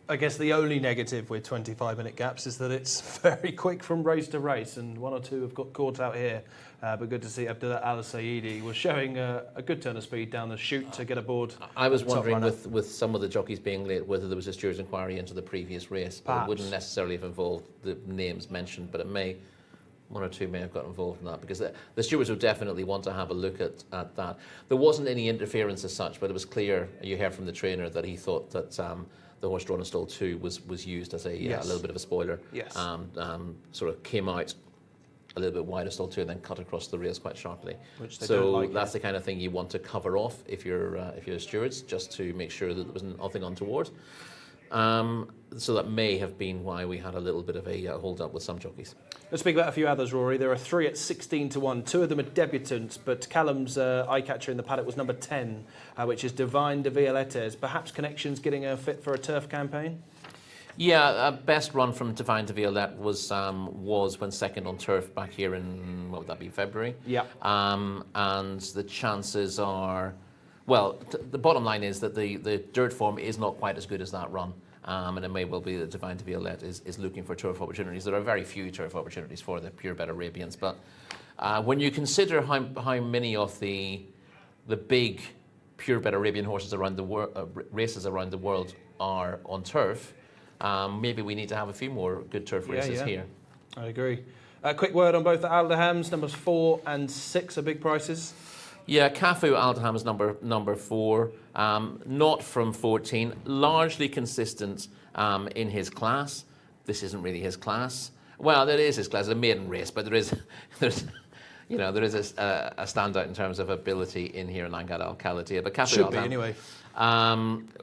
I guess the only negative with 25-minute gaps is that it's very quick from race to race, and one or two have got caught out here. But good to see Abdullah Al Saidi was showing a good turn of speed down the chute to get aboard. I was wondering with some of the jockeys being late whether there was a stewards' inquiry into the previous race. But it wouldn't necessarily have involved the names mentioned, but one or two may have got involved in that, because the stewards would definitely want to have a look at that. There wasn't any interference as such, but it was clear, you heard from the trainer, that he thought that the horse drawn in stall 2 was used as a little bit of a spoiler. Yes. Sort of came out a little bit wide of stall 2 and then cut across the rails quite sharply. Which they don't like, that's the kind of thing you want to cover off if you're stewards, just to make sure that there was nothing untoward. So that may have been why we had a little bit of a hold up with some jockeys. Let's speak about a few others, Rory. There are 3 at 16-1. 2 of them are debutants, but Callum's eye-catcher in the paddock was number 10, which is Divine de Violetes. Perhaps connections getting her fit for a turf campaign? Yeah, best run from Divine de Violette was when second on turf back here in, what would that be, February? Yeah. And the chances are, well, the bottom line is that the dirt form is not quite as good as that run. And it may well be that Divine de Violette is looking for turf opportunities. There are very few turf opportunities for the purebred Arabians, but when you consider how many of the big purebred Arabian horses around the world, races around the world are on turf, maybe we need to have a few more good turf races here. I agree. A quick word on both the Aldahams, numbers 4 and 6 are big prices. Yeah, Cafu Aldaham is number 4, not from 14, largely consistent in his class. This isn't really his class. Well, it is his class, it's a maiden race, but there is a standout in terms of ability in here in Angad Al Khaladia. But Cafu Should be Aldaham, anyway.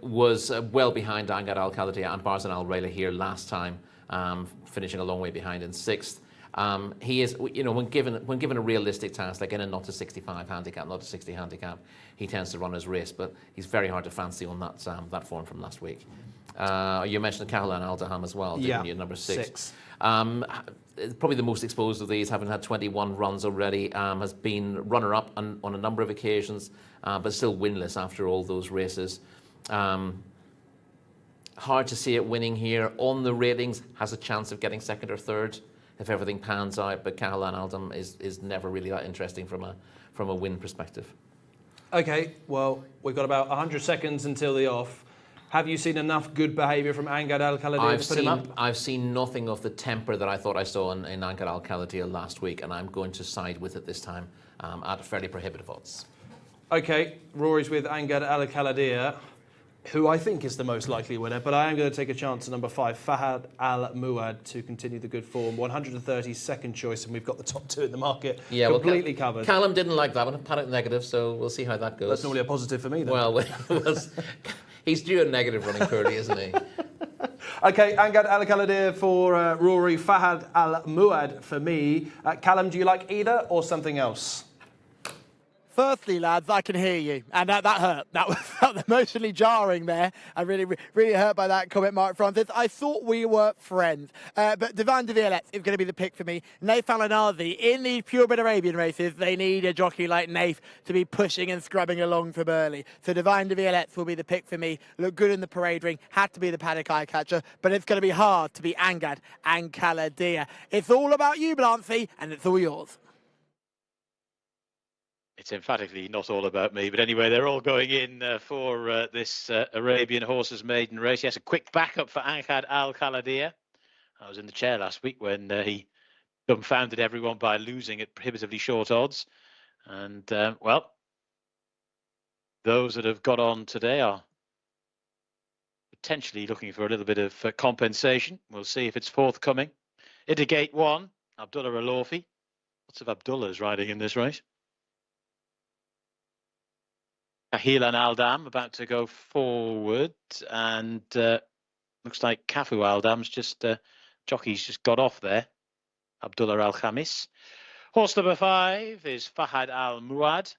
Was well behind Angad Al Khaladia and Barzan Al Rayla here last time, finishing a long way behind in 6th. He is, when given a realistic task, like in a not to 65 handicap, not to 60 handicap, he tends to run his race, but he's very hard to fancy on that form from last week. You mentioned Cahalan Aldaham as well, didn't you? Number 6. Probably the most exposed of these, having had 21 runs already, has been runner-up on a number of occasions, but still winless after all those races. Hard to see it winning here. On the ratings, has a chance of getting 2nd or 3rd if everything pans out, but Cahalan Aldam is never really that interesting from a win perspective. Okay, well, we've got about 100 seconds until the off. Have you seen enough good behaviour from Angad Al Khaladia to put him up? I've seen nothing of the temper that I thought I saw in Angad Al Khaladia last week, and I'm going to side with it this time at fairly prohibitive odds. Okay, Rory's with Angad Al Khaladia, who I think is the most likely winner, but I am going to take a chance at number 5, Fahad Al Muad, to continue the good form. 130 second choice, and we've got the top 2 in the market completely covered. Callum didn't like that one, a paddock negative, so we'll see how that goes. That's normally a positive for me, then. Well, he's due a negative running Purdy, isn't he? Okay, Angad Al Khaladia for Rory, Fahad Al Muad for me. Callum, do you like either or something else? Firstly, lads, I can hear you, and that hurt. That was emotionally jarring there. I really hurt by that comment, Mark Francis. I thought we were friends, but Divine de Violette is going to be the pick for me. Naif Al-Anazi, in these purebred Arabian races, they need a jockey like Naif to be pushing and scrubbing along from early. So Divine de Violette will be the pick for me. Look good in the parade ring, had to be the paddock eye catcher, but it's going to be hard to be Angad and Khaladia. It's all about you, Blancy, and it's all yours. It's emphatically not all about me, but anyway, they're all going in for this Arabian Horses Maiden race. Yes, a quick backup for Angad Al Khaladia. I was in the chair last week when he dumbfounded everyone by losing at prohibitively short odds. And, well, those that have got on today are potentially looking for a little bit of compensation. We'll see if it's forthcoming. Into gate 1, Abdullah Alofi. Lots of Abdullahs riding in this race. Cahilan Aldam about to go forward, and looks like Cafu Aldam's jockey's just got off there. Abdullah Al Khamis. Horse number 5 is Fahad Al Muad.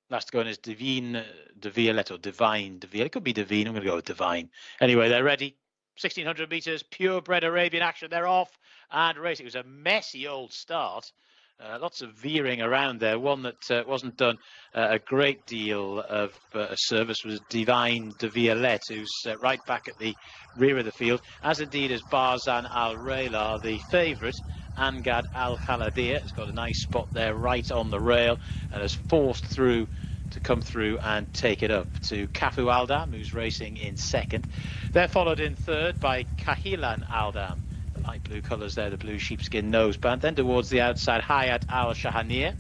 Last going is Divine de Violette, or Divine de Violette. It could be Divine. I'm going to go with Divine. Anyway, they're ready. 1600 metres, purebred Arabian action. They're off and racing. It was a messy old start. Lots of veering around there. One that wasn't done a great deal of service was Divine de Violette, who's right back at the rear of the field, as indeed is Barzan Al Rayla, the favourite. Angad Al Khaladir has got a nice spot there right on the rail and has forced through to come through and take it up to Kafu Aldam, who's racing in second. They're followed in third by Kahilan Aldam. The light blue colours there, the blue sheepskin noseband. Then towards the outside, Hayat Al Shahanir,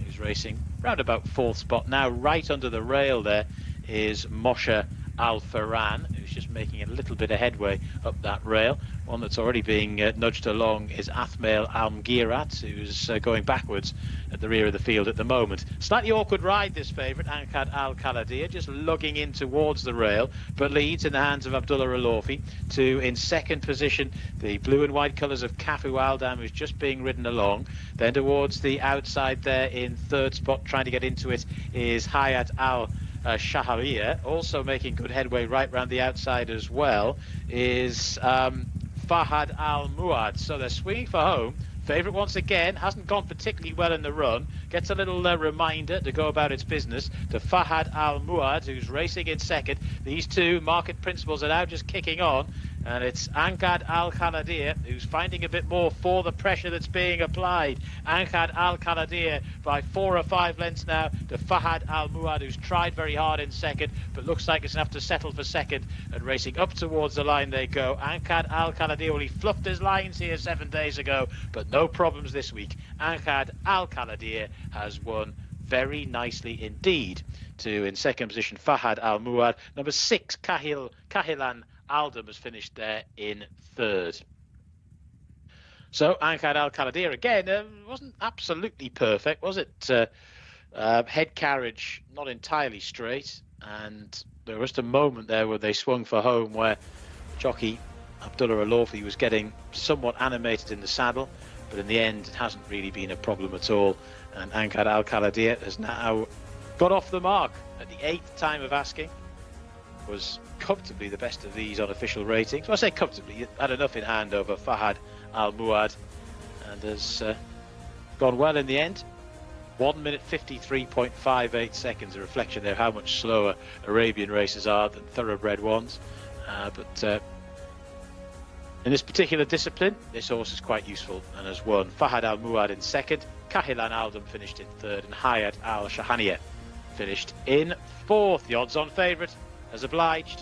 who's racing round about fourth spot. Now right under the rail there is Moshe Al Farran, who's just making a little bit of headway up that rail. One that's already being nudged along is Athmail Al Mgirat, who's going backwards at the rear of the field at the moment. Slightly awkward ride, this favourite, Ankad Al Khaladir, just lugging in towards the rail, but leads in the hands of Abdullah Alofi to, in second position, the blue and white colours of Kafu Aldam, who's just being ridden along. Then towards the outside there in third spot, trying to get into it, is Hayat Al Shahariya, also making good headway right round the outside as well, is Fahad Al Muad. So they're swinging for home. Favourite once again, hasn't gone particularly well in the run, gets a little reminder to go about its business to Fahad Al Muad, who's racing in second. These two market principles are now just kicking on, and it's Ankad Al Khaladir who's finding a bit more for the pressure that's being applied. Ankad Al Khaladir by 4 or 5 lengths now to Fahad Al Muad, who's tried very hard in second, but looks like it's enough to settle for second, and racing up towards the line they go. Ankad Al Khaladir, well, he fluffed his lines here 7 days ago, but no problems this week. Ankad Al Khaladir has won very nicely indeed. To, in second position, Fahad Al Muad. Number 6, Kahilan Aldam has finished there in third. So Ankad Al Khaladir again wasn't absolutely perfect, was it? Head carriage not entirely straight, and there was just a moment there where they swung for home where jockey Abdullah Alofi was getting somewhat animated in the saddle, but in the end it hasn't really been a problem at all, and Ankad Al Khaladir has now got off the mark at the 8th time of asking. Was comfortably the best of these on official ratings. Well, I say comfortably, he had enough in hand over Fahad Al Muad and has gone well in the end. 1 minute 53.58 seconds, a reflection there of how much slower Arabian races are than thoroughbred ones. But in this particular discipline, this horse is quite useful and has won. Fahad Al Muad in second, Kahilan Aldam finished in third, and Hayat Al Shahaniya finished in fourth. The odds-on favourite, as obliged.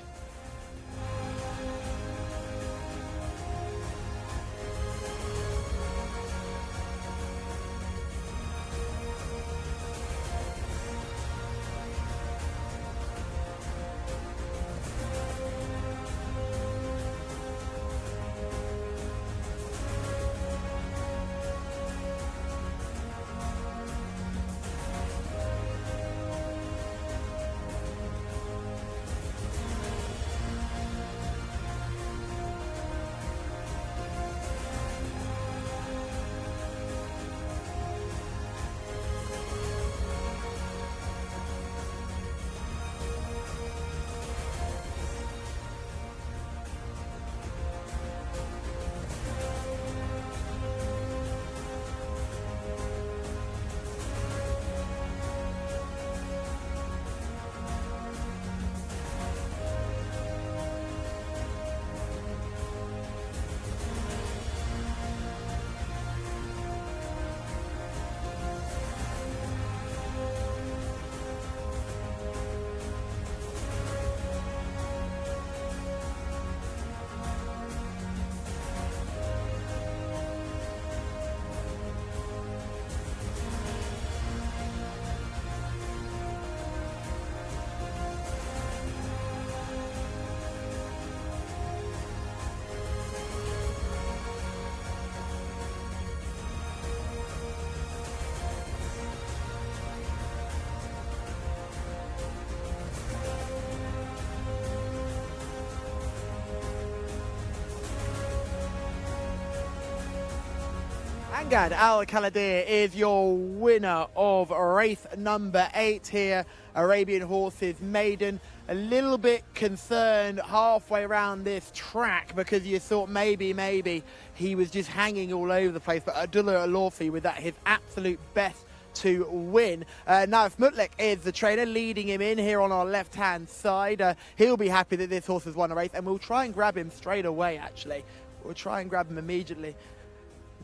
Angad Al-Khaladir is your winner of race number 8 here. Arabian Horses Maiden. A little bit concerned halfway around this track because you thought maybe he was just hanging all over the place. But Abdullah Al-Orfi with that his absolute best to win. Naif Mutlaq is the trainer leading him in here on our left-hand side. He'll be happy that this horse has won a race, and we'll try and grab him straight away, actually. We'll try and grab him immediately.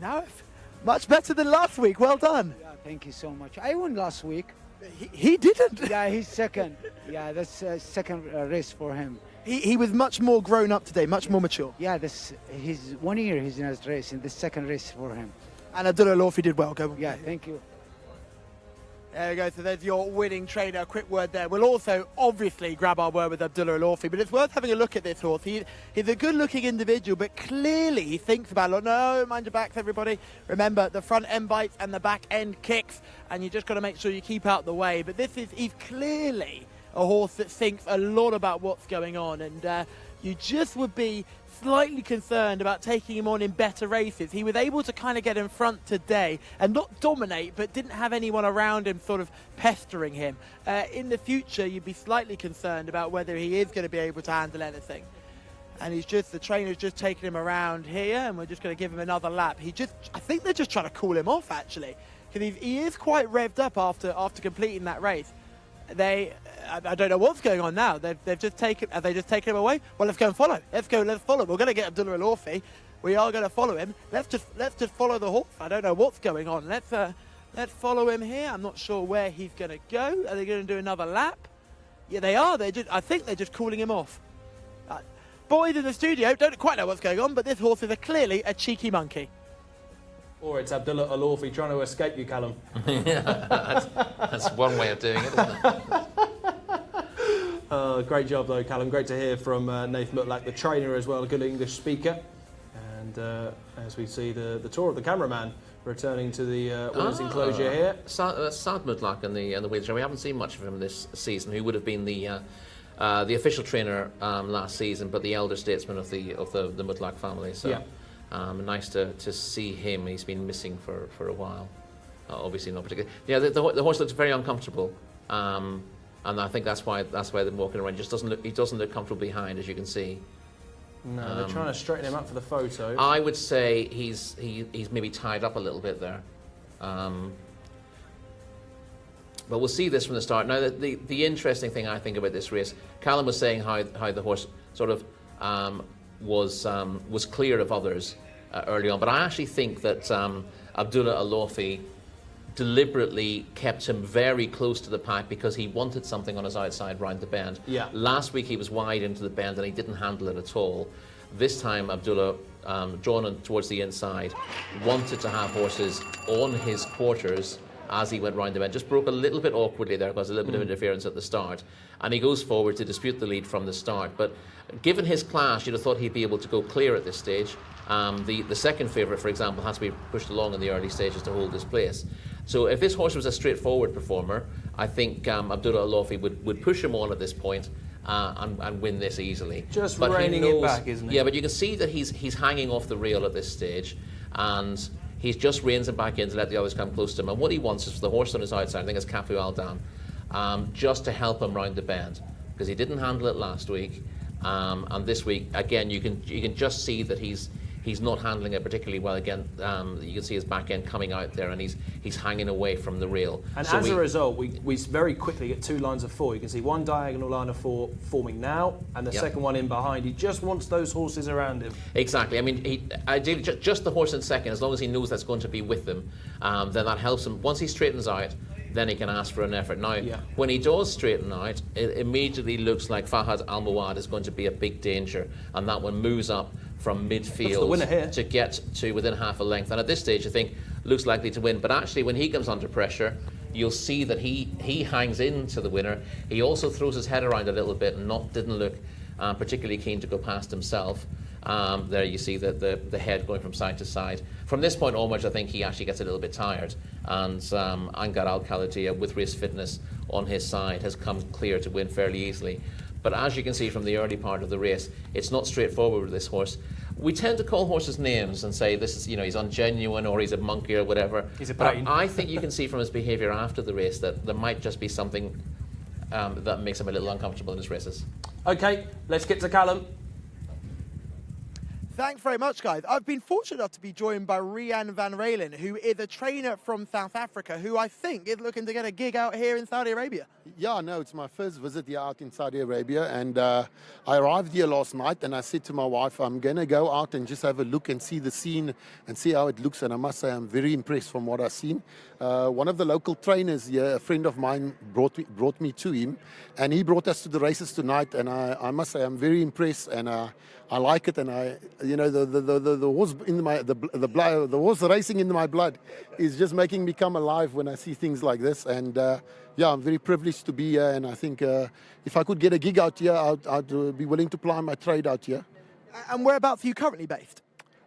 Naif, much better than last week. Well done. Yeah, thank you so much. I won last week. He didn't. Yeah, he's second. Yeah, that's second race for him. He was much more grown up today, much more mature. Yeah, he's 1 year he's in his race, in the second race for him. And Abdullah Al-Orfi did well. Go. Yeah, thank you. There we go, so there's your winning trainer. A quick word there. We'll also obviously grab our word with Abdullah Al-Orfi, but it's worth having a look at this horse. He's a good-looking individual, but clearly he thinks about it. No, mind your backs, everybody. Remember, the front end bites and the back end kicks, and you just got to make sure you keep out the way. But he's clearly a horse that thinks a lot about what's going on, and you just would be slightly concerned about taking him on in better races. He was able to kind of get in front today and not dominate, but didn't have anyone around him sort of pestering him. In the future, you'd be slightly concerned about whether he is going to be able to handle anything. And the trainer's just taking him around here, and we're just going to give him another lap. I think they're just trying to cool him off, actually, because he is quite revved up after completing that race. I don't know what's going on now. Have they just taken him away? Well, let's go and follow. Let's follow. We're going to get Abdullah Al-Orfi. We are going to follow him. Let's just follow the horse. I don't know what's going on. Let's follow him here. I'm not sure where he's going to go. Are they going to do another lap? Yeah, they are. I think they're just cooling him off. Boys in the studio don't quite know what's going on, but this horse is clearly a cheeky monkey. Or it's Abdullah Al-Orfi trying to escape you, Callum. Yeah, that's one way of doing it, isn't it? Great job, though, Callum. Great to hear from Naif Mutlaq, the trainer as well, a good English speaker. And as we see the tour of the cameraman returning to the winners' enclosure here. Saad Mutlaq in the wheelchair. We haven't seen much of him this season. Who would have been the official trainer last season, but the elder statesman of the Mutlaq family. So. Yeah. Nice to see him. He's been missing for a while. Obviously not particularly. Yeah, the horse looks very uncomfortable, and I think that's why they're walking around. He doesn't look comfortable behind, as you can see. No, they're trying to straighten him up for the photo. I would say he's maybe tied up a little bit there. But we'll see this from the start. Now, the interesting thing I think about this race, Callum was saying how the horse sort of was clear of others early on, but I actually think that Abdullah Al-Orfi deliberately kept him very close to the pack because he wanted something on his outside round the bend. Yeah. Last week he was wide into the bend and he didn't handle it at all. This time Abdullah, drawn in towards the inside, wanted to have horses on his quarters as he went round the bend. Just broke a little bit awkwardly there because a little bit of interference at the start. And he goes forward to dispute the lead from the start. But given his class, you'd have thought he'd be able to go clear at this stage. The second favourite, for example, has to be pushed along in the early stages to hold his place. So if this horse was a straightforward performer, I think Abdullah Al-Orfi would push him on at this point and win this easily. Just reining it back, isn't it? Yeah, but you can see that he's hanging off the rail at this stage, and he just reins him back in to let the others come close to him. And what he wants is for the horse on his outside, I think it's Cafu Al-Dan, just to help him round the bend, because he didn't handle it last week. And this week, again, you can just see that he's not handling it particularly well. Again, you can see his back end coming out there, and he's hanging away from the rail. And so as a result, we very quickly get two lines of four. You can see one diagonal line of four forming now, and the second one in behind. He just wants those horses around him. Exactly. I mean, ideally, just the horse in second, as long as he knows that's going to be with him, then that helps him. Once he straightens out, then he can ask for an effort. Now, when he does straighten out, it immediately looks like Fahad Al Muwad is going to be a big danger, and that one moves up from midfield to get to within half a length. And at this stage, I think looks likely to win. But actually, when he comes under pressure, you'll see that he hangs into the winner. He also throws his head around a little bit and didn't look particularly keen to go past himself. There you see the head going from side to side. From this point onwards, I think he actually gets a little bit tired. And Angad Al-Khaladir, with race fitness on his side, has come clear to win fairly easily. But as you can see from the early part of the race, it's not straightforward with this horse. we tend to call horses names and say this is, he's ungenuine or he's a monkey or whatever. He's a but pain. I think you can see from his behaviour after the race that there might just be something that makes him a little uncomfortable in his races. Okay, let's get to Callum. Thanks very much, guys. I've been fortunate enough to be joined by Rian van Ralen, who is a trainer from South Africa, who I think is looking to get a gig out here in Saudi Arabia. Yeah, no, it's my first visit here out in Saudi Arabia, and I arrived here last night, and I said to my wife, I'm going to go out and just have a look and see the scene and see how it looks, and I must say I'm very impressed from what I've seen. One of the local trainers here, a friend of mine, brought me to him, and he brought us to the races tonight, and I must say I'm very impressed, and I like it, and the horse in the horse racing in my blood is just making me come alive when I see things like this, and yeah, I'm very privileged to be here, and I think if I could get a gig out here, I'd be willing to ply my trade out here. And whereabouts are you currently based?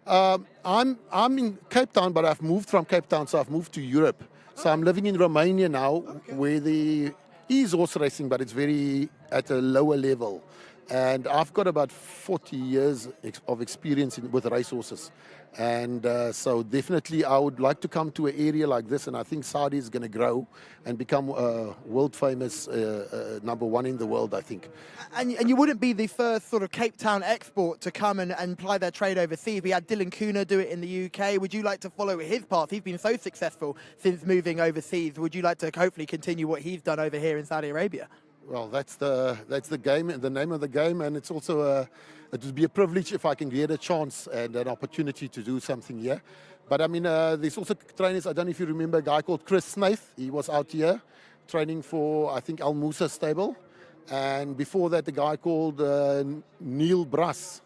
I'm in Cape Town, but I've moved from Cape Town, so I've moved to Europe. So I'm living in Romania now, where there is horse racing, but it's very at a lower level. And I've got about 40 years of experience with racehorses. And so definitely I would like to come to an area like this, and I think Saudi is going to grow and become world famous, #1 in the world, I think. And you wouldn't be the first sort of Cape Town export to come and ply their trade overseas. We had Dylan Cooner do it in the UK. Would you like to follow his path? He's been so successful since moving overseas. Would you like to hopefully continue what he's done over here in Saudi Arabia? Well, that's the game, the name of the game, and it's also it would be a privilege if I can get a chance and an opportunity to do something here. But I mean, there's also trainers. I don't know if you remember a guy called Chris Snaith. He was out here training for, I think, Al Musa stable, and before that, a guy called Neil Brass.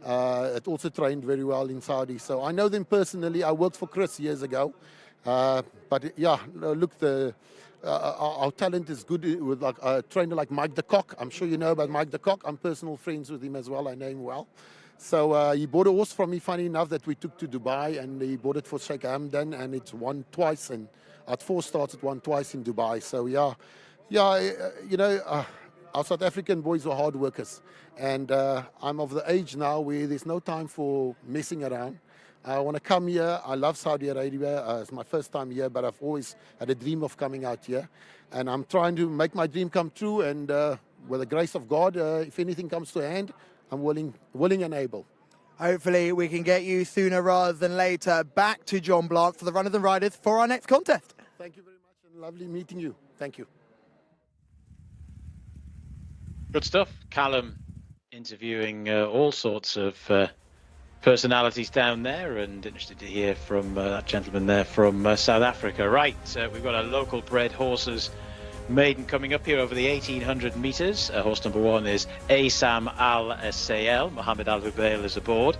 Had also trained very well in Saudi, so I know them personally. I worked for Chris years ago, but yeah, look, our talent is good with like a trainer like Mike de Kock. I'm sure you know about Mike de Kock. I'm personal friends with him as well. I know him well. So he bought a horse from me, funny enough, that we took to Dubai, and he bought it for Sheikh Hamdan, and it's won twice, and at 4 starts it won twice in Dubai. So yeah, our South African boys are hard workers, and I'm of the age now where there's no time for messing around. I want to come here. I love Saudi Arabia. It's my first time here, but I've always had a dream of coming out here. And I'm trying to make my dream come true. And with the grace of God, if anything comes to hand, I'm willing and able. Hopefully we can get you sooner rather than later back to John Blanc for the Runners and Riders for our next contest. Thank you very much, and lovely meeting you. Thank you. Good stuff. Callum interviewing all sorts of personalities down there, and interested to hear from that gentleman there from South Africa. Right, we've got a local bred horses maiden coming up here over the 1800 metres. Horse number 1 is Asam Al Sayel. Mohammed Al Hubail is aboard.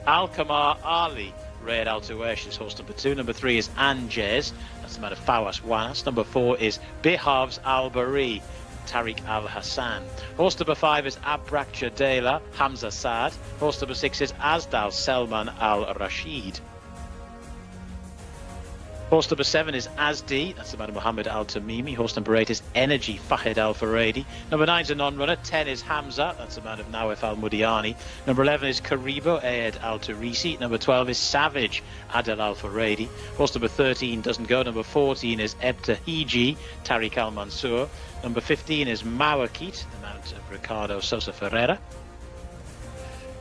Al Kamar Ali Red Al Tuesh is horse number 2. Number 3 is Anjez. That's the man of Fawas Wanas. Number 4 is Bihavs Al Bari. Tariq Al Hassan. Horse number 5 is Abrak Jadela Hamza Saad. Horse number 6 is Azdal Selman Al Rashid. Horse number 7 is Azdi, that's the man of Muhammad Al Tamimi. Horse number 8 is Energy Fahid Al Faradi. Number 9 is a non-runner. 10 is Hamza, that's the man of Nawef Al Mudiani. Number 11 is Karibo Ayed Al Tarisi. Number 12 is Savage Adel Al Faradi. Horse number 13 doesn't go. Number 14 is Ebta Hiji Tariq Al Mansour. Number 15 is Mawakit, the man of Ricardo Sosa Ferreira.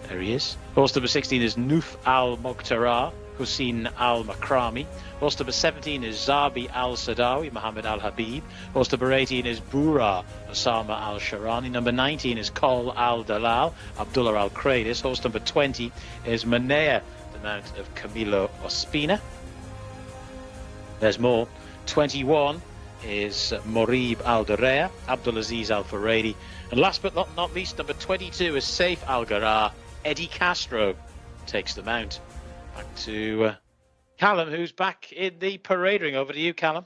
There he is. Horse number 16 is Nuf Al Mokhtarah Hussein Al Makrami. Horse number 17 is Zabi Al Sadawi Muhammad Al Habib. Horse number 18 is Bura Osama Al Sharani. Number 19 is Kol Al Dalal Abdullah Al Kradis. Horse number 20 is Manea, the mount of Camilo Ospina. There's more. 21 is Morib Al Darea, Abdulaziz Al Faradi. And last but not least, number 22 is Saif Al Garah. Eddie Castro takes the mount. Back to Callum, who's back in the parade ring. Over to you, Callum.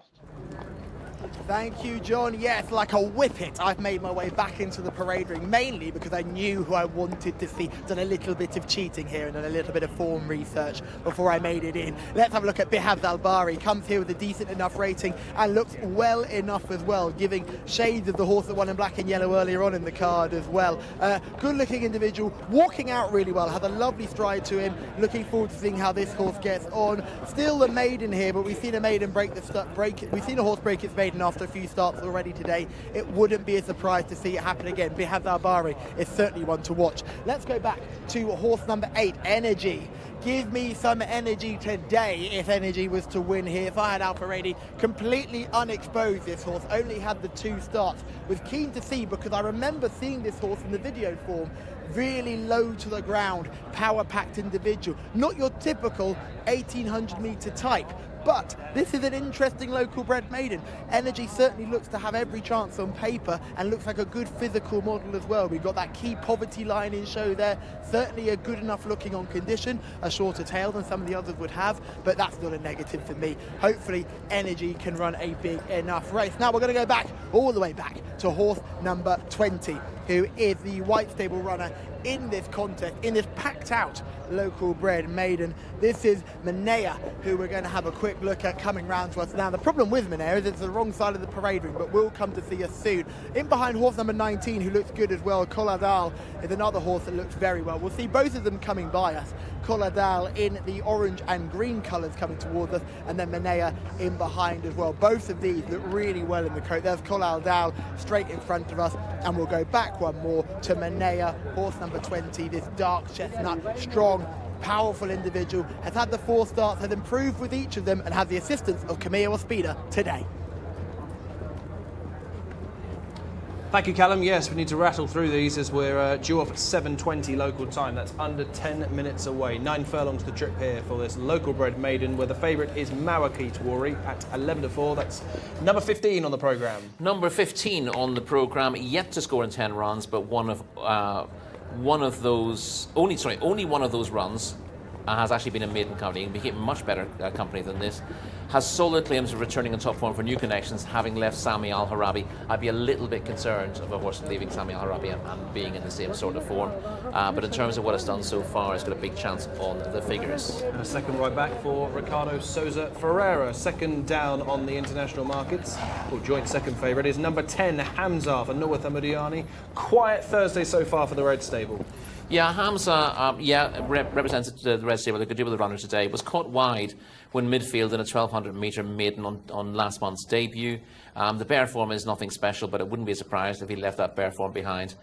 Thank you, John. Yes, like a whippet, I've made my way back into the parade ring, mainly because I knew who I wanted to see. Done a little bit of cheating here and done a little bit of form research before I made it in. Let's have a look at Bihaz Al-Bari. Comes here with a decent enough rating and looks well enough as well, giving shades of the horse that won in black and yellow earlier on in the card as well. Good-looking individual, walking out really well, has a lovely stride to him. Looking forward to seeing how this horse gets on. Still the maiden here, but we've seen a maiden we've seen a horse break its maiden after a few starts already today. It wouldn't be a surprise to see it happen again. Bihaz Al-Bari is certainly one to watch. Let's go back to horse number 8, Energy. Give me some energy today if Energy was to win here. If I had Alfaredi, completely unexposed this horse, only had the 2 starts. Was keen to see, because I remember seeing this horse in the video form, really low to the ground, power-packed individual. Not your typical 1800 metre type, but this is an interesting local bred maiden. Energy certainly looks to have every chance on paper and looks like a good physical model as well. We've got that key poverty line in show there. Certainly a good enough looking on condition, a shorter tail than some of the others would have, but that's not a negative for me. Hopefully Energy can run a big enough race. Now we're going to go back, all the way back to horse number 20, who is the white stable runner in this contest, in this packed out local bred maiden. This is Manea, who we're going to have a quick look at coming round to us now. The problem with Manea is it's the wrong side of the parade ring, but we'll come to see us soon. In behind horse number 19, who looks good as well, Coladal is another horse that looks very well. We'll see both of them coming by us. Coladal in the orange and green colours coming towards us, and then Manea in behind as well. Both of these look really well in the coat. There's Coladal straight in front of us, and we'll go back one more to Manea, horse number 20, this dark chestnut, strong, powerful individual, has had the 4 starts, has improved with each of them, and has the assistance of Camille Ospina today. Thank you, Callum. Yes, we need to rattle through these as we're due off at 7:20 local time. That's under 10 minutes away. 9 furlongs to trip here for this local bred maiden, where the favourite is Mawakit Wari at 11-4. That's number 15 on the programme. Number 15 on the programme, yet to score in 10 runs, but only one of those runs has actually been a maiden company and became much better company than this. Has solid claims of returning in top form for new connections, having left Sami Al-Harabi. I'd be a little bit concerned of a horse leaving Sami Al-Harabi and being in the same sort of form. But in terms of what it's done so far, it's got a big chance on the figures. And a second right back for Ricardo Souza Ferreira. Second down on the international markets, or joint second favourite, is number 10, Hamza for North Amudiani. Quiet Thursday so far for the Red Stable. Yeah, Hamza, represented the Red Stable. They could deal with the runner today. Was caught wide when midfield in a 1200 metre maiden on last month's debut. The bear form is nothing special, but it wouldn't be a surprise if he left that bear form behind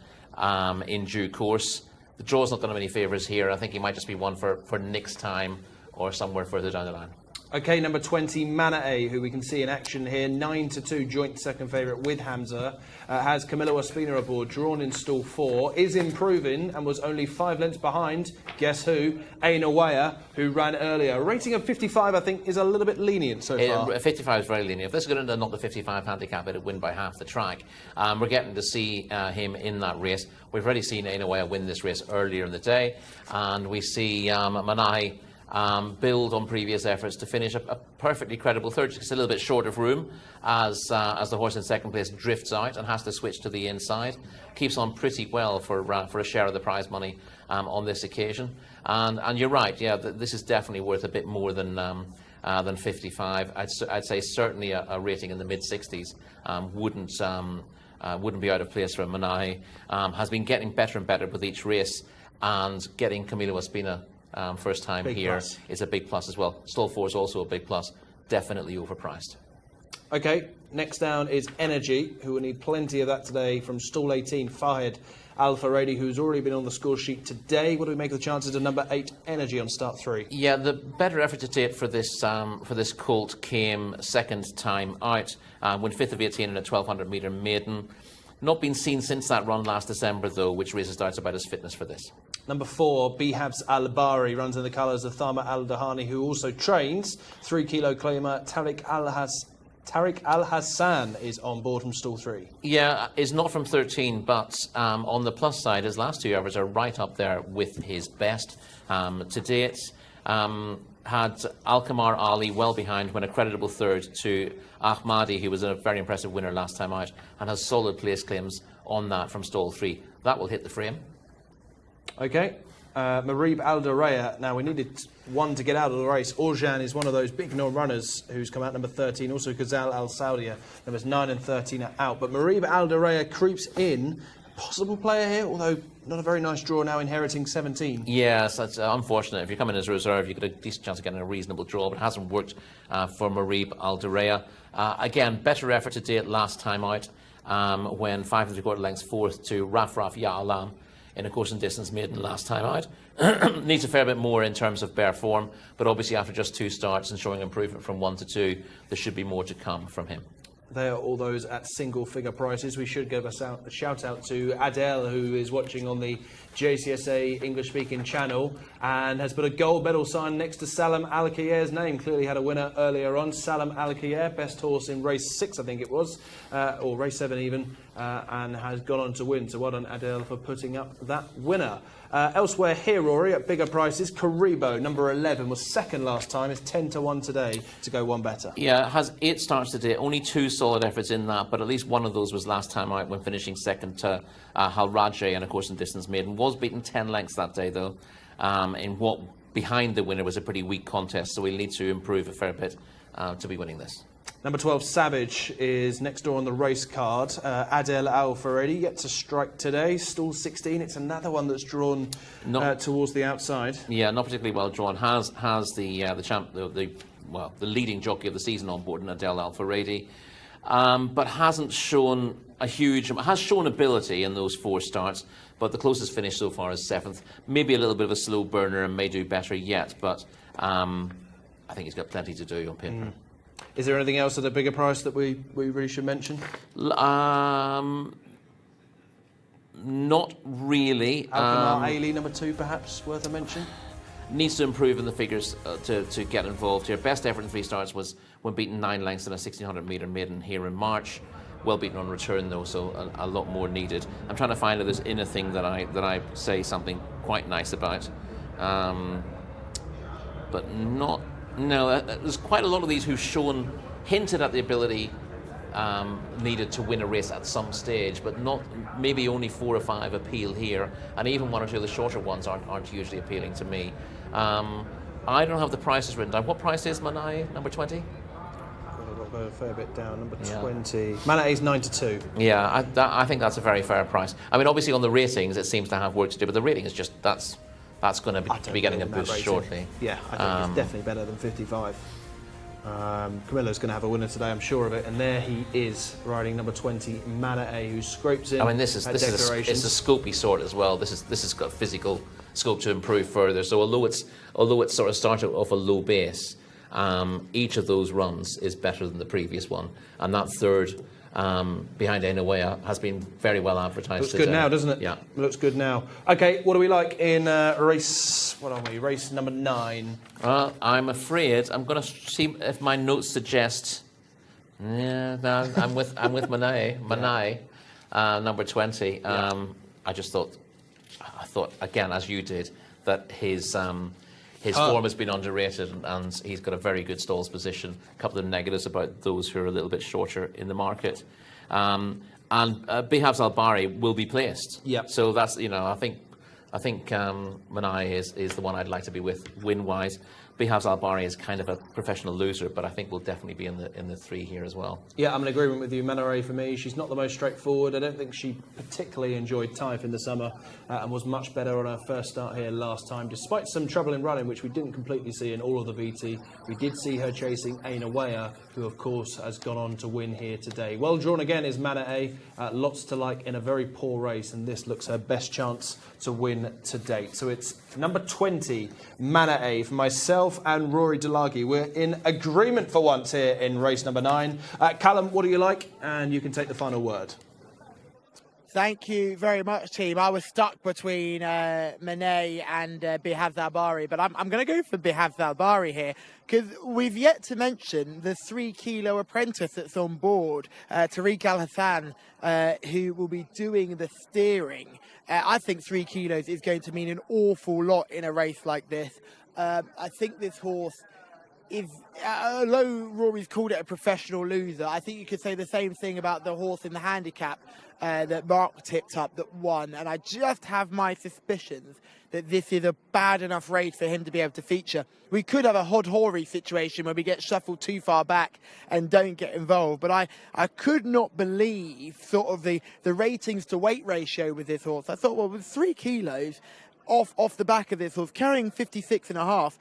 in due course. The draw's not done him any favours here. I think he might just be one for next time or somewhere further down the line. Okay, number 20, Manae, who we can see in action here, 9-2 joint second favourite with Hamza, has Camilo Ospina aboard, drawn in stall 4, is improving and was only 5 lengths behind, guess who, Ainawaya, who ran earlier. A rating of 55, I think, is a little bit lenient so far. 55 is very lenient. If this is going to knock the 55 handicap, it'd win by half the track. We're getting to see him in that race. We've already seen Ainawaya win this race earlier in the day, and we see Manae build on previous efforts to finish a perfectly credible third. Just a little bit short of room as the horse in second place drifts out and has to switch to the inside. Keeps on pretty well for a share of the prize money on this occasion. And you're right, yeah, this is definitely worth a bit more than 55. I'd say certainly a rating in the mid-60s wouldn't be out of place for Manae. Has been getting better and better with each race, and getting Camilo Ospina first time big here plus. Is a big plus as well. Stall 4 is also a big plus. Definitely overpriced. Okay, next down is Energy, who will need plenty of that today from stall 18, Fahid Al-Faredi, who's already been on the score sheet today. What do we make of the chances of number 8, Energy, on start 3? Yeah, the better effort to date for this colt came second time out, when 5th of 18 in a 1200 metre maiden. Not been seen since that run last December, though, which raises doubts about his fitness for this. Number 4, Bihaz Al-Bari, runs in the colours of Thama Al-Dahani, who also trains. 3 kilo claimer Tariq Al-Hassan is on board from stall 3. Yeah, is not from 13, but on the plus side, his last 2 efforts are right up there with his best to date. had Alkamar Ali well behind, when a creditable third to Ahmadi, who was a very impressive winner last time out, and has solid place claims on that from stall 3. That will hit the frame. Okay. Marib Aldaraya. Now, we needed one to get out of the race. Orjan is one of those big non-runners who's come out number 13. Also, Ghazal Al Saudia, numbers 9 and 13 are out. But Marib Aldaraya creeps in. Possible player here, although not a very nice draw now, inheriting 17. Yes, that's unfortunate. If you're coming as a reserve, you've got a decent chance of getting a reasonable draw, but it hasn't worked for Marib Aldaraya. Again, better effort to date last time out, when 5 3/4 lengths fourth to Raf Ya Alam in a course and distance maiden last time out. Needs a fair bit more in terms of bare form, but obviously after just 2 starts and showing improvement from 1 to 2, there should be more to come from him. They are all those at single-figure prices. We should give a shout-out to Adele, who is watching on the Jcsa English-speaking channel and has put a gold medal sign next to Salam Al Khayyar's name. Clearly had a winner earlier on. Salam Al Khayyar, best horse in race 6, I think it was, or race 7 even, and has gone on to win. So well done, Adele, for putting up that winner. Elsewhere here, Rory, at bigger prices, Karibo, number 11, was second last time. It's 10 to 1 today to go one better. Yeah, it has 8 starts today, only 2 solid efforts in that, but at least one of those was last time out when finishing second to Halraje in a course and distance maiden. Was beaten 10 lengths that day, though, in what behind the winner was a pretty weak contest, so we'll need to improve a fair bit to be winning this. Number 12, Savage, is next door on the race card. Adel Al Faredi gets a strike today. Stall 16. It's another one that's drawn towards the outside. Yeah, not particularly well drawn. Has the leading jockey of the season on board, Adel Al Faredi, but hasn't shown has shown ability in those 4 starts. But the closest finish so far is 7th. Maybe a little bit of a slow burner and may do better yet, but I think he's got plenty to do on paper. Is there anything else at a bigger price that we really should mention? Not really. Alkamar Ailey, number 2, perhaps worth a mention? Needs to improve in the figures to get involved here. Best effort in 3 starts was when beaten 9 lengths in a 1600 metre maiden here in March. Well beaten on return though, so a lot more needed. I'm trying to find if there's anything that I say something quite nice about, but not. No, there's quite a lot of these who've hinted at the ability needed to win a race at some stage, but not maybe only 4 or 5 appeal here, and even 1 or 2 of the shorter ones aren't hugely appealing to me. I don't have the prices written down. What price is Manai, number 20? I've got a fair bit down, number 20. Manai is 9 to 2. Yeah, I think that's a very fair price. I mean, obviously on the ratings it seems to have work to do, but the rating is just that's going to be getting a boost shortly. Yeah, I think it's definitely better than 55. Camilla's going to have a winner today, I'm sure of it. And there he is, riding number 20, Mana A, who scrapes in. I mean, this is a scopy sort as well. This has got physical scope to improve further. So although it's sort of started off a low base, each of those runs is better than the previous one, and that third behind Enawea has been very well advertised. Looks good now, doesn't it? Yeah, looks good now. Okay, what do we like in race? What are we? Race number 9. Well, I'm afraid I'm going to see if my notes suggest. Yeah, no, I'm with Manai, number 20. I thought again, as you did, that his form has been underrated, and he's got a very good stalls position. A couple of negatives about those who are a little bit shorter in the market. And Behavs Al-Bari will be placed. Yeah. So that's, I think Manai is the one I'd like to be with win-wise. Behavs Al-Bari is kind of a professional loser, but I think will definitely be in the 3 here as well. Yeah, I'm in agreement with you. Manare for me, she's not the most straightforward. I don't think she particularly enjoyed Taif in the summer and was much better on her first start here last time, despite some trouble in running, which we didn't completely see in all of the VT. We did see her chasing Aina Weah, who of course has gone on to win here today. Well drawn again is Mana A. Lots to like in a very poor race, and this looks her best chance to win to date. So it's number 20, Mana A, for myself and Rory Delagi. We're in agreement for once here in race number 9. Callum, what do you like? And you can take the final word. Thank you very much, team. I was stuck between Manet and Behavs Al-Bari, but I'm going to go for Behavs Al-Bari here, because we've yet to mention the 3-kilo apprentice that's on board, Tariq Al-Hassan, who will be doing the steering. I think 3 kilos is going to mean an awful lot in a race like this. I think this horse is, although Rory's called it a professional loser, I think you could say the same thing about the horse in the handicap that Mark tipped up that won. And I just have my suspicions that this is a bad enough race for him to be able to feature. We could have a Hod Hoary situation where we get shuffled too far back and don't get involved. But I could not believe sort of the ratings to weight ratio with this horse. I thought, well, with 3 kilos off the back of this horse, carrying 56.5,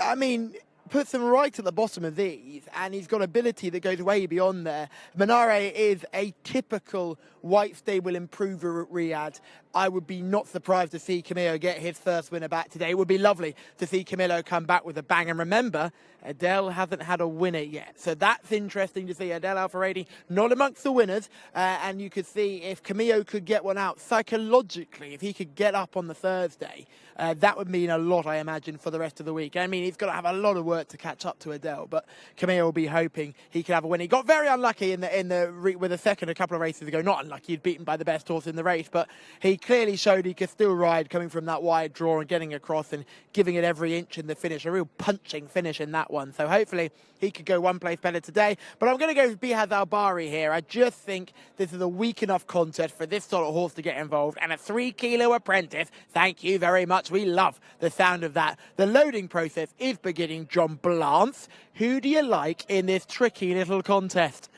I mean, puts him right at the bottom of these, and he's got ability that goes way beyond there. Manare is a typical white stable improver at Riyadh. I would be not surprised to see Camillo get his first winner back today. It would be lovely to see Camillo come back with a bang. And remember, Adele hasn't had a winner yet. So that's interesting to see. Adele Alfaredi not amongst the winners. And you could see if Camillo could get one out psychologically, if he could get up on the Thursday, that would mean a lot, I imagine, for the rest of the week. I mean, he's got to have a lot of work to catch up to Adele, but Camillo will be hoping he could have a win. He got very unlucky with the second a couple of races ago. Not unlucky, he'd beaten by the best horse in the race, but he clearly showed he could still ride coming from that wide draw and getting across and giving it every inch in the finish. A real punching finish in that one. So hopefully he could go one place better today. But I'm going to go with Bihaz Albari here. I just think this is a weak enough contest for this sort of horse to get involved. And a 3 kilo apprentice, thank you very much. We love the sound of that. The loading process is beginning. John Blance, who do you like in this tricky little contest?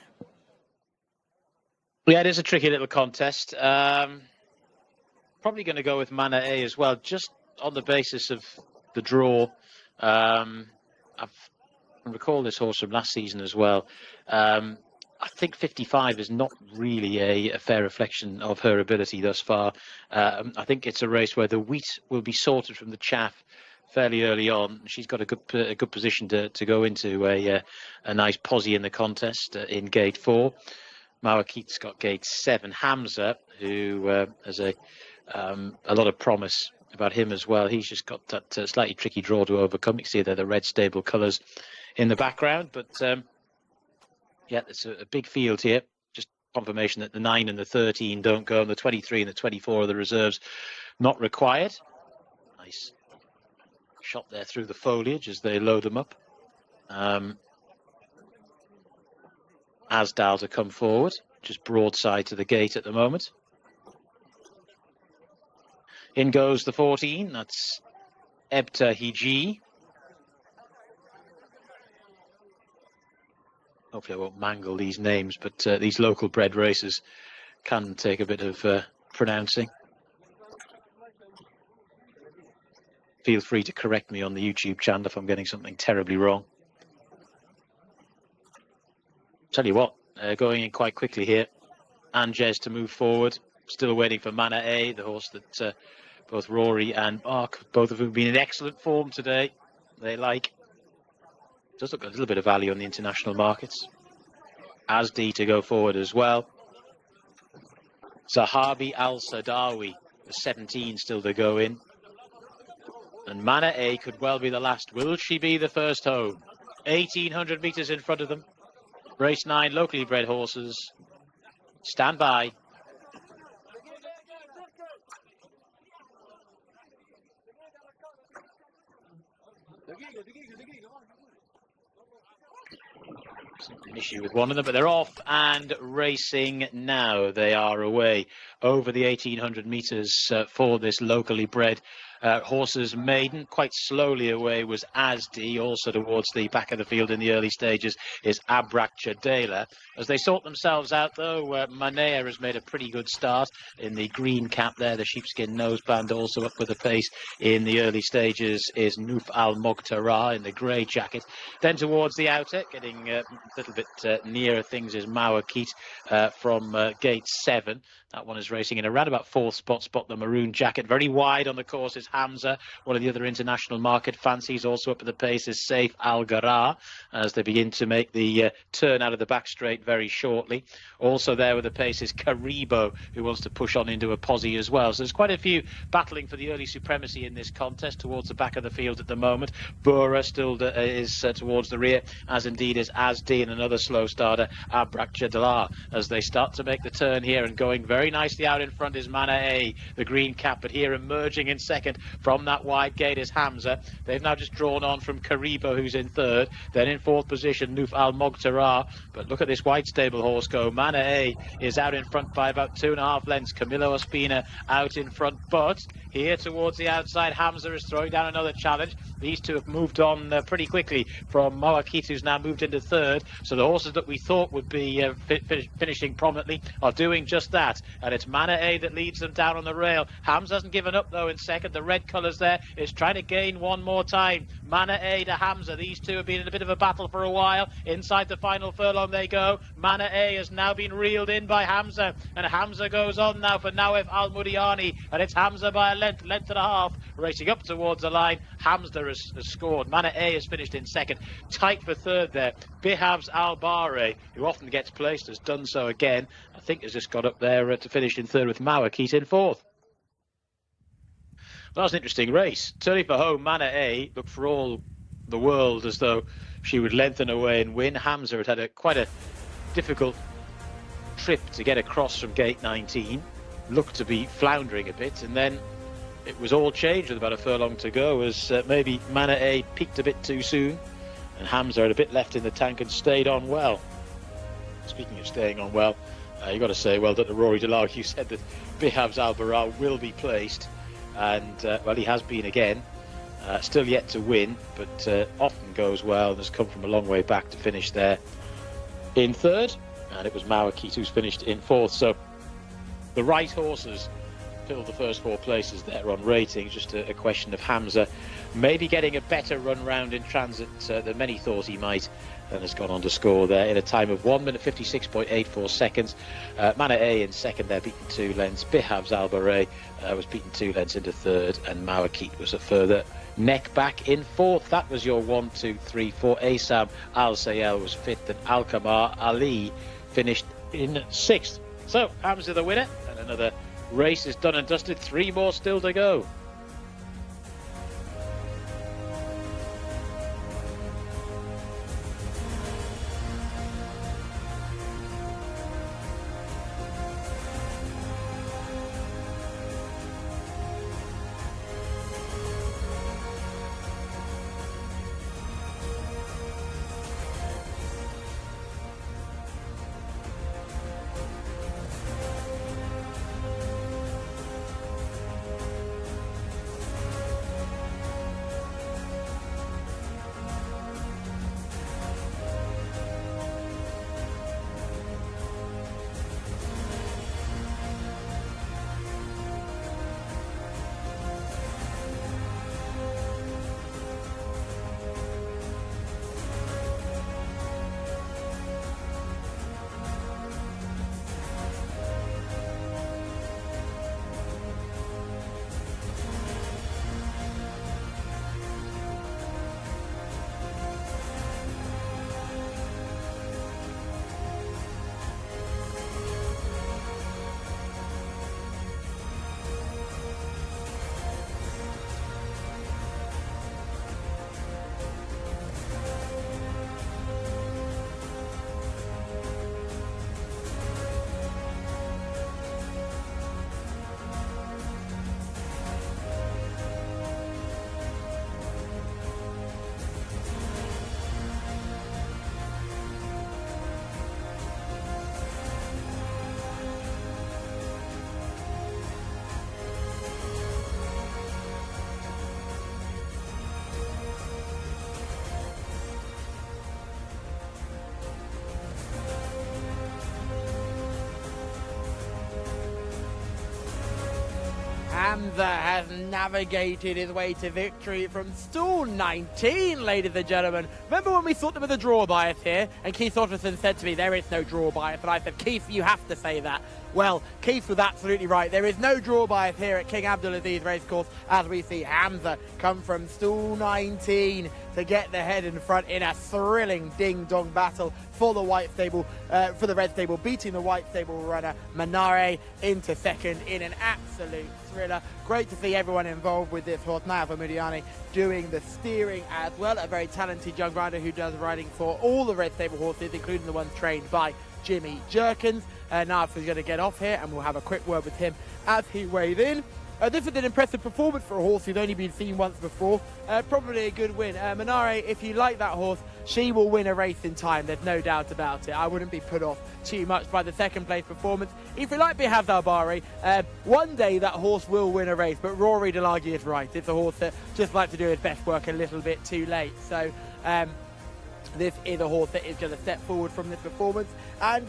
Yeah, it is a tricky little contest. Probably going to go with Mana A as well, just on the basis of the draw. I recall this horse from last season as well. I think 55 is not really a fair reflection of her ability thus far. I think it's a race where the wheat will be sorted from the chaff fairly early on. She's got a good position to go into a nice posse in the contest in gate 4. Mawakit's got gate 7. Hamza, who has a lot of promise about him as well. He's just got that slightly tricky draw to overcome. You can see there the red stable colours in the background, but yeah, it's a big field here. Just confirmation that the 9 and the 13 don't go, and the 23 and the 24 are the reserves not required. Nice shot there through the foliage as they load them up. Asdal to come forward, just broadside to the gate at the moment. In goes the 14, that's Ebta Hiji. Hopefully I won't mangle these names, but these local bred races can take a bit of pronouncing. Feel free to correct me on the YouTube channel if I'm getting something terribly wrong. Tell you what, going in quite quickly here. Anges to move forward. Still waiting for Mana A, the horse that both Rory and Mark, both of whom have been in excellent form today. They like. Does look a little bit of value on the international markets. Asdi to go forward as well. Zahabi Al-Sadawi, the 17 still to go in. And Mana A could well be the last. Will she be the first home? 1,800 metres in front of them. Race 9, locally bred horses. Stand by. An issue with one of them, but they're off and racing now. They are away over the 1,800 metres for this locally bred horses maiden. Quite slowly away was Asdi. Also towards the back of the field in the early stages is Abrak Chadela. As they sort themselves out, though, Manea has made a pretty good start in the green cap there. The sheepskin noseband also up with the pace in the early stages is Nuf Al Moghtara in the grey jacket. Then towards the outer, getting a little bit nearer things, is Mawakit from gate 7. That one is racing in around about 4th spot the maroon jacket. Very wide on the course is Hamza, one of the other international market fancies. Also up at the pace is Saif Al-Gara as they begin to make the turn out of the back straight very shortly. Also there with the pace is Karibo, who wants to push on into a posse as well. So there's quite a few battling for the early supremacy in this contest towards the back of the field at the moment. Bura still is towards the rear, as indeed is Asdi, and another slow starter, Abrak Jadala, as they start to make the turn here, and going very nicely out in front is Mana A, the green cap, but here emerging in second from that wide gate is Hamza. They've now just drawn on from Kariba, who's in third. Then in fourth position, Nuf Al Moghtara. But look at this white stable horse go. Mana A is out in front by about 2.5 lengths. Camilo Ospina out in front, but here towards the outside, Hamza is throwing down another challenge. These two have moved on pretty quickly from Mawakit, who's now moved into third. So the horses that we thought would be finishing prominently are doing just that. And it's Mana A that leads them down on the rail. Hamza hasn't given up, though, in second. The red colours there is trying to gain one more time. Mana A to Hamza. These two have been in a bit of a battle for a while. Inside the final furlong they go. Mana A has now been reeled in by Hamza. And Hamza goes on now for Nawef Al Muriani. And it's Hamza by a length and a half. Racing up towards the line. Hamza has scored. Mana A has finished in second. Tight for third there. Bihabs Al Bahre, who often gets placed, has done so again. I think has just got up there to finish in third with Mawakit in fourth. That was an interesting race. Turning for home, Mana A looked for all the world as though she would lengthen away and win. Hamza had quite a difficult trip to get across from gate 19. Looked to be floundering a bit, and then it was all changed with about a furlong to go, as maybe Mana A peaked a bit too soon, and Hamza had a bit left in the tank and stayed on well. Speaking of staying on well, you've got to say well done to Rory Delargue. You said that Bihabs Al Bahre will be placed, and well, he has been again. Still yet to win, but often goes well and has come from a long way back to finish there in third. And it was Mawakit who's finished in fourth. So the right horses filled the first four places there on ratings. Just a question of Hamza maybe getting a better run round in transit than many thought he might, and has gone on to score there in a time of 1 minute 56.84 seconds. Mana A in second there, beaten 2 lengths. Bihabs Al Bahre was beaten 2 lengths into third, and Mawakit was a further neck back in fourth. That was your 1, 2, 3, 4. Asam Al Sayel was fifth, and Al Kamar Ali finished in sixth. So Hamza the winner, and another race is done and dusted. 3 more still to go. Hamza has navigated his way to victory from stall 19, ladies and gentlemen. Remember when we thought there was a draw bias here, and Keith Otterson said to me, there is no draw bias, and I said, Keith, you have to say that. Well, Keith was absolutely right. There is no draw bias here at King Abdulaziz Racecourse, as we see Hamza come from stall 19 to get the head in front in a thrilling ding-dong battle for the white stable, for the red stable, beating the white stable runner Manare into second in an absolute thriller. Great to see everyone involved with this horse. Nawef Muriani doing the steering as well, a very talented young rider who does riding for all the red stable horses, including the ones trained by Jimmy Jerkins. Nawef is going to get off here, and we'll have a quick word with him as he weighs in. This was an impressive performance for a horse who's only been seen once before. Probably a good win. Manare, if you like that horse, she will win a race in time. There's no doubt about it. I wouldn't be put off too much by the second place performance. If you like Behaz Albari, one day that horse will win a race, but Rory Delagi is right. It's a horse that just likes to do his best work a little bit too late. So this is a horse that is going to step forward from this performance, and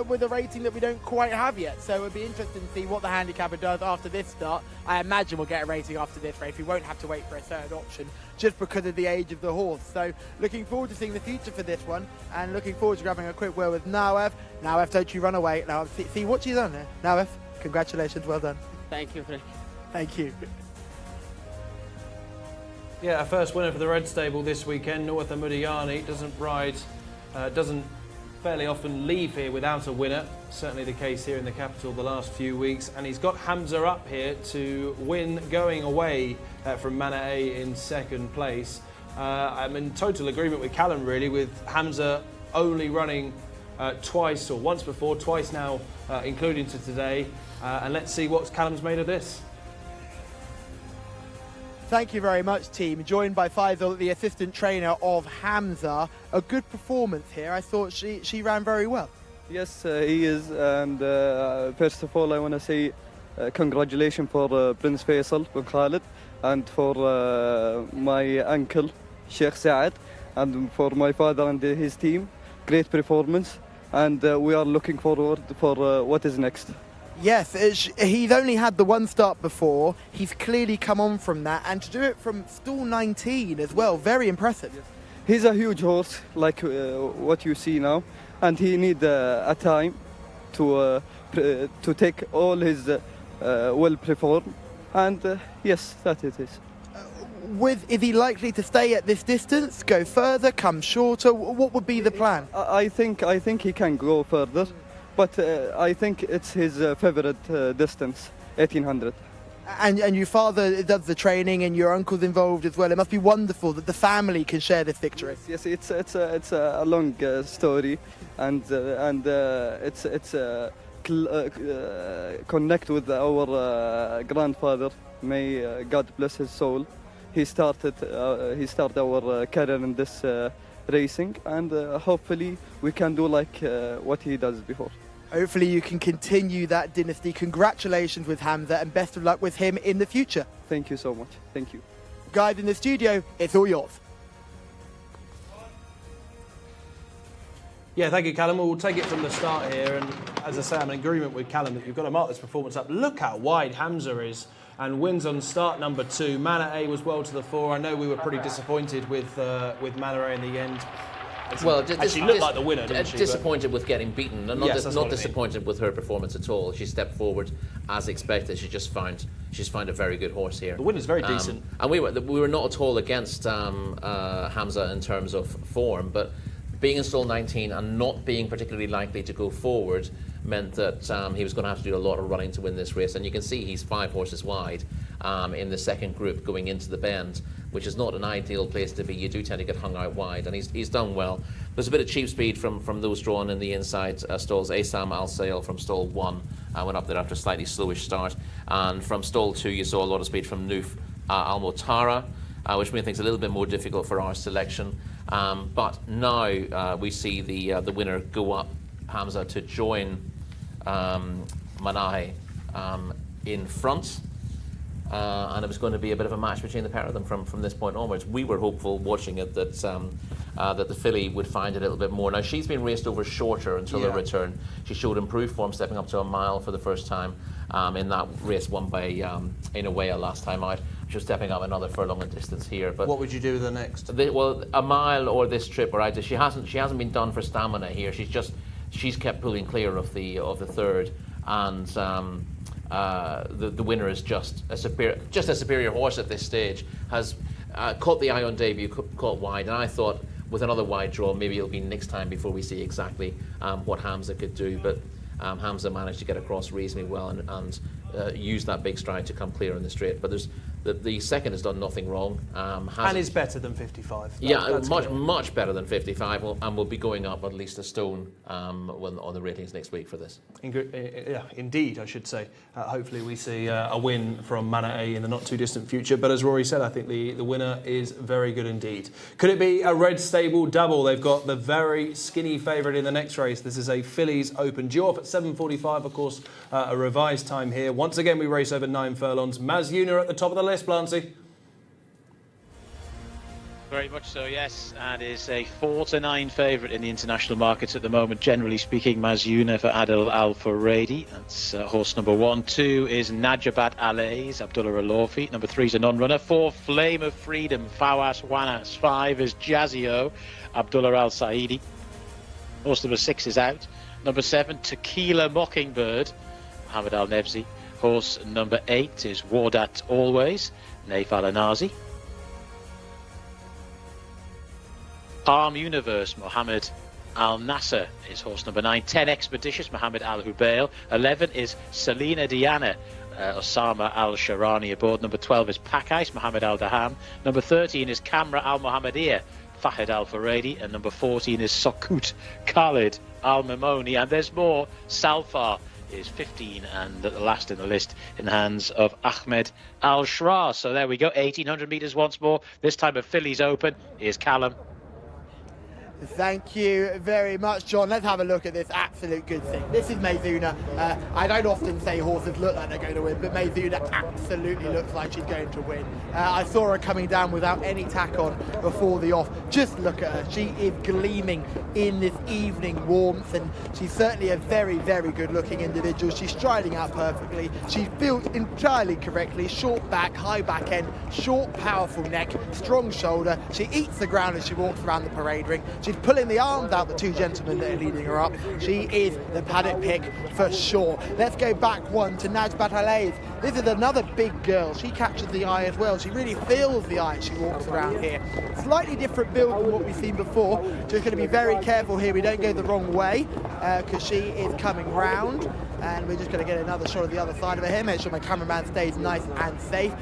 with a rating that we don't quite have yet. So it'll be interesting to see what the handicapper does after this start. I imagine we'll get a rating after this race. We won't have to wait for a third option just because of the age of the horse. So looking forward to seeing the future for this one, and looking forward to grabbing a quick word with Nawaf. Nawaf, don't you run away. Now, see what she's done there. Nawaf, congratulations, well done. Thank you, Frank. Thank you. Yeah, our first winner for the Red Stable this weekend, Northa Mudiyani, doesn't fairly often leave here without a winner. Certainly the case here in the capital the last few weeks. And he's got Hamza up here to win going away from Mana A in second place. I'm in total agreement with Callum, really, with Hamza only running twice, or once before, twice now, including to today. And let's see what Callum's made of this. Thank you very much, team. Joined by Faisal, the assistant trainer of Hamza. A good performance here. I thought she ran very well. Yes, he is. And first of all, I want to say congratulations for Prince Faisal bin Khalid, and for my uncle, Sheikh Saad, and for my father and his team. Great performance, and we are looking forward for what is next. Yes, he's only had the one start before. He's clearly come on from that, and to do it from stall 19 as well, very impressive. He's a huge horse, like what you see now, and he need a time to take all his well perform, and yes, that it is. Is he likely to stay at this distance, go further, come shorter? What would be the plan? I think he can go further. But I think it's his favorite distance, 1800. And your father does the training, and your uncle's involved as well. It must be wonderful that the family can share this victory. Yes, it's a long story, and it's connect with our grandfather. May God bless his soul. He started our career in this racing, and hopefully we can do like what he does before. Hopefully you can continue that dynasty. Congratulations with Hamza, and best of luck with him in the future. Thank you so much. Thank you. Guys in the studio, it's all yours. Yeah, thank you, Callum. We'll take it from the start here, and as I say, I'm in agreement with Callum that you've got to mark this performance up. Look how wide Hamza is, and wins on start number 2. Mana A was well to the fore. I know we were pretty disappointed with Mana A in the end. Well, she looked like the winner, didn't she? Disappointed with getting beaten, and not disappointed with her performance at all. She stepped forward as expected. She's found a very good horse here. The winner's very decent, and we were not at all against Hamza in terms of form, but being in stall 19 and not being particularly likely to go forward meant that he was going to have to do a lot of running to win this race. And you can see he's 5 horses wide in the second group going into the bend, which is not an ideal place to be. You do tend to get hung out wide, and he's done well. There's a bit of cheap speed from those drawn in the inside stalls. Asam Al Sail from stall 1 went up there after a slightly slowish start, and from stall 2 you saw a lot of speed from Noof Al Motara, which made things a little bit more difficult for our selection. But now we see the winner go up, Hamza, to join Manahe in front. And it was going to be a bit of a match between the pair of them from this point onwards. We were hopeful watching it that the filly would find it a little bit more. Now, she's been raced over shorter until her return. She showed improved form, stepping up to a mile for the first time in that race won by Inawea last time out. She was stepping up another furlong in distance here. But what would you do with her next? Well, a mile or this trip, or she hasn't been done for stamina here. She's kept pulling clear of the third, and the winner is just a superior horse at this stage. Has caught the eye on debut, caught wide, and I thought with another wide draw maybe it'll be next time before we see exactly what Hamza could do. But Hamza managed to get across reasonably well and use that big stride to come clear in the straight. But there's The second has done nothing wrong. And is better than 55. That's much better than 55, and will be going up at least a stone on the ratings next week for this. Indeed, I should say. Hopefully we see a win from Mana A in the not too distant future. But as Rory said, I think the winner is very good indeed. Could it be a Red Stable double? They've got the very skinny favourite in the next race. This is a Fillies Open. Due off at 7:45, of course, a revised time here. Once again, we race over 9 furlongs. Mazuna at the top of the list, Blancy. Very much so, yes, and is a 4-9 favourite in the international markets at the moment. Generally speaking, Mazuna for Adil Al Furedi. That's horse number 1. 2 is Najabat Alays, Abdullah Alofi. Number 3 is a non-runner. 4, Flame of Freedom, Fawas Wanas. 5 is Jazio, Abdullah Al Saidi. Horse number 6 is out. Number 7, Tequila Mockingbird, Mohammed Al Nebzi. Horse number 8 is Wardat Always, Naif Al Anazi. Palm Universe, Mohammed Al Nasser is horse number 9. 10, Expeditious, Mohammed Al Hubail. 11 is Selina Diana, Osama Al Sharani aboard. Number 12 is Pack Ice, Mohammed Al Daham. Number 13 is Kamra Al Mohammedia, Fahid Al Faredi. And number 14 is Sokut Khalid Al Mamoni. And there's more. Salfar is 15 and the last in the list in the hands of Ahmed Al Shra. So there we go, 1800 metres once more. This time a Fillies Open. Here's Callum. Thank you very much, John. Let's have a look at this absolute good thing. This is Mazuna. I don't often say horses look like they're going to win, but Mazuna absolutely looks like she's going to win. I saw her coming down without any tack on before the off. Just look at her. She is gleaming in this evening warmth, and she's certainly a very, very good-looking individual. She's striding out perfectly. She's built entirely correctly. Short back, high back end, short, powerful neck, strong shoulder. She eats the ground as she walks around the parade ring. She's pulling the arms out, the two gentlemen that are leading her up. She is the paddock pick for sure. Let's go back one to Najbat Alays. This is another big girl. She catches the eye as well. She really feels the eye as she walks around here. Slightly different build than what we've seen before. Just going to be very careful here we don't go the wrong way because she is coming round. And we're just going to get another shot of the other side of her here, make sure my cameraman stays nice and safe.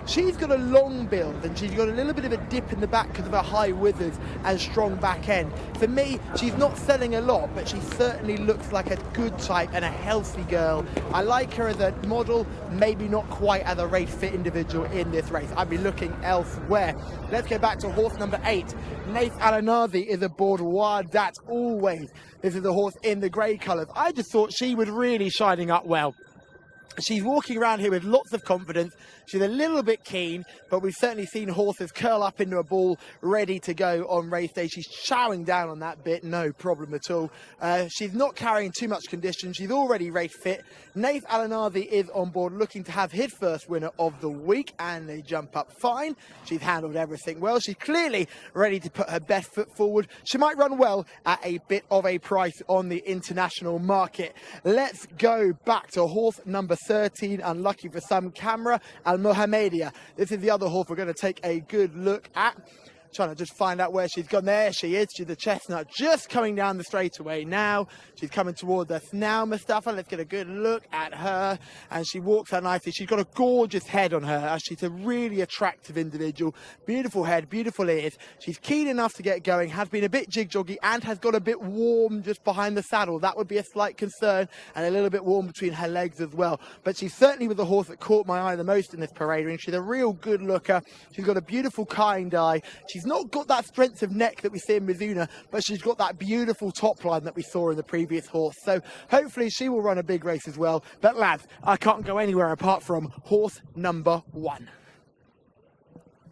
She's got a long build and she's got a little bit of a dip in the back because of her high withers and strong back end. For me, she's not selling a lot, but she certainly looks like a good type and a healthy girl. I like her as a model, maybe not quite as a race fit individual in this race. I'd be looking elsewhere. Let's go back to horse number 8. Naif Al Anazi is aboard Wardat Always. This is the horse in the grey colours. I just thought she was really shining up well. She's walking around here with lots of confidence. She's a little bit keen, but we've certainly seen horses curl up into a ball ready to go on race day. She's chowing down on that bit, no problem at all. She's not carrying too much condition. She's already race fit. Naif Al Anazi is on board looking to have his first winner of the week, and they jump up fine. She's handled everything well. She's clearly ready to put her best foot forward. She might run well at a bit of a price on the international market. Let's go back to horse number 13, unlucky for some, Kamra Al Mohammedia. This is the other horse we're going to take a good look at. Trying to just find out where she's gone. There she is. She's the chestnut just coming down the straightaway now. She's coming towards us now, Mustafa. Let's get a good look at her. And she walks out nicely. She's got a gorgeous head on her. She's a really attractive individual. Beautiful head, beautiful ears. She's keen enough to get going, has been a bit jig-joggy and has got a bit warm just behind the saddle. That would be a slight concern, and a little bit warm between her legs as well. But she's certainly with the horse that caught my eye the most in this parade ring. She's a real good looker. She's got a beautiful kind eye. She's not got that strength of neck that we see in Mizuna, but she's got that beautiful top line that we saw in the previous horse. So hopefully she will run a big race as well. But lads, I can't go anywhere apart from horse number 1.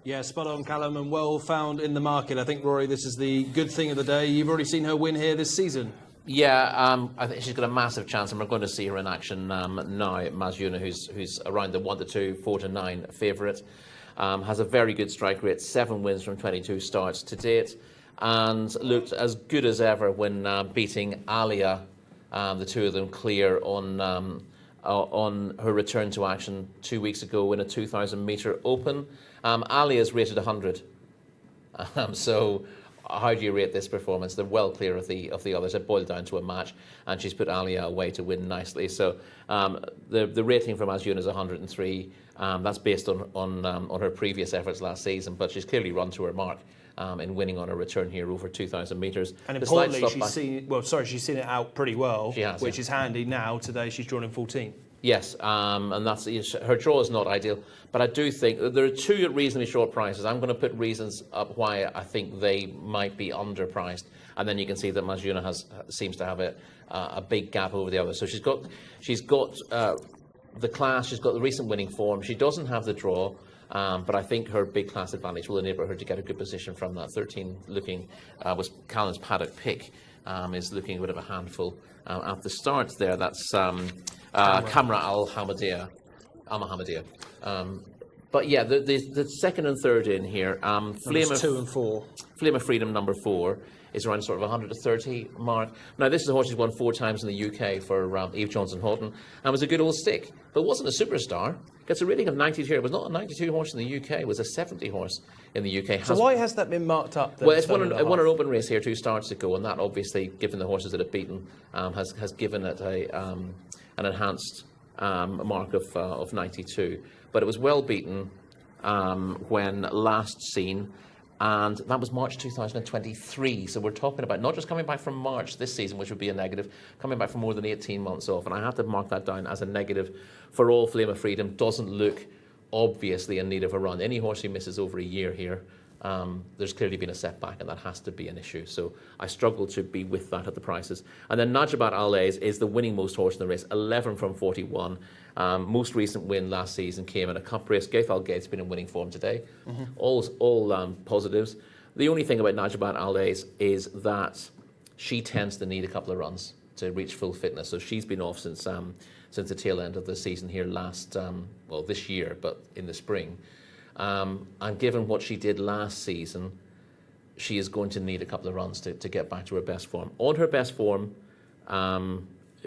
Yeah, spot on, Callum, and well found in the market. I think, Rory, this is the good thing of the day. You've already seen her win here this season. Yeah, I think she's got a massive chance, and we're going to see her in action now. Mazuna, who's around the 1 to 2, 4 to 9 favourite. Has a very good strike rate, 7 wins from 22 starts to date, and looked as good as ever when beating Alia, the two of them clear on her return to action 2 weeks ago in a 2,000 metre open. Alia's rated 100, so how do you rate this performance? They're well clear of the others. It boiled down to a match, and she's put Alia away to win nicely. So the rating from Mazuna is 103. That's based on her previous efforts last season, but she's clearly run to her mark in winning on her return here over 2,000 metres. And importantly, she's seen it out pretty well, she has, which is handy now. Today she's drawn in 14. Yes, and that's her draw is not ideal, but I do think that there are two reasonably short prices. I'm going to put reasons up why I think they might be underpriced, and then you can see that Mazuna seems to have a big gap over the others. So she's got the class, she's got the recent winning form. She doesn't have the draw, but I think her big class advantage will enable her to get a good position from that. 13 looking was Callan's paddock pick, is looking a bit of a handful at the start there. That's Kamra Al-Hamadiyah. But yeah, the second and third in here, Flame of 2 and 4. Flame of Freedom number 4 is around sort of 130 mark. Now this is a horse who's won 4 times in the UK for Eve Johnson-Houghton and was a good old stick, but wasn't a superstar. Gets a rating of 92 here. It was not a 92 horse in the UK, it was a 70 horse in the UK. So why has that been marked up then? Well, it won an open race here 2 starts ago, and that obviously, given the horses that have beaten, has given it an enhanced mark of 92. But it was well beaten when last seen, and that was March 2023. So we're talking about not just coming back from March this season, which would be a negative, coming back from more than 18 months off. And I have to mark that down as a negative for all. Flame of Freedom doesn't look obviously in need of a run. Any horse who misses over a year here, there's clearly been a setback, and that has to be an issue. So I struggle to be with that at the prices. And then Najabat Al-Aez is the winning most horse in the race, 11 from 41. Most recent win last season came in a cup race. Gaith Al-Gate's been in winning form today. All positives. The only thing about Najabat Al-Aez is that she tends to need a couple of runs to reach full fitness. So she's been off since the tail end of the season here this year, but in the spring. And given what she did last season, she is going to need a couple of runs to get back to her best form. On her best form,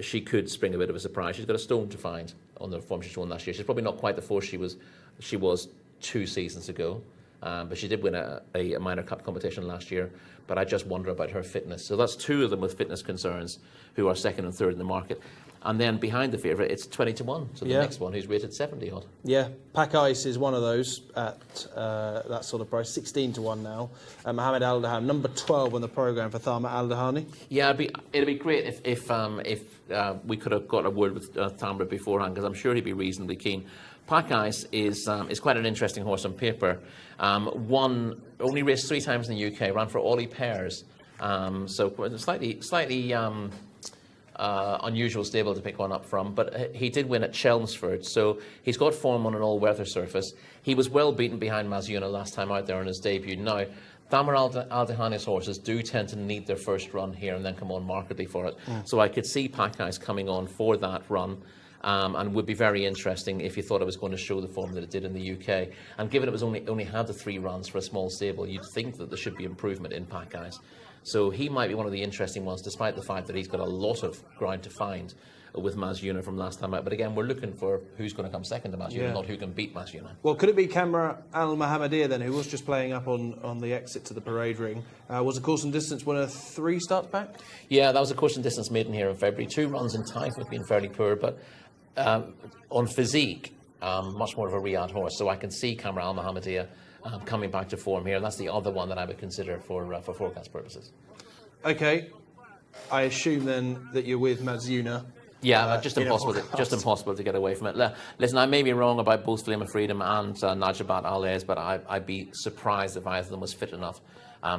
she could spring a bit of a surprise. She's got a stone to find on the form she's shown last year. She's probably not quite the force she was 2 seasons ago, but she did win a minor cup competition last year. But I just wonder about her fitness. So that's 2 of them with fitness concerns who are second and third in the market. And then behind the favourite, it's 20-1. So the next one, who's rated 70 odd. Yeah, Pack Ice is one of those at that sort of price, 16-1 now. Mohammed Al Dahan, number 12 on the programme for Tharma Al Dahani. Yeah, it'd be great if we could have got a word with Tharma beforehand, because I'm sure he'd be reasonably keen. Pack Ice is quite an interesting horse on paper. Only raced 3 times in the UK, ran for Ollie Pairs. So slightly unusual stable to pick one up from, but he did win at Chelmsford, so he's got form on an all-weather surface. He was well beaten behind Mazuna last time out there on his debut. Now, Thamar Al-Dahani's horses do tend to need their first run here and then come on markedly for it. So I could see Pack Ice coming on for that run. And would be very interesting if you thought it was going to show the form that it did in the UK. And given it was only had the 3 runs for a small stable, you'd think that there should be improvement in Pack Ice. So he might be one of the interesting ones, despite the fact that he's got a lot of ground to find with Mazuna from last time out. But again, we're looking for who's going to come second to Mazuna, not who can beat Mazuna. Well, could it be Kamra Al-Mohammadiyah then, who was just playing up on the exit to the parade ring? Was a course and distance winner 3 starts back? Yeah, that was a course and distance maiden here in February. 2 runs in time have been fairly poor, but on physique, much more of a Riyadh horse. So I can see Kamra Al-Mohammadiyah coming back to form here. And that's the other one that I would consider for forecast purposes. Okay. I assume then that you're with Mazuna. Yeah, just impossible to get away from it. Listen, I may be wrong about both Flame of Freedom and Najabat Al-Aez, but I'd be surprised if either of them was fit enough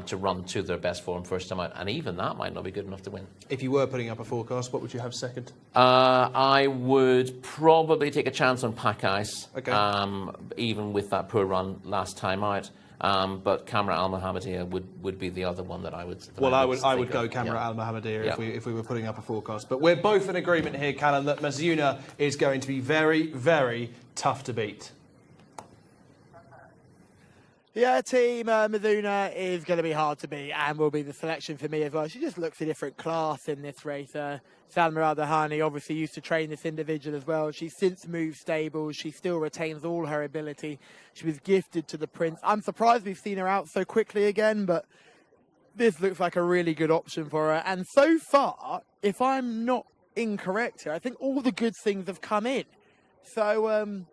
to run to their best form first time out, and even that might not be good enough to win. If you were putting up a forecast, what would you have second? I would probably take a chance on Pack Ice, even with that poor run last time out. But Kamra Al-Mohammadiyah would be the other one that I would. I would go Kamra Al-Mohammadiyah if we were putting up a forecast. But we're both in agreement here, Callum, that Mazuna is going to be very, very tough to beat. Yeah, team Mazuna is going to be hard to beat and will be the selection for me as well. She just looks a different class in this race. Salma Al-Dahani obviously used to train this individual as well. She's since moved stables. She still retains all her ability. She was gifted to the Prince. I'm surprised we've seen her out so quickly again, but this looks like a really good option for her. And so far, if I'm not incorrect here, I think all the good things have come in. So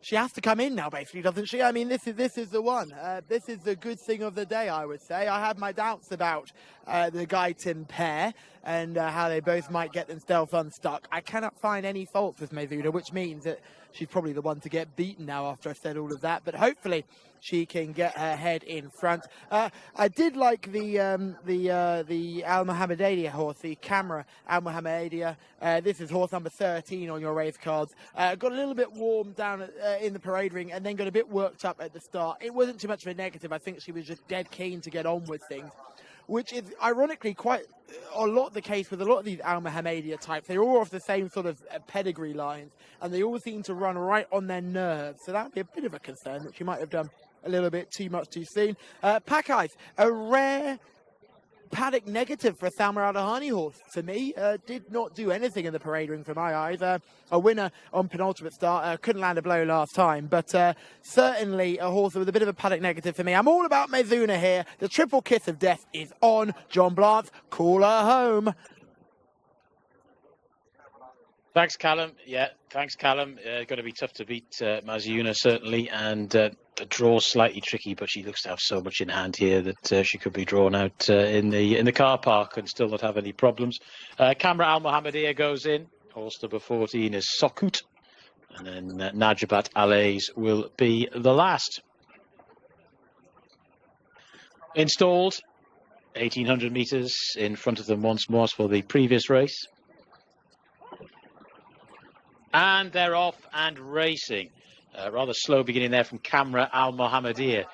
she has to come in now, basically, doesn't she? I mean, this is the one. This is the good thing of the day, I would say. I had my doubts about the Gaitin pair and how they both might get themselves unstuck. I cannot find any faults with Mezuna, which means that she's probably the one to get beaten now after I've said all of that. But hopefully she can get her head in front. I did like the Al Mohammedia horse, the Camera Al Mohammedia. This is horse number 13 on your race cards. Got a little bit warm down in the parade ring and then got a bit worked up at the start. It wasn't too much of a negative. I think she was just dead keen to get on with things, which is ironically quite a lot the case with a lot of these Al Mohammedia types. They're all off the same sort of pedigree lines, and they all seem to run right on their nerves. So that would be a bit of a concern that she might have done a little bit too much too soon. Pack Ice, a rare paddock negative for a Salma Al Dahani horse. To me, did not do anything in the parade ring for my eyes. A winner on penultimate start, couldn't land a blow last time, but certainly a horse with a bit of a paddock negative for me. I'm all about Mezuna here. The triple kiss of death is on. John Blanc, call her home. Thanks, Callum. Yeah, thanks, Callum. Going to be tough to beat Mezuna, certainly, and the draw's slightly tricky, but she looks to have so much in hand here that she could be drawn out in the car park and still not have any problems. Camera Al Mohammedia goes in. Horse number 14 is Sokut, and then Najabat Alays will be the last. Installed, 1,800 metres in front of them once more for the previous race. And they're off and racing. Rather slow beginning there from Camera Al Mohammedia.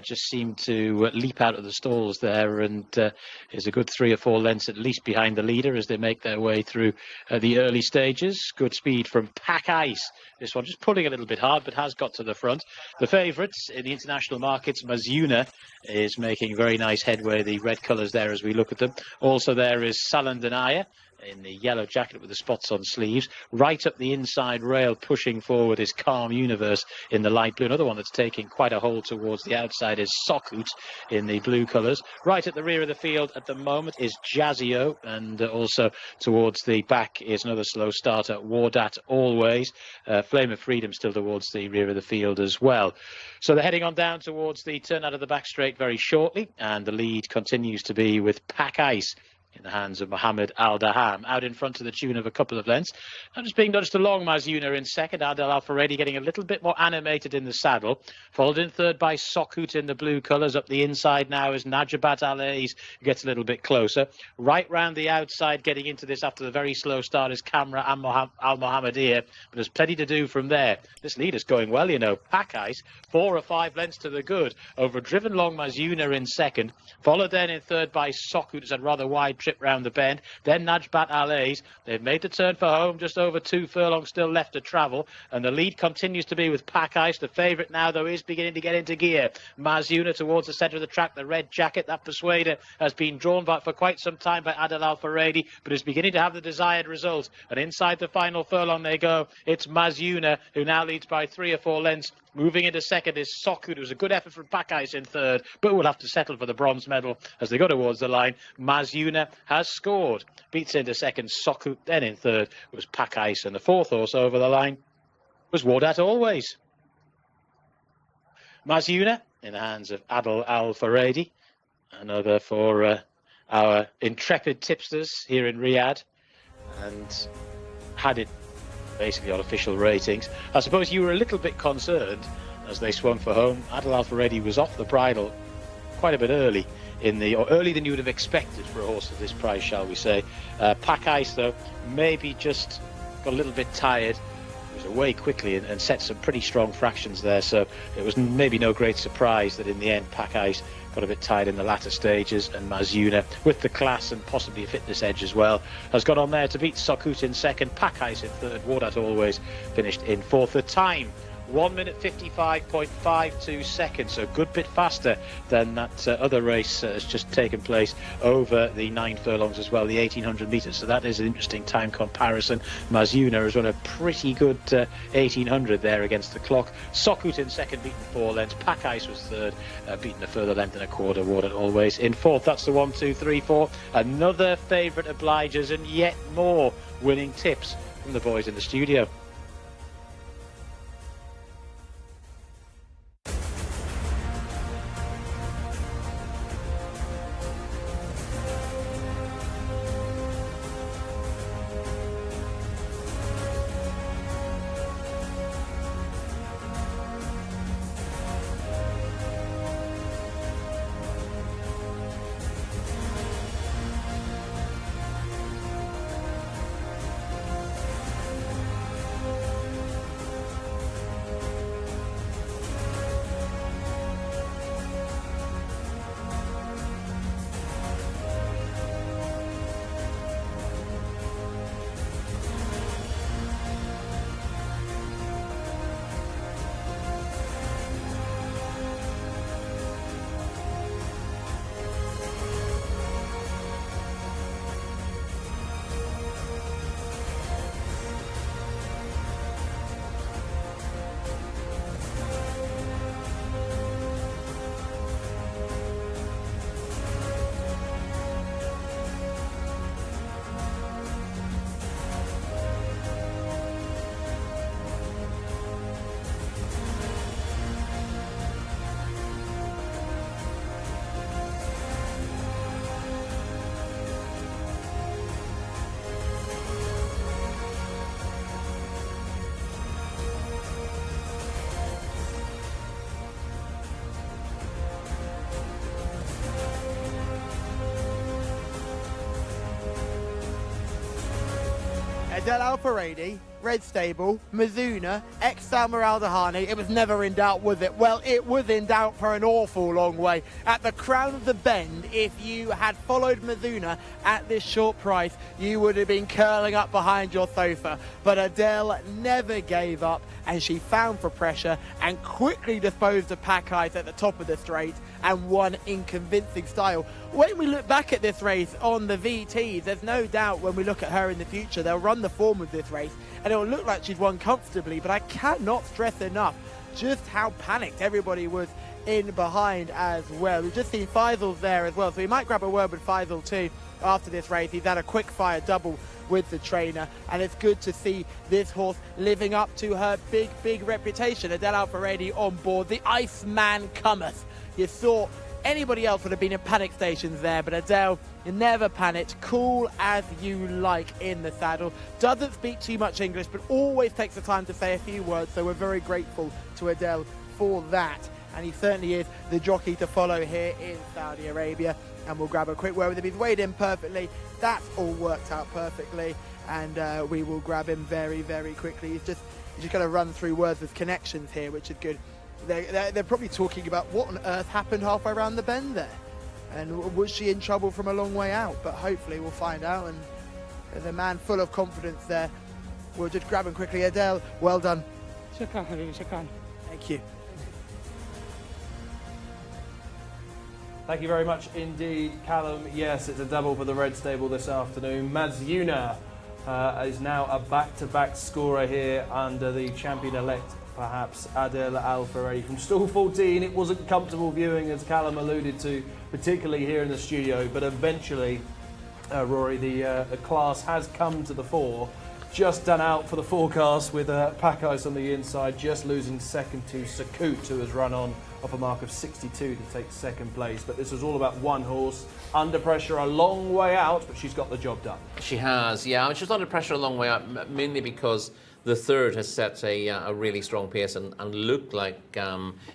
Just seemed to leap out of the stalls there and is a good 3 or 4 lengths at least behind the leader as they make their way through the early stages. Good speed from Pack Ice. This one just pulling a little bit hard, but has got to the front. The favourites in the international markets, Mezuna, is making very nice headway. The red colours there as we look at them. Also there is Salandanaya in the yellow jacket with the spots on sleeves. Right up the inside rail pushing forward is Calm Universe in the light blue. Another one that's taking quite a hold towards the outside is Sokut in the blue colours. Right at the rear of the field at the moment is Jcsa, and also towards the back is another slow starter, Wardat Always. Flame of Freedom still towards the rear of the field as well. So they're heading on down towards the turn out of the back straight very shortly, and the lead continues to be with Pack Ice in the hands of Mohammed Al Daham, out in front to the tune of a couple of lengths. I'm just being nudged along, Mezuna in second. Adel Al-Faredi getting a little bit more animated in the saddle. Followed in third by Sokut in the blue colours. Up the inside now is Najabat Alays, who gets a little bit closer. Right round the outside, getting into this after the very slow start, is Camera Al Mohammedia, but there's plenty to do from there. This lead is going well, you know. Pack Ice, 4 or 5 lengths to the good. Over driven long Mezuna in second. Followed then in third by Sokut, who's had rather wide trip round the bend. Then Najabat Alays. They've made the turn for home, just over 2 furlongs still left to travel, and the lead continues to be with Pack Ice. The favourite now, though, is beginning to get into gear. Mezuna towards the centre of the track, the red jacket, that persuader has been drawn for quite some time by Adel Al-Faredi, but is beginning to have the desired result. And inside the final furlong they go. It's Mezuna, who now leads by 3 or 4 lengths. Moving into second is Sokut. It was a good effort from Pack Ice in third, but will have to settle for the bronze medal as they go towards the line. Mezuna has scored. Beats into second Sokut, then in third was Pack Ice, and the fourth horse over the line was Wardat Always. Mezuna in the hands of Adel Al-Faredi, another for our intrepid tipsters here in Riyadh, and had it basically on official ratings. I suppose you were a little bit concerned as they swung for home. Adel Al-Faredi was off the bridle quite a bit early or earlier than you would have expected for a horse of this price, shall we say. Pack Ice, though, maybe just got a little bit tired. It was away quickly and set some pretty strong fractions there, so it was maybe no great surprise that in the end Pack Ice got a bit tired in the latter stages, and Mezuna, with the class and possibly a fitness edge as well, has gone on there to beat Sokut in second, Pack Ice in third, Wardat Always finished in fourth. The time 1 minute 55.52 seconds, so a good bit faster than that other race has just taken place over the 9 furlongs as well, the 1800 metres. So that is an interesting time comparison. Mazuna has run a pretty good 1800 there against the clock. Sokut in second, beaten 4 lengths. Pack Ice was third, beaten a further length and a quarter. Warden Always in fourth. That's the 1, 2, 3, 4. Another favourite obligers and yet more winning tips from the boys in the studio. Adel Al-Faradi, Red Stable, Mizuna, ex-Salma Al-Dahani. It was never in doubt, was it? Well, it was in doubt for an awful long way. At the crown of the bend, if you had followed Mizuna at this short price, you would have been curling up behind your sofa. But Adele never gave up, and she found for pressure and quickly disposed of Pack Ice at the top of the straight and won in convincing style. When we look back at this race on the VTs, there's no doubt when we look at her in the future, they'll run the form of this race and it will look like she's won comfortably, but I cannot stress enough just how panicked everybody was in behind as well. We've just seen Faisal's there as well, so we might grab a word with Faisal too after this race. He's had a quick fire double with the trainer, and it's good to see this horse living up to her big reputation. Adel Al-Faradi on board. The Iceman cometh. You thought anybody else would have been in panic stations there, but Adele never panicked, cool as you like in the saddle. Doesn't speak too much English, but always takes the time to say a few words, so we're very grateful to Adele for that. And he certainly is the jockey to follow here in Saudi Arabia. And we'll grab a quick word with him. He's weighed in perfectly. That's all worked out perfectly. And we will grab him very quickly. He's just going to run through words with connections here, which is good. They're probably talking about what on earth happened halfway around the bend there. And was she in trouble from a long way out? But hopefully we'll find out. And there's a man full of confidence there. We'll just grab him quickly. Adele, well done. Shukran, Habibi, shukran. Thank you. Thank you very much indeed, Callum. Yes, it's a double for the Red Stable this afternoon. Mazuna is now a back-to-back scorer here under the champion-elect, perhaps, Adel Al-Faradi from stall 14. It wasn't comfortable viewing, as Callum alluded to, particularly here in the studio, but eventually, Rory, the class has come to the fore. Just done out for the forecast with Pack Ice on the inside, just losing second to Sakut, who has run on off a mark of 62 to take second place. But this was all about one horse, under pressure a long way out, but she's got the job done. She has, yeah. She was under pressure a long way out, mainly because the third has set a really strong pace and looked like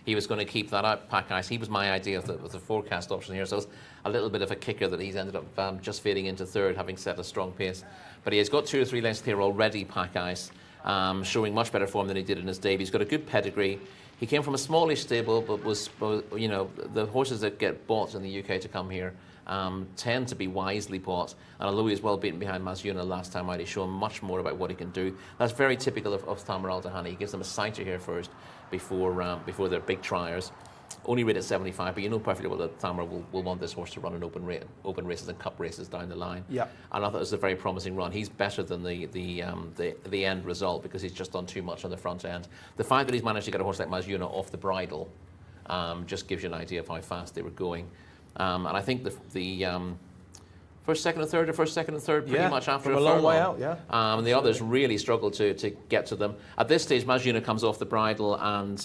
he was going to keep that out, Pack Ice. He was my idea of the forecast option here, so it's a little bit of a kicker that he's ended up just fading into third, having set a strong pace. But he has got 2 or 3 lengths here already, Pack Ice, showing much better form than he did in his debut. He's got a good pedigree. He came from a smallish stable, but was, you know, the horses that get bought in the UK to come here tend to be wisely bought. And although he was well beaten behind Mazuna last time out, he's shown much more about what he can do. That's very typical of Thamar Al Dahani. He gives them a sighter here first before their big triers. Only rated 75, but you know perfectly well that Thamar will want this horse to run in open races and cup races down the line. Yeah. And I thought it was a very promising run. He's better than the end result because he's just done too much on the front end. The fact that he's managed to get a horse like Mazuna off the bridle just gives you an idea of how fast they were going. And I think the first, second, and third, pretty much after from a long furlong. way out, yeah. And the others really struggled to get to them. At this stage, Mazuna comes off the bridle, and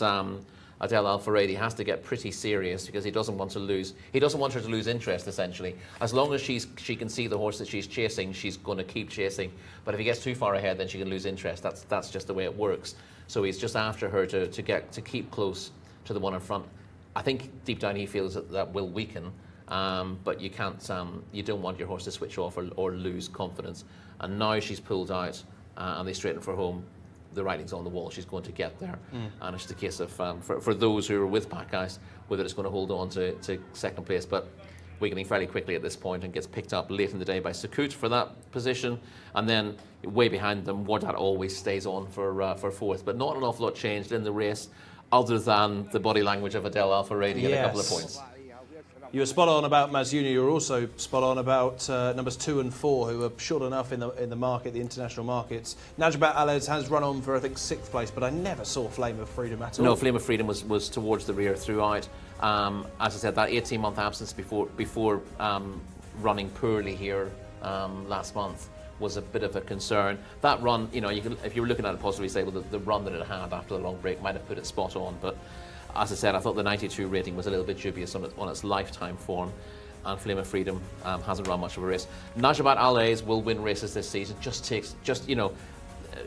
Adele Al-Faredi has to get pretty serious because he doesn't want to lose. He doesn't want her to lose interest, essentially. As long as she can see the horse that she's chasing, she's going to keep chasing. But if he gets too far ahead, then she can lose interest. That's just the way it works. So he's just after her to keep close to the one in front. I think deep down he feels that will weaken. But you can't. You don't want your horse to switch off or lose confidence. And now she's pulled out, and they straighten for home. The writing's on the wall. She's going to get there, and it's just a case of for those who are with Pack Ice whether it's going to hold on to second place. But weakening fairly quickly at this point and gets picked up late in the day by Sakut for that position, and then way behind them, Wardat always stays on for fourth. But not an awful lot changed in the race, other than the body language of Adele Al-Faredi and a couple of points. You were spot on about Mazuna. You were also spot on about numbers 2 and 4, who are short enough in the market, the international markets. Najbat Alez has run on for, I think, 6th place, but I never saw Flame of Freedom at all. No, Flame of Freedom was towards the rear throughout. As I said, that 18-month absence before running poorly here last month was a bit of a concern. That run, if you were looking at it positively, say, well, the run that it had after the long break might have put it spot on, but as I said, I thought the 92 rating was a little bit dubious on its lifetime form, and Flame of Freedom hasn't run much of a race. Najbat Alez will win races this season.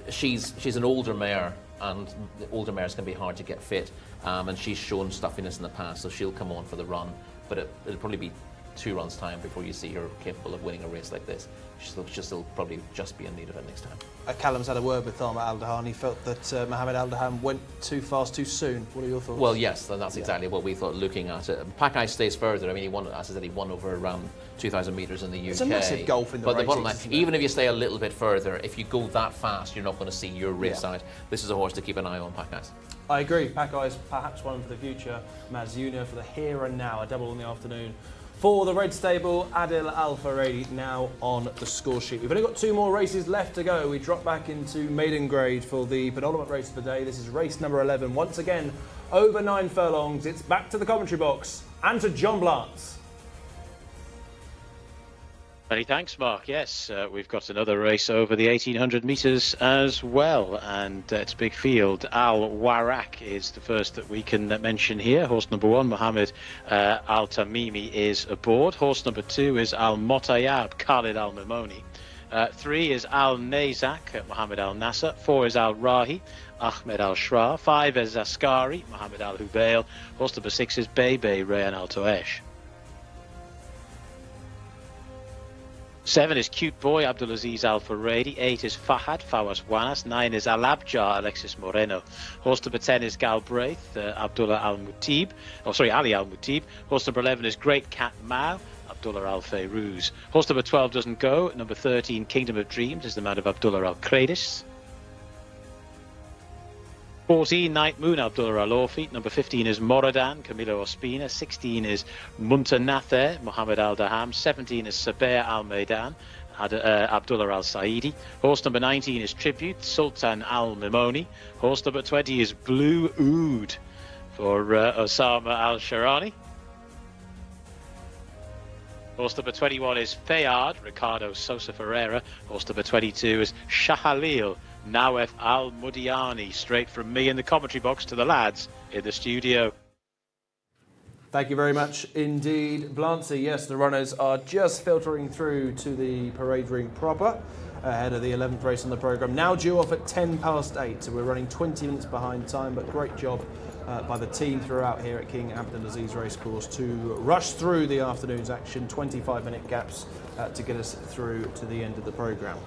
She's an older mare, and older mares can be hard to get fit, and she's shown stuffiness in the past, so she'll come on for the run, but it'll probably be 2 runs time before you see her capable of winning a race like this. She'll still probably just be in need of it next time. Callum's had a word with Thamar Al Dahani. He felt that Mohammed Al Daham went too fast too soon. What are your thoughts? Well, yes, that's exactly what we thought looking at it. Pack Ice stays further. I mean, he won, as I said, he won over around 2,000 metres in the UK. It's a massive gulf in the But the bottom line, ratings, even if you stay a little bit further, if you go that fast, you're not going to see your race out. This is a horse to keep an eye on, Pack Ice. I agree. Pack Ice, perhaps one for the future. Mazuna for the here and now. A double in the afternoon. For the Red Stable, Adil Al-Faredi now on the score sheet. We've only got 2 more races left to go. We drop back into maiden grade for the penultimate race of the day. This is race number 11. Once again, over 9 furlongs. It's back to the commentary box and to John Blantz. Many thanks, Mark. Yes, we've got another race over the 1,800 metres as well, and it's a big field. Al Warak is the first that we can mention here. Horse number 1, Mohammed Al Tamimi, is aboard. Horse number 2 is Al Motayab, Khalid Al Mimoni. 3 is Al Nazak, Mohammed Al Nasser. 4 is Al Rahi, Ahmed Al Shra. 5 is Askari, Mohammed Al Hubail. Horse number 6 is Bebe, Rayan Al Toesh. 7 is Cute Boy, Abdulaziz Al-Faredi. 8 is Fahad, Fawaz Wanas. 9 is Al-Abjar, Alexis Moreno. Horse number 10 is Galbraith, Abdullah Al-Mutib. Ali Al-Mutib. Horse number 11 is Great Cat Mao, Abdullah Al-Fayruz. Horse number 12 doesn't go. Number 13, Kingdom of Dreams, is the man of Abdullah Al-Kradis. 14, Night Moon, Abdullah Al-Orfi. Number 15 is Moradan, Camilo Ospina. 16 is Muntanathe, Mohammed Al-Daham. 17 is Sabir Al-Maidan, Abdullah Al-Saidi. Horse number 19 is Tribute, Sultan Al-Mimoni. Horse number 20 is Blue Oud for Osama Al-Sharani. Horse number 21 is Fayard, Ricardo Sosa Ferreira. Horse number 22 is Shahalil, Nawef Al-Mudiani. Straight from me in the commentary box to the lads in the studio. Thank you very much indeed, Blancy. Yes, the runners are just filtering through to the parade ring proper ahead of the 11th race on the programme. Now due off at 8:10, so we're running 20 minutes behind time, but great job by the team throughout here at King Abdulaziz Racecourse to rush through the afternoon's action, 25-minute gaps to get us through to the end of the programme.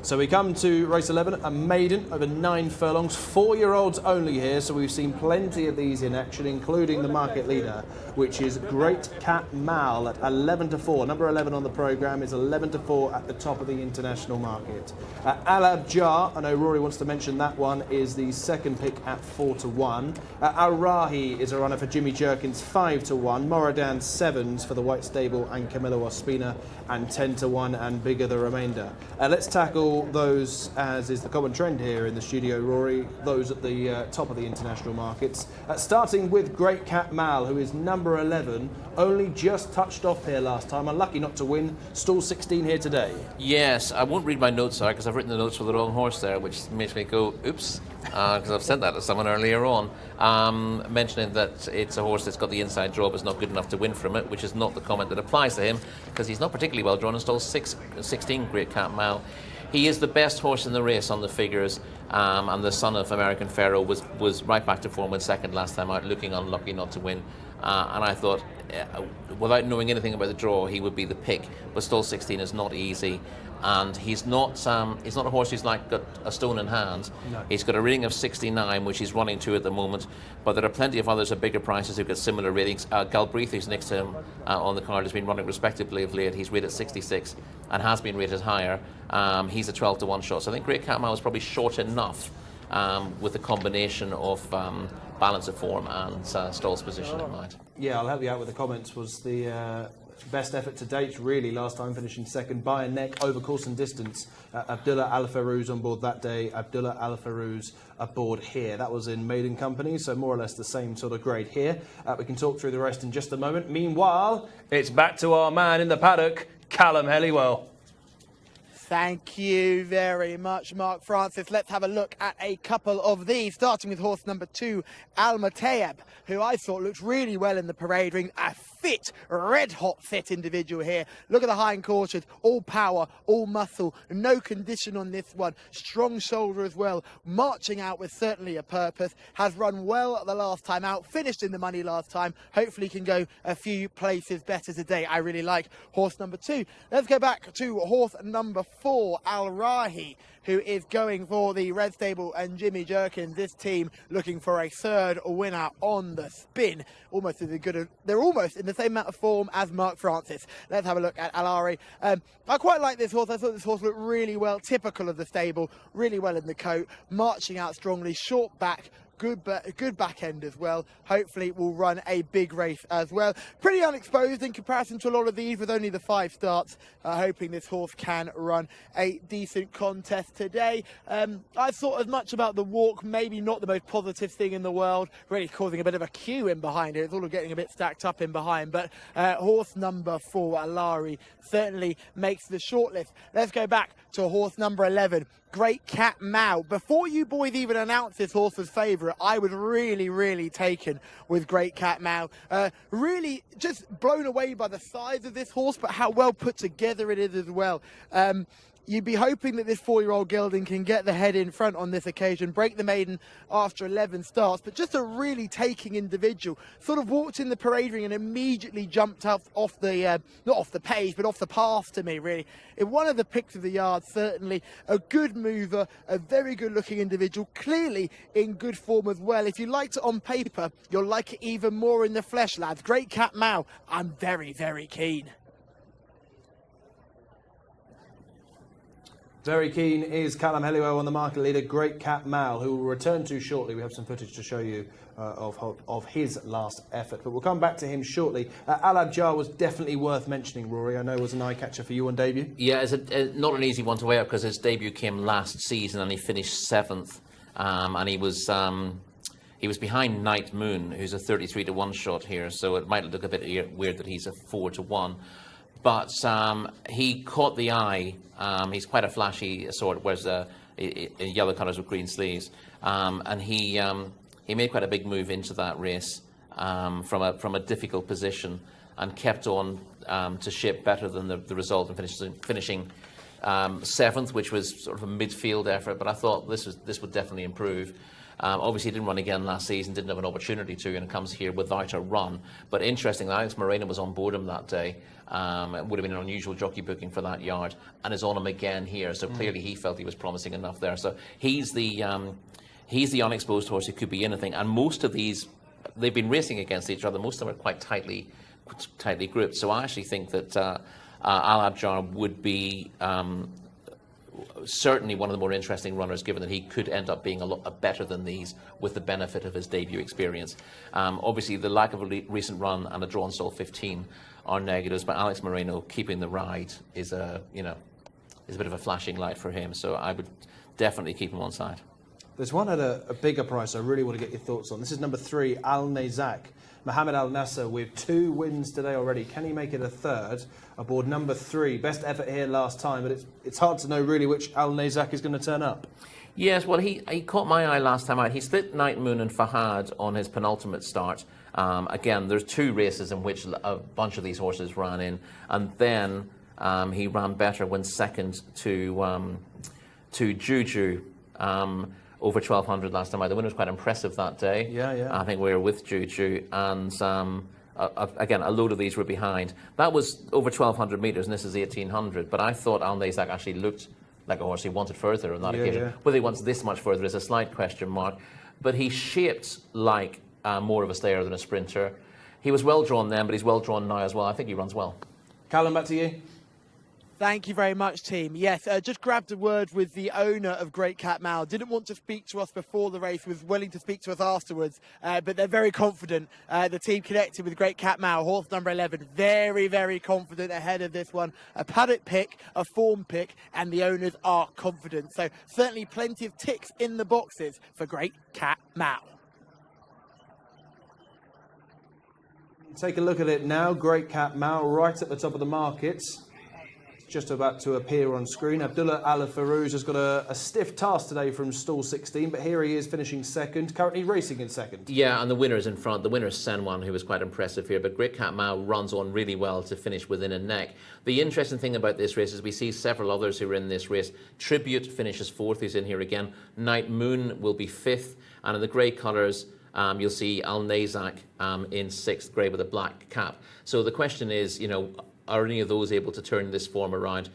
So we come to race 11, a maiden over 9 furlongs, 4-year-olds only here, so we've seen plenty of these in action, including the market leader, which is Great Cat Mal at 11-4. Number 11 on the programme is 11-4 at the top of the international market. Al Abjar, I know Rory wants to mention that one, is the second pick at 4-1. Al Rahi is a runner for Jimmy Jerkins, 5-1. Moradan 7s for the White Stable and Camilla Ospina, and 10-1 and bigger the remainder. Let's tackle those, as is the common trend here in the studio, Rory, those at the top of the international markets. Starting with Great Cat Mal, who is number 11, only just touched off here last time, unlucky not to win, stall 16 here today. Yes, I won't read my notes out because I've written the notes for the wrong horse there, which makes me go, oops, because I've sent that to someone earlier on, mentioning that it's a horse that's got the inside draw but is not good enough to win from it, which is not the comment that applies to him, because he's not particularly well drawn and stall 16 Great Cat Mal. He is the best horse in the race on the figures, and the son of American Pharaoh was right back to form with second last time out, looking unlucky not to win. And I thought, without knowing anything about the draw, he would be the pick. But stall 16 is not easy, and he's not a horse who's like got a stone in hand. No. He's got a rating of 69, which he's running to at the moment. But there are plenty of others at bigger prices who've got similar ratings. Galbraith, who's next to him on the card, has been running respectably of late. He's rated 66 and has been rated higher. He's a 12-1 shot. So I think Great Cat Mal is probably short enough with the combination of balance of form and stall's position in mind. Yeah, I'll help you out with the comments. Was the best effort to date, really, last time, finishing second by a neck over course and distance. Abdullah Al Farouz on board that day, Abdullah Al Farouz aboard here. That was in maiden company, so more or less the same sort of grade here. We can talk through the rest in just a moment. Meanwhile, it's back to our man in the paddock, Callum Helliwell. Thank you very much, Mark Francis. Let's have a look at a couple of these, starting with horse number 2, Al Matayeb, who I thought looked really well in the parade ring. A fit, red-hot fit individual here. Look at the hind quarters, all power, all muscle, no condition on this one. Strong shoulder as well, marching out with certainly a purpose. Has run well the last time out, finished in the money last time. Hopefully can go a few places better today. I really like horse number 2. Let's go back to horse number 4, Al Rahi, who is going for the Red Stable and Jimmy Jerkins. This team looking for a third winner on the spin. Almost as good. They're almost in the same amount of form as Mark Francis. Let's have a look at Alari. I quite like this horse. I thought this horse looked really well, typical of the stable, really well in the coat, marching out strongly, short back. Good back end as well. Hopefully will run a big race as well. Pretty unexposed in comparison to a lot of these with only the 5 starts. Hoping this horse can run a decent contest today. I thought as much about the walk, maybe not the most positive thing in the world, really causing a bit of a queue in behind it. It's all getting a bit stacked up in behind, but horse number 4, Alari, certainly makes the shortlist. Let's go back to horse number 11, Great Cat Mal. Before you boys even announced this horse as favourite, I was really taken with Great Cat Mal. Really just blown away by the size of this horse, but how well put together it is as well. You'd be hoping that this 4-year-old gelding can get the head in front on this occasion, break the maiden after 11 starts, but just a really taking individual. Sort of walked in the parade ring and immediately jumped off the, not off the page, but off the path to me, really. In one of the picks of the yard, certainly a good mover, a very good looking individual, clearly in good form as well. If you liked it on paper, you'll like it even more in the flesh, lads. Great Cat Mal, I'm very keen. Very keen is Callum Helliwell on the market leader, Great Cat Mal, who will return to shortly. We have some footage to show you of his last effort, but we'll come back to him shortly. Al Abjar was definitely worth mentioning, Rory. I know it was an eye-catcher for you on debut. Yeah, it's not an easy one to weigh up because his debut came last season and he finished 7th, and he was behind Night Moon, who's a 33-1 shot here, so it might look a bit weird that he's a 4-1. But he caught the eye. He's quite a flashy sort, wears yellow colours with green sleeves, and he made quite a big move into that race from a difficult position and kept on to shape better than the result and finishing 7th, which was sort of a midfield effort. But I thought this would definitely improve. Obviously, he didn't run again last season, didn't have an opportunity to, and comes here without a run. But interestingly, Alex Moreno was on board him that day. It would have been an unusual jockey booking for that yard, and is on him again here. So clearly, he felt he was promising enough there. So he's the unexposed horse who could be anything. And most of these, they've been racing against each other. Most of them are quite tightly grouped. So I actually think that Al Abjar would be certainly one of the more interesting runners, given that he could end up being a lot better than these with the benefit of his debut experience. Obviously, the lack of a recent run and a drawn stall 15 are negatives, but Alex Moreno keeping the ride is a bit of a flashing light for him. So I would definitely keep him on side. There's one at a bigger price I really want to get your thoughts on. This is number 3, Al Nazak. Mohammed Al Nasser with 2 wins today already. Can he make it a third aboard number 3? Best effort here last time, but it's hard to know really which Al Nazak is going to turn up. Yes, well, he caught my eye last time out. He split Night Moon and Fahad on his penultimate start. Again, there's 2 races in which a bunch of these horses ran in, and then he ran better when second to Juju. Over 1,200 last time out. The winner was quite impressive that day. Yeah. I think we were with Juju, and again, a load of these were behind. That was over 1,200 metres, and this is 1,800. But I thought Al Nazak actually looked like a horse he wanted further on that occasion. Yeah. Whether he wants this much further is a slight question mark. But he shaped like more of a stayer than a sprinter. He was well drawn then, but he's well drawn now as well. I think he runs well. Callum, back to you. Thank you very much, team. Yes, just grabbed a word with the owner of Great Cat Mao. Didn't want to speak to us before the race, was willing to speak to us afterwards, but they're very confident. The team connected with Great Cat Mao, horse number 11, very, very confident ahead of this one. A paddock pick, a form pick, and the owners are confident. So certainly plenty of ticks in the boxes for Great Cat Mao. Take a look at it now. Great Cat Mao right at the top of the market. Just about to appear on screen. Abdullah Al Farouz has got a stiff task today from stall 16, but here he is finishing second, currently racing in second. Yeah, and the winner is in front. The winner is Senwan, who was quite impressive here, but Great Cat Mao runs on really well to finish within a neck. The interesting thing about this race is we see several others who are in this race. Tribute finishes 4th, he's in here again. Night Moon will be 5th, and in the grey colours, you'll see Al Nazak in 6th, grey with a black cap. So the question is, are any of those able to turn this form around?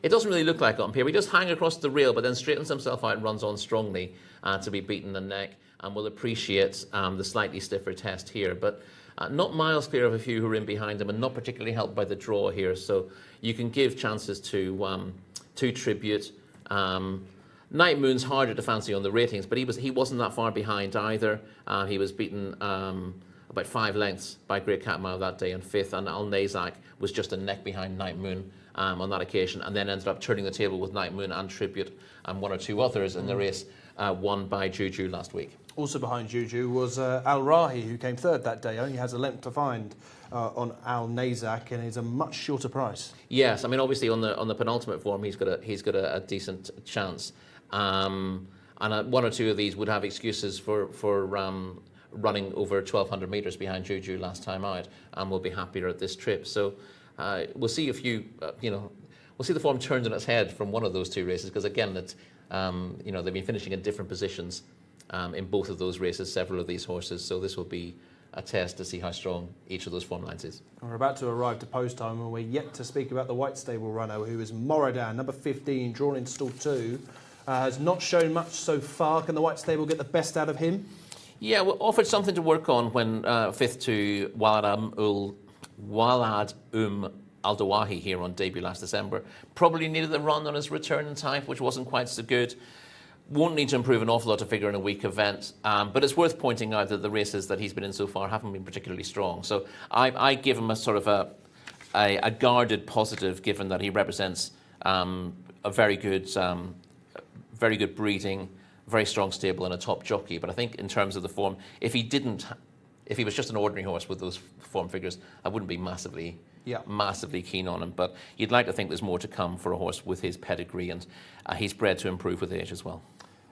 It doesn't really look like it on paper. He just hang across the rail, but then straightens himself out and runs on strongly to be beaten the neck, and will appreciate the slightly stiffer test here. But not miles clear of a few who are in behind him, and not particularly helped by the draw here. So you can give chances to Tribute. Night Moon's harder to fancy on the ratings, but he wasn't that far behind either. He was beaten about 5 lengths by Great Cat Mao that day in 5th, and Al Nazak was just a neck behind Night Moon on that occasion, and then ended up turning the table with Night Moon and Tribute and 1 or 2 others in the race won by Juju last week. Also behind Juju was Al Rahi, who came 3rd that day. Only has a length to find on Al Nazak, and is a much shorter price. Yes, I mean obviously on the penultimate form he's got a decent chance, and 1 or 2 of these would have excuses for running over 1,200 metres behind Juju last time out, and will be happier at this trip. So we'll see if we'll see the form turned on its head from one of those 2 races, because again, they've been finishing in different positions in both of those races, several of these horses. So this will be a test to see how strong each of those form lines is. We're about to arrive to post time, and we're yet to speak about the white stable runner, who is Moradan, number 15, drawn in stall 2. Has not shown much so far. Can the white stable get the best out of him? Yeah, well, offered something to work on when 5th to Walad Al Dawahi here on debut last December. Probably needed a run on his return in time, which wasn't quite so good. Won't need to improve an awful lot to figure in a week event, but it's worth pointing out that the races that he's been in so far haven't been particularly strong. So I give him a sort of a guarded positive, given that he represents a very good breeding, very strong stable, and a top jockey. But I think in terms of the form, if he was just an ordinary horse with those form figures, I wouldn't be massively keen on him. But you'd like to think there's more to come for a horse with his pedigree, and he's bred to improve with age as well.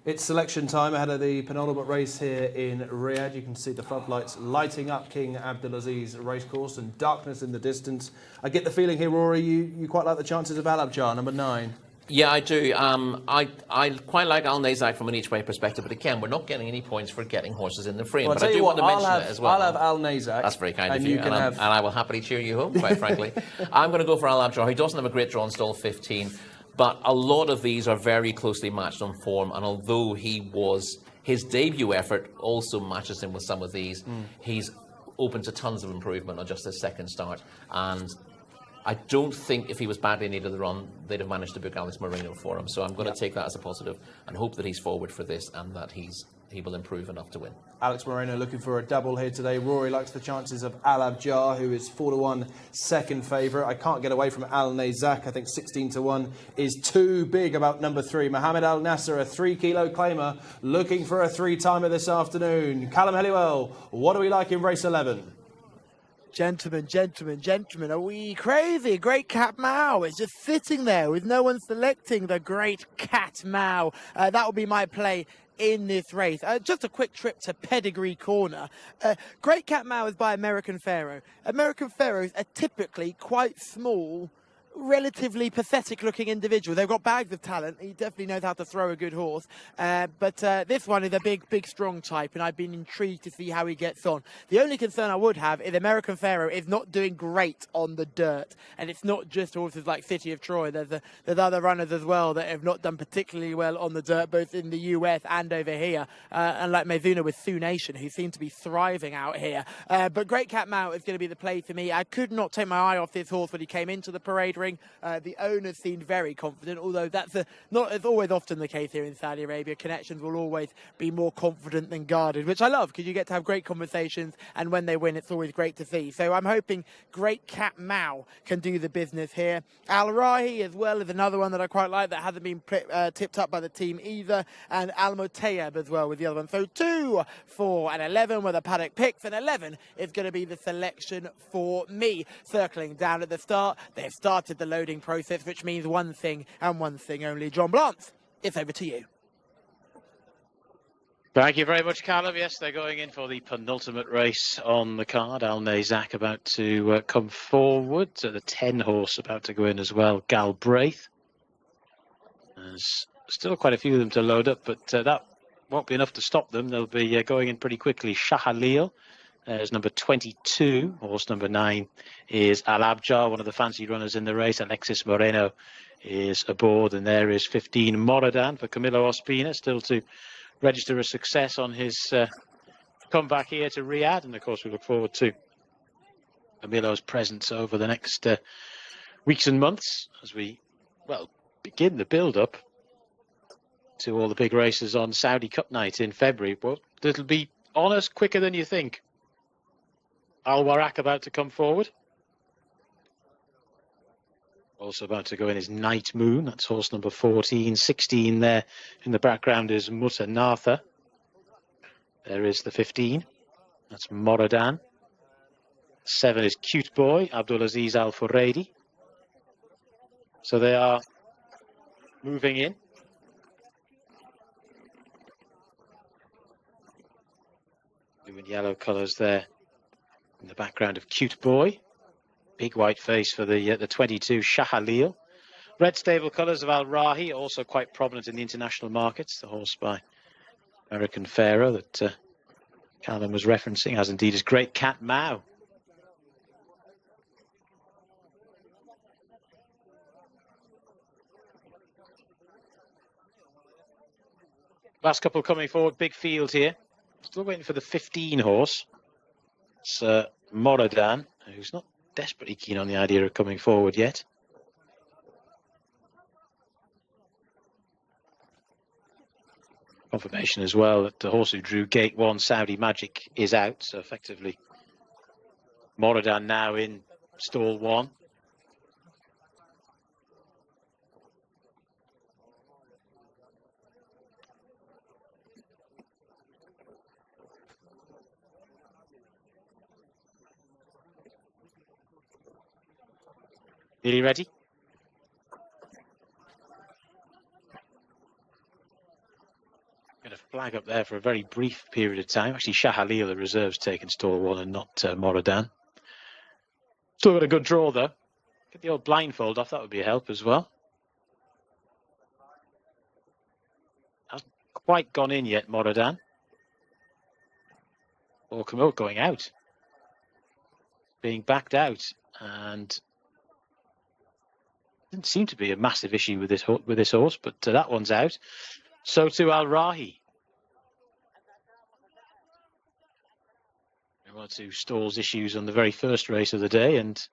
It's selection time ahead of the penultimate race here in Riyadh. You can see the floodlights lighting up King Abdulaziz racecourse and darkness in the distance. I get the feeling here, Rory, you quite like the chances of Al Abjar, number 9. Yeah, I do. I quite like Al Nazak from an each-way perspective, but again, we're not getting any points for getting horses in the frame. Well, but I do want to mention it as well. I'll have Al Nazak. That's very kind of and you, can and I will happily cheer you home, quite frankly. I'm going to go for Al Abjar. He doesn't have a great draw in stall 15, but a lot of these are very closely matched on form, and although his debut effort also matches him with some of these, he's open to tons of improvement on just his second start, and I don't think if he was badly in need of the run, they'd have managed to book Alex Moreno for him. So I'm going to take that as a positive and hope that he's forward for this and that he will improve enough to win. Alex Moreno looking for a double here today. Rory likes the chances of Al Abjar, who is 4-1 second favourite. I can't get away from Al Nazak. I think 16-1 is too big about number 3. Mohamed Al Nasser, a 3-kilo claimer, looking for a 3-timer this afternoon. Callum Helliwell, what do we like in race 11? Gentlemen, are we crazy? Great Cat Mao is just sitting there with no one selecting the Great Cat Mao. That will be my play in this race. Just a quick trip to Pedigree Corner. Great Cat Mao is by American Pharaoh. American Pharaohs are typically quite small, relatively pathetic looking individual. They've got bags of talent. He definitely knows how to throw a good horse. But this one is a big, strong type, and I've been intrigued to see how he gets on. The only concern I would have is American Pharaoh is not doing great on the dirt. And it's not just horses like City of Troy. There's other runners as well that have not done particularly well on the dirt, both in the US and over here. And like Mezuna with Sioux Nation, who seem to be thriving out here. But Great Cat Mount is going to be the play for me. I could not take my eye off this horse when he came into the parade ring. The owners seemed very confident, although that's not as always often the case here in Saudi Arabia. Connections will always be more confident than guarded, which I love because you get to have great conversations, and when they win, it's always great to see. So I'm hoping Great Cat Mao can do the business here. Al Rahi as well is another one that I quite like that hasn't been tipped up by the team either, and Al Motayeb as well with the other one. So 2, 4 and 11 were the paddock picks, and 11 is going to be the selection for me. Circling down at the start, they've started the loading process, which means one thing and one thing only. John Blance, it's over to you. Thank you very much, Callum. Yes, they're going in for the penultimate race on the card. Al Nazak about to come forward. The 10 horse about to go in as well. Galbraith. There's still quite a few of them to load up, but that won't be enough to stop them. They'll be going in pretty quickly. Shahalil is number 22. Horse number 9 is Al Abjar, one of the fancy runners in the race. Alexis Moreno is aboard, and there is 15 Moradan for Camilo Ospina, still to register a success on his comeback here to Riyadh. And of course, we look forward to Camilo's presence over the next weeks and months as we, begin the build-up to all the big races on Saudi Cup night in February. But it'll be on us quicker than you think. Al Warak about to come forward. Also about to go in is Night Moon. That's horse number 14. 16 there in the background is Mutanatha. There is the 15. That's Moradan. 7 is Cute Boy, Abdulaziz Al Furedi. So they are moving in. Blue and yellow colours there in the background of Cute Boy. Big white face for the 22 Shahalil. Red stable colours of Al Rahi, also quite prominent in the international markets. The horse by American Pharaoh that Callum was referencing, as indeed is Great Cat Mao. Last couple coming forward, big field here. Still waiting for the 15 horse. It's Moradan, who's not desperately keen on the idea of coming forward yet. Confirmation as well that the horse who drew Gate 1, Saudi Magic, is out. So effectively, Moradan now in stall 1. Nearly ready? Going to flag up there for a very brief period of time. Actually, Shahalil, the reserves, taken stall 1 and not Moradan. Still got a good draw, though. Get the old blindfold off, that would be a help as well. quite gone in yet, Moradan. Or Camille going out. Being backed out. And didn't seem to be a massive issue with this horse, but that one's out. So too Al Rahi. One or two stalls issues on the very first race of the day, and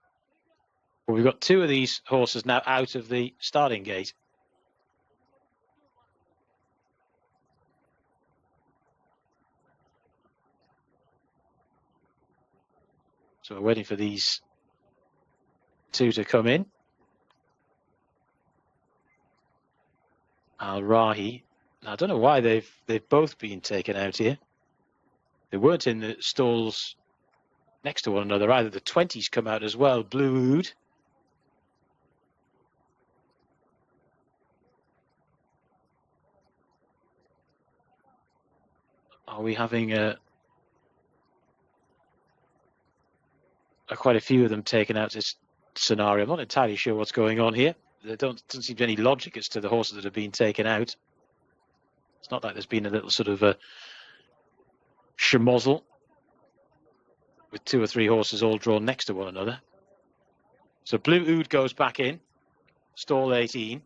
we've got two of these horses now out of the starting gate. So we're waiting for these two to come in. Al Rahi. Now, I don't know why they've both been taken out here. They weren't in the stalls next to one another either. The 20s come out as well. Blue Oud. Are we having quite a few of them taken out this scenario? I'm not entirely sure what's going on here. There doesn't seem to be any logic as to the horses that have been taken out. It's not like there's been a little sort of a schmozzle with two or three horses all drawn next to one another. So Blue Oud goes back in, stall 18.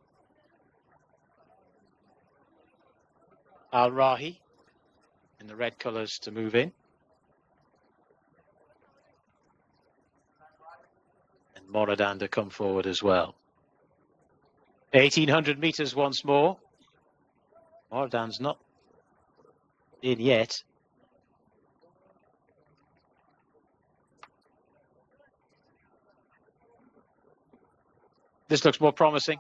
Al Rahi in the red colours to move in. And Moradan to come forward as well. 1800 metres once more. Moradan's not in yet. This looks more promising.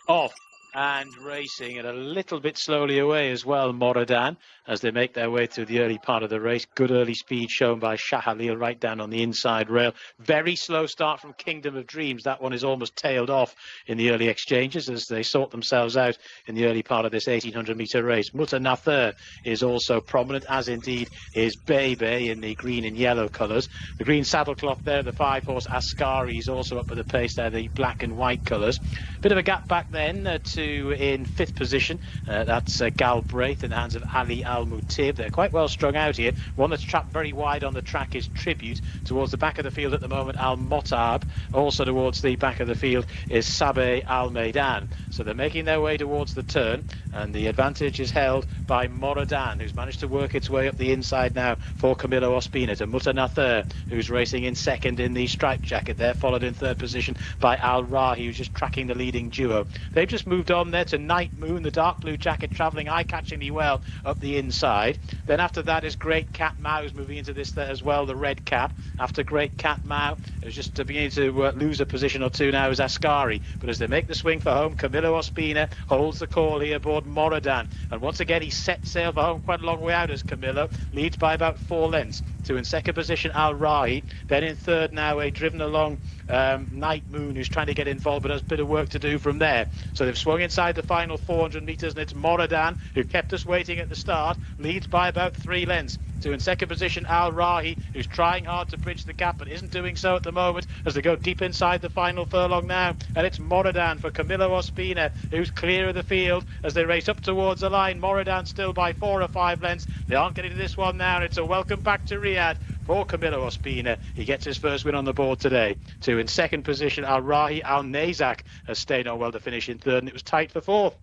Off and racing and a little bit slowly away as well, Moradan, as they make their way through the early part of the race. Good early speed shown by Shah Halil right down on the inside rail. Very slow start from Kingdom of Dreams. That one is almost tailed off in the early exchanges as they sort themselves out in the early part of this 1800-metre race. Mutanather is also prominent, as indeed is Bebe in the green and yellow colours. The green saddlecloth there, the 5-horse Ascari is also up with the pace there, the black and white colours. Bit of a gap back then to in 5th position. That's Galbraith in the hands of Ali Al-Mutib. They're quite well strung out here. One that's trapped very wide on the track is Tribute. Towards the back of the field at the moment, Al-Motab. Also towards the back of the field is Sabeh Al-Maidan. So they're making their way towards the turn, and the advantage is held by Moradan, who's managed to work its way up the inside now for Camilo Ospina, to Mutanather, who's racing in second in the striped jacket there, followed in 3rd position by Al Rahi, who's just tracking the leading duo. They've just moved on there to Night Moon, the dark blue jacket, travelling eye-catchingly well up the inside. Then after that is Great Cat Mao, who's moving into this there as well, the red cap. After Great Cat Mao, it's just beginning to lose a position or two now is Ascari. But as they make the swing for home, Camilo Ospina holds the call here aboard Moradan. And once again, he set sail for home quite a long way out as Camilo leads by about 4 lengths. To in 2nd position, Al Rahi. Then in 3rd now, driven along Night Moon, who's trying to get involved but has a bit of work to do from there. So they've swung inside the final 400 metres, and it's Moradan, who kept us waiting at the start, leads by about 3 lengths. To in 2nd position, Al Rahi, who's trying hard to bridge the gap but isn't doing so at the moment as they go deep inside the final furlong now. And it's Moradan for Camilo Ospina, who's clear of the field as they race up towards the line. Moradan still by 4 or 5 lengths. They aren't getting to this one now, and it's a welcome back to Riyadh for Camilo Ospina. He gets his first win on the board today. To in 2nd position, Al Rahi. Al Nazak has stayed on well to finish in 3rd, and it was tight for 4th.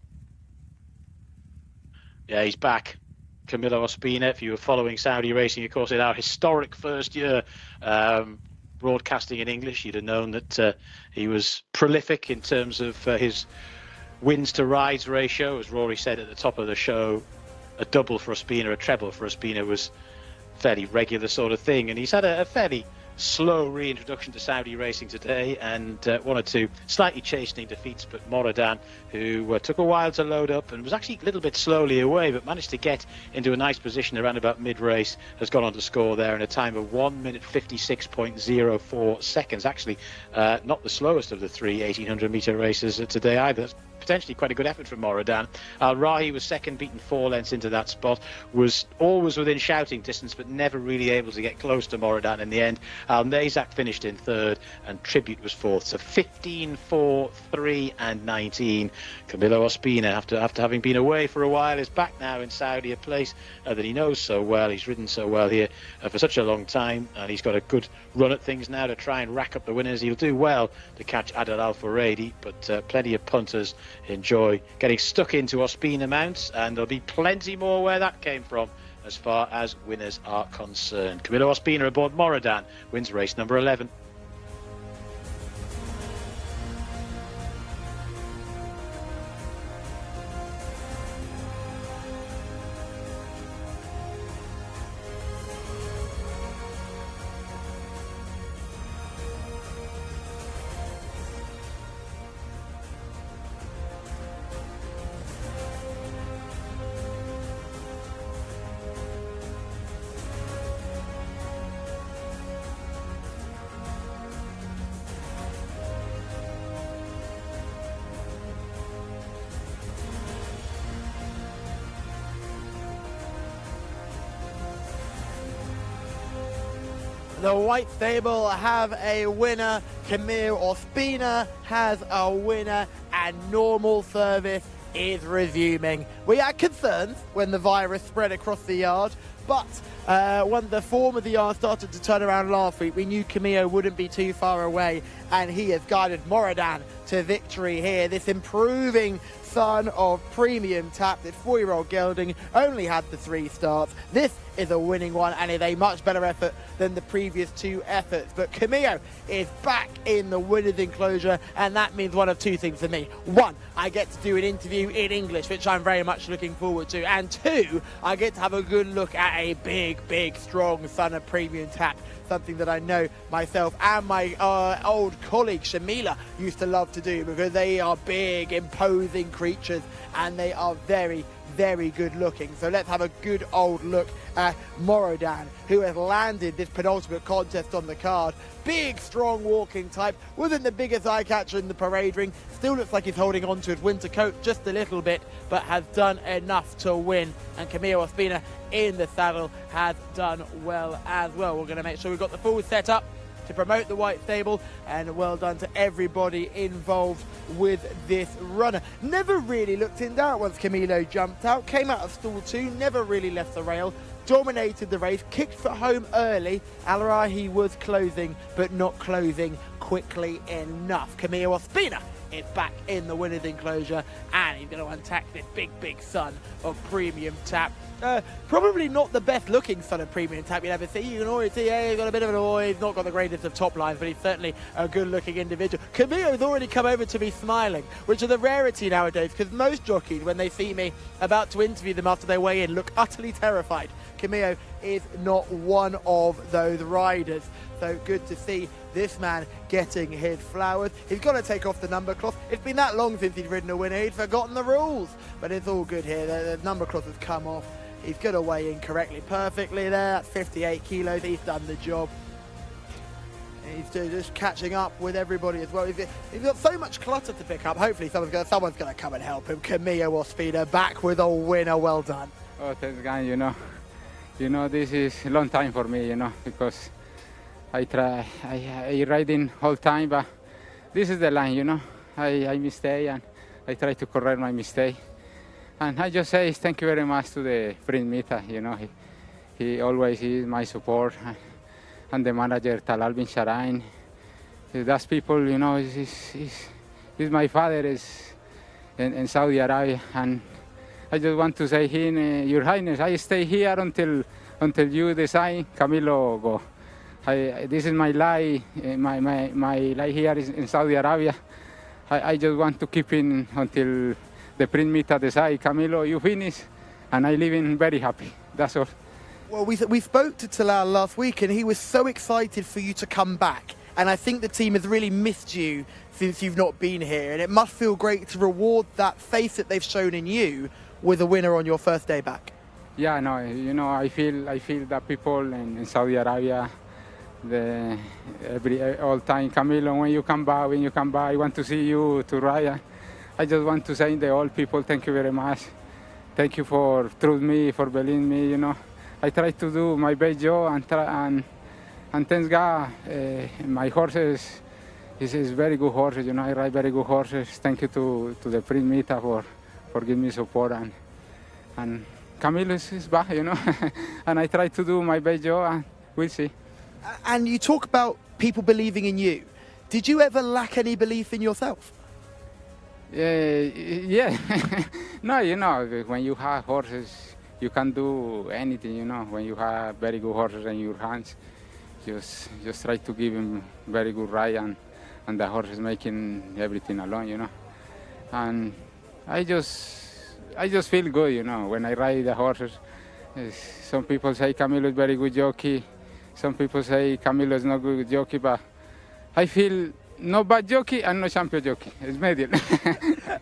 Yeah, he's back. Camilo Ospina, if you were following Saudi racing, of course, in our historic first year broadcasting in English, you'd have known that he was prolific in terms of his wins to rides ratio. As Rory said at the top of the show, a double for Ospina, a treble for Ospina was fairly regular sort of thing, and he's had a fairly slow reintroduction to Saudi racing today, and 1 or 2 slightly chastening defeats. But Moradan, who took a while to load up and was actually a little bit slowly away but managed to get into a nice position around about mid-race, has gone on to score there in a time of 1 minute 56.04 seconds. Actually not the slowest of the 3 1800 metre races today either. That's potentially quite a good effort from Moradin. Al Rahi was second, beaten 4 lengths into that spot, was always within shouting distance, but never really able to get close to Moradin in the end. Al Nazak finished in third, and Tribute was fourth. So 15, 4, 3, and 19. Camilo Ospina, after having been away for a while, is back now in Saudi, a place that he knows so well. He's ridden so well here for such a long time, and he's got a good run at things now to try and rack up the winners. He'll do well to catch Adel Al Furedi, but plenty of punters enjoy getting stuck into Ospina mounts, and there'll be plenty more where that came from as far as winners are concerned. Camilo Ospina aboard Moradin wins race number 11. The White Stable have a winner, Camilo Ospina has a winner, and normal service is resuming. We had concerns when the virus spread across the yard, but when the form of the yard started to turn around last week, we knew Camilo wouldn't be too far away, and he has guided Moradin to victory here. This improving son of premium tap, this 4-year-old gelding, only had the 3 starts. This is a winning one and is a much better effort than the previous 2 efforts. But Camilo is back in the winner's enclosure, and that means one of 2 things for me. 1, I get to do an interview in English, which I'm very much looking forward to. And 2, I get to have a good look at a big, strong son of premium tap. Something that I know myself and my old colleague Shamila used to love to do, because they are big, imposing creatures, and they are very good looking. So let's have a good old look at Moradin, who has landed this penultimate contest on the card. Big, strong walking type, wasn't the biggest eye catcher in the parade ring, still looks like he's holding on to his winter coat just a little bit, but has done enough to win. And Camilo Ospina in the saddle has done well as well. We're going to make sure we've got the full setup to promote the White Stable, and well done to everybody involved with this runner. Never really looked in doubt once Camilo jumped out, came out of stall 2, never really left the rail, dominated the race, kicked for home early. Al Rahi was closing, but not closing quickly enough. Camilo Ospina is back in the winner's enclosure, and he's going to attack this big son of premium tap. Probably not the best looking son of premium tap you'll ever see. You can already see, he's got a bit of an oil, he's not got the greatest of top lines, but he's certainly a good looking individual. Camilo's already come over to me smiling, which is a rarity nowadays, because most jockeys, when they see me about to interview them after they weigh in, look utterly terrified. Camilo is not one of those riders. So good to see this man getting his flowers. He's got to take off the number cloth. It's been that long since he's ridden a winner, he'd forgotten the rules. But it's all good here. The number cloth has come off. He's going to weigh in correctly, perfectly there. That's 58 kilos. He's done the job. He's just catching up with everybody as well. He's got so much clutter to pick up. Hopefully someone's going to come and help him. Camilo Ospina back with a winner. Well done. Oh, thanks, guys. You know, this is a long time for me, because I ride in whole time, but this is the line, I mistake, and I try to correct my mistake. And I just say thank you very much to the Prince Mita, he always is my support, and the manager Talal bin Sharain. Those people, is my father is in Saudi Arabia, and I just want to say him, Your Highness, I stay here until you decide Camilo go. This is my life, my life here is in Saudi Arabia. I just want to keep in until the Prince Mita decide, Camilo, you finish, and I live in very happy. That's all. Well, we spoke to Talal last week, and he was so excited for you to come back. And I think the team has really missed you since you've not been here. And it must feel great to reward that faith that they've shown in you with a winner on your first day back. Yeah, no, I feel that people in Saudi Arabia, all time, Camilo, when you come back, I want to see you to ride. I just want to say to all people, thank you very much. Thank you for trust me, for believing me. You know, I try to do my best job and thanks God, my horses is very good horses. You know, I ride very good horses. Thank you to the Prince Mita for giving me support and Camilo is back. You know, and I try to do my best job and we'll see. And you talk about people believing in you. Did you ever lack any belief in yourself? Yeah. No, you know, when you have horses, you can do anything, you know. When you have very good horses in your hands, just try to give him very good ride and the horse is making everything alone, you know. And I just feel good, you know, when I ride the horses. Some people say Camilo is very good jockey. Some people say Camilo is not good jockey, but I feel no bad jockey and no champion jockey. It's medium.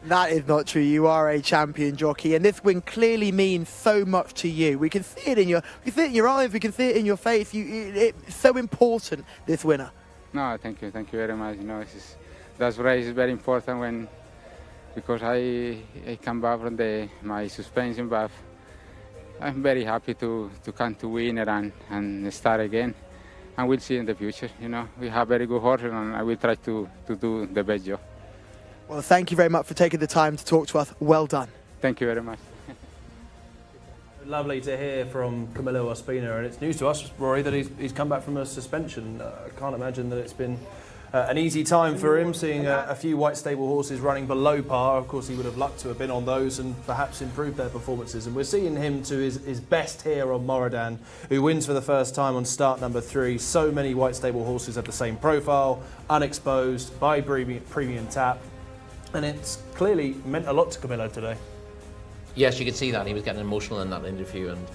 That is not true. You are a champion jockey, and this win clearly means so much to you. We can see it in your eyes. We can see it in your face. It's so important, this winner. No, thank you very much. You know, that race is very important because I come back from my suspension, but I'm very happy to come to winner and start again. And we'll see in the future. You know, we have very good horses, and I will try to do the best job. Well, thank you very much for taking the time to talk to us. Well done. Thank you very much. Lovely to hear from Camilo Ospina, and it's news to us, Rory, that he's come back from a suspension. I can't imagine that it's been an easy time for him, seeing a few white stable horses running below par. Of course, he would have liked to have been on those and perhaps improved their performances. And we're seeing him to his best here on Moradin, who wins for the first time on start number 3. So many white stable horses have the same profile, unexposed, by premium tap. And it's clearly meant a lot to Camilo today. Yes, you could see that. He was getting emotional in that interview, and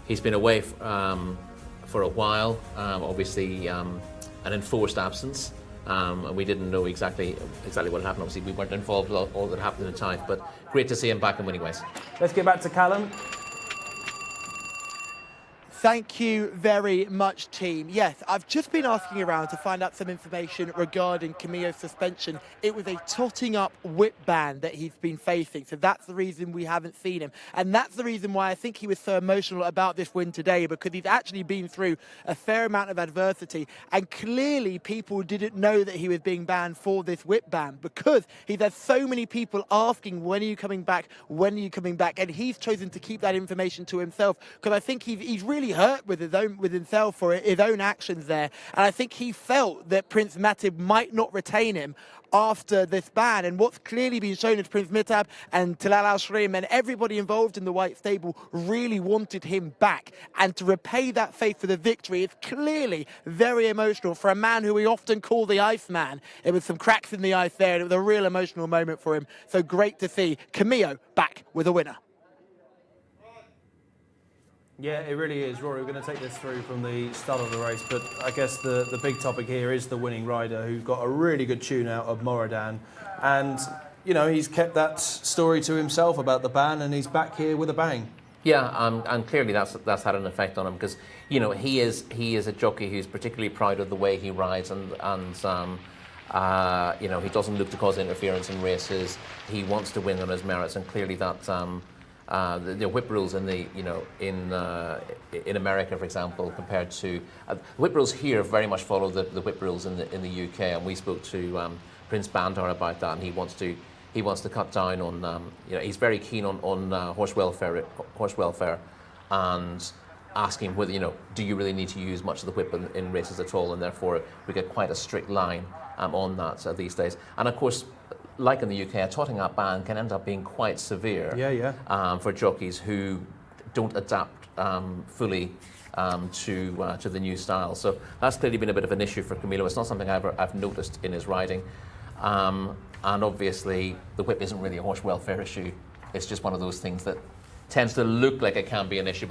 he's been away for a while. Obviously, an enforced absence. And we didn't know exactly what happened. Obviously, we weren't involved with all that happened in the time, but great to see him back in winning ways. Let's get back to Callum. Thank you very much, team. Yes, I've just been asking around to find out some information regarding Camilo's suspension. It was a totting up whip ban that he's been facing, so that's the reason we haven't seen him. And that's the reason why I think he was so emotional about this win today, because he's actually been through a fair amount of adversity, and clearly people didn't know that he was being banned for this whip ban, because he's had so many people asking, when are you coming back, when are you coming back, and he's chosen to keep that information to himself, because I think he's really hurt with himself for his own actions there, and I think he felt that Prince Matib might not retain him after this ban. And what's clearly been shown is Prince Mitab and Talal Al-Shrim and everybody involved in the white stable really wanted him back, and to repay that faith for the victory is clearly very emotional for a man who we often call the Iceman. It was some cracks in the ice there, and it was a real emotional moment for him, so great to see Camilo back with a winner. Yeah, it really is. Rory, we're going to take this through from the start of the race, but I guess the big topic here is the winning rider, who got a really good tune out of Moradin. And, you know, he's kept that story to himself about the ban, and he's back here with a bang. Yeah, and clearly that's had an effect on him, because, you know, he is a jockey who's particularly proud of the way he rides, and you know, he doesn't look to cause interference in races. He wants to win on his merits, and clearly that the whip rules in America, for example, compared to whip rules here very much follow the whip rules in the UK, and we spoke to Prince Bandar about that, and he wants to cut down on you know, he's very keen on horse welfare, and asking whether, you know, do you really need to use much of the whip in races at all, and therefore we get quite a strict line on that these days. And of course, like in the UK, a totting up ban can end up being quite severe for jockeys who don't adapt fully to the new style. So that's clearly been a bit of an issue for Camilo. It's not something I've noticed in his riding. And obviously, the whip isn't really a horse welfare issue. It's just one of those things that tends to look like it can be an issue.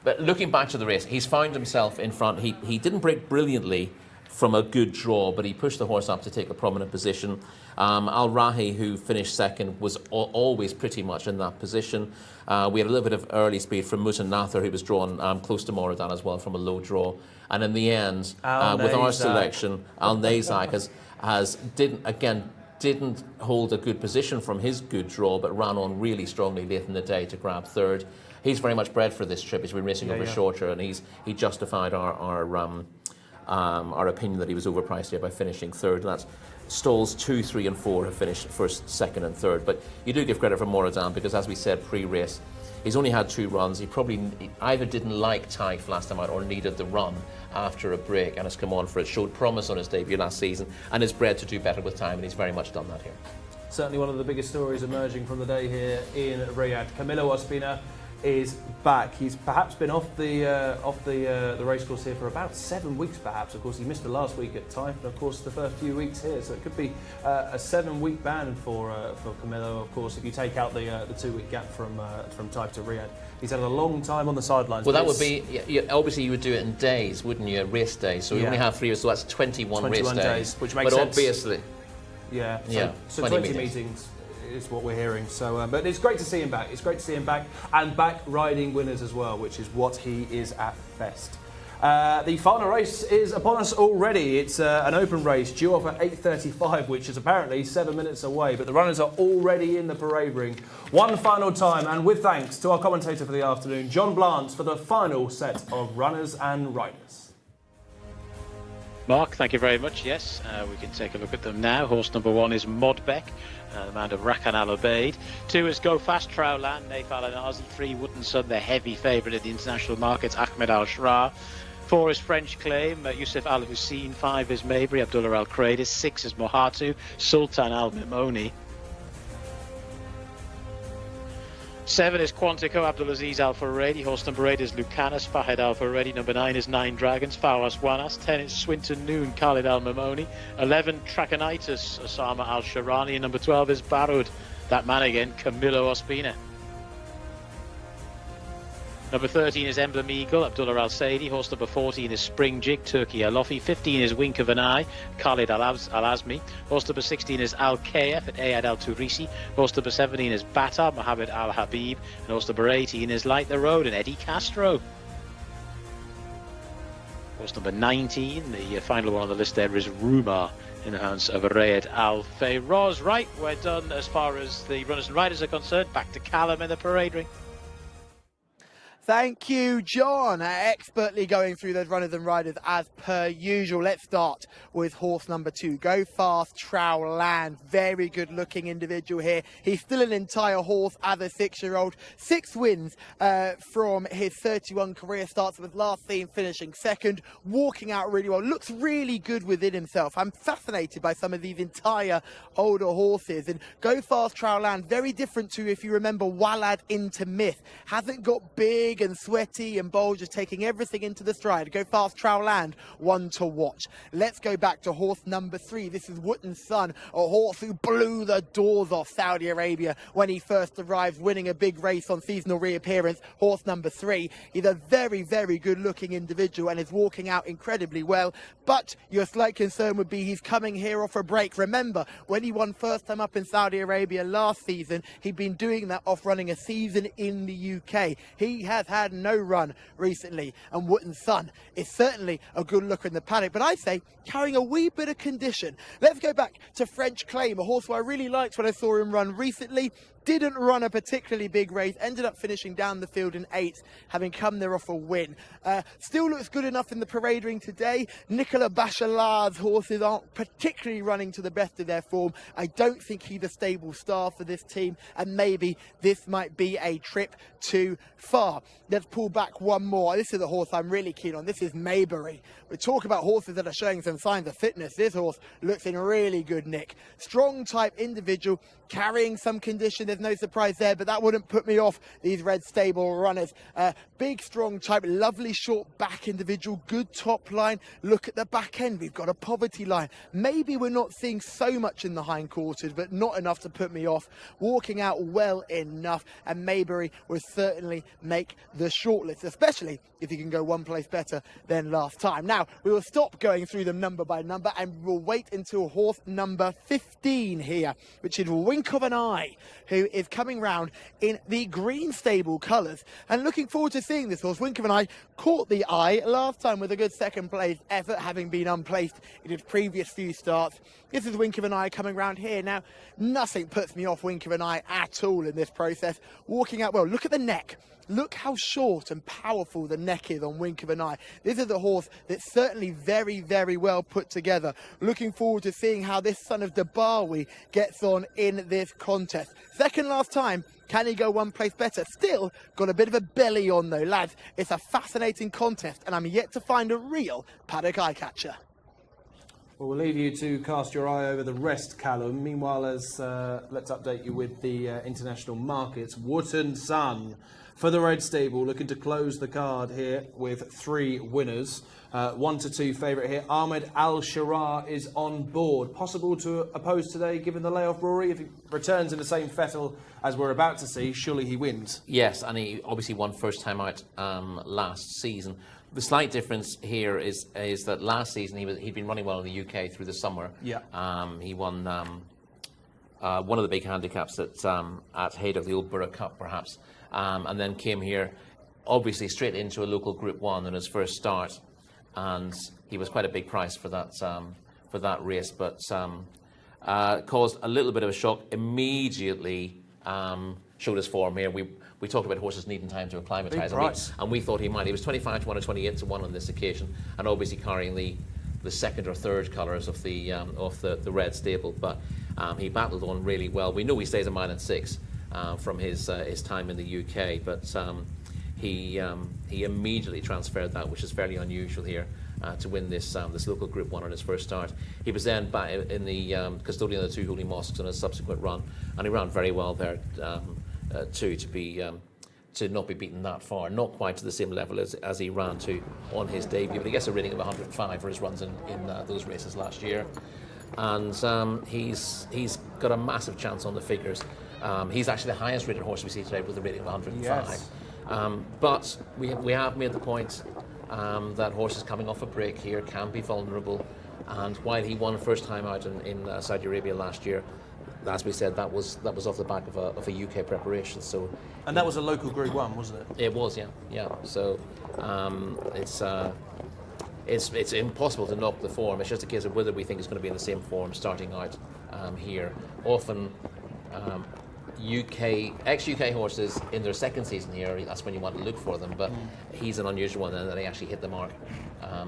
But looking back to the race, he's found himself in front. He didn't break brilliantly from a good draw, but he pushed the horse up to take a prominent position. Al Rahi, who finished second, was always pretty much in that position. We had a little bit of early speed from Mutan Nathar, who was drawn close to Moradin as well from a low draw. And in the end, with our selection, Al Nazak didn't hold a good position from his good draw, but ran on really strongly late in the day to grab third. He's very much bred for this trip. He's been racing over shorter, and he justified our opinion that he was overpriced here by finishing third. And that's stalls 2, 3, and 4 have finished first, second, and third. But you do give credit for Moradin because, as we said pre-race, he's only had 2 runs. He probably either didn't like Taif last time out or needed the run after a break and has come on for it. Showed promise on his debut last season and is bred to do better with time, and he's very much done that here. Certainly one of the biggest stories emerging from the day here in Riyadh. Camilo Ospina is back. He's perhaps been off the racecourse here for about 7 weeks, perhaps. Of course, he missed the last week at Taif, and of course the first few weeks here. So it could be a 7-week ban for Camilo. Of course, if you take out the 2-week gap from Taif to Riyadh, he's had a long time on the sidelines. Well, that would be obviously you would do it in days, wouldn't you? Race days. So we only have 3, so that's 21 race days, which makes sense. But obviously, so 20 meetings is what we're hearing. So, but it's great to see him back. It's great to see him back and back riding winners as well, which is what he is at best. The final race is upon us already. It's an open race due off at 8:35, which is apparently 7 minutes away. But the runners are already in the parade ring. One final time, and with thanks to our commentator for the afternoon, John Blant, for the final set of runners and riders. Mark, thank you very much. Yes, we can take a look at them now. Horse number 1 is Modbeck, the man of Rakan Al Ubaid. 2 is Go Fast, Trowland, Nafal and Azi. 3, Wooden Sun, the heavy favourite in the international markets, Ahmed Al Shra. 4 is French Claim, Yusuf Al Hussein. 5 is Maybury, Abdullah Al Kradis. 6 is Mohatu, Sultan Al Mimoni. 7 is Quantico, Abdulaziz Al Faredi. Horse number 8 is Lucanus, Fahed Al Faredi. Number 9 is 9 Dragons, Fawas Wanas. 10 is Swinton Noon, Khalid Al Mimoni. 11, Trachonitis, Osama Al Sharani. And number 12 is Barud, that man again, Camilo Ospina. Number 13 is Emblem Eagle, Abdullah Al Saidi. Horse number 14 is Spring Jig, Turkey Alofi. 15 is Wink of an Eye, Khalid Al Azmi. Horse number 16 is Al Kayef at Ayad Al Turisi. Horse number 17 is Bata, Mohammed Al Habib. And horse number 18 is Light the Road and Eddie Castro. Horse number 19, the final one on the list there, is Rumar in the hands of Riyadh Al Fayroz. Right, we're done as far as the runners and riders are concerned. Back to Callum in the parade ring. Thank you, John. Expertly going through those runners and riders as per usual. Let's start with horse number 2. Go Fast, Trowland. Very good looking individual here. He's still an entire horse as a 6-year-old. 6 wins from his 31 career starts, with last seen finishing second, walking out really well. Looks really good within himself. I'm fascinated by some of these entire older horses. And Go Fast, Trowland, very different to, if you remember, Walad into Myth. Hasn't got big and sweaty and bold, just taking everything into the stride. Go Fast, Trowland, one to watch. Let's go back to horse number 3. This is Wooden Sun, a horse who blew the doors off Saudi Arabia when he first arrived, winning a big race on seasonal reappearance. Horse number 3. He's a very, very good looking individual and is walking out incredibly well. But your slight concern would be he's coming here off a break. Remember, when he won first time up in Saudi Arabia last season, he'd been doing that off running a season in the UK. He has had no run recently, and Wooden Sun is certainly a good looker in the paddock, but I say carrying a wee bit of condition. Let's go back to French Claim, a horse who I really liked when I saw him run recently. Didn't run a particularly big race, ended up finishing down the field in 8th, having come there off a win. Still looks good enough in the parade ring today. Nicolas Bachelard's horses aren't particularly running to the best of their form. I don't think he's a stable star for this team, and maybe this might be a trip too far. Let's pull back one more. This is a horse I'm really keen on. This is Maybury. We talk about horses that are showing some signs of fitness. This horse looks in really good nick. Strong type individual, carrying some condition. There's no surprise there, but that wouldn't put me off these red stable runners. Big, strong type, lovely short back individual, good top line. Look at the back end. We've got a poverty line. Maybe we're not seeing so much in the hindquarters, but not enough to put me off. Walking out well enough, and Maybury will certainly make the shortlist, especially if he can go one place better than last time. Now, we will stop going through them number by number, and we'll wait until horse number 15 here, which is Wink of an Eye, who who is coming round in the green stable colours. And looking forward to seeing this horse. Wink of an Eye caught the eye last time with a good second place effort, having been unplaced in his previous few starts. This is Wink of an Eye coming round here. Now, nothing puts me off Wink of an Eye at all in this process. Walking out well. Look at the neck. Look how short and powerful the neck is on Wink of an Eye. This is a horse that's certainly very, very well put together. Looking forward to seeing how this son of Dabawi gets on in this contest. Second last time, can he go one place better? Still got a bit of a belly on though, lads. It's a fascinating contest and I'm yet to find a real paddock eye catcher. Well, we'll leave you to cast your eye over the rest, Callum. Meanwhile, let's update you with the international markets. Wootton Sun for the Red Stable, looking to close the card here with 3 winners. 1 to 2 favourite here. Ahmed Al Sharar is on board. Possible to oppose today, given the layoff, Rory? If he returns in the same fettle as we're about to see, surely he wins. Yes, and he obviously won first time out last season. The slight difference here is that last season he'd been running well in the UK through the summer. Yeah. He won one of the big handicaps at Haydock, the Old Borough Cup, perhaps, and then came here, obviously straight into a local Group 1 in his first start, and he was quite a big price for that race, but caused a little bit of a shock. Immediately showed his form here. We talked about horses needing time to acclimatise, and we thought he might. He was 25 to 1 or 28 to 1 on this occasion, and obviously carrying the second or third colours of the Red Stable. But he battled on really well. We know he stays a mile and 6 from his time in the UK, but he immediately transferred that, which is fairly unusual here. To win this local Group 1 on his first start. He was then back in the custodian of the 2 Holy Mosques on a subsequent run, and he ran very well there too, to not be beaten that far, not quite to the same level as he ran to on his debut, but he gets a rating of 105 for his runs in those races last year, and he's got a massive chance on the figures. He's actually the highest rated horse we see today with a rating of 105. Yes. But we have made the point that horses coming off a break here can be vulnerable, and while he won first time out in Saudi Arabia last year, as we said, that was off the back of a UK preparation. So, and that was a local Group 1, wasn't it? It was, yeah. So it's impossible to knock the form. It's just a case of whether we think it's going to be in the same form starting out here. Often ex-UK horses in their second season here, that's when you want to look for them, but he's an unusual one, and they actually hit the mark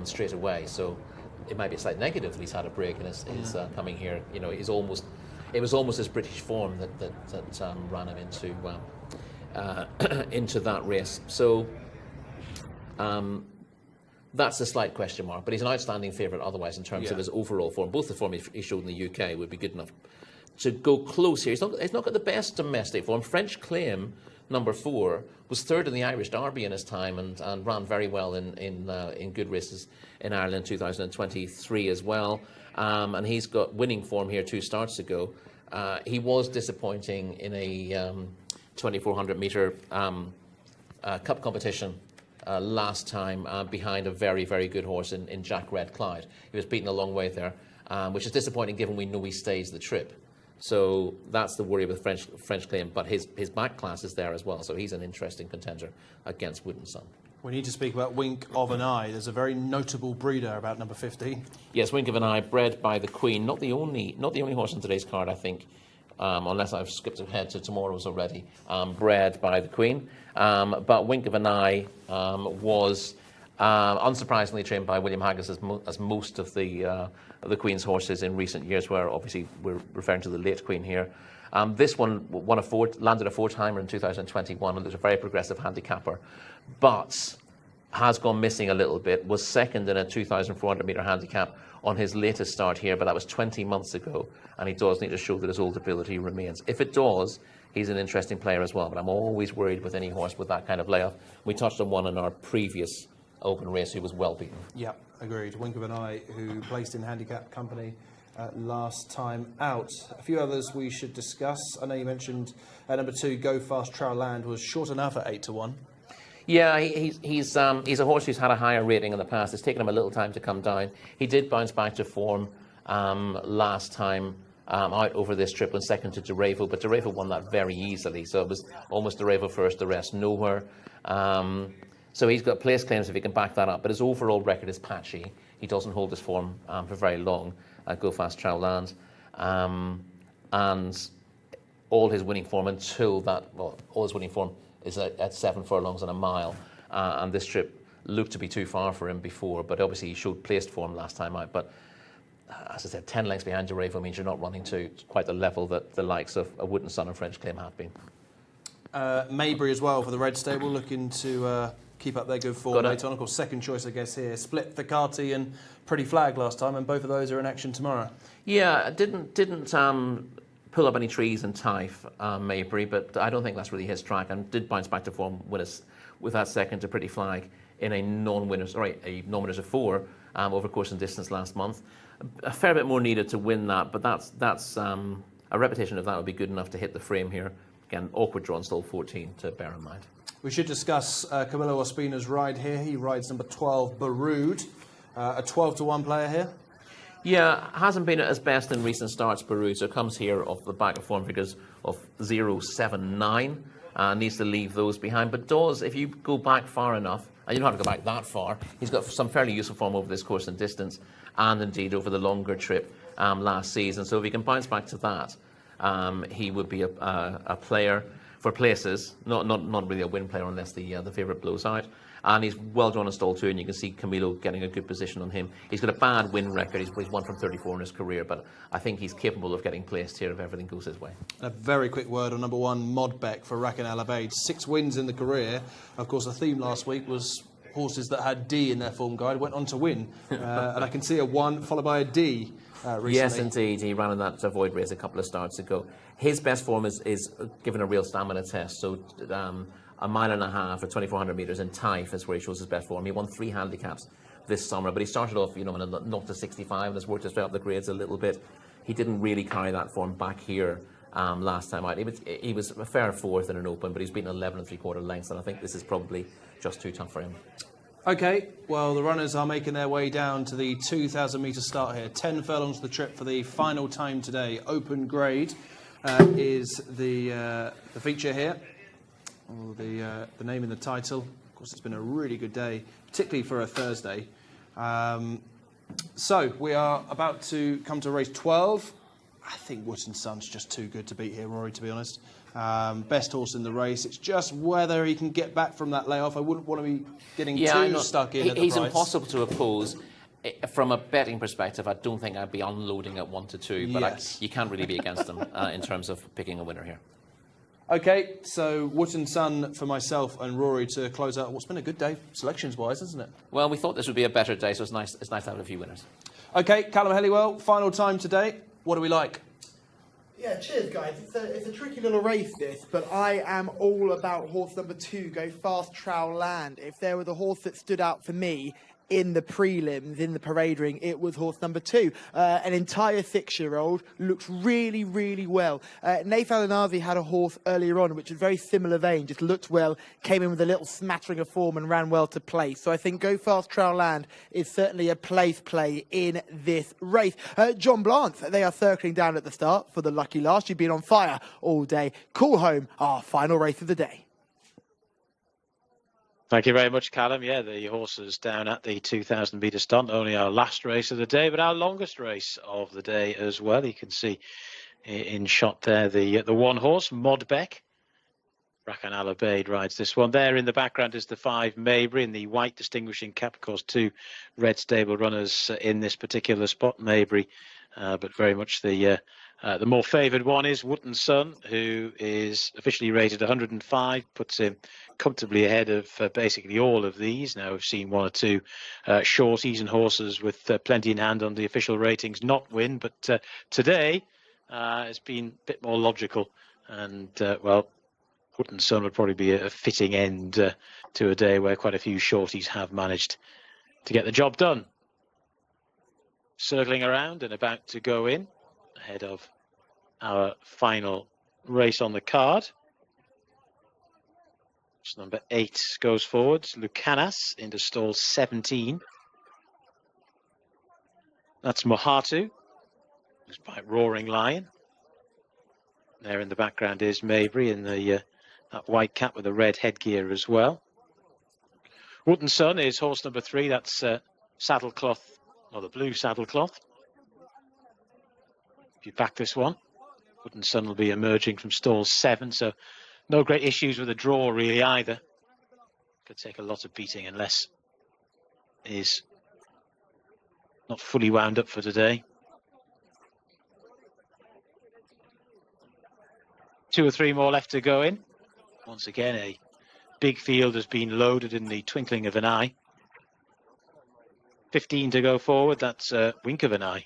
straight away. So it might be a slight negative that he's had a break and is coming here. You know, it was almost his British form that ran him into that race. So that's a slight question mark, but he's an outstanding favourite otherwise in terms of his overall form. Both the form he showed in the UK would be good enough to go close here. He's not got the best domestic form. French Claim, number 4, was third in the Irish Derby in his time and ran very well in good races in Ireland 2023 as well. And he's got winning form here 2 starts ago. He was disappointing in a 2400 metre cup competition last time behind a very, very good horse in Jack Red Clyde. He was beaten a long way there, which is disappointing given we know he stays the trip. So that's the worry with French Claim, but his back class is there as well, so he's an interesting contender against Wootton Sun. We need to speak about Wink of an Eye. There's a very notable breeder about number 15. Yes, Wink of an Eye, bred by the Queen. Not the only horse on today's card, I think, unless I've skipped ahead to tomorrow's already. Bred by the Queen, but Wink of an Eye was unsurprisingly trained by William Haggis as most of the Queen's horses in recent years, where obviously we're referring to the late Queen here. This one landed a 4-timer in 2021 and was a very progressive handicapper, but has gone missing a little bit. Was second in a 2,400 metre handicap on his latest start here, but that was 20 months ago, and he does need to show that his old ability remains. If it does, he's an interesting player as well, but I'm always worried with any horse with that kind of layoff. We touched on one in our previous open race who was well beaten. Yeah, agreed. Wink of an Eye, who placed in handicap company last time out. A few others we should discuss. I know you mentioned number 2, Go Fast Trowland, was short enough at 8 to 1. Yeah, he's a horse who's had a higher rating in the past. It's taken him a little time to come down. He did bounce back to form last time out over this trip, went second to Derevo, but Derevo won that very easily. So it was almost Derevo first, the rest nowhere. So he's got place claims if he can back that up, but his overall record is patchy. He doesn't hold his form for very long at Go Fast Trow Land. And all his winning form until that, well, all his winning form is at 7 furlongs and a mile. And this trip looked to be too far for him before, but obviously he showed placed form last time out. But as I said, 10 lengths behind Derevo means you're not running to quite the level that the likes of a Wood and Son and French Claim have been. Maybury as well for the Red Stable, looking to keep up their good form later on. Of course, second choice, I guess, here. Split Thakati and Pretty Flag last time, and both of those are in action tomorrow. Yeah, didn't pull up any trees in Taif, Maybury, but I don't think that's really his track, and did bounce back to form with that second to Pretty Flag in a non-winners of 4 over course and distance last month. A fair bit more needed to win that, but that's a repetition of that would be good enough to hit the frame here. Again, awkward draw on stall 14 to bear in mind. We should discuss Camilo Ospina's ride here. He rides number 12, Baroud, a 12-to-1 player here. Yeah, hasn't been at his best in recent starts, Baroud, so comes here off the back of form figures of 0.79. Needs to leave those behind, but does, if you go back far enough, and you don't have to go back that far, he's got some fairly useful form over this course and distance, and indeed over the longer trip last season. So if he can bounce back to that, he would be a player for places, not really a win player unless the favourite blows out. And he's well drawn in stall 2, and you can see Camilo getting a good position on him. He's got a bad win record. He's won from 34 in his career, but I think he's capable of getting placed here if everything goes his way. A very quick word on number 1, Modbeck for Rakan Al Abeid. 6 wins in the career. Of course, the theme last week was horses that had D in their form guide went on to win. And I can see a 1 followed by a D recently. Yes, indeed. He ran in that Avoid race a couple of starts ago. His best form is given a real stamina test. So a mile and a half or 2,400 metres in Taif is where he shows his best form. He won 3 handicaps this summer, but he started off, in a 0 to 65 and has worked his way up the grades a little bit. He didn't really carry that form back here last time out. He was a fair 4th in an Open, but he's beaten 11 3/4 lengths, and I think this is probably just too tough for him. OK, well, the runners are making their way down to the 2,000-metre start here. 10 furlongs to the trip for the final time today. Open grade is the feature here. Or the name in the title. Of course, it's been a really good day, particularly for a Thursday. So we are about to come to race 12. I think Wood and Son's just too good to beat here, Rory, to be honest. Best horse in the race. It's just whether he can get back from that layoff. I wouldn't want to be getting too stuck in at the He's price. impossible to oppose. From a betting perspective, I don't think I'd be unloading at 1 to 2, but Yes. you can't really be against him in terms of picking a winner here. OK, so Wood and Son for myself and Rory to close out what's been a good day selections-wise, isn't it? Well, we thought this would be a better day, so it's nice to have a few winners. OK, Callum Helliwell, final time today. What do we like? Yeah, cheers, guys. It's a tricky little race, this, but I am all about horse number 2, Go Fast Trow Land. If there was a horse that stood out for me in the prelims, in the parade ring, it was horse number 2. An entire 6-year-old, looked really, really well. Nath Al-Anazi had a horse earlier on, which was very similar vein, just looked well, came in with a little smattering of form and ran well to place. So I think Go Fast Trow Land is certainly a place play in this race. John Blance, they are circling down at the start for the lucky last. You've been on fire all day. Call home our final race of the day. Thank you very much, Callum. Yeah, the horses down at the 2,000-metre stunt, only our last race of the day, but our longest race of the day as well. You can see in shot there the 1 horse, Modbeck. Rakan Al Abeid rides this one. There in the background is the 5 Maybury in the white distinguishing cap. Of course, 2 red stable runners in this particular spot, Maybury, but very much the more favoured one is Wood and Son, who is officially rated 105, puts him comfortably ahead of basically all of these. Now we've seen 1 or 2 short season horses with plenty in hand on the official ratings not win, but today it's been a bit more logical, and well, Wood and Son would probably be a fitting end to a day where quite a few shorties have managed to get the job done. Circling around and about to go in ahead of our final race on the card. So number 8 goes forward, Lucanas into stall 17. That's Mohatu. It's by Roaring Lion. There in the background is Mabry in the that white cap with the red headgear as well. Wootton Sun is horse number 3. That's saddlecloth, or the blue saddlecloth. If you back this one, Wootton Sun will be emerging from stall 7, so no great issues with the draw really either. Could take a lot of beating unless is not fully wound up for today. 2 or 3 more left to go in. Once again, a big field has been loaded in the twinkling of an eye. 15 to go forward, that's a wink of an eye.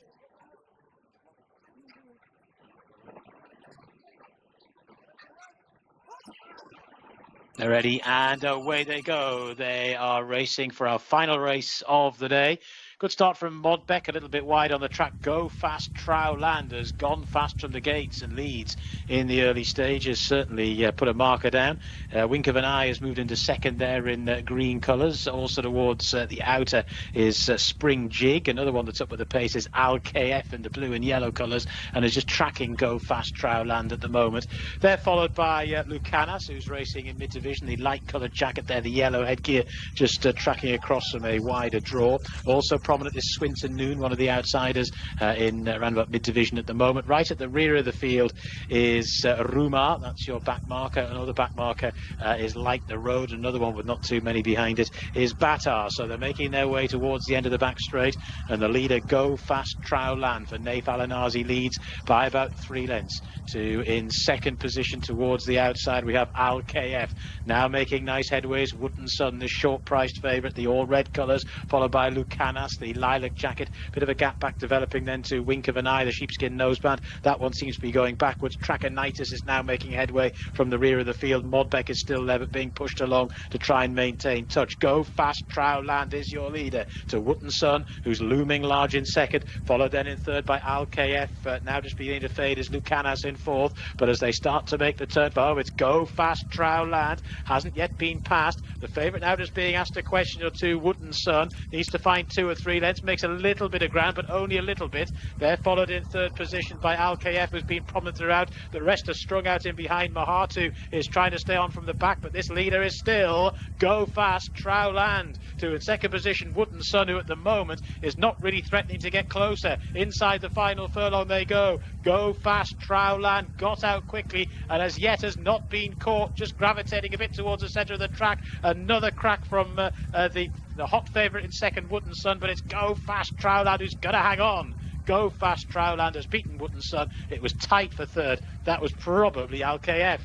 They're ready and away they go. They are racing for our final race of the day. Good start from Modbeck, a little bit wide on the track. Go Fast Trowland has gone fast from the gates and leads in the early stages. Certainly put a marker down. Wink of an Eye has moved into second there in green colours. Also towards the outer is Spring Jig. Another one that's up with the pace is Al KF in the blue and yellow colours and is just tracking Go Fast Trowland at the moment. They're followed by Lucanas, who's racing in mid-division. The light coloured jacket there, the yellow headgear, just tracking across from a wider draw. Also prominent is Swinton Noon, one of the outsiders in around about mid-division at the moment. Right at the rear of the field is Rumar, that's your back marker. Another back marker is Light the Road. Another one with not too many behind it is Batar. So they're making their way towards the end of the back straight, and the leader Go Fast Trowland for Naif Alanazi leads by about 3 lengths. In second position towards the outside we have Al KF, now making nice headways. Wootton Sun, the short priced favourite, the all red colours, followed by Lucanas, the lilac jacket. Bit of a gap back developing then to Wink of an Eye, the sheepskin noseband. That one seems to be going backwards. Trachonitis is now making headway from the rear of the field. Modbeck is still there but being pushed along to try and maintain touch. Go Fast Trowland is your leader to Wootton Sun, who's looming large in second, followed then in third by Al KF. Now just beginning to fade is Lucanas in fourth, but as they start to make the turn, it's Go Fast Trowland, hasn't yet been passed. The favourite now just being asked a question or two. Wootton Sun needs to find 2 or 3 lengths, makes a little bit of ground but only a little bit. They're followed in third position by Al KF, who's been prominent throughout. The rest are strung out in behind. Mahatu is trying to stay on from the back, but this leader is still Go Fast Trowland. To in second position Wootton Sun, who at the moment is not really threatening to get closer. Inside the final furlong they go. Go Fast Trowland got out quickly and as yet has not been caught, just gravitating a bit towards the centre of the track. Another crack from the hot favourite in second, Wootton Sun, but it's Go Fast Trowland who's going to hang on. Go Fast Trowland has beaten Wootton Sun. It was tight for third. That was probably Al KF.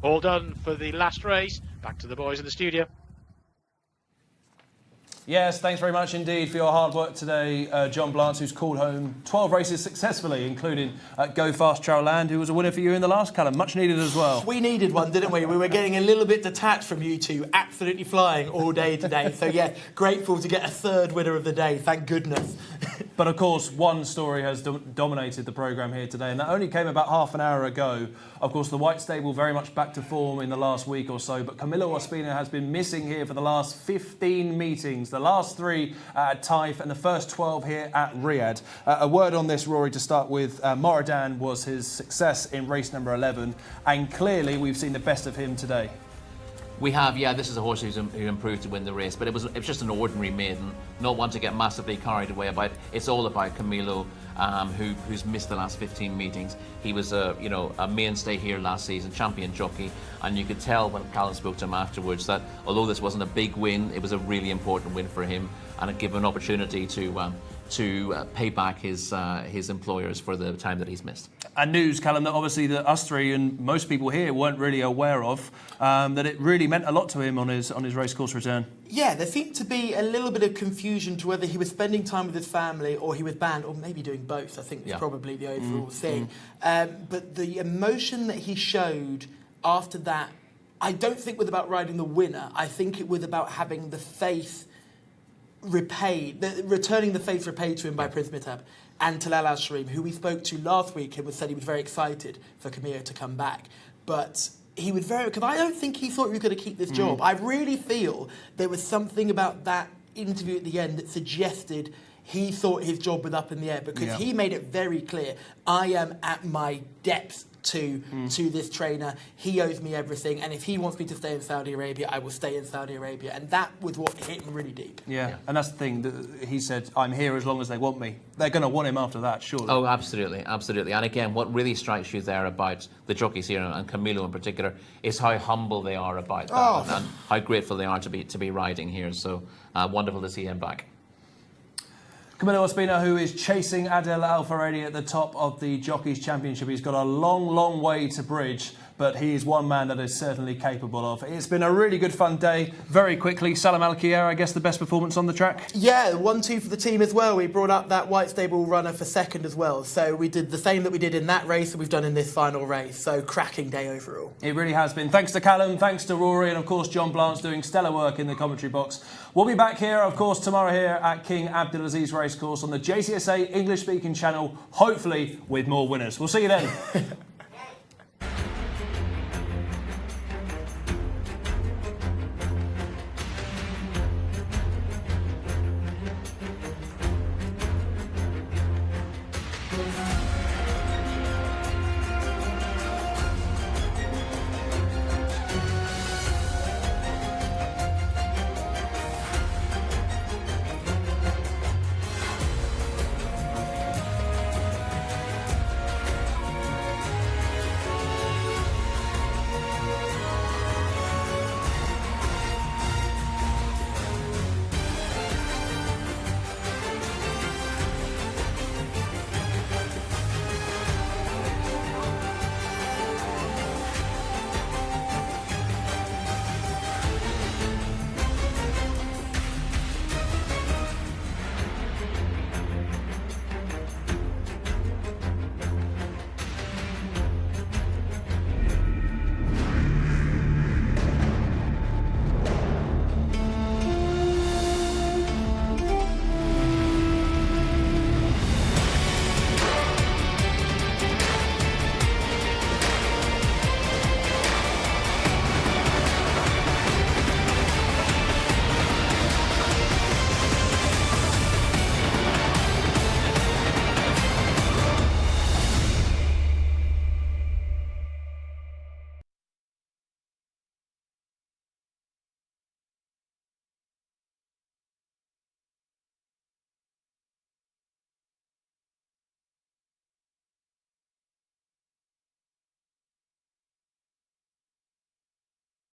All done for the last race. Back to the boys in the studio. Yes, thanks very much indeed for your hard work today, John Blance, who's called home 12 races successfully, including Go Fast Trowland, who was a winner for you in the last, Callum. Much needed as well. We needed one, didn't we? We were getting a little bit detached from you two, absolutely flying all day today. So, yeah, grateful to get a third winner of the day, thank goodness. But, of course, one story has dominated the programme here today, and that only came about half an hour ago. Of course, the White Stable very much back to form in the last week or so, but Camilo Ospina has been missing here for the last 15 meetings, the last 3 at Taif and the first 12 here at Riyadh. A word on this, Rory, to start with. Moradin was his success in race number 11, and clearly we've seen the best of him today. We have, yeah, this is a horse who improved to win the race, but it was just an ordinary maiden, not one to get massively carried away about. It's all about Camilo, who's missed the last 15 meetings. He was a mainstay here last season, champion jockey, and you could tell when Callum spoke to him afterwards that although this wasn't a big win, it was a really important win for him, and it gave him an opportunity to pay back his employers for the time that he's missed. And news, Callum, that obviously that us three and most people here weren't really aware of, that it really meant a lot to him on his racecourse return. Yeah, there seemed to be a little bit of confusion to whether he was spending time with his family or he was banned, or maybe doing both, I think was probably the overall thing. But the emotion that he showed after that, I don't think was about riding the winner. I think it was about having the faith repaid, returning the faith repaid to him by Prince Mitab and Talal Al-Sharim, who we spoke to last week and said he was very excited for Camilo to come back. But he was because I don't think he thought he was going to keep this job. I really feel there was something about that interview at the end that suggested he thought his job was up in the air, because he made it very clear, I am at my depth to this trainer. He owes me everything, and if he wants me to stay in Saudi Arabia, I will stay in Saudi Arabia. And that was what hit him really deep. Yeah, and that's the thing. That he said, I'm here as long as they want me. They're going to want him after that, surely. Oh, absolutely, absolutely. And again, what really strikes you there about the jockeys here, and Camilo in particular, is how humble they are about that, and how grateful they are to be riding here. So wonderful to see him back. Camilo Ospina, who is chasing Adel Al Faradi at the top of the Jockeys Championship. He's got a long, long way to bridge, but he is one man that is certainly capable of. It's been a really good fun day. Very quickly, Salam Al Khair, I guess the best performance on the track? Yeah, 1-2 for the team as well. We brought up that white stable runner for second as well. So we did the same that we did in that race that we've done in this final race. So cracking day overall. It really has been. Thanks to Callum, thanks to Rory, and of course John Blance doing stellar work in the commentary box. We'll be back here, of course, tomorrow here at King Abdulaziz Racecourse on the JCSA English-speaking channel, hopefully with more winners. We'll see you then.